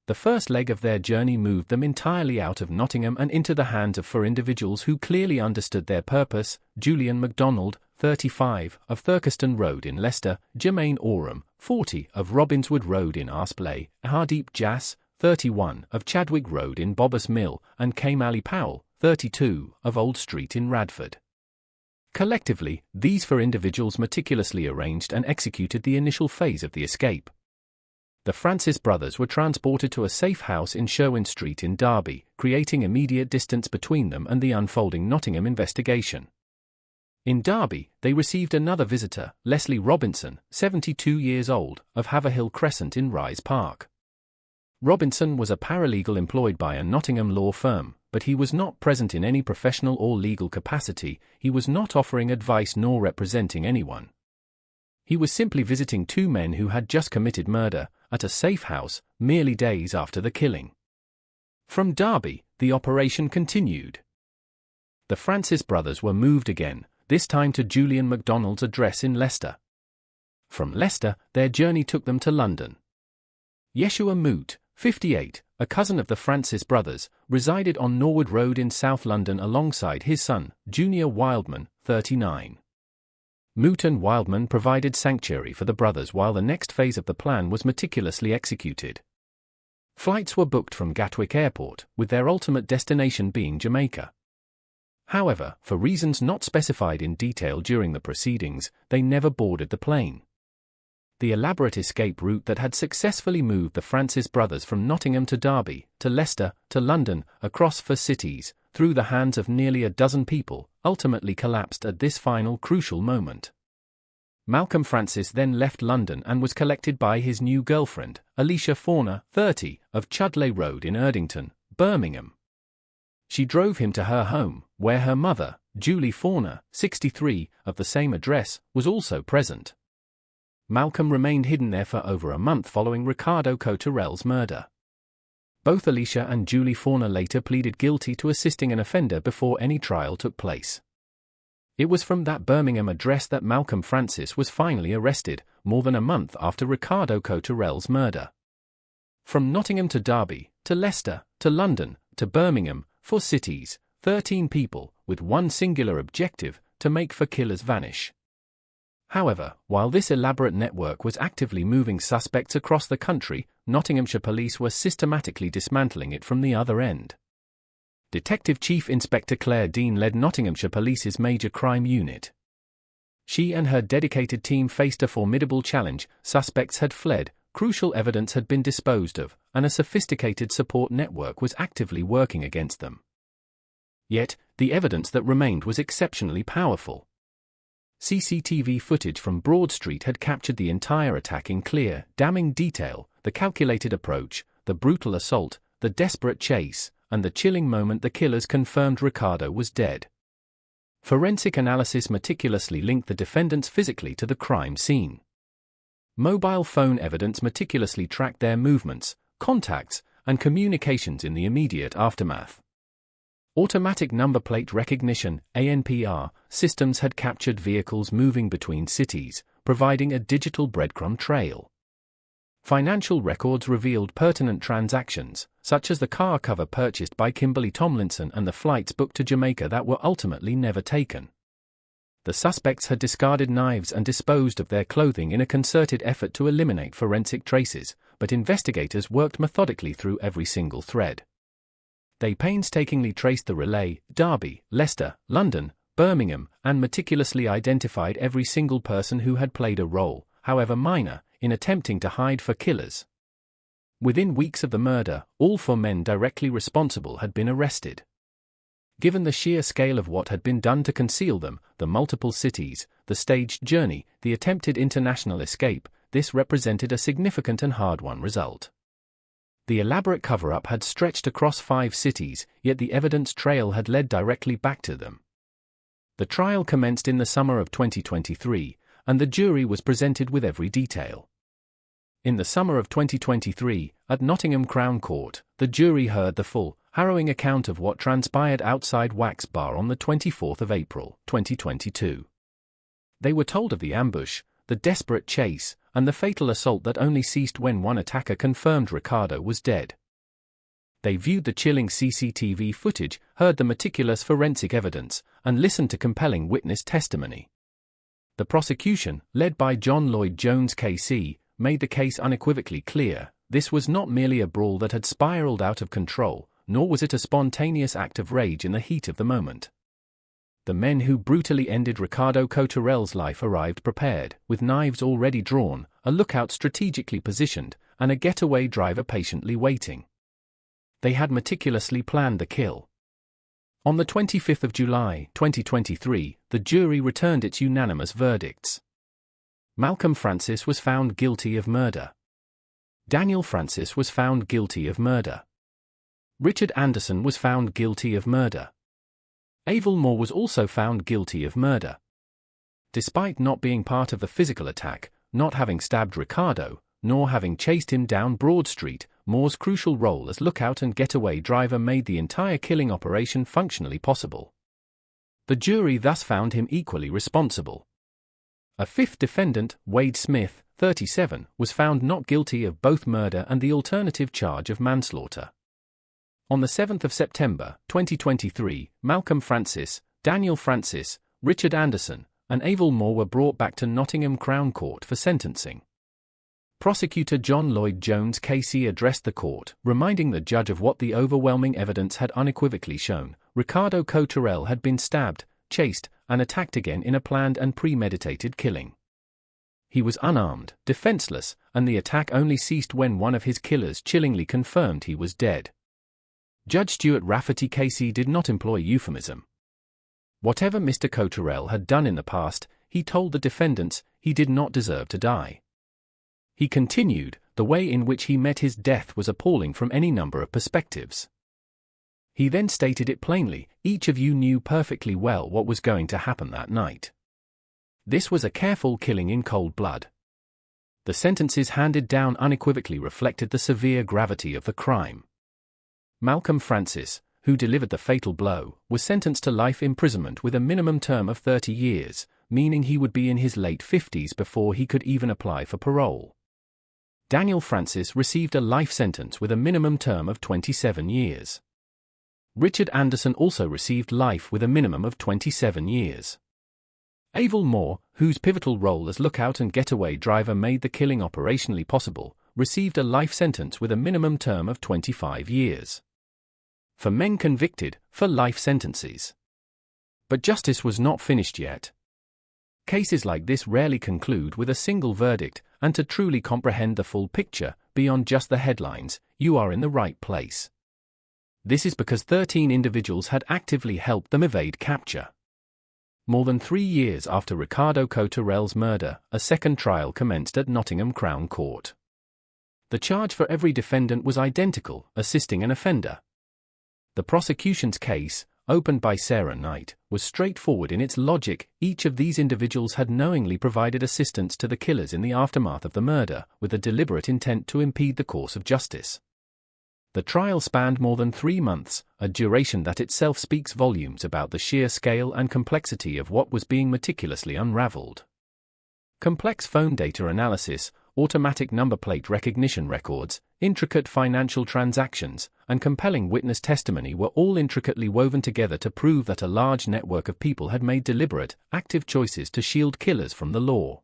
The first leg of their journey moved them entirely out of Nottingham and into the hands of 4 individuals who clearly understood their purpose: Julian MacDonald, 35, of Thurkeston Road in Leicester; Jermaine Oram, 40, of Robinswood Road in Arsplay; Hardeep Jas, 31, of Chadwick Road in Bobbas Mill; and Kamali Powell, 32, of Old Street in Radford. Collectively, these 4 individuals meticulously arranged and executed the initial phase of the escape. The Francis brothers were transported to a safe house in Sherwin Street in Derby, creating immediate distance between them and the unfolding Nottingham investigation. In Derby, they received another visitor, Leslie Robinson, 72 years old, of Haverhill Crescent in Rise Park. Robinson was a paralegal employed by a Nottingham law firm, but he was not present in any professional or legal capacity. He was not offering advice nor representing anyone. He was simply visiting 2 men who had just committed murder, at a safe house, merely days after the killing. From Derby, the operation continued. The Francis brothers were moved again, this time to Julian MacDonald's address in Leicester. From Leicester, their journey took them to London. Yeshua Moot, 58, a cousin of the Francis brothers, resided on Norwood Road in South London alongside his son, Junior Wildman, 39. Moot and Wildman provided sanctuary for the brothers while the next phase of the plan was meticulously executed. Flights were booked from Gatwick Airport, with their ultimate destination being Jamaica. However, for reasons not specified in detail during the proceedings, they never boarded the plane. The elaborate escape route that had successfully moved the Francis brothers from Nottingham to Derby, to Leicester, to London, across 4 cities, through the hands of nearly a dozen people, ultimately collapsed at this final crucial moment. Malcolm Francis then left London and was collected by his new girlfriend, Alicia Fauna, 30, of Chudley Road in Erdington, Birmingham. She drove him to her home, where her mother, Julie Fauna, 63, of the same address, was also present. Malcolm remained hidden there for over a month following Ricardo Cotterell's murder. Both Alicia and Julie Fauna later pleaded guilty to assisting an offender before any trial took place. It was from that Birmingham address that Malcolm Francis was finally arrested, more than a month after Ricardo Cotterell's murder. From Nottingham to Derby, to Leicester, to London, to Birmingham, 4 cities, 13 people, with one singular objective, to make 4 killers vanish. However, while this elaborate network was actively moving suspects across the country, Nottinghamshire police were systematically dismantling it from the other end. Detective Chief Inspector Claire Dean led Nottinghamshire Police's major crime unit. She and her dedicated team faced a formidable challenge. Suspects had fled, crucial evidence had been disposed of, and a sophisticated support network was actively working against them. Yet, the evidence that remained was exceptionally powerful. CCTV footage from Broad Street had captured the entire attack in clear, damning detail: the calculated approach, the brutal assault, the desperate chase, and the chilling moment the killers confirmed Ricardo was dead. Forensic analysis meticulously linked the defendants physically to the crime scene. Mobile phone evidence meticulously tracked their movements, contacts, and communications in the immediate aftermath. Automatic number plate recognition (ANPR) systems had captured vehicles moving between cities, providing a digital breadcrumb trail. Financial records revealed pertinent transactions, such as the car cover purchased by Kimberly Tomlinson and the flights booked to Jamaica that were ultimately never taken. The suspects had discarded knives and disposed of their clothing in a concerted effort to eliminate forensic traces, but investigators worked methodically through every single thread. They painstakingly traced the relay, Derby, Leicester, London, Birmingham, and meticulously identified every single person who had played a role, however minor, in attempting to hide 4 killers. Within weeks of the murder, all 4 men directly responsible had been arrested. Given the sheer scale of what had been done to conceal them, the multiple cities, the staged journey, the attempted international escape, this represented a significant and hard-won result. The elaborate cover-up had stretched across 5 cities, yet the evidence trail had led directly back to them. The trial commenced in the summer of 2023, and the jury was presented with every detail. In the summer of 2023, at Nottingham Crown Court, the jury heard the full, harrowing account of what transpired outside Wax Bar on the 24th of April, 2022. They were told of the ambush, the desperate chase, and the fatal assault that only ceased when one attacker confirmed Ricardo was dead. They viewed the chilling CCTV footage, heard the meticulous forensic evidence, and listened to compelling witness testimony. The prosecution, led by John Lloyd Jones KC, made the case unequivocally clear: this was not merely a brawl that had spiraled out of control, nor was it a spontaneous act of rage in the heat of the moment. The men who brutally ended Ricardo Cotterell's life arrived prepared, with knives already drawn, a lookout strategically positioned, and a getaway driver patiently waiting. They had meticulously planned the kill. On the 25th of July, 2023, the jury returned its unanimous verdicts. Malcolm Francis was found guilty of murder. Daniel Francis was found guilty of murder. Richard Anderson was found guilty of murder. Avel Moore was also found guilty of murder. Despite not being part of the physical attack, not having stabbed Ricardo, nor having chased him down Broad Street, Moore's crucial role as lookout and getaway driver made the entire killing operation functionally possible. The jury thus found him equally responsible. A 5th defendant, Wade Smith, 37, was found not guilty of both murder and the alternative charge of manslaughter. On the 7th of September, 2023, Malcolm Francis, Daniel Francis, Richard Anderson, and Avel Moore were brought back to Nottingham Crown Court for sentencing. Prosecutor John Lloyd Jones KC addressed the court, reminding the judge of what the overwhelming evidence had unequivocally shown: Ricardo Cotterell had been stabbed, chased, and attacked again in a planned and premeditated killing. He was unarmed, defenseless, and the attack only ceased when one of his killers chillingly confirmed he was dead. Judge Stuart Rafferty KC did not employ euphemism. Whatever Mr. Cotterell had done in the past, he told the defendants, he did not deserve to die. He continued, the way in which he met his death was appalling from any number of perspectives. He then stated it plainly, each of you knew perfectly well what was going to happen that night. This was a careful killing in cold blood. The sentences handed down unequivocally reflected the severe gravity of the crime. Malcolm Francis, who delivered the fatal blow, was sentenced to life imprisonment with a minimum term of 30 years, meaning he would be in his late 50s before he could even apply for parole. Daniel Francis received a life sentence with a minimum term of 27 years. Richard Anderson also received life with a minimum of 27 years. Avil Moore, whose pivotal role as lookout and getaway driver made the killing operationally possible, received a life sentence with a minimum term of 25 years. For men convicted, for life sentences. But justice was not finished yet. Cases like this rarely conclude with a single verdict, and to truly comprehend the full picture, beyond just the headlines, you are in the right place. This is because 13 individuals had actively helped them evade capture. More than 3 years after Ricardo Cotterell's murder, a second trial commenced at Nottingham Crown Court. The charge for every defendant was identical, assisting an offender. The prosecution's case, opened by Sarah Knight, was straightforward in its logic. Each of these individuals had knowingly provided assistance to the killers in the aftermath of the murder, with a deliberate intent to impede the course of justice. The trial spanned more than 3 months, a duration that itself speaks volumes about the sheer scale and complexity of what was being meticulously unraveled. Complex phone data analysis, automatic number plate recognition records, intricate financial transactions, and compelling witness testimony were all intricately woven together to prove that a large network of people had made deliberate, active choices to shield killers from the law.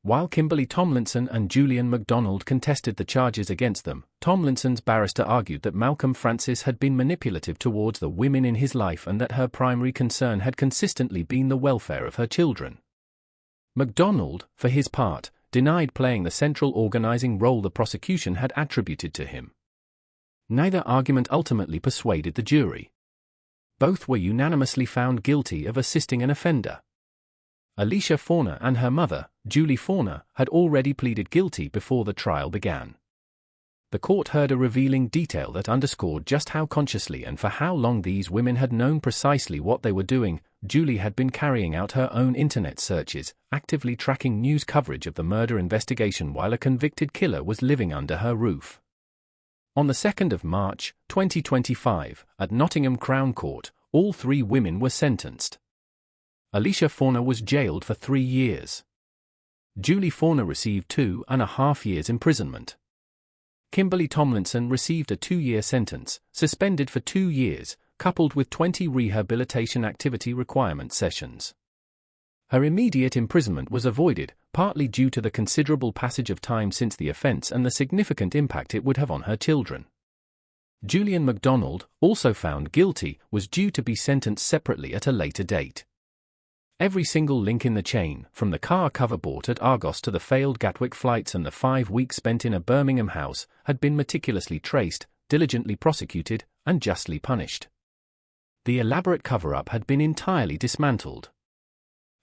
While Kimberly Tomlinson and Julian MacDonald contested the charges against them, Tomlinson's barrister argued that Malcolm Francis had been manipulative towards the women in his life and that her primary concern had consistently been the welfare of her children. MacDonald, for his part, denied playing the central organizing role the prosecution had attributed to him. Neither argument ultimately persuaded the jury. Both were unanimously found guilty of assisting an offender. Alicia Fauna and her mother, Julie Fauna, had already pleaded guilty before the trial began. The court heard a revealing detail that underscored just how consciously and for how long these women had known precisely what they were doing. Julie had been carrying out her own internet searches, actively tracking news coverage of the murder investigation while a convicted killer was living under her roof. On the 2nd of March, 2025, at Nottingham Crown Court, all 3 women were sentenced. Alicia Fauna was jailed for 3 years. Julie Fauna received 2.5 years imprisonment. Kimberly Tomlinson received a 2-year sentence, suspended for 2 years, coupled with 20 rehabilitation activity requirement sessions. Her immediate imprisonment was avoided, partly due to the considerable passage of time since the offense and the significant impact it would have on her children. Julian MacDonald, also found guilty, was due to be sentenced separately at a later date. Every single link in the chain, from the car cover bought at Argos to the failed Gatwick flights and the 5 weeks spent in a Birmingham house, had been meticulously traced, diligently prosecuted, and justly punished. The elaborate cover-up had been entirely dismantled.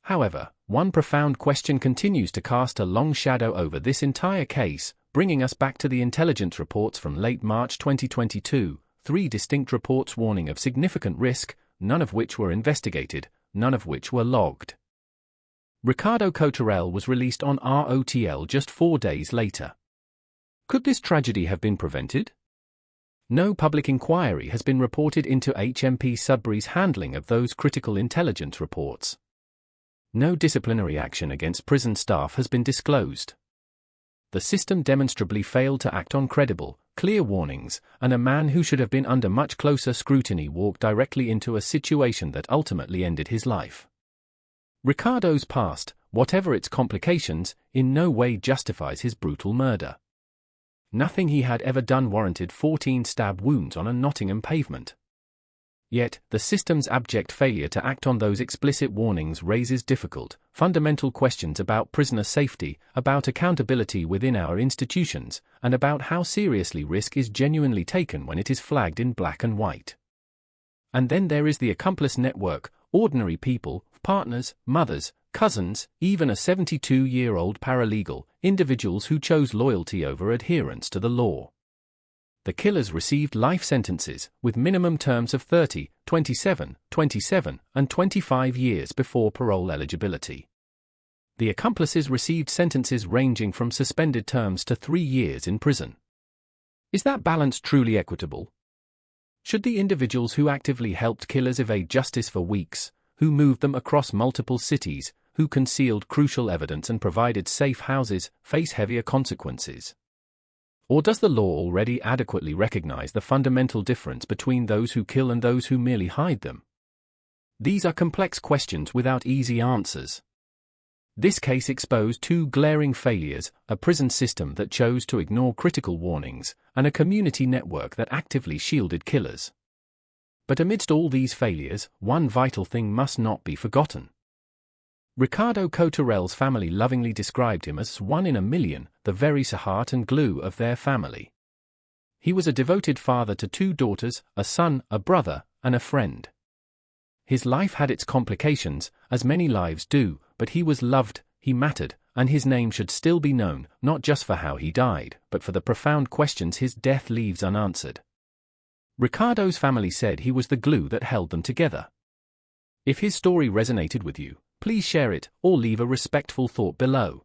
However, one profound question continues to cast a long shadow over this entire case, bringing us back to the intelligence reports from late March 2022, 3 distinct reports warning of significant risk, none of which were investigated, none of which were logged. Ricardo Cotterell was released on ROTL just 4 days later. Could this tragedy have been prevented? No public inquiry has been reported into HMP Sudbury's handling of those critical intelligence reports. No disciplinary action against prison staff has been disclosed. The system demonstrably failed to act on credible, clear warnings, and a man who should have been under much closer scrutiny walked directly into a situation that ultimately ended his life. Ricardo's past, whatever its complications, in no way justifies his brutal murder. Nothing he had ever done warranted 14 stab wounds on a Nottingham pavement. Yet, the system's abject failure to act on those explicit warnings raises difficult, fundamental questions about prisoner safety, about accountability within our institutions, and about how seriously risk is genuinely taken when it is flagged in black and white. And then there is the accomplice network, ordinary people, partners, mothers, cousins, even a 72-year-old paralegal, individuals who chose loyalty over adherence to the law. The killers received life sentences, with minimum terms of 30, 27, 27, and 25 years before parole eligibility. The accomplices received sentences ranging from suspended terms to 3 years in prison. Is that balance truly equitable? Should the individuals who actively helped killers evade justice for weeks, who moved them across multiple cities, who concealed crucial evidence and provided safe houses, face heavier consequences? Or does the law already adequately recognize the fundamental difference between those who kill and those who merely hide them? These are complex questions without easy answers. This case exposed two glaring failures: a prison system that chose to ignore critical warnings, and a community network that actively shielded killers. But amidst all these failures, one vital thing must not be forgotten. Ricardo Cotarel's family lovingly described him as one in a million, the very heart and glue of their family. He was a devoted father to 2 daughters, a son, a brother, and a friend. His life had its complications, as many lives do, but he was loved, he mattered, and his name should still be known, not just for how he died, but for the profound questions his death leaves unanswered. Ricardo's family said he was the glue that held them together. If his story resonated with you, please share it, or leave a respectful thought below.